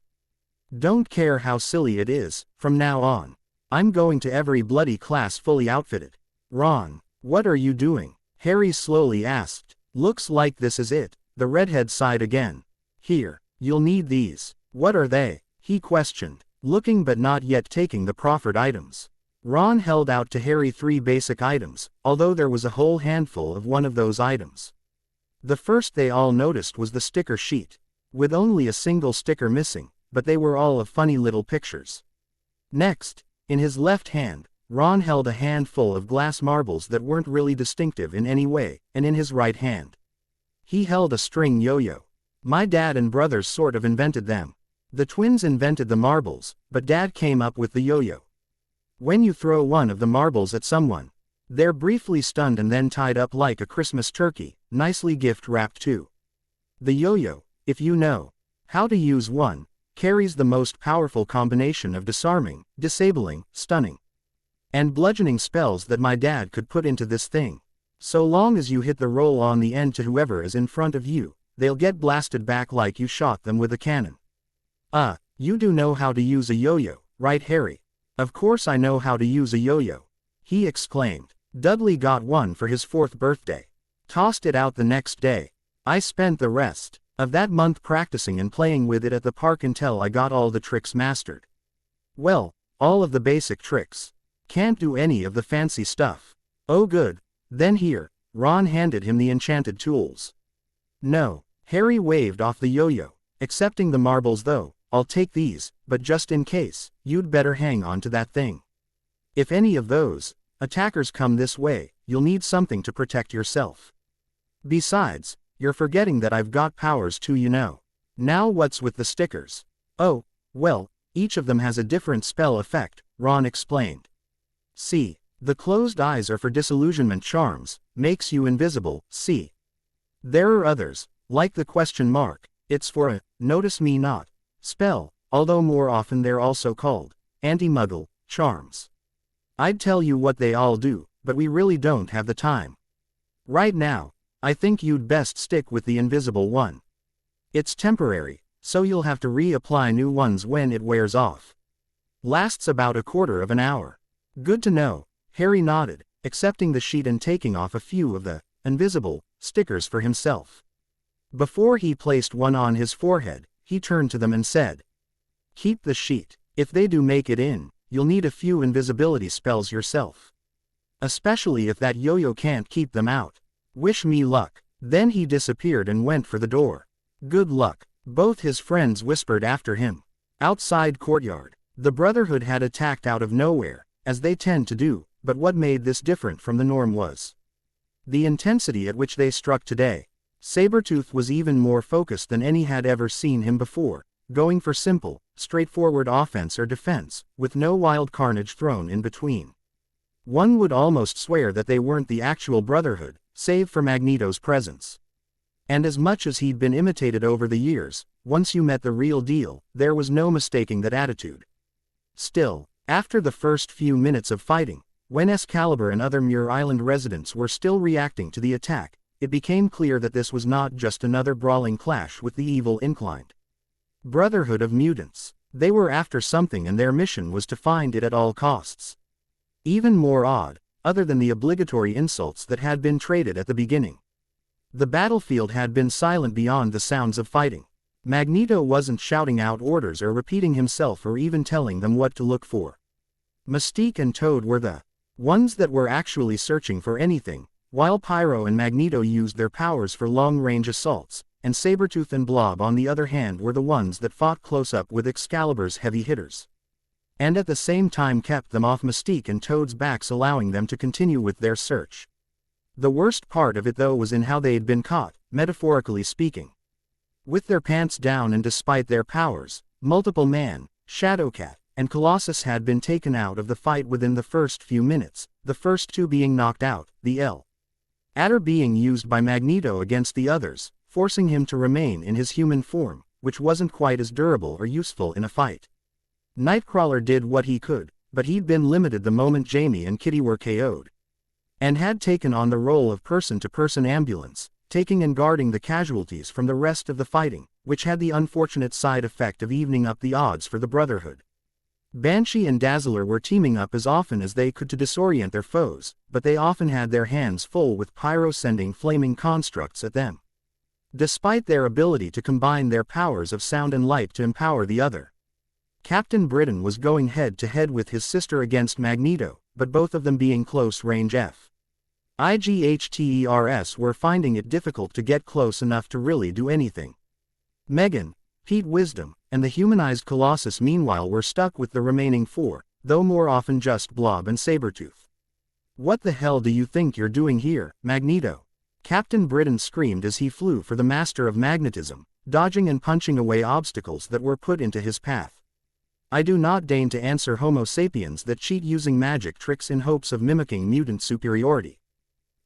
[SPEAKER 1] Don't care how silly it is, from now on. I'm going to every bloody class fully outfitted. Ron, what are you doing? Harry slowly asked. Looks like this is it. The redhead sighed again. Here, you'll need these. What are they? He questioned, looking but not yet taking the proffered items. Ron held out to Harry 3 basic items, although there was a whole handful of one of those items. The first they all noticed was the sticker sheet, with only a single sticker missing, but they were all of funny little pictures. Next, in his left hand, Ron held a handful of glass marbles that weren't really distinctive in any way, and in his right hand, he held a string yo-yo. My dad and brothers sort of invented them. The twins invented the marbles, but Dad came up with the yo-yo. When you throw one of the marbles at someone, they're briefly stunned and then tied up like a Christmas turkey, nicely gift-wrapped too. The yo-yo, if you know how to use one, carries the most powerful combination of disarming, disabling, stunning, and bludgeoning spells that my dad could put into this thing. So long as you hit the roll on the end to whoever is in front of you, they'll get blasted back like you shot them with a cannon. You do know how to use a yo-yo, right Harry? Of course I know how to use a yo-yo, he exclaimed. Dudley got one for his 4th birthday. Tossed it out the next day. I spent the rest of that month practicing and playing with it at the park until I got all the tricks mastered. Well, all of the basic tricks. Can't do any of the fancy stuff. Oh good. Then here, Ron handed him the enchanted tools. No, Harry waved off the yo-yo. Accepting the marbles though, I'll take these, but just in case, you'd better hang on to that thing. If any of those attackers come this way, you'll need something to protect yourself. Besides, you're forgetting that I've got powers too, you know. Now what's with the stickers? Oh, well, each of them has a different spell effect, Ron explained. See. The closed eyes are for disillusionment charms, makes you invisible, see. There are others, like the question mark, it's for a notice me not spell, although more often they're also called anti-muggle charms. I'd tell you what they all do, but we really don't have the time. Right now, I think you'd best stick with the invisible one. It's temporary, so you'll have to reapply new ones when it wears off. Lasts about a quarter of an hour. Good to know. Harry nodded, accepting the sheet and taking off a few of the invisible stickers for himself. Before he placed one on his forehead, he turned to them and said, Keep the sheet. If they do make it in, you'll need a few invisibility spells yourself. Especially if that yo-yo can't keep them out. Wish me luck. Then he disappeared and went for the door. Good luck, both his friends whispered after him. Outside courtyard, the Brotherhood had attacked out of nowhere, as they tend to do. But what made this different from the norm was the intensity at which they struck today. Sabretooth was even more focused than any had ever seen him before, going for simple, straightforward offense or defense, with no wild carnage thrown in between. One would almost swear that they weren't the actual Brotherhood, save for Magneto's presence. And as much as he'd been imitated over the years, once you met the real deal, there was no mistaking that attitude. Still, after the first few minutes of fighting, when Excalibur and other Muir Island residents were still reacting to the attack, it became clear that this was not just another brawling clash with the evil inclined Brotherhood of Mutants. They were after something, and their mission was to find it at all costs. Even more odd, other than the obligatory insults that had been traded at the beginning. The battlefield had been silent beyond the sounds of fighting. Magneto wasn't shouting out orders or repeating himself or even telling them what to look for. Mystique and Toad were the ones that were actually searching for anything, while Pyro and Magneto used their powers for long-range assaults, and Sabretooth and Blob on the other hand were the ones that fought close-up with Excalibur's heavy hitters. And at the same time kept them off Mystique and Toad's backs, allowing them to continue with their search. The worst part of it though was in how they'd been caught, metaphorically speaking. With their pants down and despite their powers, Multiple Man, Shadowcat, and Colossus had been taken out of the fight within the first few minutes, the first two being knocked out, the Adder being used by Magneto against the others, forcing him to remain in his human form, which wasn't quite as durable or useful in a fight. Nightcrawler did what he could, but he'd been limited the moment Jamie and Kitty were KO'd. And had taken on the role of person-to-person ambulance, taking and guarding the casualties from the rest of the fighting, which had the unfortunate side effect of evening up the odds for the Brotherhood. Banshee and Dazzler were teaming up as often as they could to disorient their foes, but they often had their hands full with Pyro sending flaming constructs at them. Despite their ability to combine their powers of sound and light to empower the other. Captain Britain was going head-to-head with his sister against Magneto, but both of them being close-range IGHTERS were finding it difficult to get close enough to really do anything. Megan, Pete Wisdom, and the humanized Colossus meanwhile were stuck with the remaining four, though more often just Blob and Sabretooth. "What the hell do you think you're doing here, Magneto?" Captain Britain screamed as he flew for the Master of Magnetism, dodging and punching away obstacles that were put into his path. "I do not deign to answer Homo sapiens that cheat using magic tricks in hopes of mimicking mutant superiority.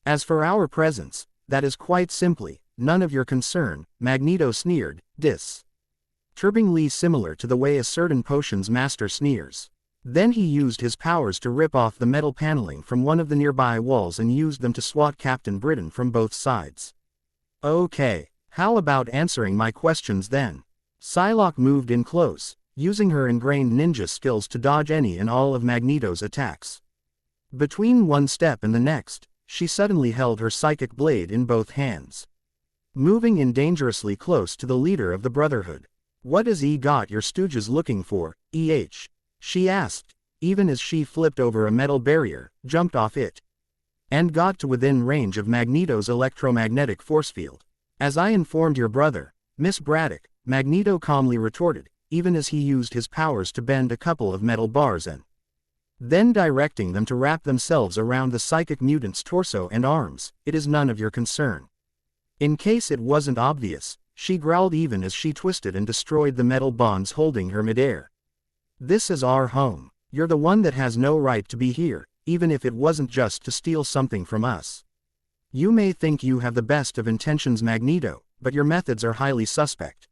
[SPEAKER 1] As for our presence, that is quite simply none of your concern," Magneto sneered, disturbingly similar to the way a certain potions master sneers. Then he used his powers to rip off the metal paneling from one of the nearby walls and used them to swat Captain Britain from both sides. "Okay, how about answering my questions then?" Psylocke moved in close, using her ingrained ninja skills to dodge any and all of Magneto's attacks. Between one step and the next, she suddenly held her psychic blade in both hands. Moving in dangerously close to the leader of the Brotherhood. "What has got your stooges looking for, she asked, even as she flipped over a metal barrier, jumped off it, and got to within range of Magneto's electromagnetic force field. "As I informed your brother, Miss Braddock," Magneto calmly retorted, even as he used his powers to bend a couple of metal bars and then directing them to wrap themselves around the psychic mutant's torso and arms. "It is none of your concern." In case it wasn't obvious, she growled even as she twisted and destroyed the metal bonds holding her midair. "This is our home. You're the one that has no right to be here, even if it wasn't just to steal something from us. You may think you have the best of intentions, Magneto, but your methods are highly suspect.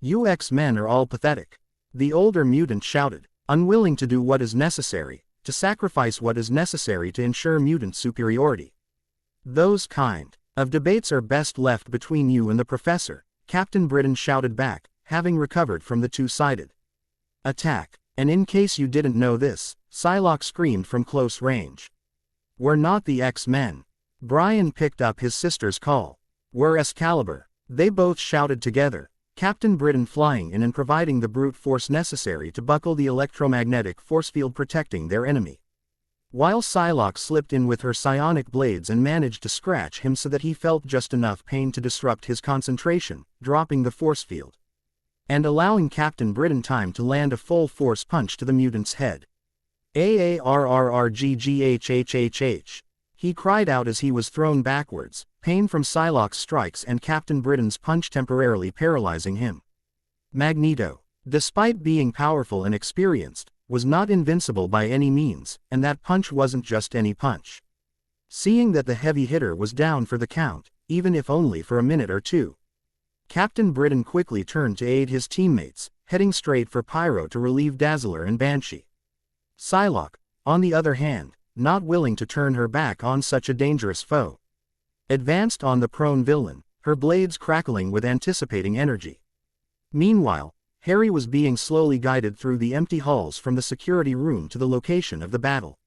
[SPEAKER 1] You X-Men are all pathetic," the older mutant shouted, unwilling to do what is necessary, to sacrifice what is necessary to ensure mutant superiority. "Those kind of debates are best left between you and the Professor," Captain Britain shouted back, having recovered from the two-sided attack. "And in case you didn't know this," Psylocke screamed from close range. "We're not the X-Men." Brian picked up his sister's call. "We're Excalibur." They both shouted together, Captain Britain flying in and providing the brute force necessary to buckle the electromagnetic force field protecting their enemy. While Psylocke slipped in with her psionic blades and managed to scratch him so that he felt just enough pain to disrupt his concentration, dropping the force field. And allowing Captain Britain time to land a full force punch to the mutant's head. "AARRRGGHHHH. He cried out as he was thrown backwards, pain from Psylocke's strikes and Captain Britain's punch temporarily paralyzing him. Magneto. Despite being powerful and experienced, was not invincible by any means, and that punch wasn't just any punch. Seeing that the heavy hitter was down for the count, even if only for a minute or two, Captain Britain quickly turned to aid his teammates, heading straight for Pyro to relieve Dazzler and Banshee. Psylocke, on the other hand, not willing to turn her back on such a dangerous foe, advanced on the prone villain, her blades crackling with anticipating energy. Meanwhile, Harry was being slowly guided through the empty halls from the security room to the location of the battle.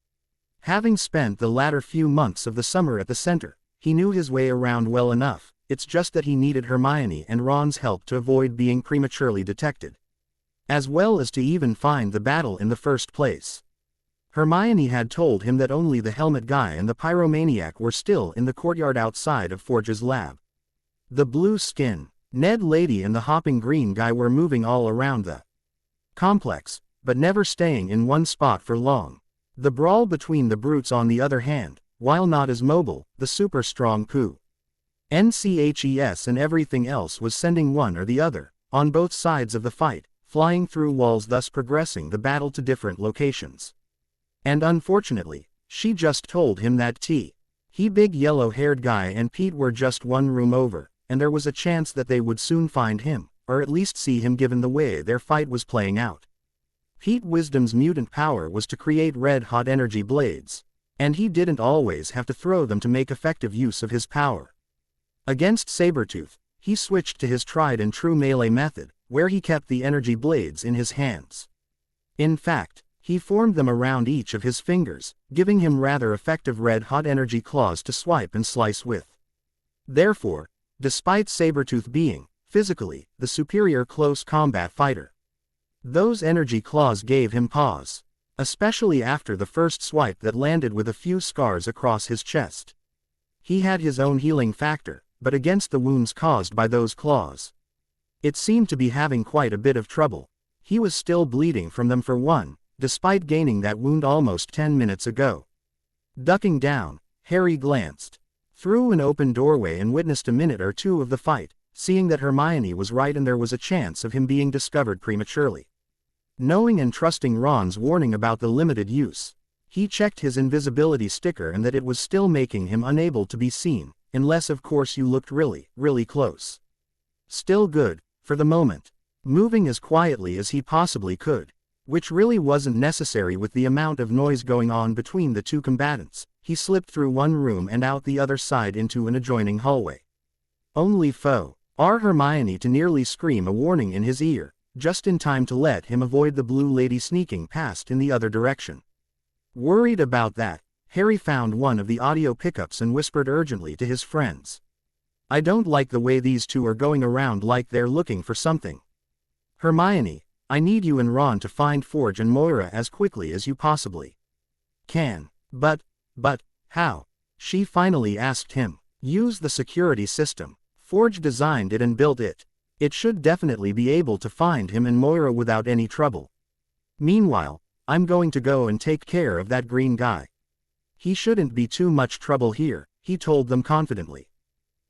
[SPEAKER 1] Having spent the latter few months of the summer at the center, he knew his way around well enough. It's just that he needed Hermione and Ron's help to avoid being prematurely detected, as well as to even find the battle in the first place. Hermione had told him that only the helmet guy and the pyromaniac were still in the courtyard outside of Forge's lab. The blue skin, Ned lady and the hopping green guy were moving all around the complex, but never staying in one spot for long. The brawl between the brutes on the other hand, while not as mobile, the super strong Pooh, NCHES and everything else was sending one or the other, on both sides of the fight, flying through walls, thus progressing the battle to different locations. And unfortunately, she just told him that he big yellow-haired guy and Pete were just one room over, and there was a chance that they would soon find him, or at least see him given the way their fight was playing out. Pete Wisdom's mutant power was to create red-hot energy blades, and he didn't always have to throw them to make effective use of his power. Against Sabretooth, he switched to his tried-and-true melee method, where he kept the energy blades in his hands. In fact, he formed them around each of his fingers, giving him rather effective red-hot energy claws to swipe and slice with. Therefore, despite Sabretooth being, physically, the superior close combat fighter, those energy claws gave him pause, especially after the first swipe that landed with a few scars across his chest. He had his own healing factor, but against the wounds caused by those claws, it seemed to be having quite a bit of trouble. He was still bleeding from them for one, despite gaining that wound almost 10 minutes ago. Ducking down, Harry glanced through an open doorway and witnessed a minute or two of the fight, seeing that Hermione was right and there was a chance of him being discovered prematurely. Knowing and trusting Ron's warning about the limited use, he checked his invisibility sticker and that it was still making him unable to be seen, unless of course you looked really, really close. Still good, for the moment. Moving as quietly as he possibly could, which really wasn't necessary with the amount of noise going on between the two combatants, he slipped through one room and out the other side into an adjoining hallway. Only foe, Hermione to nearly scream a warning in his ear, just in time to let him avoid the blue lady sneaking past in the other direction. Worried about that, Harry found one of the audio pickups and whispered urgently to his friends. I don't like the way these two are going around like they're looking for something. Hermione, I need you and Ron to find Forge and Moira as quickly as you possibly can. But, how? She finally asked him. Use the security system. Forge designed it and built it. It should definitely be able to find him and Moira without any trouble. Meanwhile, I'm going to go and take care of that green guy. He shouldn't be too much trouble here, he told them confidently.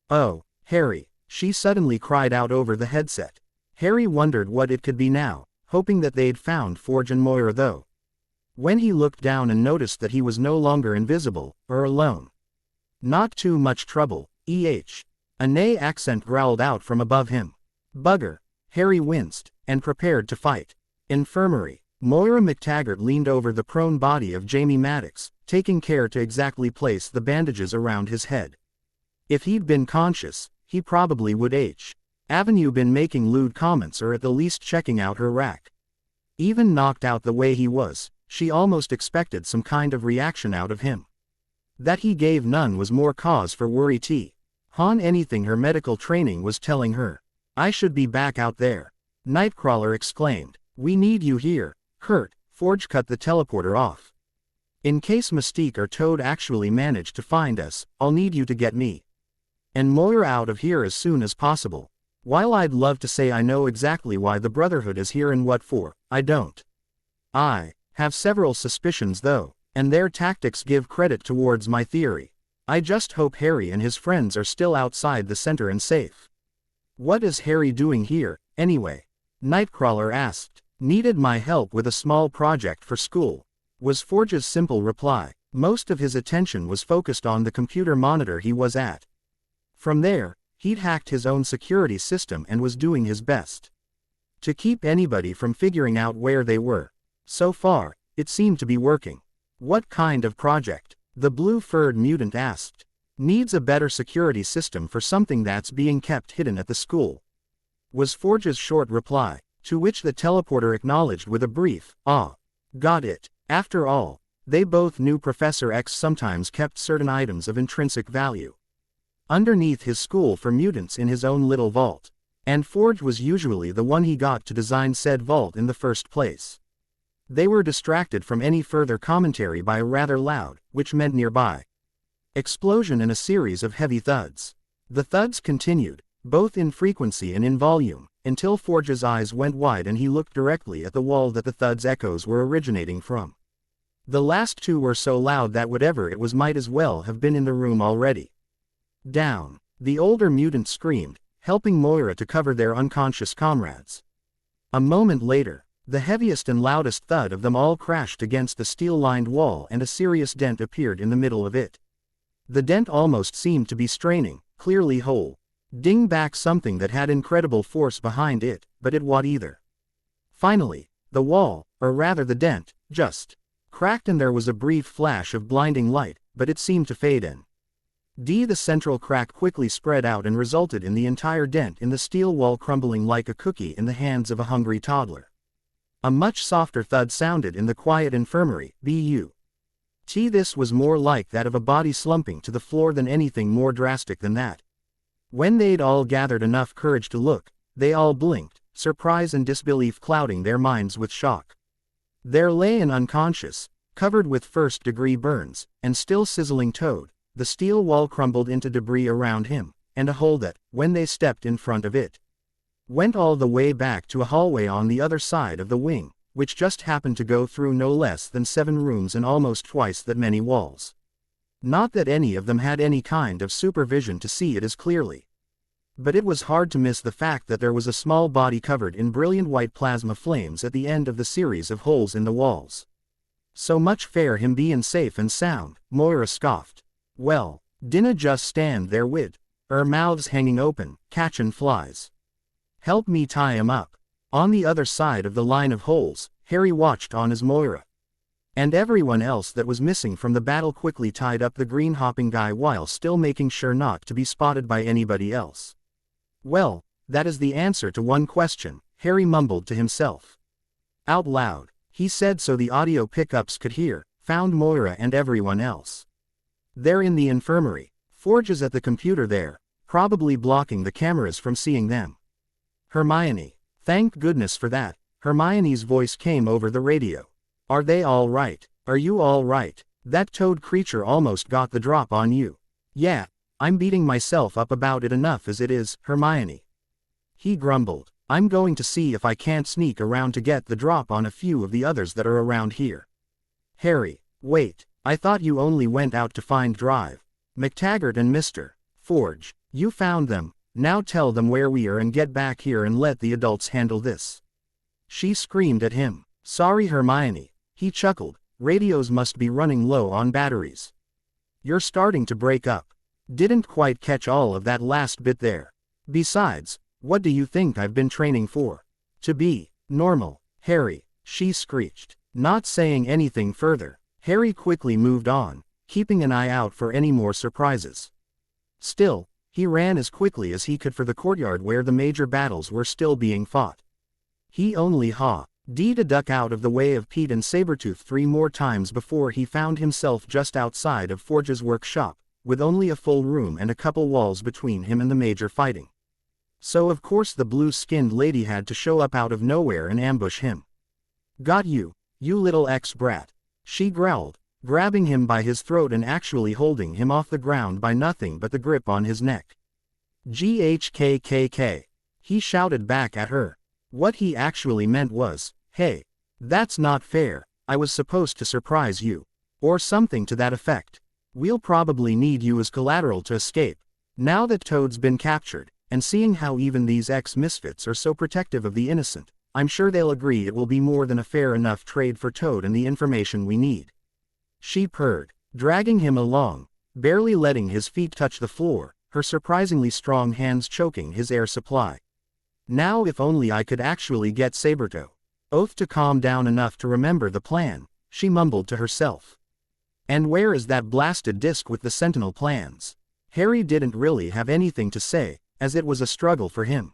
[SPEAKER 1] Oh, Harry, she suddenly cried out over the headset. Harry wondered what it could be now, hoping that they'd found Forge and Moira though. When he looked down and noticed that he was no longer invisible, or alone. Not too much trouble, a Nay accent growled out from above him. Bugger. Harry winced, and prepared to fight. Infirmary. Moira McTaggart leaned over the prone body of Jamie Maddox, taking care to exactly place the bandages around his head. If he'd been conscious, he probably would Avenue been making lewd comments or at the least checking out her rack. Even knocked out the way he was, she almost expected some kind of reaction out of him. That he gave none was more cause for worry. Anything her medical training was telling her. I should be back out there. Nightcrawler exclaimed. We need you here, Kurt. Forge cut the teleporter off. In case Mystique or Toad actually manage to find us, I'll need you to get me and Moira out of here as soon as possible. While I'd love to say I know exactly why the Brotherhood is here and what for, I don't. I have several suspicions though, and their tactics give credit towards my theory. I just hope Harry and his friends are still outside the center and safe. What is Harry doing here, anyway? Nightcrawler asked. Needed my help with a small project for school, was Forge's simple reply. Most of his attention was focused on the computer monitor he was at. From there, he'd hacked his own security system and was doing his best to keep anybody from figuring out where they were. So far, it seemed to be working. What kind of project? The blue-furred mutant asked. Needs a better security system for something that's being kept hidden at the school, was Forge's short reply, to which the teleporter acknowledged with a brief, "Ah. Got it." After all, they both knew Professor X sometimes kept certain items of intrinsic value underneath his school for mutants in his own little vault, and Forge was usually the one he got to design said vault in the first place. They were distracted from any further commentary by a rather loud, which meant nearby, explosion and a series of heavy thuds. The thuds continued, both in frequency and in volume, until Forge's eyes went wide and he looked directly at the wall that the thuds' echoes were originating from. The last two were so loud that whatever it was might as well have been in the room already. Down, the older mutant screamed, helping Moira to cover their unconscious comrades. A moment later, the heaviest and loudest thud of them all crashed against the steel-lined wall and a serious dent appeared in the middle of it. The dent almost seemed to be straining, clearly whole. Ding back something that had incredible force behind it, but it what either. Finally, the wall, or rather the dent, just cracked and there was a brief flash of blinding light, but it seemed to fade in. The central crack quickly spread out and resulted in the entire dent in the steel wall crumbling like a cookie in the hands of a hungry toddler. A much softer thud sounded in the quiet infirmary, This was more like that of a body slumping to the floor than anything more drastic than that. When they'd all gathered enough courage to look, they all blinked, surprise and disbelief clouding their minds with shock. There lay an unconscious, covered with first-degree burns, and still sizzling Toad. The steel wall crumbled into debris around him, and a hole that, when they stepped in front of it, went all the way back to a hallway on the other side of the wing, which just happened to go through no less than 7 rooms and almost twice that many walls. Not that any of them had any kind of supervision to see it as clearly. But it was hard to miss the fact that there was a small body covered in brilliant white plasma flames at the end of the series of holes in the walls. So much fair him bein' safe and sound, Moira scoffed. Well, dinna just stand there wid mouths hanging open, catchin' flies. Help me tie 'em up. On the other side of the line of holes, Harry watched on as Moira and everyone else that was missing from the battle quickly tied up the green hopping guy while still making sure not to be spotted by anybody else. Well, that is the answer to one question, Harry mumbled to himself. Out loud, he said so the audio pickups could hear, found Moira and everyone else. They're in the infirmary. Forge is at the computer there, probably blocking the cameras from seeing them. Hermione. Thank goodness for that. Hermione's voice came over the radio. Are they all right? Are you all right? That toad creature almost got the drop on you. Yeah, I'm beating myself up about it enough as it is, Hermione. He grumbled. I'm going to see if I can't sneak around to get the drop on a few of the others that are around here. Harry, wait. I thought you only went out to find Drive, McTaggart and Mr. Forge. You found them, now tell them where we are and get back here and let the adults handle this. She screamed at him. Sorry Hermione, he chuckled, radios must be running low on batteries. You're starting to break up. Didn't quite catch all of that last bit there. Besides, what do you think I've been training for? To be normal, Harry, she screeched. Not saying anything further, Harry quickly moved on, keeping an eye out for any more surprises. Still, he ran as quickly as he could for the courtyard where the major battles were still being fought. He only to duck out of the way of Pete and Sabretooth 3 more times before he found himself just outside of Forge's workshop, with only a full room and a couple walls between him and the major fighting. So of course the blue-skinned lady had to show up out of nowhere and ambush him. Got you, you little ex-brat. She growled, grabbing him by his throat and actually holding him off the ground by nothing but the grip on his neck. GHKKK. He shouted back at her. What he actually meant was, hey, that's not fair, I was supposed to surprise you. Or something to that effect. We'll probably need you as collateral to escape. Now that Toad's been captured, and seeing how even these ex-misfits are so protective of the innocent, I'm sure they'll agree it will be more than a fair enough trade for Toad and the information we need." She purred, dragging him along, barely letting his feet touch the floor, her surprisingly strong hands choking his air supply. Now if only I could actually get Sabertooth. Oath to calm down enough to remember the plan, she mumbled to herself. And where is that blasted disc with the Sentinel plans? Harry didn't really have anything to say, as it was a struggle for him.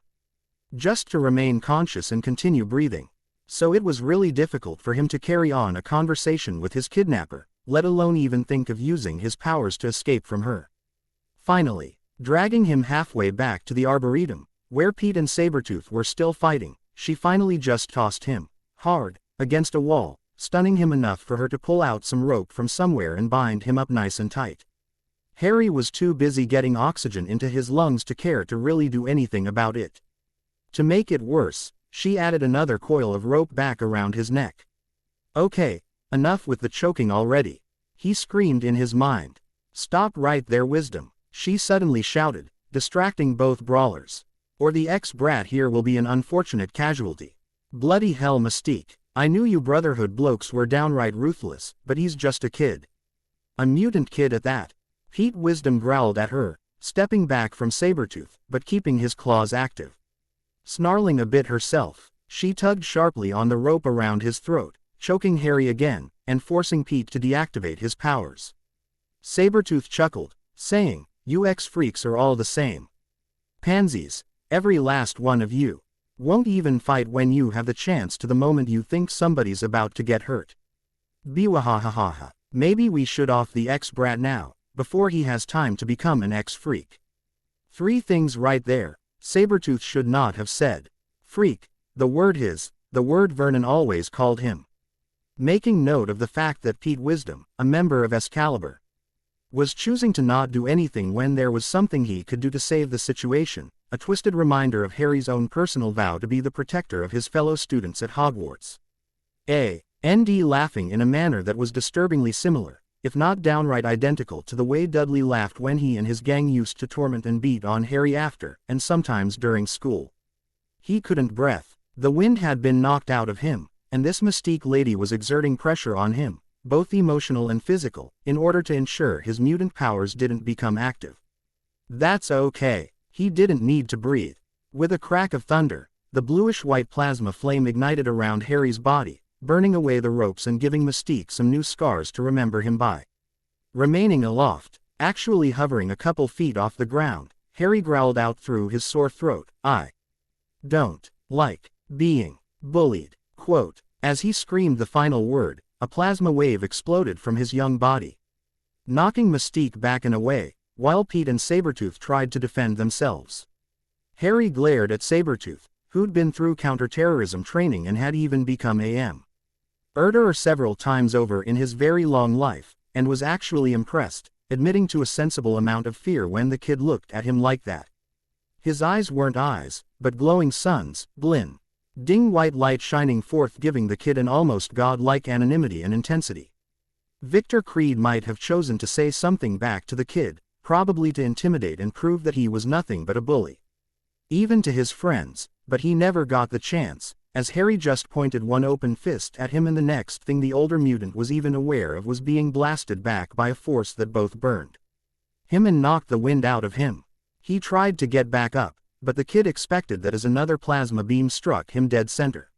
[SPEAKER 1] Just to remain conscious and continue breathing. So it was really difficult for him to carry on a conversation with his kidnapper, let alone even think of using his powers to escape from her. Finally, dragging him halfway back to the Arboretum, where Pete and Sabertooth were still fighting, she finally just tossed him, hard, against a wall, stunning him enough for her to pull out some rope from somewhere and bind him up nice and tight. Harry was too busy getting oxygen into his lungs to care to really do anything about it. To make it worse, she added another coil of rope back around his neck. "Okay, enough with the choking already," he screamed in his mind. "Stop right there, Wisdom," she suddenly shouted, distracting both brawlers. "Or the ex-brat here will be an unfortunate casualty." "Bloody hell, Mystique, I knew you Brotherhood blokes were downright ruthless, but he's just a kid. A mutant kid at that." Pete Wisdom growled at her, stepping back from Sabertooth, but keeping his claws active. Snarling a bit herself, she tugged sharply on the rope around his throat, choking Harry again, and forcing Pete to deactivate his powers. Sabertooth chuckled, saying, "You ex-freaks are all the same. Pansies, every last one of you. Won't even fight when you have the chance to the moment you think somebody's about to get hurt. Biwahahaha. Maybe we should off the ex-brat now, before he has time to become an ex-freak." Three things right there, Sabertooth should not have said. Freak, the word Vernon always called him. Making note of the fact that Pete Wisdom, a member of Excalibur, was choosing to not do anything when there was something he could do to save the situation, a twisted reminder of Harry's own personal vow to be the protector of his fellow students at Hogwarts. A.N.D. laughing in a manner that was disturbingly similar, if not downright identical to the way Dudley laughed when he and his gang used to torment and beat on Harry after, and sometimes during school. He couldn't breathe. The wind had been knocked out of him, and this Mystique lady was exerting pressure on him, both emotional and physical, in order to ensure his mutant powers didn't become active. That's okay. He didn't need to breathe. With a crack of thunder, the bluish-white plasma flame ignited around Harry's body, burning away the ropes and giving Mystique some new scars to remember him by. Remaining aloft, actually hovering a couple feet off the ground, Harry growled out through his sore throat, "I don't like being bullied." Quote, as he screamed the final word, a plasma wave exploded from his young body, knocking Mystique back and away, while Pete and Sabertooth tried to defend themselves. Harry glared at Sabertooth, who'd been through counterterrorism training and had even become A.M. Erder several times over in his very long life, and was actually impressed, admitting to a sensible amount of fear when the kid looked at him like that. His eyes weren't eyes, but glowing suns, blinding white light shining forth, giving the kid an almost godlike anonymity and intensity. Victor Creed might have chosen to say something back to the kid, probably to intimidate and prove that he was nothing but a bully. Even to his friends, but he never got the chance, as Harry just pointed one open fist at him, and the next thing the older mutant was even aware of was being blasted back by a force that both burned him and knocked the wind out of him. He tried to get back up, but the kid expected that as another plasma beam struck him dead center.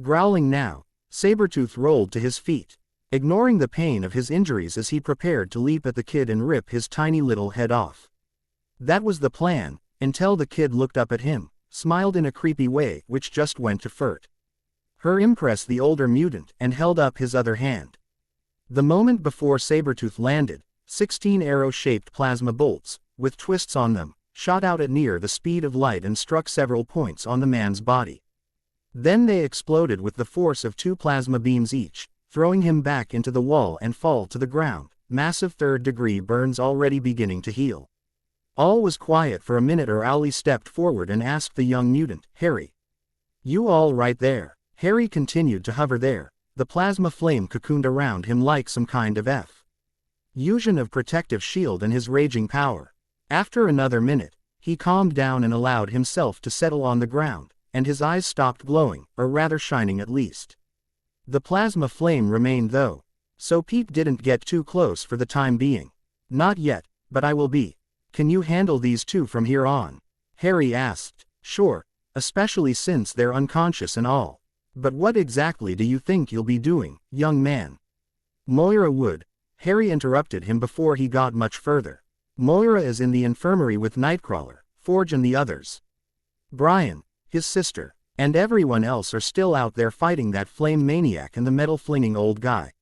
[SPEAKER 1] Growling now, Sabertooth rolled to his feet, ignoring the pain of his injuries as he prepared to leap at the kid and rip his tiny little head off. That was the plan, until the kid looked up at him, smiled in a creepy way which just went to flirt. Her impressed the older mutant and held up his other hand. The moment before Sabertooth landed, 16 arrow-shaped plasma bolts, with twists on them, shot out at near the speed of light and struck several points on the man's body. Then they exploded with the force of 2 plasma beams each, throwing him back into the wall and fall to the ground, massive third-degree burns already beginning to heal. All was quiet for a minute. Owly stepped forward and asked the young mutant, "Harry, you all right there?" Harry continued to hover there, the plasma flame cocooned around him like some kind of fusion of protective shield and his raging power. After another minute, he calmed down and allowed himself to settle on the ground, and his eyes stopped glowing, or rather shining at least. The plasma flame remained though. So Pete didn't get too close for the time being. Not yet, but I will be. Can you handle these two from here on? Harry asked. Sure, especially since they're unconscious and all. But what exactly do you think you'll be doing, young man? Moira would. Harry interrupted him before he got much further. Moira is in the infirmary with Nightcrawler, Forge and the others. Brian, his sister, and everyone else are still out there fighting that flame maniac and the metal-flinging old guy.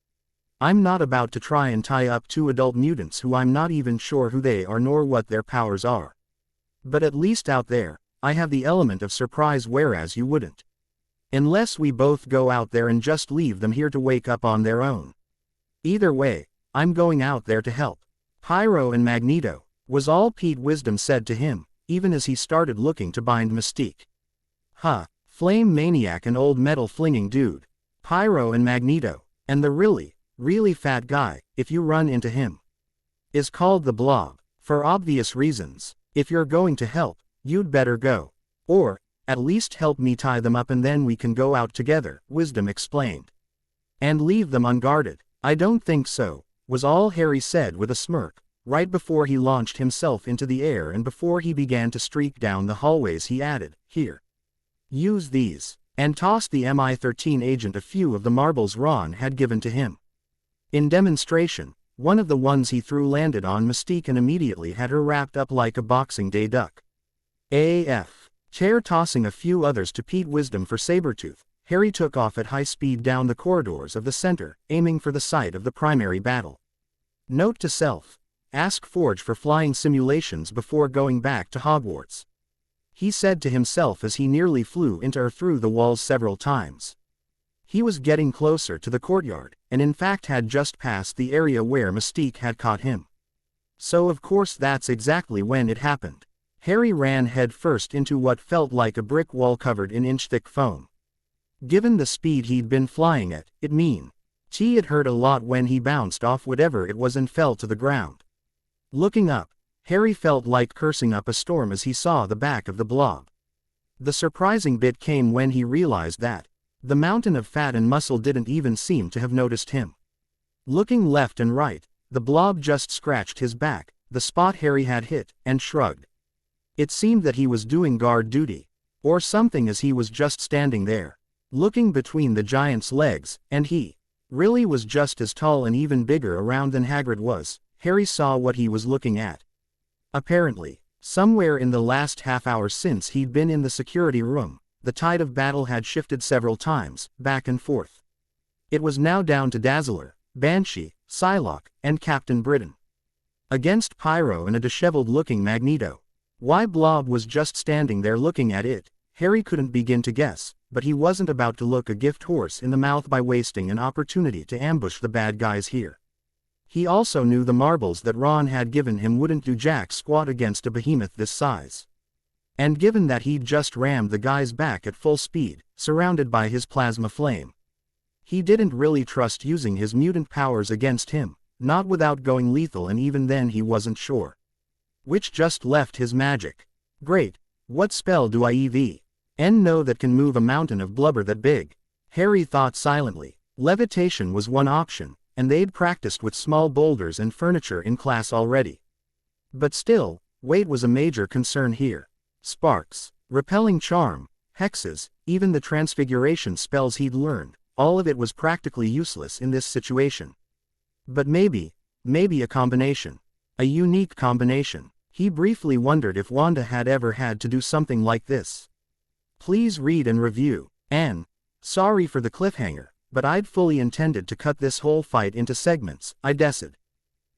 [SPEAKER 1] I'm not about to try and tie up two adult mutants who I'm not even sure who they are nor what their powers are. But at least out there, I have the element of surprise whereas you wouldn't. Unless we both go out there and just leave them here to wake up on their own. Either way, I'm going out there to help. Pyro and Magneto, was all Pete Wisdom said to him, even as he started looking to bind Mystique. Huh, flame maniac and old metal-flinging dude. Pyro and Magneto, and the really fat guy, if you run into him, is called the Blob, for obvious reasons. If you're going to help, you'd better go. Or, at least help me tie them up and then we can go out together, Wisdom explained. And leave them unguarded. I don't think so, was all Harry said with a smirk, right before he launched himself into the air and before he began to streak down the hallways he added, here. Use these, and tossed the MI-13 agent a few of the marbles Ron had given to him. In demonstration, one of the ones he threw landed on Mystique and immediately had her wrapped up like a Boxing Day duck. AF. Chair tossing a few others to Pete Wisdom for Sabretooth, Harry took off at high speed down the corridors of the center, aiming for the site of the primary battle. Note to self. Ask Forge for flying simulations before going back to Hogwarts. He said to himself as he nearly flew into or through the walls several times. He was getting closer to the courtyard, and in fact had just passed the area where Mystique had caught him. So of course that's exactly when it happened. Harry ran headfirst into what felt like a brick wall covered in inch-thick foam. Given the speed he'd been flying at, it hurt a lot when he bounced off whatever it was and fell to the ground. Looking up, Harry felt like cursing up a storm as he saw the back of the Blob. The surprising bit came when he realized that the mountain of fat and muscle didn't even seem to have noticed him. Looking left and right, the Blob just scratched his back, the spot Harry had hit, and shrugged. It seemed that he was doing guard duty, or something, as he was just standing there, looking between the giant's legs, and he really was just as tall and even bigger around than Hagrid was. Harry saw what he was looking at. Apparently, somewhere in the last half hour since he'd been in the security room, the tide of battle had shifted several times, back and forth. It was now down to Dazzler, Banshee, Psylocke, and Captain Britain. Against Pyro and a disheveled-looking Magneto. Why Blob was just standing there looking at it, Harry couldn't begin to guess, but he wasn't about to look a gift horse in the mouth by wasting an opportunity to ambush the bad guys here. He also knew the marbles that Ron had given him wouldn't do jack squat against a behemoth this size. And given that he'd just rammed the guys back at full speed, surrounded by his plasma flame, he didn't really trust using his mutant powers against him, not without going lethal, and even then he wasn't sure which just left his magic. Great, what spell do I even know that can move a mountain of blubber that big? Harry thought silently. Levitation was one option, and they'd practiced with small boulders and furniture in class already. But still, weight was a major concern here. Sparks, repelling charm, hexes, even the transfiguration spells he'd learned, all of it was practically useless in this situation. But maybe a combination. A unique combination. He briefly wondered if Wanda had ever had to do something like this. Please read and review. And sorry for the cliffhanger, but I'd fully intended to cut this whole fight into segments, I decided.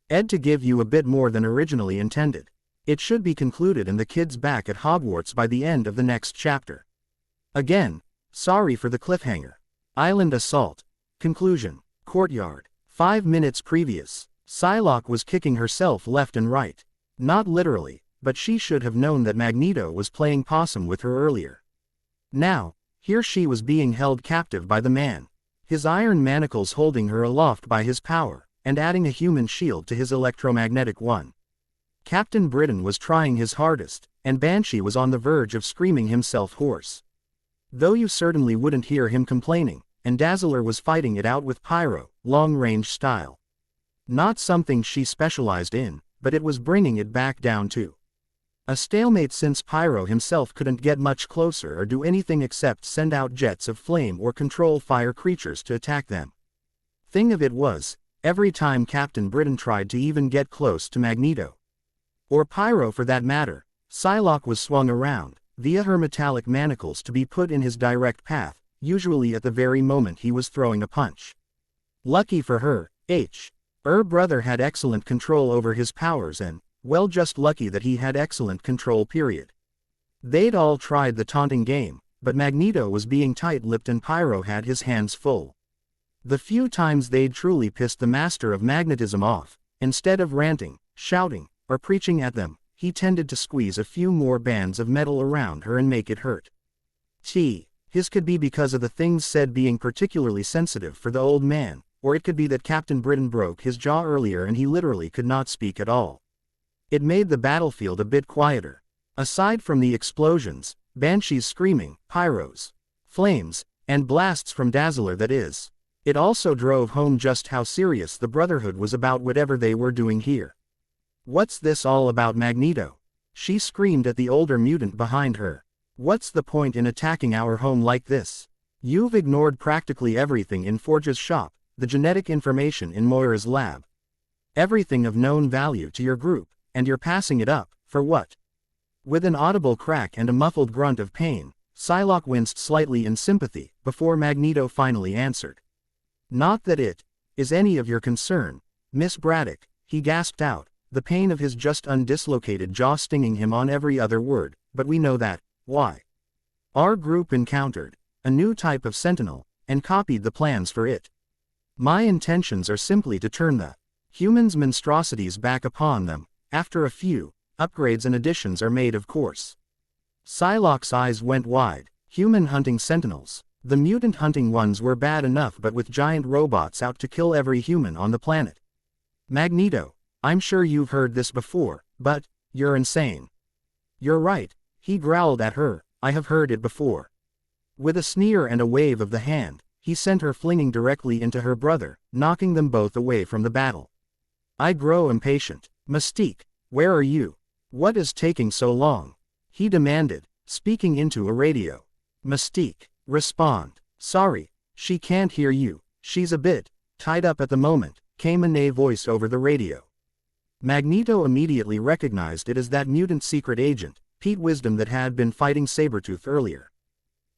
[SPEAKER 1] To give you a bit more than originally intended. It should be concluded and the kids back at Hogwarts by the end of the next chapter. Again, sorry for the cliffhanger. Island assault. Conclusion. Courtyard. 5 minutes previous, Psylocke was kicking herself left and right. Not literally, but she should have known that Magneto was playing possum with her earlier. Now, here she was being held captive by the man, his iron manacles holding her aloft by his power, and adding a human shield to his electromagnetic one. Captain Britain was trying his hardest, and Banshee was on the verge of screaming himself hoarse. Though you certainly wouldn't hear him complaining, and Dazzler was fighting it out with Pyro, long-range style. Not something she specialized in, but it was bringing it back down to a stalemate since Pyro himself couldn't get much closer or do anything except send out jets of flame or control fire creatures to attack them. Thing of it was, every time Captain Britain tried to even get close to Magneto, or Pyro for that matter, Psylocke was swung around, via her metallic manacles to be put in his direct path, usually at the very moment he was throwing a punch. Lucky for her, her brother had excellent control over his powers and, well, just lucky that he had excellent control period. They'd all tried the taunting game, but Magneto was being tight-lipped and Pyro had his hands full. The few times they'd truly pissed the master of magnetism off, instead of ranting, shouting, or preaching at them, he tended to squeeze a few more bands of metal around her and make it hurt. His could be because of the things said being particularly sensitive for the old man, or it could be that Captain Britain broke his jaw earlier and he literally could not speak at all. It made the battlefield a bit quieter. Aside from the explosions, banshees screaming, pyros, flames, and blasts from Dazzler that is, it also drove home just how serious the Brotherhood was about whatever they were doing here. "What's this all about, Magneto?" she screamed at the older mutant behind her. "What's the point in attacking our home like this? You've ignored practically everything in Forge's shop, the genetic information in Moira's lab, everything of known value to your group, and you're passing it up, for what?" With an audible crack and a muffled grunt of pain, Psylocke winced slightly in sympathy, before Magneto finally answered. "Not that it is any of your concern, Miss Braddock," he gasped out, the pain of his just undislocated jaw stinging him on every other word, "but we know that, why? Our group encountered a new type of sentinel, and copied the plans for it. My intentions are simply to turn the humans' monstrosities back upon them, after a few upgrades and additions are made, of course." Psylocke's eyes went wide. Human hunting sentinels. The mutant hunting ones were bad enough, but with giant robots out to kill every human on the planet. "Magneto, I'm sure you've heard this before, but you're insane." "You're right," he growled at her, "I have heard it before." With a sneer and a wave of the hand, he sent her flinging directly into her brother, knocking them both away from the battle. "I grow impatient. Mystique, where are you? What is taking so long?" he demanded, speaking into a radio. "Mystique, respond." "Sorry, she can't hear you, she's a bit tied up at the moment," came a nay voice over the radio. Magneto immediately recognized it as that mutant secret agent, Pete Wisdom, that had been fighting Sabretooth earlier.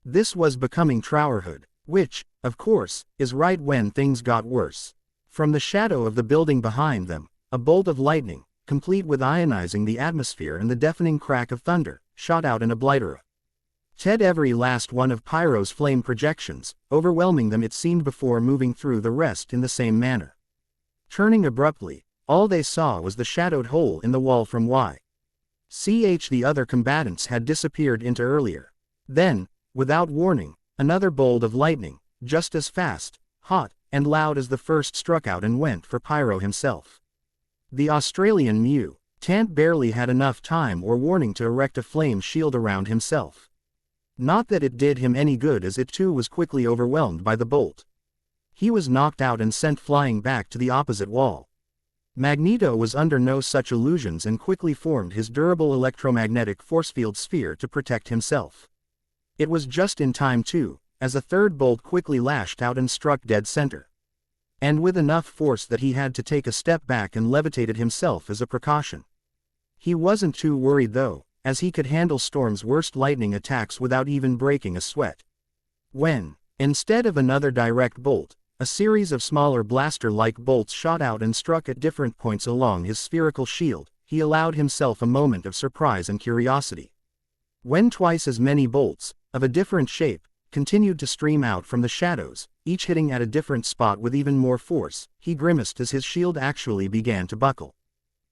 [SPEAKER 1] This was becoming Trowerhood, which, of course, is right when things got worse. From the shadow of the building behind them, a bolt of lightning, complete with ionizing the atmosphere and the deafening crack of thunder, shot out in oblitera. Every last one of Pyro's flame projections, overwhelming them it seemed, before moving through the rest in the same manner. Turning abruptly, all they saw was the shadowed hole in the wall from the other combatants had disappeared into earlier. Then, without warning, another bolt of lightning, just as fast, hot, and loud as the first, struck out and went for Pyro himself. The Australian mutant barely had enough time or warning to erect a flame shield around himself. Not that it did him any good, as it too was quickly overwhelmed by the bolt. He was knocked out and sent flying back to the opposite wall. Magneto was under no such illusions and quickly formed his durable electromagnetic forcefield sphere to protect himself. It was just in time too, as a third bolt quickly lashed out and struck dead center. And with enough force that he had to take a step back and levitated himself as a precaution. He wasn't too worried though, as he could handle Storm's worst lightning attacks without even breaking a sweat. When, instead of another direct bolt, a series of smaller blaster-like bolts shot out and struck at different points along his spherical shield, he allowed himself a moment of surprise and curiosity. When twice as many bolts, of a different shape, continued to stream out from the shadows, each hitting at a different spot with even more force, he grimaced as his shield actually began to buckle.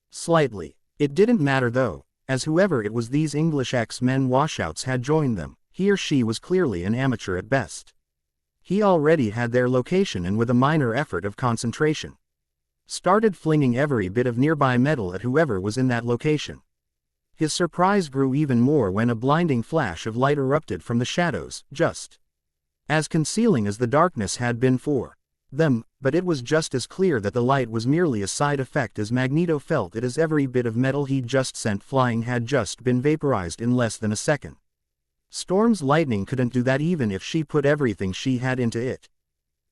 [SPEAKER 1] Slightly. It didn't matter though, as whoever it was these English X-Men washouts had joined them, he or she was clearly an amateur at best. He already had their location and with a minor effort of concentration, started flinging every bit of nearby metal at whoever was in that location. His surprise grew even more when a blinding flash of light erupted from the shadows, just as concealing as the darkness had been for them, but it was just as clear that the light was merely a side effect as Magneto felt it, as every bit of metal he'd just sent flying had just been vaporized in less than a second. Storm's lightning couldn't do that even if she put everything she had into it.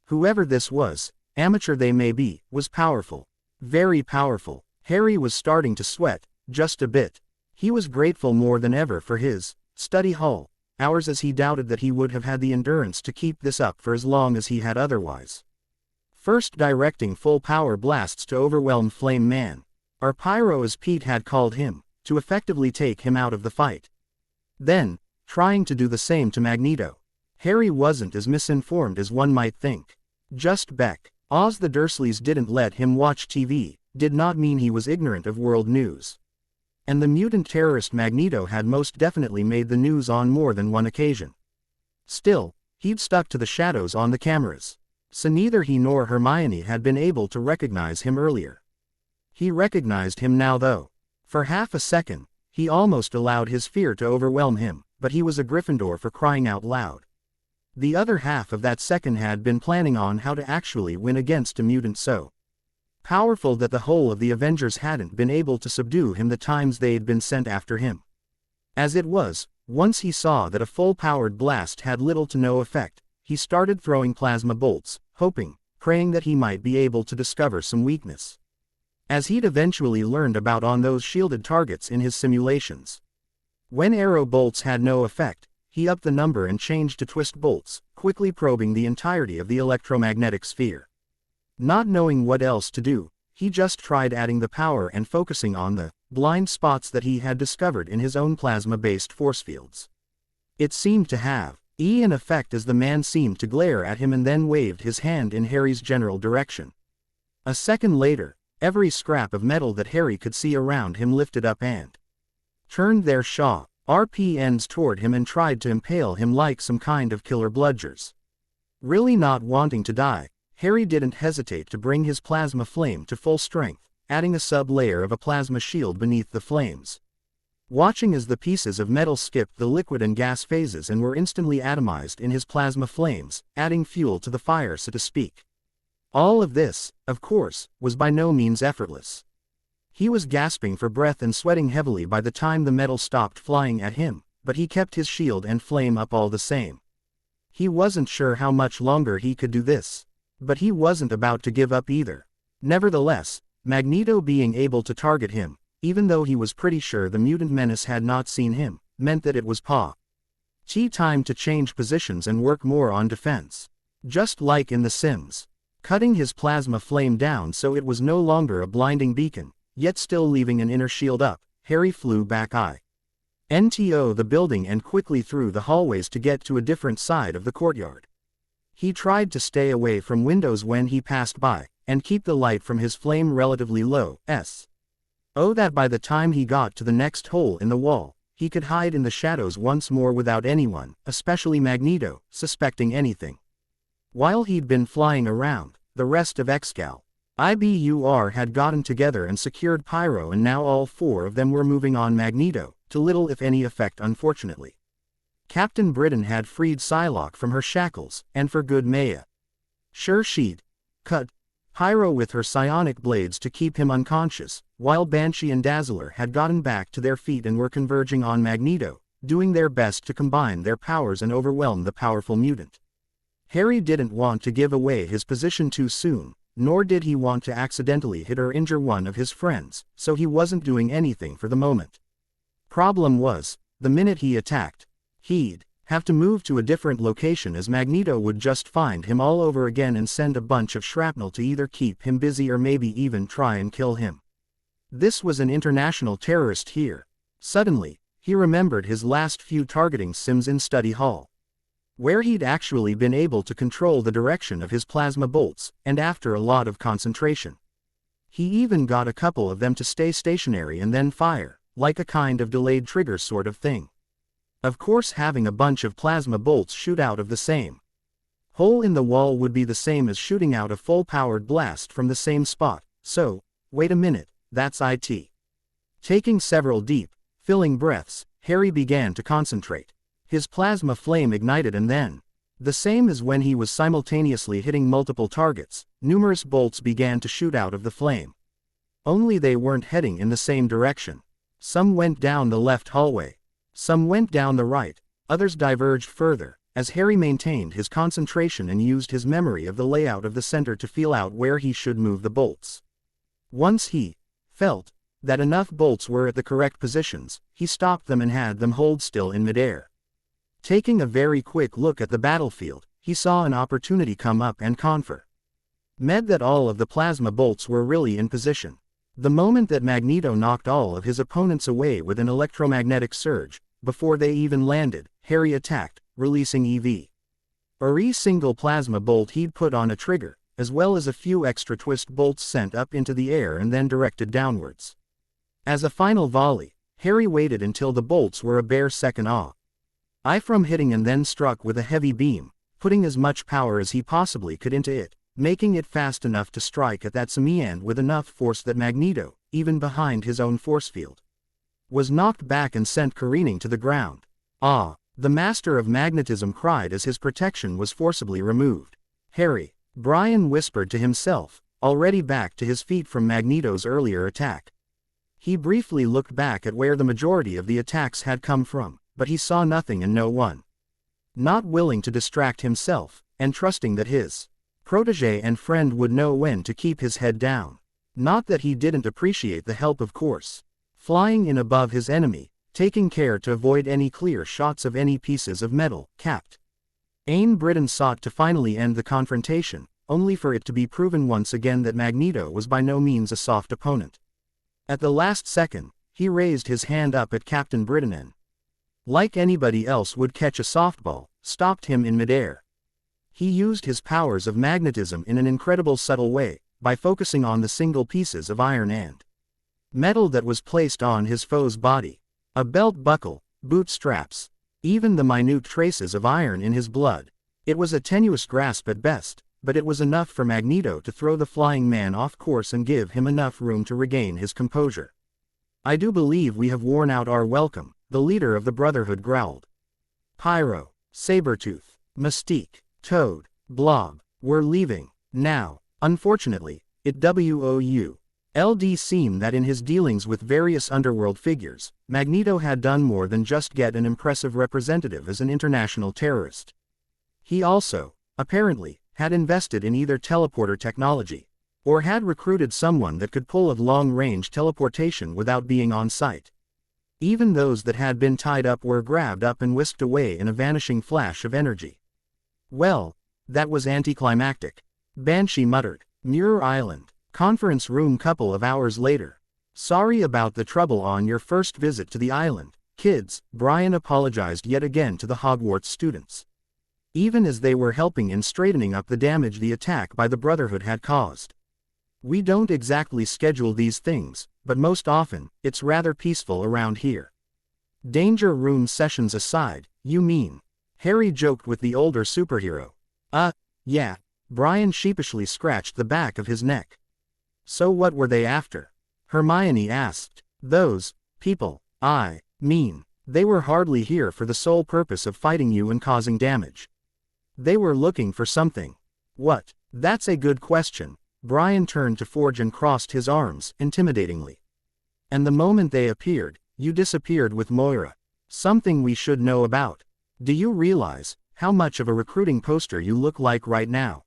[SPEAKER 1] Whoever this was, amateur they may be, was powerful. Very powerful. Harry was starting to sweat, just a bit. He was grateful more than ever for his study hall hours, as he doubted that he would have had the endurance to keep this up for as long as he had otherwise. First directing full power blasts to overwhelm Flame Man, or Pyro as Pete had called him, to effectively take him out of the fight. Then, trying to do the same to Magneto. Harry wasn't as misinformed as one might think. Just Beck. Oz the Dursleys didn't let him watch TV, did not mean he was ignorant of world news. And the mutant terrorist Magneto had most definitely made the news on more than one occasion. Still, he'd stuck to the shadows on the cameras. So neither he nor Hermione had been able to recognize him earlier. He recognized him now though. For half a second, he almost allowed his fear to overwhelm him, but he was a Gryffindor for crying out loud. The other half of that second had been planning on how to actually win against a mutant so powerful that the whole of the Avengers hadn't been able to subdue him the times they'd been sent after him. As it was, once he saw that a full-powered blast had little to no effect, he started throwing plasma bolts, hoping, praying that he might be able to discover some weakness, as he'd eventually learned about on those shielded targets in his simulations. When arrow bolts had no effect, he upped the number and changed to twist bolts, quickly probing the entirety of the electromagnetic sphere. Not knowing what else to do, he just tried adding the power and focusing on the blind spots that he had discovered in his own plasma-based force fields. It seemed to have an effect as the man seemed to glare at him and then waved his hand in Harry's general direction. A second later, every scrap of metal that Harry could see around him lifted up and turned their sharp ends toward him and tried to impale him like some kind of killer bludgers. Really not wanting to die, Harry didn't hesitate to bring his plasma flame to full strength, adding a sub-layer of a plasma shield beneath the flames. Watching as the pieces of metal skipped the liquid and gas phases and were instantly atomized in his plasma flames, adding fuel to the fire so to speak. All of this, of course, was by no means effortless. He was gasping for breath and sweating heavily by the time the metal stopped flying at him, but he kept his shield and flame up all the same. He wasn't sure how much longer he could do this. But he wasn't about to give up either. Nevertheless, Magneto being able to target him, even though he was pretty sure the mutant menace had not seen him, meant that it was time to change positions and work more on defense. Just like in The Sims. Cutting his plasma flame down so it was no longer a blinding beacon, yet still leaving an inner shield up, Harry flew back into the building and quickly through the hallways to get to a different side of the courtyard. He tried to stay away from windows when he passed by, and keep the light from his flame relatively low, so that by the time he got to the next hole in the wall, he could hide in the shadows once more without anyone, especially Magneto, suspecting anything. While he'd been flying around, the rest of Excalibur had gotten together and secured Pyro, and now all four of them were moving on Magneto, to little if any effect unfortunately. Captain Britain had freed Psylocke from her shackles, and for good measure. Sure she'd cut Pyro with her psionic blades to keep him unconscious, while Banshee and Dazzler had gotten back to their feet and were converging on Magneto, doing their best to combine their powers and overwhelm the powerful mutant. Harry didn't want to give away his position too soon, nor did he want to accidentally hit or injure one of his friends, so he wasn't doing anything for the moment. Problem was, the minute he attacked, he'd have to move to a different location, as Magneto would just find him all over again and send a bunch of shrapnel to either keep him busy or maybe even try and kill him. This was an international terrorist here. Suddenly, he remembered his last few targeting sims in study hall, where he'd actually been able to control the direction of his plasma bolts, and after a lot of concentration, he even got a couple of them to stay stationary and then fire, like a kind of delayed trigger sort of thing. Of course, having a bunch of plasma bolts shoot out of the same hole in the wall would be the same as shooting out a full-powered blast from the same spot, so, wait a minute, that's it. Taking several deep, Filling breaths, Harry began to concentrate. His plasma flame ignited and then, the same as when he was simultaneously hitting multiple targets, numerous bolts began to shoot out of the flame. Only they weren't heading in the same direction. Some went down the left hallway. Some went down the right, others diverged further, as Harry maintained his concentration and used his memory of the layout of the center to feel out where he should move the bolts. Once he felt that enough bolts were at the correct positions, he stopped them and had them hold still in midair. Taking a very quick look at the battlefield, he saw an opportunity come up and confer. Med that all of the plasma bolts were really in position. The moment that Magneto knocked all of his opponents away with an electromagnetic surge, before they even landed, Harry attacked, releasing every single plasma bolt he'd put on a trigger, as well as a few extra twist bolts sent up into the air and then directed downwards. As a final volley, Harry waited until the bolts were a bare second off from hitting and then struck with a heavy beam, putting as much power as he possibly could into it, making it fast enough to strike at that semi-end with enough force that Magneto, even behind his own force field, was knocked back and sent careening to the ground. "Ah!" the Master of Magnetism cried as his protection was forcibly removed. "Harry," Brian whispered to himself, already back to his feet from Magneto's earlier attack. He briefly looked back at where the majority of the attacks had come from, but he saw nothing and no one. Not willing to distract himself, and trusting that his protege and friend would know when to keep his head down. Not that he didn't appreciate the help, of course. Flying in above his enemy, taking care to avoid any clear shots of any pieces of metal, Captain Britain sought to finally end the confrontation, only for it to be proven once again that Magneto was by no means a soft opponent. At the last second, he raised his hand up at Captain Britain and, like anybody else would catch a softball, stopped him in midair. He used his powers of magnetism in an incredible subtle way, by focusing on the single pieces of iron and metal that was placed on his foe's body. A belt buckle, boot straps, even the minute traces of iron in his blood. It was a tenuous grasp at best, but it was enough for Magneto to throw the flying man off course and give him enough room to regain his composure. "I do believe we have worn out our welcome," the leader of the Brotherhood growled. "Pyro, Sabretooth, Mystique, Toad, Blob, we're leaving now." Unfortunately, it would seem that in his dealings with various underworld figures, Magneto had done more than just get an impressive representative as an international terrorist. He also, apparently, had invested in either teleporter technology, or had recruited someone that could pull a long-range teleportation without being on site. Even those that had been tied up were grabbed up and whisked away in a vanishing flash of energy. "Well, that was anticlimactic," Banshee muttered. Muir Island, conference room couple of hours later. "Sorry about the trouble on your first visit to the island, kids," Brian apologized yet again to the Hogwarts students. Even as they were helping in straightening up the damage the attack by the Brotherhood had caused. "We don't exactly schedule these things, but most often, it's rather peaceful around here." Danger room sessions aside, you mean? Harry joked with the older superhero. Yeah. Brian sheepishly scratched the back of his neck. "So what were they after?" Hermione asked. "Those people, I mean, they were hardly here for the sole purpose of fighting you and causing damage. They were looking for something." "What?" "That's a good question." Brian turned to Forge and crossed his arms, intimidatingly. "And the moment they appeared, you disappeared with Moira. Something we should know about. Do you realize how much of a recruiting poster you look like right now?"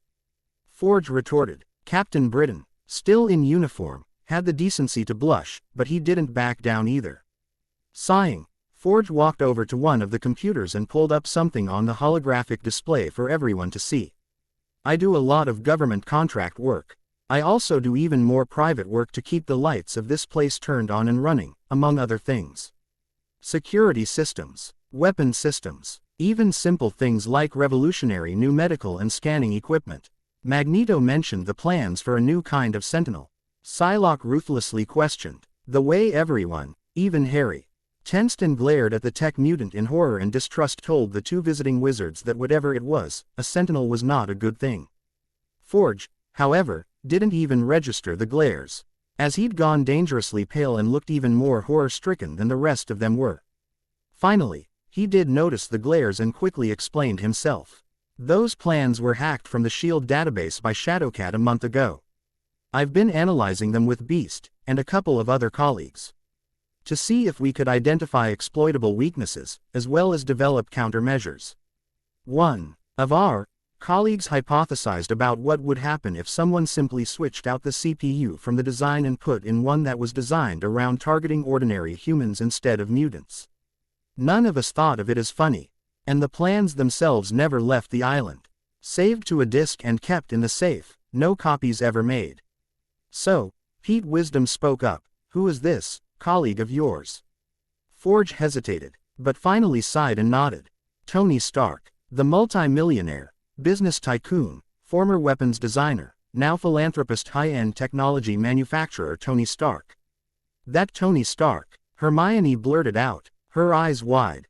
[SPEAKER 1] Forge retorted. Captain Britain, still in uniform, had the decency to blush, but he didn't back down either. Sighing, Forge walked over to one of the computers and pulled up something on the holographic display for everyone to see. "I do a lot of government contract work. I also do even more private work to keep the lights of this place turned on and running, among other things. Security systems, weapon systems, even simple things like revolutionary new medical and scanning equipment." Magneto mentioned the plans for a new kind of sentinel. Psylocke ruthlessly questioned. The way everyone, even Harry, tensed and glared at the tech mutant in horror and distrust told the two visiting wizards that whatever it was, a sentinel was not a good thing. Forge, however, didn't even register the glares. as he'd gone dangerously pale and looked even more horror-stricken than the rest of them were. Finally, he did notice the glares and quickly explained himself. Those plans were hacked from the SHIELD database by Shadowcat a month ago. I've been analyzing them with Beast, and a couple of other colleagues, to see if we could identify exploitable weaknesses, as well as develop countermeasures. One of our colleagues hypothesized about what would happen if someone simply switched out the CPU from the design and put in one that was designed around targeting ordinary humans instead of mutants. None of us thought of it as funny, and the plans themselves never left the island. Saved to a disk and kept in the safe, no copies ever made. So, Pete Wisdom spoke up. Who is this colleague of yours? Forge hesitated, but finally sighed and nodded. Tony Stark, the multi-millionaire, business tycoon, former weapons designer, now philanthropist, high-end technology manufacturer Tony Stark. That Tony Stark, Hermione blurted out, her eyes wide.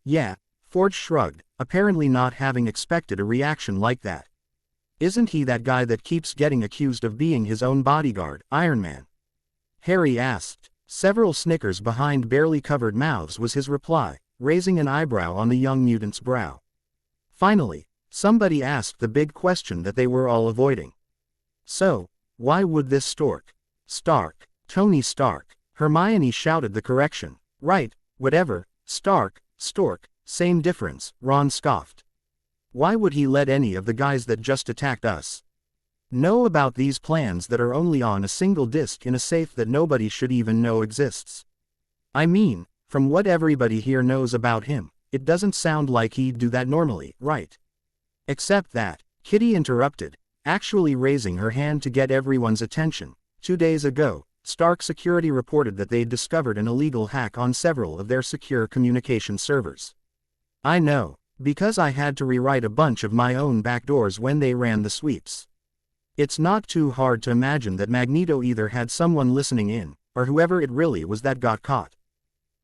[SPEAKER 1] Yeah, Forge shrugged, apparently not having expected a reaction like that. Isn't he that guy that keeps getting accused of being his own bodyguard, Iron Man? Harry asked. Several snickers behind barely covered mouths was his reply, raising an eyebrow on the young mutant's brow. Finally, somebody asked the big question that they were all avoiding. So, why would this Stark, Tony Stark? Hermione shouted the correction. Right, whatever, Stark, Stork, same difference, Ron scoffed. Why would he let any of the guys that just attacked us know about these plans that are only on a single disk in a safe that nobody should even know exists? I mean, from what everybody here knows about him, it doesn't sound like he'd do that normally, right? Except that, Kitty interrupted, actually raising her hand to get everyone's attention. 2 days ago, Stark Security reported that they'd discovered an illegal hack on several of their secure communication servers. I know, because I had to rewrite a bunch of my own backdoors when they ran the sweeps. It's not too hard to imagine that Magneto either had someone listening in, or whoever it really was that got caught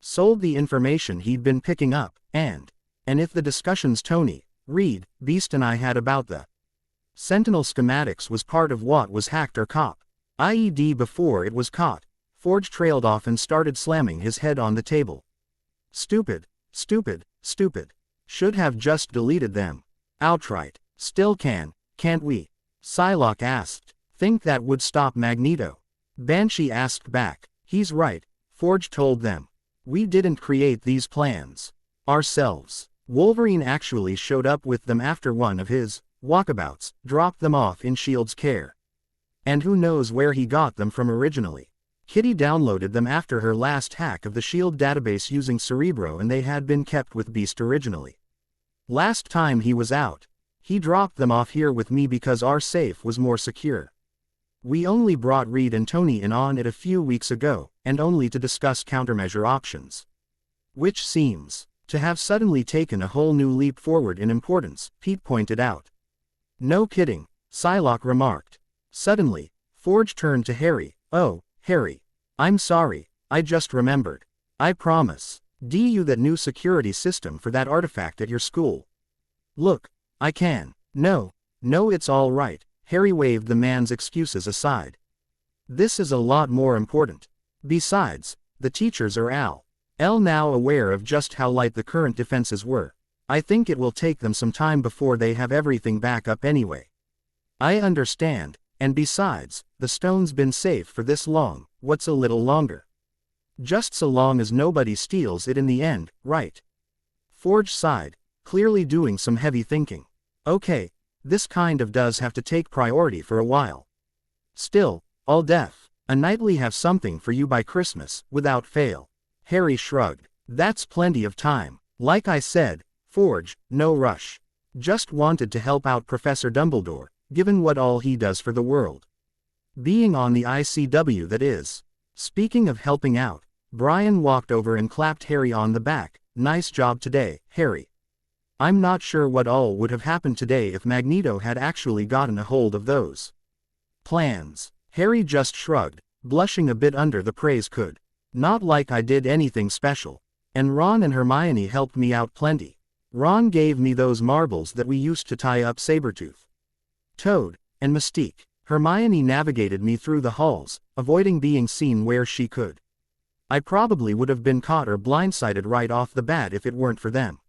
[SPEAKER 1] sold the information he'd been picking up, and if the discussions Tony, Reed, Beast and I had about the Sentinel schematics was part of what was hacked or caught, i.e.d. before it was caught, Forge trailed off and started slamming his head on the table. Stupid. Should have just deleted them outright. Still can't we? Psylocke asked. Think that would stop Magneto? Banshee asked back. He's right, Forge told them. We didn't create these plans ourselves. Wolverine actually showed up with them after one of his walkabouts, dropped them off in S.H.I.E.L.D.'s care. And who knows where he got them from originally. Kitty downloaded them after her last hack of the S.H.I.E.L.D. database using Cerebro, and they had been kept with Beast originally. Last time he was out, he dropped them off here with me because our safe was more secure. We only brought Reed and Tony in on it a few weeks ago, and only to discuss countermeasure options. Which seems to have suddenly taken a whole new leap forward in importance, Pete pointed out. No kidding, Psylocke remarked. Suddenly, Forge turned to Harry. Oh, Harry. I'm sorry, I just remembered. I promise. You that new security system for that artifact at your school. Look, I can. No, it's all right. Harry waved the man's excuses aside. This is a lot more important. Besides, the teachers are now aware of just how light the current defenses were. I think it will take them some time before they have everything back up anyway. I understand, and besides, the stone's been safe for this long, what's a little longer? Just so long as nobody steals it in the end, right? Forge sighed, clearly doing some heavy thinking. Okay, this kind of does have to take priority for a while. Still, I'll a nightly have something for you by Christmas, without fail. Harry shrugged. That's plenty of time. Like I said, Forge, no rush. Just wanted to help out Professor Dumbledore, given what all he does for the world. Being on the ICW, that is. Speaking of helping out, Brian walked over and clapped Harry on the back. Nice job today, Harry. I'm not sure what all would have happened today if Magneto had actually gotten a hold of those plans. Harry just shrugged, blushing a bit under the praise. Could not like I did anything special. And Ron and Hermione helped me out plenty. Ron gave me those marbles that we used to tie up Sabretooth, Toad, and Mystique. Hermione navigated me through the halls, avoiding being seen where she could. I probably would have been caught or blindsided right off the bat if it weren't for them.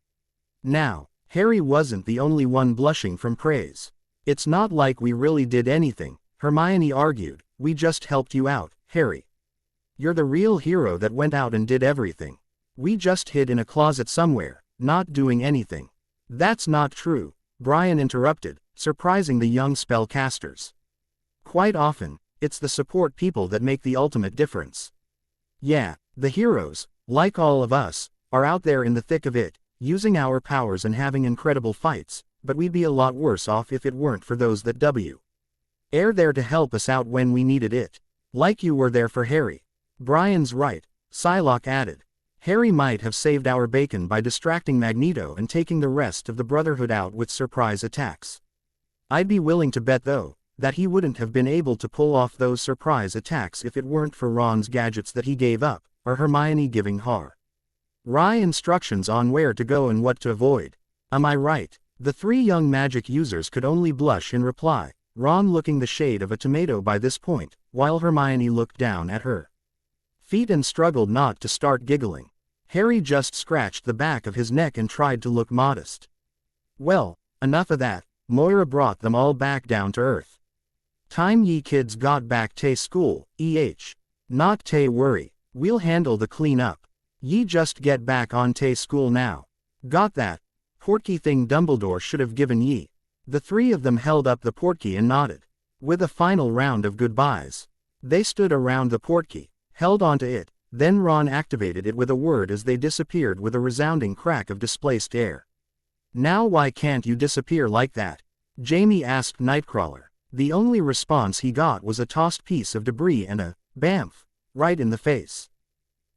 [SPEAKER 1] Now, Harry wasn't the only one blushing from praise. It's not like we really did anything, Hermione argued, we just helped you out, Harry. You're the real hero that went out and did everything. We just hid in a closet somewhere, not doing anything. That's not true, Brian interrupted, surprising the young spellcasters. Quite often, it's the support people that make the ultimate difference. Yeah, the heroes, like all of us, are out there in the thick of it, using our powers and having incredible fights, but we'd be a lot worse off if it weren't for those that are there to help us out when we needed it. Like you were there for Harry. Brian's right, Psylocke added. Harry might have saved our bacon by distracting Magneto and taking the rest of the Brotherhood out with surprise attacks. I'd be willing to bet though, that he wouldn't have been able to pull off those surprise attacks if it weren't for Ron's gadgets that he gave up, or Hermione giving Harry instructions on where to go and what to avoid. Am I right? The three young magic users could only blush in reply, Ron looking the shade of a tomato by this point, while Hermione looked down at her feet and struggled not to start giggling. Harry just scratched the back of his neck and tried to look modest. Well, enough of that, Moira brought them all back down to earth. Time ye kids got back to school, Not to worry, we'll handle the clean up. Ye just get back on to school now. Got that? Portkey thing Dumbledore should have given ye. The three of them held up the portkey and nodded. With a final round of goodbyes. They stood around the portkey, held onto it, then Ron activated it with a word as they disappeared with a resounding crack of displaced air. Now why can't you disappear like that? Jamie asked Nightcrawler. The only response he got was a tossed piece of debris and a bamf right in the face.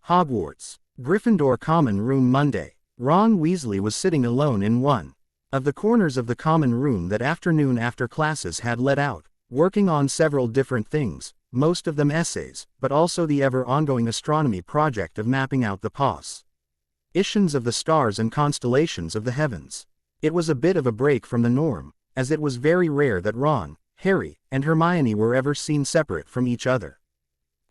[SPEAKER 1] Hogwarts. Gryffindor Common Room Monday. Ron Weasley was sitting alone in one of the corners of the common room that afternoon after classes had let out, working on several different things, most of them essays, but also the ever-ongoing astronomy project of mapping out the positions of the stars and constellations of the heavens. It was a bit of a break from the norm, as it was very rare that Ron, Harry, and Hermione were ever seen separate from each other.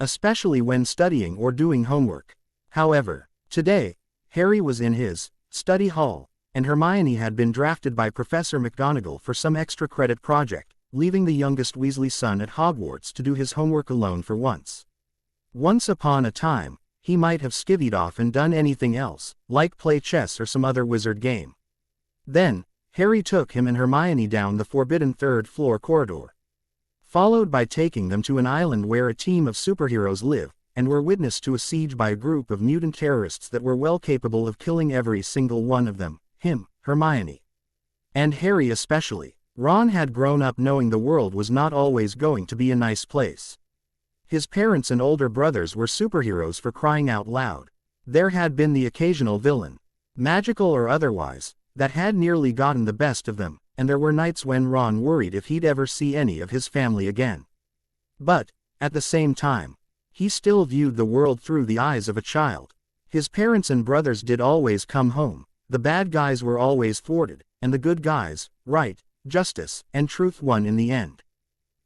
[SPEAKER 1] Especially when studying or doing homework. However, today, Harry was in his study hall, and Hermione had been drafted by Professor McGonagall for some extra credit project, leaving the youngest Weasley son at Hogwarts to do his homework alone for once. Once upon a time, he might have skivvied off and done anything else, like play chess or some other wizard game. Then, Harry took him and Hermione down the forbidden third-floor corridor, followed by taking them to an island where a team of superheroes live, and were witness to a siege by a group of mutant terrorists that were well capable of killing every single one of them, him, Hermione, and Harry especially. Ron had grown up knowing the world was not always going to be a nice place. His parents and older brothers were superheroes for crying out loud. There had been the occasional villain, magical or otherwise, that had nearly gotten the best of them, and there were nights when Ron worried if he'd ever see any of his family again. But, at the same time, he still viewed the world through the eyes of a child. His parents and brothers did always come home, the bad guys were always thwarted, and the good guys, right, justice, and truth won in the end.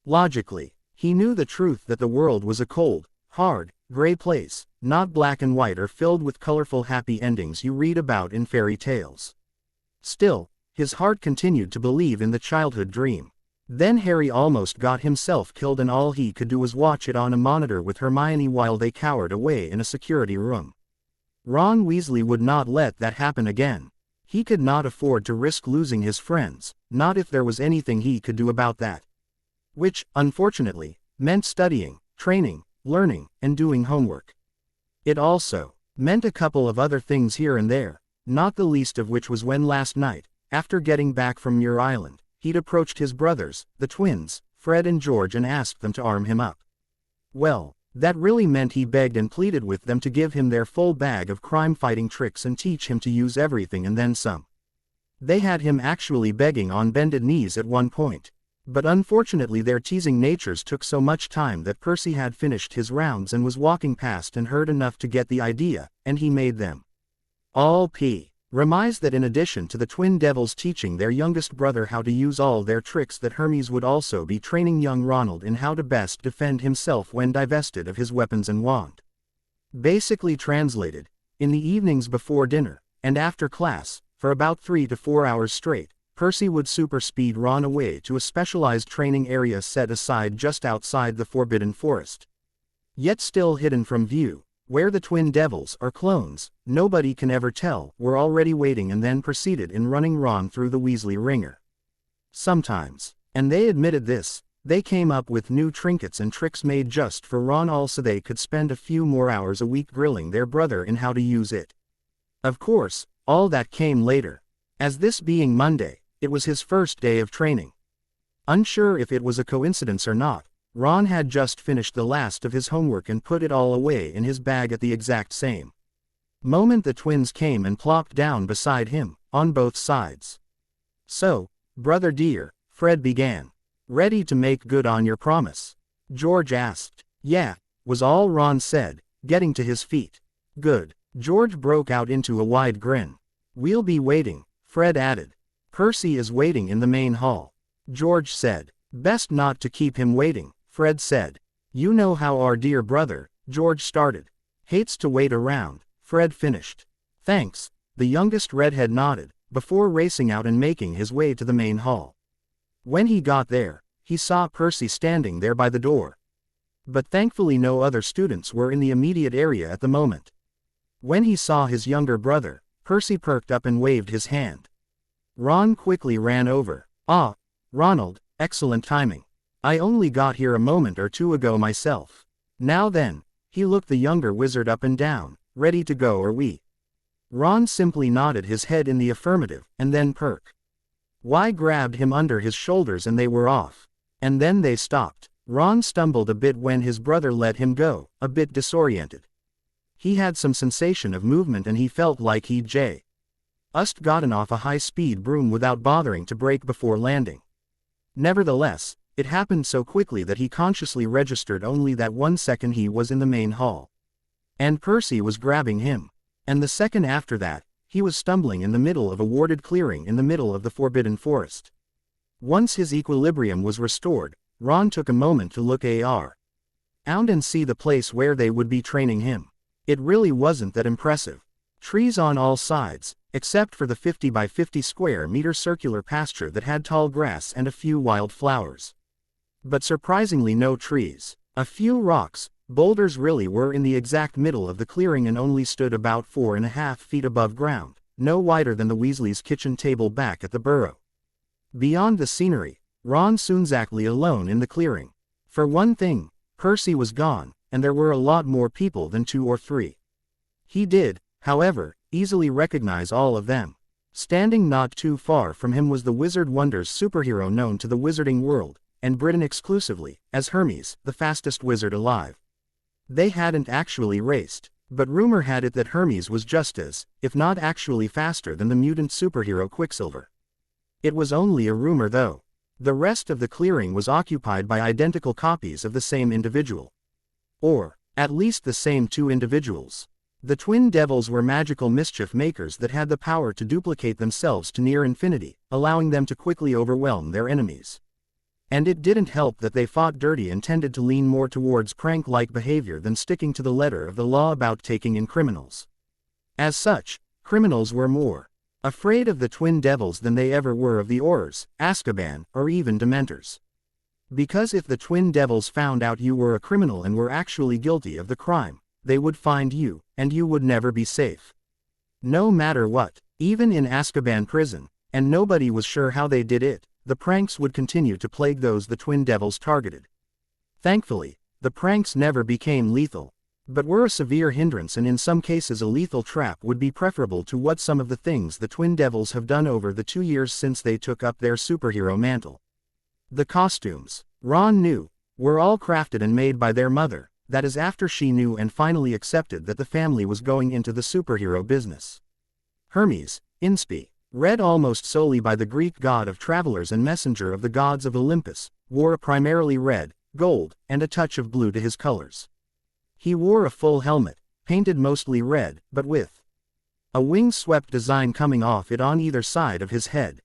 [SPEAKER 1] Logically, he knew the truth that the world was a cold, hard, gray place, not black and white or filled with colorful happy endings you read about in fairy tales. Still, his heart continued to believe in the childhood dream. Then Harry almost got himself killed and all he could do was watch it on a monitor with Hermione while they cowered away in a security room. Ron Weasley would not let that happen again. He could not afford to risk losing his friends, not if there was anything he could do about that. Which, unfortunately, meant studying, training, learning, and doing homework. It also meant a couple of other things here and there, not the least of which was when last night, after getting back from Muir Island, he'd approached his brothers, the twins, Fred and George, and asked them to arm him up. Well, that really meant he begged and pleaded with them to give him their full bag of crime-fighting tricks and teach him to use everything and then some. They had him actually begging on bended knees at one point. But unfortunately their teasing natures took so much time that Percy had finished his rounds and was walking past and heard enough to get the idea, and he made them all pee. Remise that in addition to the twin devils teaching their youngest brother how to use all their tricks, that Hermes would also be training young Ronald in how to best defend himself when divested of his weapons and wand. Basically translated, in the evenings before dinner, and after class, for about 3 to 4 hours straight, Percy would super speed Ron away to a specialized training area set aside just outside the Forbidden Forest. Yet still hidden from view, where the twin devils, or clones, nobody can ever tell, were already waiting, and then proceeded in running Ron through the Weasley ringer. Sometimes, and they admitted this, they came up with new trinkets and tricks made just for Ron, all so they could spend a few more hours a week grilling their brother in how to use it. Of course, all that came later. As this being Monday, it was his first day of training. Unsure if it was a coincidence or not, Ron had just finished the last of his homework and put it all away in his bag at the exact same moment the twins came and plopped down beside him, on both sides. "So, brother dear," Fred began. "Ready to make good on your promise?" George asked. "Yeah," was all Ron said, getting to his feet. "Good." George broke out into a wide grin. "We'll be waiting," Fred added. "Percy is waiting in the main hall," George said. "Best not to keep him waiting," Fred said. "You know how our dear brother," George started. "Hates to wait around," Fred finished. "Thanks," the youngest redhead nodded, before racing out and making his way to the main hall. When he got there, he saw Percy standing there by the door. But thankfully no other students were in the immediate area at the moment. When he saw his younger brother, Percy perked up and waved his hand. Ron quickly ran over. "Ah, Ronald, excellent timing. I only got here a moment or two ago myself. Now then," he looked the younger wizard up and down. "Ready to go, are we?" Ron simply nodded his head in the affirmative, and then grabbed him under his shoulders and they were off. And then they stopped. Ron stumbled a bit when his brother let him go, a bit disoriented. He had some sensation of movement and he felt like he'd just gotten off a high-speed broom without bothering to brake before landing. Nevertheless, it happened so quickly that he consciously registered only that 1 second he was in the main hall. And Percy was grabbing him. And the second after that, he was stumbling in the middle of a warded clearing in the middle of the Forbidden Forest. Once his equilibrium was restored, Ron took a moment to look around and see the place where they would be training him. It really wasn't that impressive. Trees on all sides, except for the 50 by 50 square meter circular pasture that had tall grass and a few wild flowers. But surprisingly no trees. A few rocks, boulders really were in the exact middle of the clearing and only stood about 4.5 feet above ground, no wider than the Weasleys' kitchen table back at the burrow. Beyond the scenery, Ron soon exactly alone in the clearing. For one thing, Percy was gone, and there were a lot more people than 2 or 3. He did, however, easily recognize all of them. Standing not too far from him was the Wizard Wonders superhero known to the wizarding world, and Britain exclusively, as Hermes, the fastest wizard alive. They hadn't actually raced, but rumor had it that Hermes was just as, if not actually faster than the mutant superhero Quicksilver. It was only a rumor though. The rest of the clearing was occupied by identical copies of the same individual. Or, at least the same 2 individuals. The twin devils were magical mischief makers that had the power to duplicate themselves to near infinity, allowing them to quickly overwhelm their enemies. And it didn't help that they fought dirty and tended to lean more towards prank-like behavior than sticking to the letter of the law about taking in criminals. As such, criminals were more afraid of the twin devils than they ever were of the Aurors, Azkaban, or even Dementors. Because if the twin devils found out you were a criminal and were actually guilty of the crime, they would find you, and you would never be safe. No matter what, even in Azkaban prison, and nobody was sure how they did it, the pranks would continue to plague those the twin devils targeted. Thankfully, the pranks never became lethal, but were a severe hindrance, and in some cases a lethal trap would be preferable to what some of the things the twin devils have done over the 2 years since they took up their superhero mantle. The costumes, Ron knew, were all crafted and made by their mother, that is after she knew and finally accepted that the family was going into the superhero business. Hermes, Inspi, read almost solely by the Greek god of travelers and messenger of the gods of Olympus, wore a primarily red, gold, and a touch of blue to his colors. He wore a full helmet, painted mostly red, but with a wing-swept design coming off it on either side of his head.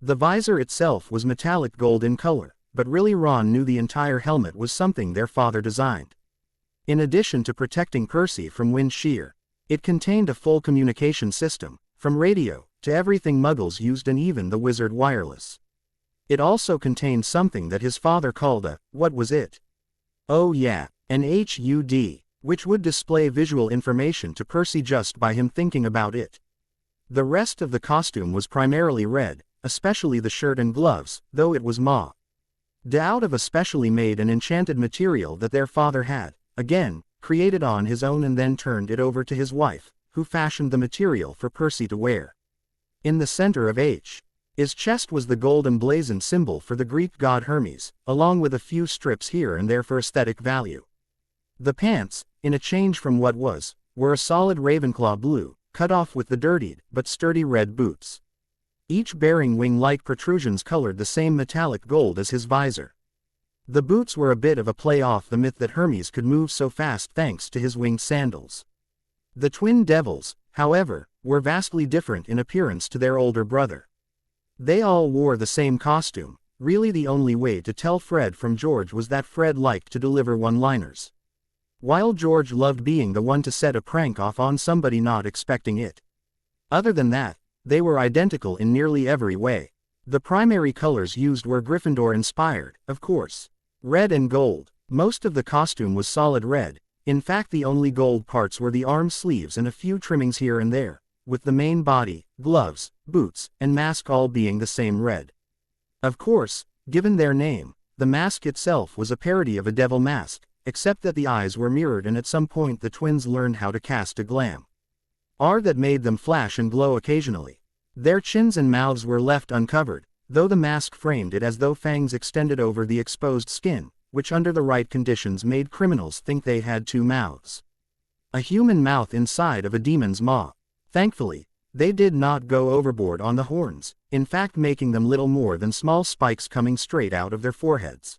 [SPEAKER 1] The visor itself was metallic gold in color, but really Ron knew the entire helmet was something their father designed. In addition to protecting Percy from wind shear, it contained a full communication system, from radio to everything Muggles used and even the wizard wireless. It also contained something that his father called a, what was it? Oh yeah, an HUD, which would display visual information to Percy just by him thinking about it. The rest of the costume was primarily red, especially the shirt and gloves, though it was out of a specially made and enchanted material that their father had, again, created on his own and then turned it over to his wife, who fashioned the material for Percy to wear. In the center of his chest was the gold emblazoned symbol for the Greek god Hermes, along with a few strips here and there for aesthetic value. The pants, in a change from what were a solid Ravenclaw blue, cut off with the dirtied but sturdy red boots. Each bearing wing-like protrusions colored the same metallic gold as his visor. The boots were a bit of a play off the myth that Hermes could move so fast thanks to his winged sandals. The twin devils, however, were vastly different in appearance to their older brother. They all wore the same costume. Really the only way to tell Fred from George was that Fred liked to deliver one-liners, while George loved being the one to set a prank off on somebody not expecting it. Other than that, they were identical in nearly every way. The primary colors used were Gryffindor-inspired, of course. Red and gold. Most of the costume was solid red. In fact, the only gold parts were the arm sleeves and a few trimmings here and there, with the main body, gloves, boots, and mask all being the same red. Of course, given their name, the mask itself was a parody of a devil mask, except that the eyes were mirrored and at some point the twins learned how to cast a glam that made them flash and glow occasionally. Their chins and mouths were left uncovered, though the mask framed it as though fangs extended over the exposed skin, which under the right conditions made criminals think they had two mouths. A human mouth inside of a demon's maw. Thankfully, they did not go overboard on the horns, in fact making them little more than small spikes coming straight out of their foreheads.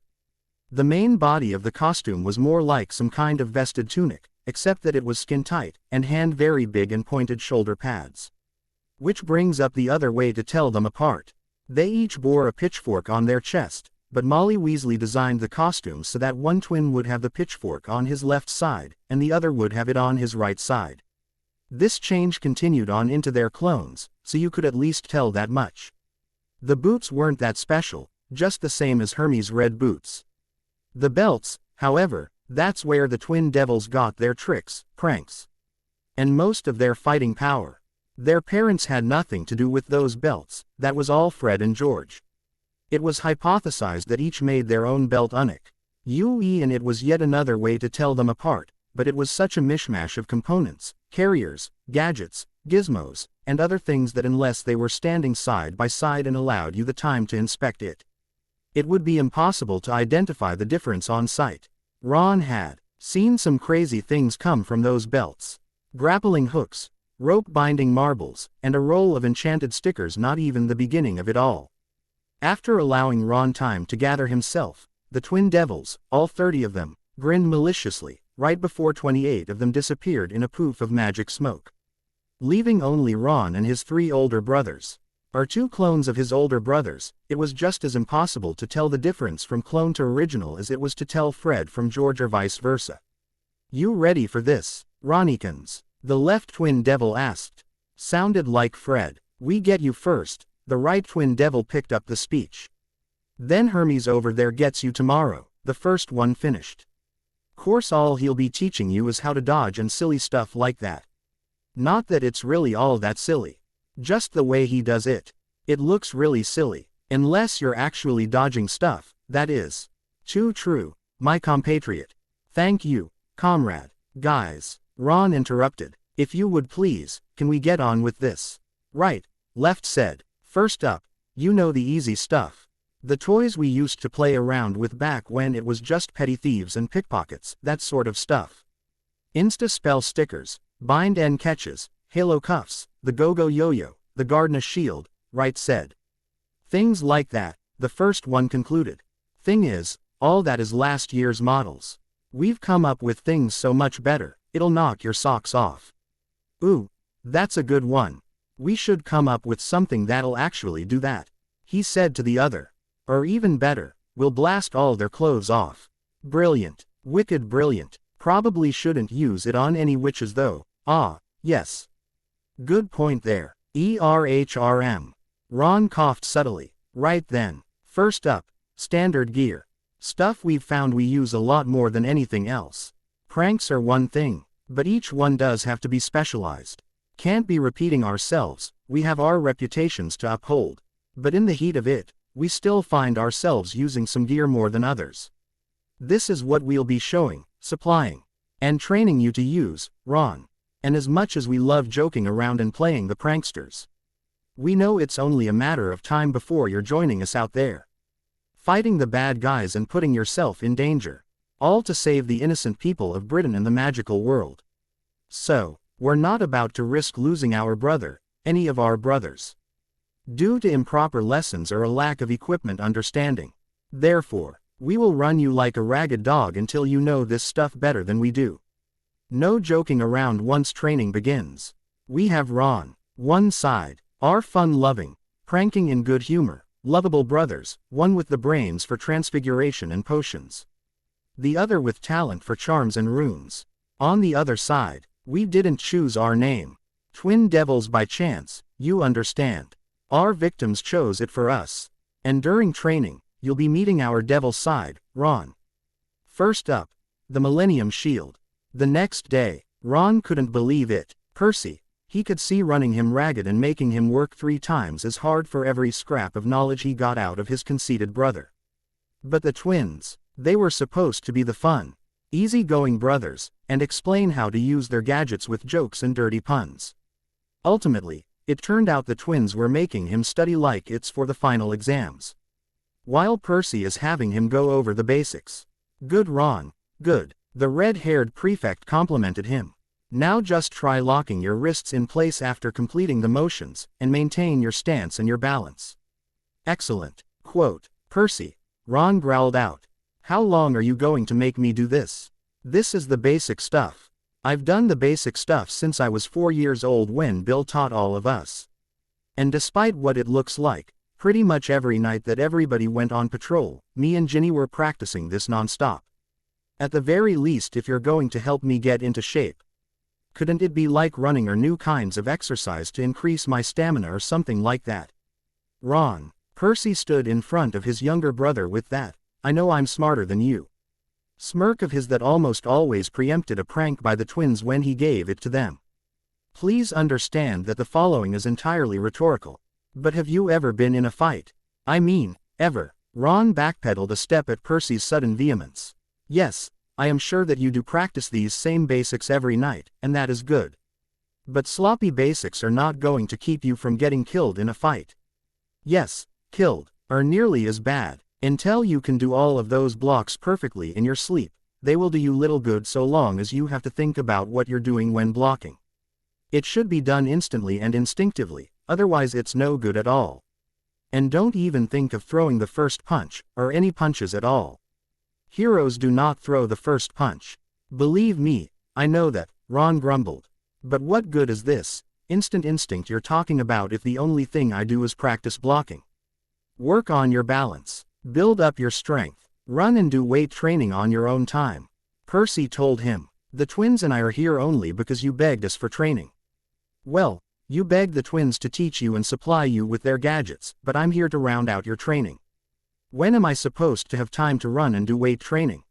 [SPEAKER 1] The main body of the costume was more like some kind of vested tunic, except that it was skin-tight, and had very big and pointed shoulder pads. Which brings up the other way to tell them apart. They each bore a pitchfork on their chest, but Molly Weasley designed the costume so that one twin would have the pitchfork on his left side, and the other would have it on his right side. This change continued on into their clones, so you could at least tell that much. The boots weren't that special, just the same as Hermes' red boots. The belts, however, that's where the twin devils got their tricks, pranks, and most of their fighting power. Their parents had nothing to do with those belts, that was all Fred and George. It was hypothesized that each made their own belt unique, and it was yet another way to tell them apart, but it was such a mishmash of components, carriers, gadgets, gizmos, and other things that unless they were standing side by side and allowed you the time to inspect it, it would be impossible to identify the difference on sight. Ron had seen some crazy things come from those belts. Grappling hooks, rope binding marbles, and a roll of enchanted stickers, not even the beginning of it all. After allowing Ron time to gather himself, the twin devils, all 30 of them, grinned maliciously, right before 28 of them disappeared in a poof of magic smoke, leaving only Ron and his 3 older brothers. Or 2 clones of his older brothers. It was just as impossible to tell the difference from clone to original as it was to tell Fred from George or vice versa. "You ready for this, Ronnikins?" the left twin devil asked. Sounded like Fred. "We get you first," the right twin devil picked up the speech. "Then Hermes over there gets you tomorrow," the first one finished. "Course all he'll be teaching you is how to dodge and silly stuff like that. Not that it's really all that silly. Just the way he does it. It looks really silly. Unless you're actually dodging stuff, that is." "Too true, my compatriot." "Thank you, comrade." "Guys," Ron interrupted, "if you would please, can we get on with this?" "Right," Left said. "First up, you know the easy stuff. The toys we used to play around with back when it was just petty thieves and pickpockets, that sort of stuff. Insta-spell stickers, bind and catches, halo cuffs, the go-go yo-yo, the Gardner shield," Wright said. "Things like that," the first one concluded. "Thing is, all that is last year's models. We've come up with things so much better, it'll knock your socks off." "Ooh, That's a good one. We should come up with something that'll actually do that, he said to the other. Or even better, we'll blast all their clothes off. Brilliant. Wicked brilliant. Probably shouldn't use it on any witches though. Ah, yes. Good point there. ERHRM. Ron coughed subtly. Right then. First up, standard gear. Stuff we've found we use a lot more than anything else. Pranks are one thing, but each one does have to be specialized. Can't be repeating ourselves, we have our reputations to uphold. But in the heat of it, we still find ourselves using some gear more than others. This is what we'll be showing, supplying, and training you to use, Ron. And as much as we love joking around and playing the pranksters, we know it's only a matter of time before you're joining us out there, fighting the bad guys and putting yourself in danger, all to save the innocent people of Britain and the magical world. So, we're not about to risk losing our brother, any of our brothers, due to improper lessons or a lack of equipment understanding. Therefore, we will run you like a ragged dog until you know this stuff better than we do. No joking around once training begins. We have Ron, one side, our fun-loving, pranking in good humor, lovable brothers, one with the brains for transfiguration and potions, the other with talent for charms and runes. On the other side, we didn't choose our name. Twin devils by chance, you understand. Our victims chose it for us. And during training, you'll be meeting our devil side, Ron. First up, the Millennium Shield. The next day, Ron couldn't believe it. Percy, he could see running him ragged and making him work 3 times as hard for every scrap of knowledge he got out of his conceited brother. But the twins, they were supposed to be the fun, easy-going brothers, and explain how to use their gadgets with jokes and dirty puns. Ultimately, it turned out the twins were making him study like it's for the final exams, while Percy is having him go over the basics. Good Ron, good. The red-haired prefect complimented him. Now just try locking your wrists in place after completing the motions, and maintain your stance and your balance. Excellent. Quote, Percy, Ron growled out. How long are you going to make me do this? This is the basic stuff. I've done the basic stuff since I was 4 years old when Bill taught all of us. And despite what it looks like, pretty much every night that everybody went on patrol, me and Ginny were practicing this non-stop. At the very least, if you're going to help me get into shape, couldn't it be like running or new kinds of exercise to increase my stamina or something like that? Ron, Percy stood in front of his younger brother with that, I know I'm smarter than you smirk of his that almost always preempted a prank by the twins when he gave it to them. Please understand that the following is entirely rhetorical. But have you ever been in a fight? I mean, ever? Ron backpedaled a step at Percy's sudden vehemence. Yes, I am sure that you do practice these same basics every night, and that is good. But sloppy basics are not going to keep you from getting killed in a fight. Yes, killed, or nearly as bad. Until you can do all of those blocks perfectly in your sleep, they will do you little good so long as you have to think about what you're doing when blocking. It should be done instantly and instinctively, otherwise it's no good at all. And don't even think of throwing the first punch, or any punches at all. Heroes do not throw the first punch. Believe me, I know that, Ron grumbled. But what good is this instant instinct you're talking about if the only thing I do is practice blocking? Work on your balance. Build up your strength. Run and do weight training on your own time. Percy told him. The twins and I are here only because you begged us for training. Well, you begged the twins to teach you and supply you with their gadgets, but I'm here to round out your training. When am I supposed to have time to run and do weight training?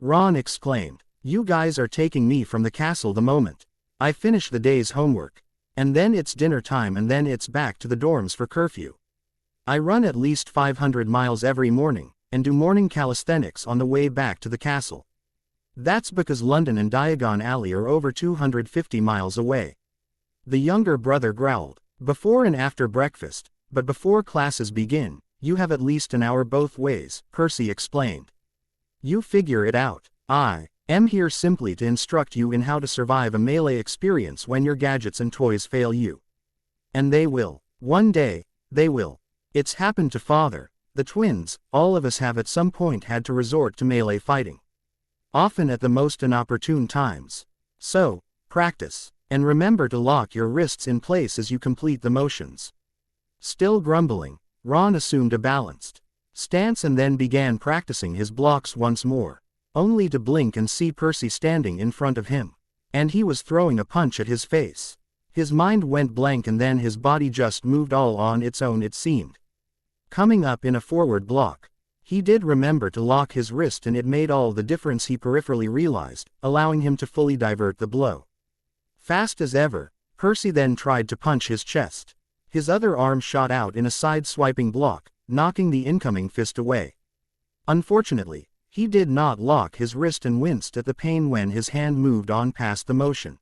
[SPEAKER 1] Ron exclaimed. You guys are taking me from the castle the moment I finish the day's homework. And then it's dinner time and then it's back to the dorms for curfew. I run at least 500 miles every morning, and do morning calisthenics on the way back to the castle. That's because London and Diagon Alley are over 250 miles away. The younger brother growled. Before and after breakfast, but before classes begin, you have at least an hour both ways, Percy explained. You figure it out. I am here simply to instruct you in how to survive a melee experience when your gadgets and toys fail you. And they will. One day, they will. It's happened to Father, the twins, all of us have at some point had to resort to melee fighting. Often at the most inopportune times. So, practice. And remember to lock your wrists in place as you complete the motions." Still grumbling, Ron assumed a balanced stance and then began practicing his blocks once more, only to blink and see Percy standing in front of him. And he was throwing a punch at his face. His mind went blank and then his body just moved all on its own, it seemed. Coming up in a forward block. He did remember to lock his wrist and it made all the difference, he peripherally realized, allowing him to fully divert the blow. Fast as ever, Percy then tried to punch his chest. His other arm shot out in a side-swiping block, knocking the incoming fist away. Unfortunately, he did not lock his wrist and winced at the pain when his hand moved on past the motion,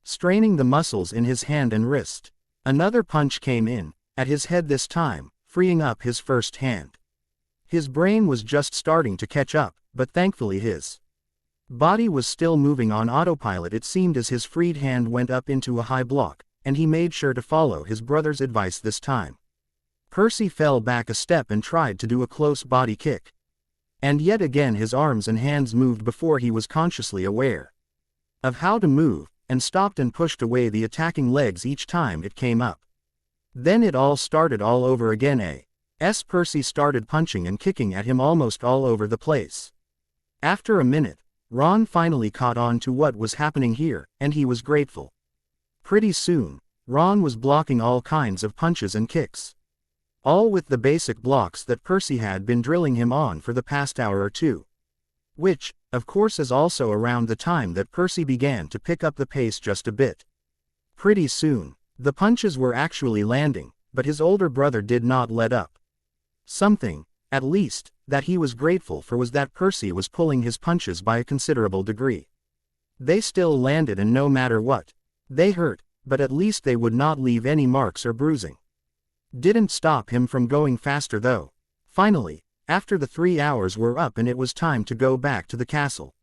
[SPEAKER 1] straining the muscles in his hand and wrist. Another punch came in, at his head this time, freeing up his first hand. His brain was just starting to catch up, but thankfully his body was still moving on autopilot, it seemed, as his freed hand went up into a high block, and he made sure to follow his brother's advice this time. Percy fell back a step and tried to do a close body kick. And yet again his arms and hands moved before he was consciously aware of how to move, and stopped and pushed away the attacking legs each time it came up. Then it all started all over again. Percy started punching and kicking at him almost all over the place. After a minute, Ron finally caught on to what was happening here, and he was grateful. Pretty soon, Ron was blocking all kinds of punches and kicks, all with the basic blocks that Percy had been drilling him on for the past hour or two. Which, of course, is also around the time that Percy began to pick up the pace just a bit. Pretty soon, the punches were actually landing, but his older brother did not let up. Something, at least, that he was grateful for was that Percy was pulling his punches by a considerable degree. They still landed, and no matter what, they hurt, but at least they would not leave any marks or bruising. Didn't stop him from going faster though. Finally, after the 3 hours were up and it was time to go back to the castle,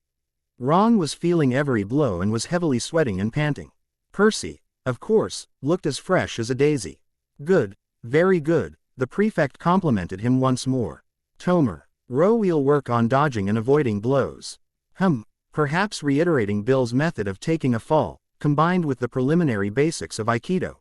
[SPEAKER 1] Ron was feeling every blow and was heavily sweating and panting. Percy, of course, looked as fresh as a daisy. "Good, very good," the prefect complimented him once more. "Tomer, we'll work on dodging and avoiding blows." Perhaps reiterating Bill's method of taking a fall, combined with the preliminary basics of Aikido.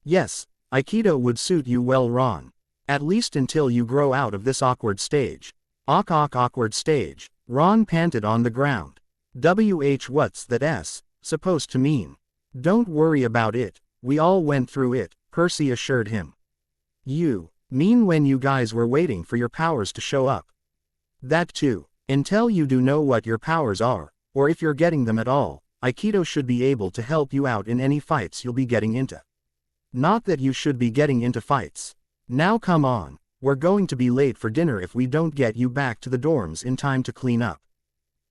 [SPEAKER 1] "Yes, Aikido would suit you well, Ron. At least until you grow out of this awkward stage." Awkward stage," Ron panted on the ground. What's that supposed to mean?" "Don't worry about it, we all went through it," Percy assured him. "You mean when you guys were waiting for your powers to show up?" "That too. Until you do know what your powers are, or if you're getting them at all, Aikido should be able to help you out in any fights you'll be getting into. Not that you should be getting into fights. Now come on, we're going to be late for dinner if we don't get you back to the dorms in time to clean up."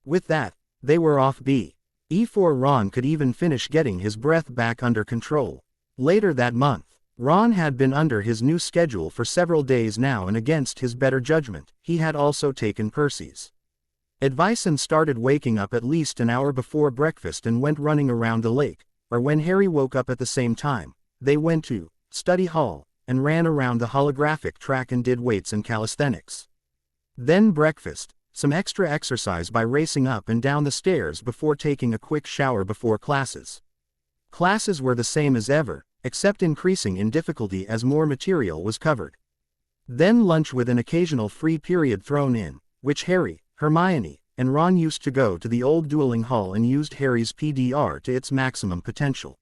[SPEAKER 1] With that, they were off before Ron could even finish getting his breath back under control. Later that month, Ron had been under his new schedule for several days now, and against his better judgment, he had also taken Percy's advice and started waking up at least an hour before breakfast and went running around the lake, or when Harry woke up at the same time, they went to study hall and ran around the holographic track and did weights and calisthenics. Then breakfast, some extra exercise by racing up and down the stairs before taking a quick shower before classes. Classes were the same as ever, except increasing in difficulty as more material was covered. Then lunch with an occasional free period thrown in, which Harry, Hermione, and Ron used to go to the old dueling hall and used Harry's PDR to its maximum potential.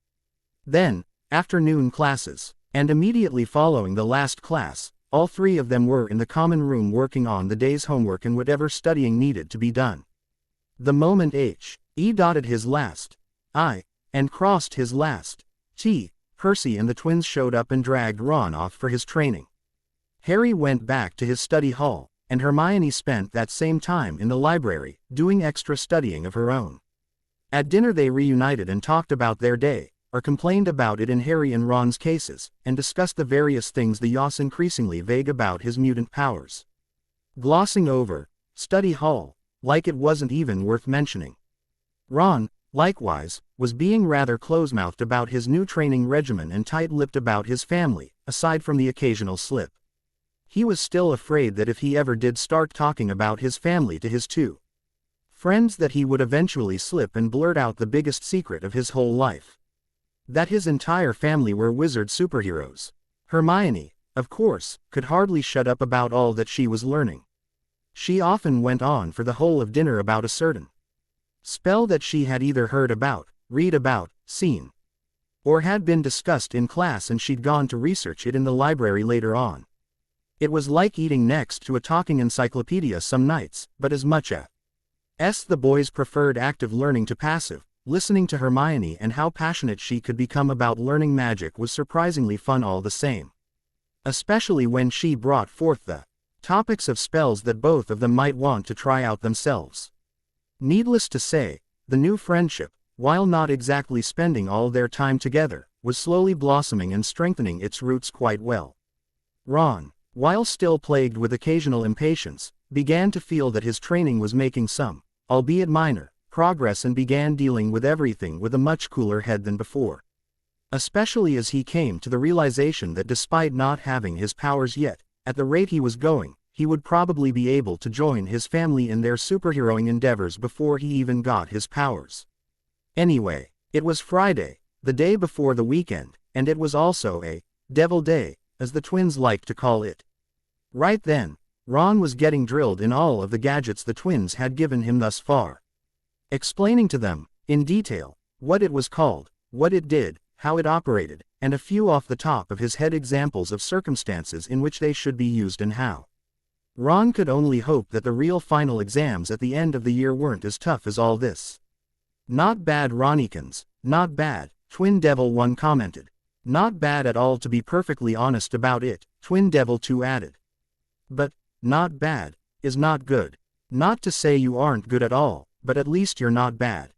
[SPEAKER 1] Then, afternoon classes, and immediately following the last class, all three of them were in the common room working on the day's homework and whatever studying needed to be done. The moment He dotted his last I and crossed his last T, Percy and the twins showed up and dragged Ron off for his training. Harry went back to his study hall, and Hermione spent that same time in the library, doing extra studying of her own. At dinner they reunited and talked about their day, or complained about it in Harry and Ron's cases, and discussed the various things the Yos increasingly vague about his mutant powers. Glossing over study hall, like it wasn't even worth mentioning. Ron, likewise, was being rather close-mouthed about his new training regimen and tight-lipped about his family, aside from the occasional slip. He was still afraid that if he ever did start talking about his family to his two friends that he would eventually slip and blurt out the biggest secret of his whole life. That his entire family were wizard superheroes. Hermione, of course, could hardly shut up about all that she was learning. She often went on for the whole of dinner about a certain spell that she had either heard about, read about, seen, or had been discussed in class, and she'd gone to research it in the library later on. It was like eating next to a talking encyclopedia some nights, but as much as the boys preferred active learning to passive, listening to Hermione and how passionate she could become about learning magic was surprisingly fun all the same. Especially when she brought forth the topics of spells that both of them might want to try out themselves. Needless to say, the new friendship, while not exactly spending all their time together, was slowly blossoming and strengthening its roots quite well. Ron, while still plagued with occasional impatience, began to feel that his training was making some, albeit minor, progress, and began dealing with everything with a much cooler head than before. Especially as he came to the realization that despite not having his powers yet, at the rate he was going, he would probably be able to join his family in their superheroing endeavors before he even got his powers. Anyway, it was Friday, the day before the weekend, and it was also a devil day, as the twins liked to call it. Right then, Ron was getting drilled in all of the gadgets the twins had given him thus far. Explaining to them, in detail, what it was called, what it did, how it operated, and a few off the top of his head examples of circumstances in which they should be used and how. Ron could only hope that the real final exams at the end of the year weren't as tough as all this. Not bad, Ronnikins, not bad, Twin Devil 1 commented. Not bad at all, to be perfectly honest about it, Twin Devil 2 added. But, not bad, is not good. Not to say you aren't good at all, but at least you're not bad.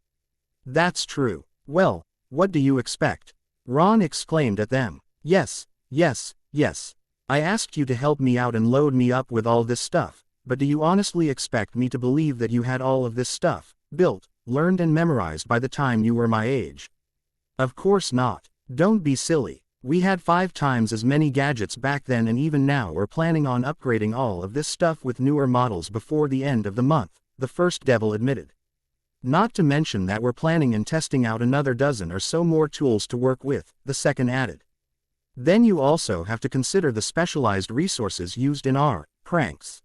[SPEAKER 1] That's true. Well, what do you expect? Ron exclaimed at them. Yes, yes, yes. I asked you to help me out and load me up with all this stuff, but do you honestly expect me to believe that you had all of this stuff built, learned and memorized by the time you were my age? Of course not. Don't be silly. We had 5 times as many gadgets back then, and even now we're planning on upgrading all of this stuff with newer models before the end of the month, the first devil admitted. Not to mention that we're planning and testing out another dozen or so more tools to work with, the second added. Then you also have to consider the specialized resources used in our pranks.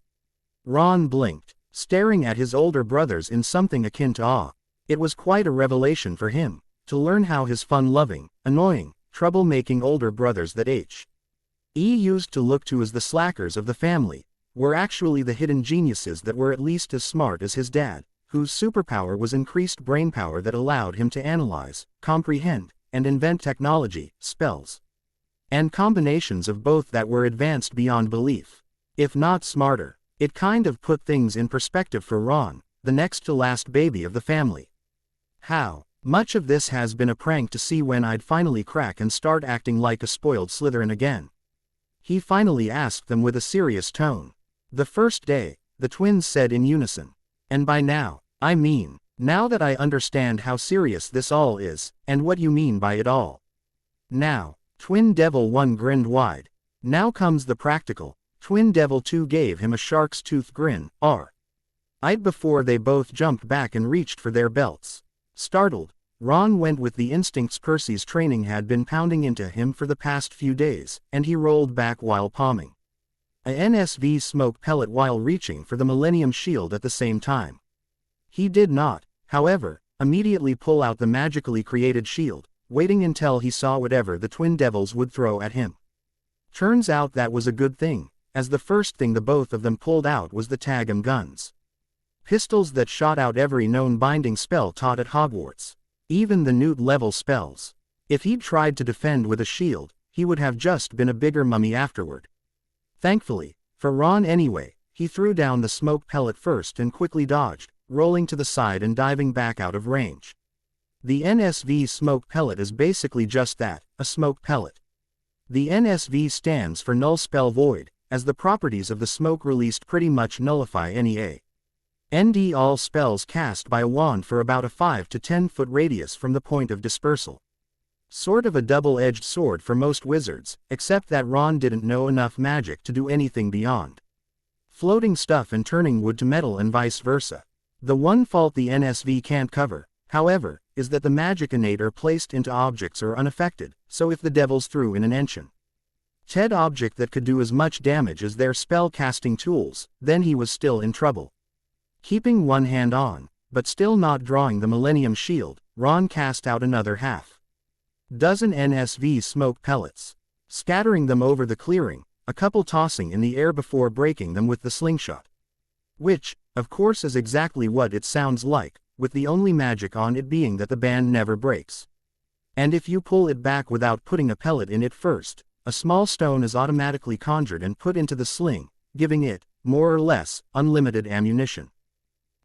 [SPEAKER 1] Ron blinked, staring at his older brothers in something akin to awe. It was quite a revelation for him to learn how his fun-loving, annoying, trouble-making older brothers that he used to look to as the slackers of the family were actually the hidden geniuses that were at least as smart as his dad, whose superpower was increased brainpower that allowed him to analyze, comprehend, and invent technology, spells, and combinations of both that were advanced beyond belief. If not smarter, it kind of put things in perspective for Ron, the next to last baby of the family. How much of this has been a prank to see when I'd finally crack and start acting like a spoiled Slytherin again? He finally asked them with a serious tone. The first day, the twins said in unison. And by now, I mean, now that I understand how serious this all is, and what you mean by it all. Now, Twin Devil 1 grinned wide. Now comes the practical. Twin Devil 2 gave him a shark's tooth grin, eyed before they both jumped back and reached for their belts. Startled, Ron went with the instincts Percy's training had been pounding into him for the past few days, and he rolled back while palming a NSV smoke pellet while reaching for the Millennium Shield at the same time. He did not, however, immediately pull out the magically created shield, waiting until he saw whatever the Twin Devils would throw at him. Turns out that was a good thing, as the first thing the both of them pulled out was the Tag-'em guns. Pistols that shot out every known binding spell taught at Hogwarts. Even the Newt-level spells. If he'd tried to defend with a shield, he would have just been a bigger mummy afterward. Thankfully, for Ron anyway, he threw down the smoke pellet first and quickly dodged, rolling to the side and diving back out of range. The NSV smoke pellet is basically just that, a smoke pellet. The NSV stands for Null Spell Void, as the properties of the smoke released pretty much nullify any ND all spells cast by a wand for about a 5 to 10 foot radius from the point of dispersal. Sort of a double-edged sword for most wizards, except that Ron didn't know enough magic to do anything beyond floating stuff and turning wood to metal and vice versa. The one fault the NSV can't cover, however, is that the magic innate are placed into objects are unaffected, so if the devils threw in an ancient object that could do as much damage as their spell-casting tools, then he was still in trouble. Keeping one hand on, but still not drawing the Millennium Shield, Ron cast out another half-dozen NSV smoke pellets, scattering them over the clearing, a couple tossing in the air before breaking them with the slingshot. Which, of course, is exactly what it sounds like, with the only magic on it being that the band never breaks. And if you pull it back without putting a pellet in it first, a small stone is automatically conjured and put into the sling, giving it, more or less, unlimited ammunition.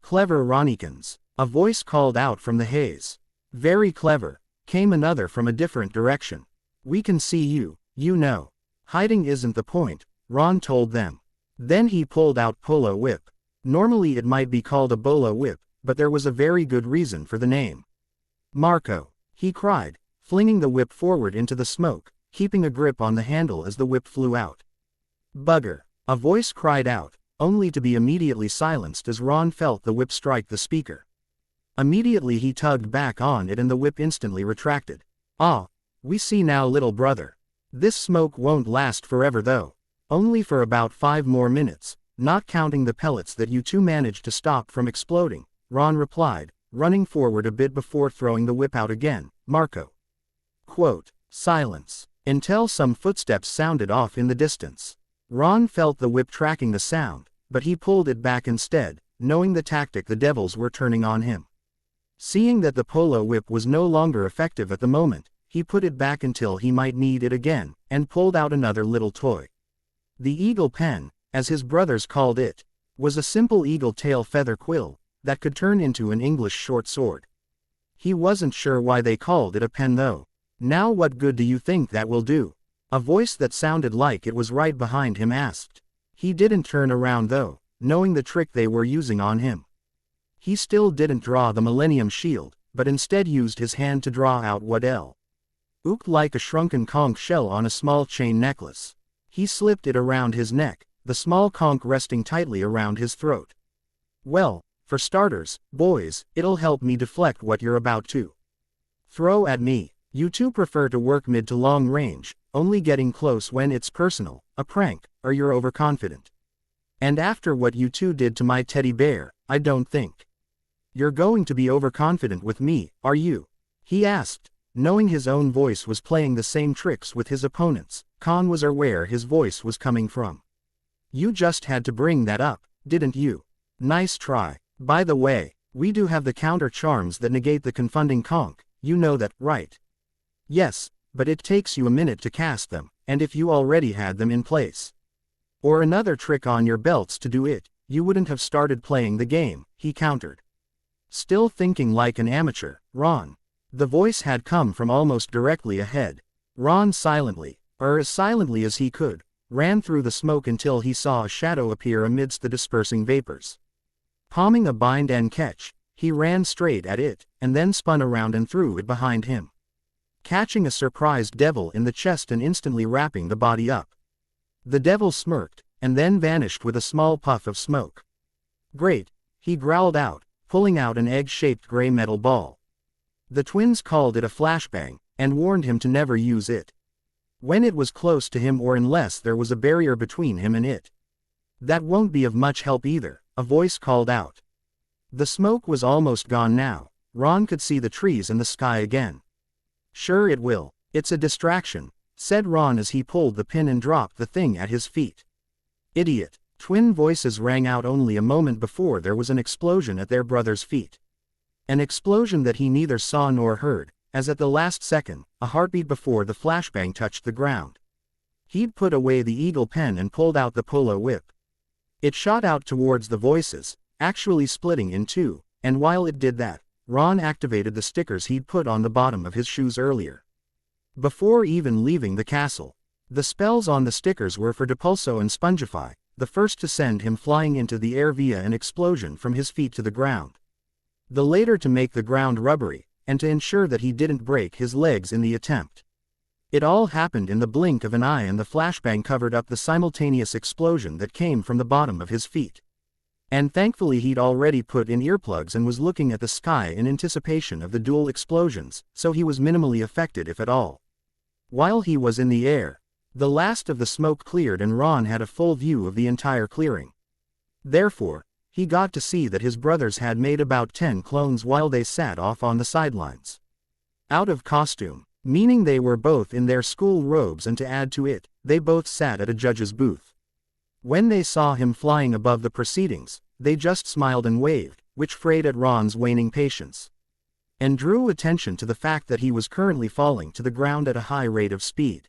[SPEAKER 1] Clever Ronnikins, a voice called out from the haze. Very clever, came another from a different direction. We can see you, you know. Hiding isn't the point, Ron told them. Then he pulled out Polo Whip. Normally it might be called a Bolo Whip, but there was a very good reason for the name. Marco, he cried, flinging the whip forward into the smoke, keeping a grip on the handle as the whip flew out. Bugger, a voice cried out, only to be immediately silenced as Ron felt the whip strike the speaker. Immediately he tugged back on it and the whip instantly retracted. Ah, we see now, little brother. This smoke won't last forever though. Only for about 5 more minutes, not counting the pellets that you two managed to stop from exploding, Ron replied, running forward a bit before throwing the whip out again. Marco. Quote, silence, until some footsteps sounded off in the distance. Ron felt the whip tracking the sound, but he pulled it back instead, knowing the tactic the devils were turning on him. Seeing that the Polo Whip was no longer effective at the moment, he put it back until he might need it again, and pulled out another little toy. The eagle pen, as his brothers called it, was a simple eagle tail feather quill, that could turn into an English short sword. He wasn't sure why they called it a pen though. Now what good do you think that will do? A voice that sounded like it was right behind him asked. He didn't turn around though, knowing the trick they were using on him. He still didn't draw the Millennium Shield, but instead used his hand to draw out what looked like a shrunken conch shell on a small chain necklace. He slipped it around his neck, the small conch resting tightly around his throat. Well, for starters, boys, it'll help me deflect what you're about to throw at me. You two prefer to work mid to long range, only getting close when it's personal, a prank, or you're overconfident. And after what you two did to my teddy bear, I don't think you're going to be overconfident with me, are you? He asked, knowing his own voice was playing the same tricks with his opponents. Khan was aware his voice was coming from. You just had to bring that up, didn't you? Nice try. By the way, we do have the counter charms that negate the confounding conch, you know that, right? Yes, but it takes you a minute to cast them, and if you already had them in place, or another trick on your belts to do it, you wouldn't have started playing the game, he countered. Still thinking like an amateur, Ron. The voice had come from almost directly ahead. Ron silently, or as silently as he could, ran through the smoke until he saw a shadow appear amidst the dispersing vapors. Palming a bind and catch, he ran straight at it, and then spun around and threw it behind him, catching a surprised devil in the chest and instantly wrapping the body up. The devil smirked, and then vanished with a small puff of smoke. Great, he growled out, pulling out an egg-shaped gray metal ball. The twins called it a flashbang, and warned him to never use it when it was close to him or unless there was a barrier between him and it. That won't be of much help either, a voice called out. The smoke was almost gone now. Ron could see the trees and the sky again. Sure it will, it's a distraction, said Ron as he pulled the pin and dropped the thing at his feet. Idiot, twin voices rang out only a moment before there was an explosion at their brother's feet. An explosion that he neither saw nor heard, as at the last second, a heartbeat before the flashbang touched the ground. He'd put away the eagle pen and pulled out the Polo Whip. It shot out towards the voices, actually splitting in two, and while it did that, Ron activated the stickers he'd put on the bottom of his shoes earlier. Before even leaving the castle, the spells on the stickers were for Depulso and Spongify, the first to send him flying into the air via an explosion from his feet to the ground. The later to make the ground rubbery, and to ensure that he didn't break his legs in the attempt. It all happened in the blink of an eye and the flashbang covered up the simultaneous explosion that came from the bottom of his feet. And thankfully he'd already put in earplugs and was looking at the sky in anticipation of the dual explosions, so he was minimally affected if at all. While he was in the air, the last of the smoke cleared and Ron had a full view of the entire clearing. Therefore, he got to see that his brothers had made about 10 clones while they sat off on the sidelines. Out of costume, meaning they were both in their school robes, and to add to it, they both sat at a judge's booth. When they saw him flying above the proceedings, they just smiled and waved, which frayed at Ron's waning patience. And drew attention to the fact that he was currently falling to the ground at a high rate of speed.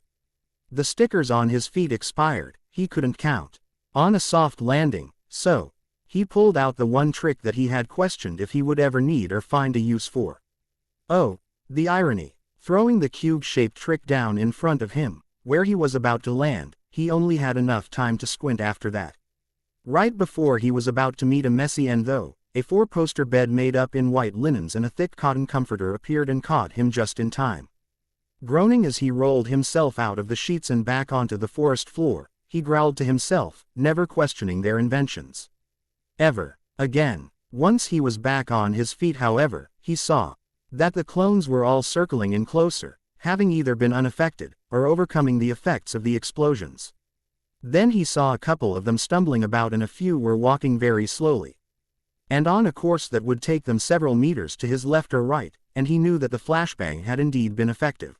[SPEAKER 1] The stickers on his feet expired, he couldn't count on a soft landing, so he pulled out the one trick that he had questioned if he would ever need or find a use for. Oh, the irony. Throwing the cube-shaped trick down in front of him, where he was about to land, he only had enough time to squint after that. Right before he was about to meet a messy end though, a 4-poster bed made up in white linens and a thick cotton comforter appeared and caught him just in time. Groaning as he rolled himself out of the sheets and back onto the forest floor, he growled to himself, never questioning their inventions. Ever again. Once he was back on his feet, however, he saw that the clones were all circling in closer, having either been unaffected, or overcoming the effects of the explosions. Then he saw a couple of them stumbling about and a few were walking very slowly. And on a course that would take them several meters to his left or right, and he knew that the flashbang had indeed been effective.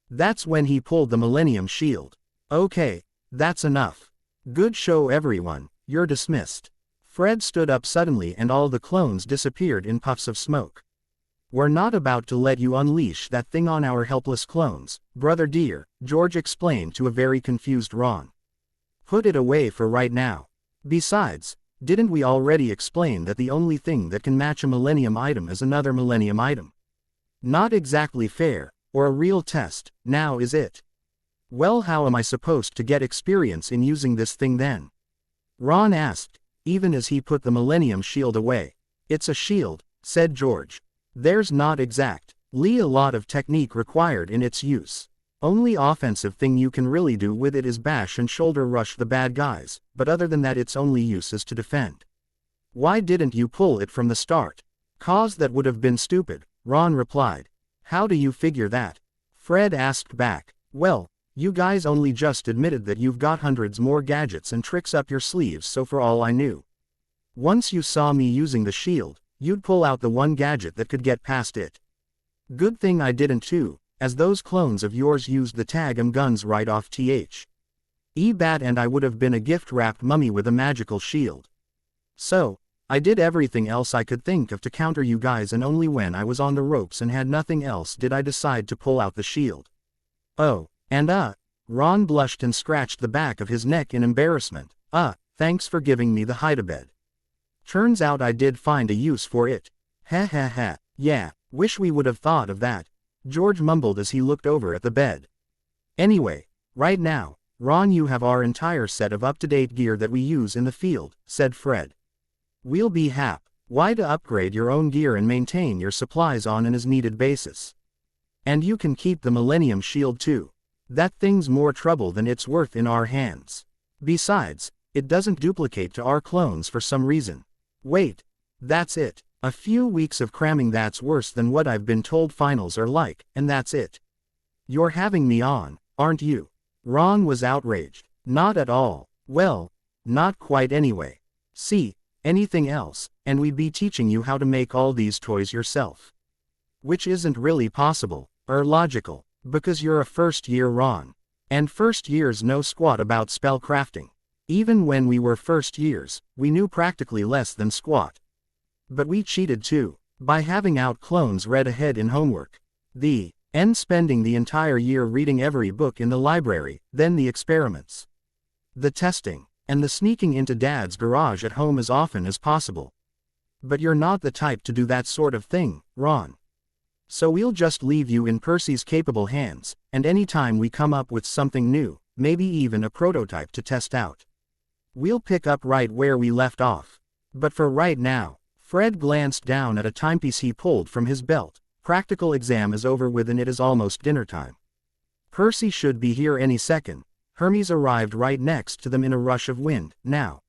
[SPEAKER 1] That's when he pulled the Millennium Shield. Okay, that's enough. Good show everyone, you're dismissed. Fred stood up suddenly and all the clones disappeared in puffs of smoke. We're not about to let you unleash that thing on our helpless clones, brother dear, George explained to a very confused Ron. Put it away for right now. Besides, didn't we already explain that the only thing that can match a Millennium item is another Millennium item? Not exactly fair, or a real test, now is it? Well, how am I supposed to get experience in using this thing then? Ron asked, even as he put the Millennium Shield away. It's a shield, said George. There's not exactly a lot of technique required in its use. Only offensive thing you can really do with it is bash and shoulder rush the bad guys, but other than that its only use is to defend. Why didn't you pull it from the start? 'Cause that would have been stupid, Ron replied. How do you figure that? Fred asked back. Well, you guys only just admitted that you've got hundreds more gadgets and tricks up your sleeves, so for all I knew, once you saw me using the shield, you'd pull out the one gadget that could get past it. Good thing I didn't too, as those clones of yours used the tag guns right off bat and I would have been a gift-wrapped mummy with a magical shield. So, I did everything else I could think of to counter you guys, and only when I was on the ropes and had nothing else did I decide to pull out the shield. Oh, and Ron blushed and scratched the back of his neck in embarrassment. Thanks for giving me the hide-a-bed. Turns out I did find a use for it. Ha ha ha, yeah, wish we would have thought of that, George mumbled as he looked over at the bed. Anyway, right now, Ron, you have our entire set of up-to-date gear that we use in the field, said Fred. We'll be why to upgrade your own gear and maintain your supplies on an as-needed basis. And you can keep the Millennium Shield too. That thing's more trouble than it's worth in our hands. Besides, it doesn't duplicate to our clones for some reason. Wait, that's it. A few weeks of cramming, that's worse than what I've been told finals are like, and that's it. You're having me on, aren't you? Ron was outraged. Not at all. Well, not quite anyway. See, anything else, and we'd be teaching you how to make all these toys yourself. Which isn't really possible, or logical, because you're a first-year Ron. And first years know squat about spell crafting. Even when we were first years, we knew practically less than squat. But we cheated too, by having out clones read ahead in homework. And spending the entire year reading every book in the library, then the experiments, the testing, and the sneaking into Dad's garage at home as often as possible. But you're not the type to do that sort of thing, Ron. So we'll just leave you in Percy's capable hands, and anytime we come up with something new, maybe even a prototype to test out, we'll pick up right where we left off. But for right now, Fred glanced down at a timepiece he pulled from his belt. Practical exam is over with and it is almost dinner time. Percy should be here any second. Hermes arrived right next to them in a rush of wind, now.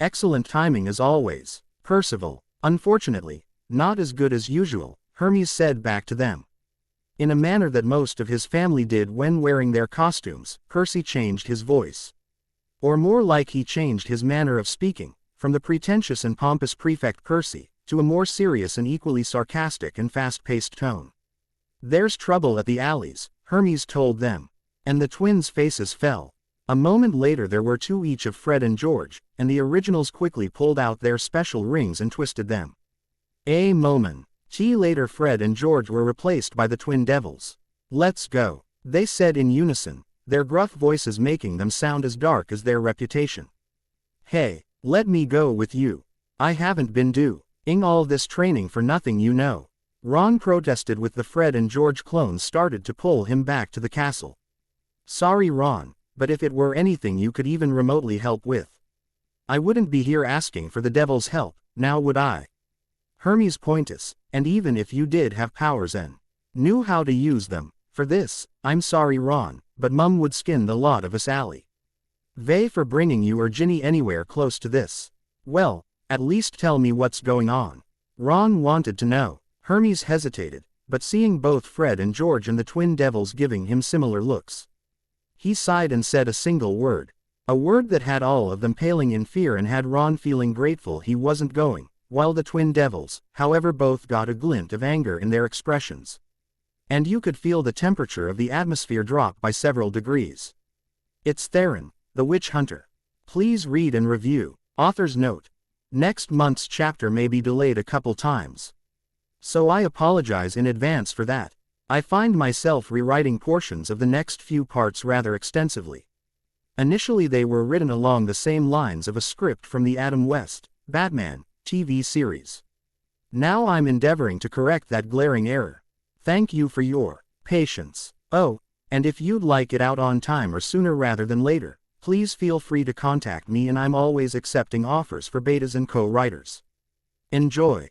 [SPEAKER 1] Excellent timing as always, Percival. Unfortunately, not as good as usual, Hermes said back to them. In a manner that most of his family did when wearing their costumes, Percy changed his voice. Or more like he changed his manner of speaking, from the pretentious and pompous prefect Percy, to a more serious and equally sarcastic and fast-paced tone. There's trouble at the alleys, Hermes told them. And the twins' faces fell. A moment later there were two each of Fred and George, and the originals quickly pulled out their special rings and twisted them. A moment later Fred and George were replaced by the twin devils. Let's go, they said in unison, their gruff voices making them sound as dark as their reputation. Hey, let me go with you. I haven't been doing all this training for nothing, you know. Ron protested with the Fred and George clones started to pull him back to the castle. Sorry Ron, but if it were anything you could even remotely help with, I wouldn't be here asking for the devil's help, now would I? Hermes pointus, and even if you did have powers and knew how to use them, for this, I'm sorry Ron, but Mum would skin the lot of us alley. Vey for bringing you or Ginny anywhere close to this. Well, at least tell me what's going on. Ron wanted to know. Hermes hesitated, but seeing both Fred and George and the twin devils giving him similar looks, he sighed and said a single word. A word that had all of them paling in fear and had Ron feeling grateful he wasn't going, while the twin devils, however, both got a glint of anger in their expressions. And you could feel the temperature of the atmosphere drop by several degrees. It's Theron, the witch hunter. Please read and review. Author's note. Next month's chapter may be delayed a couple times. So I apologize in advance for that. I find myself rewriting portions of the next few parts rather extensively. Initially they were written along the same lines of a script from the Adam West, Batman, TV series. Now I'm endeavoring to correct that glaring error. Thank you for your patience. Oh, and if you'd like it out on time or sooner rather than later, please feel free to contact me, and I'm always accepting offers for betas and co-writers. Enjoy.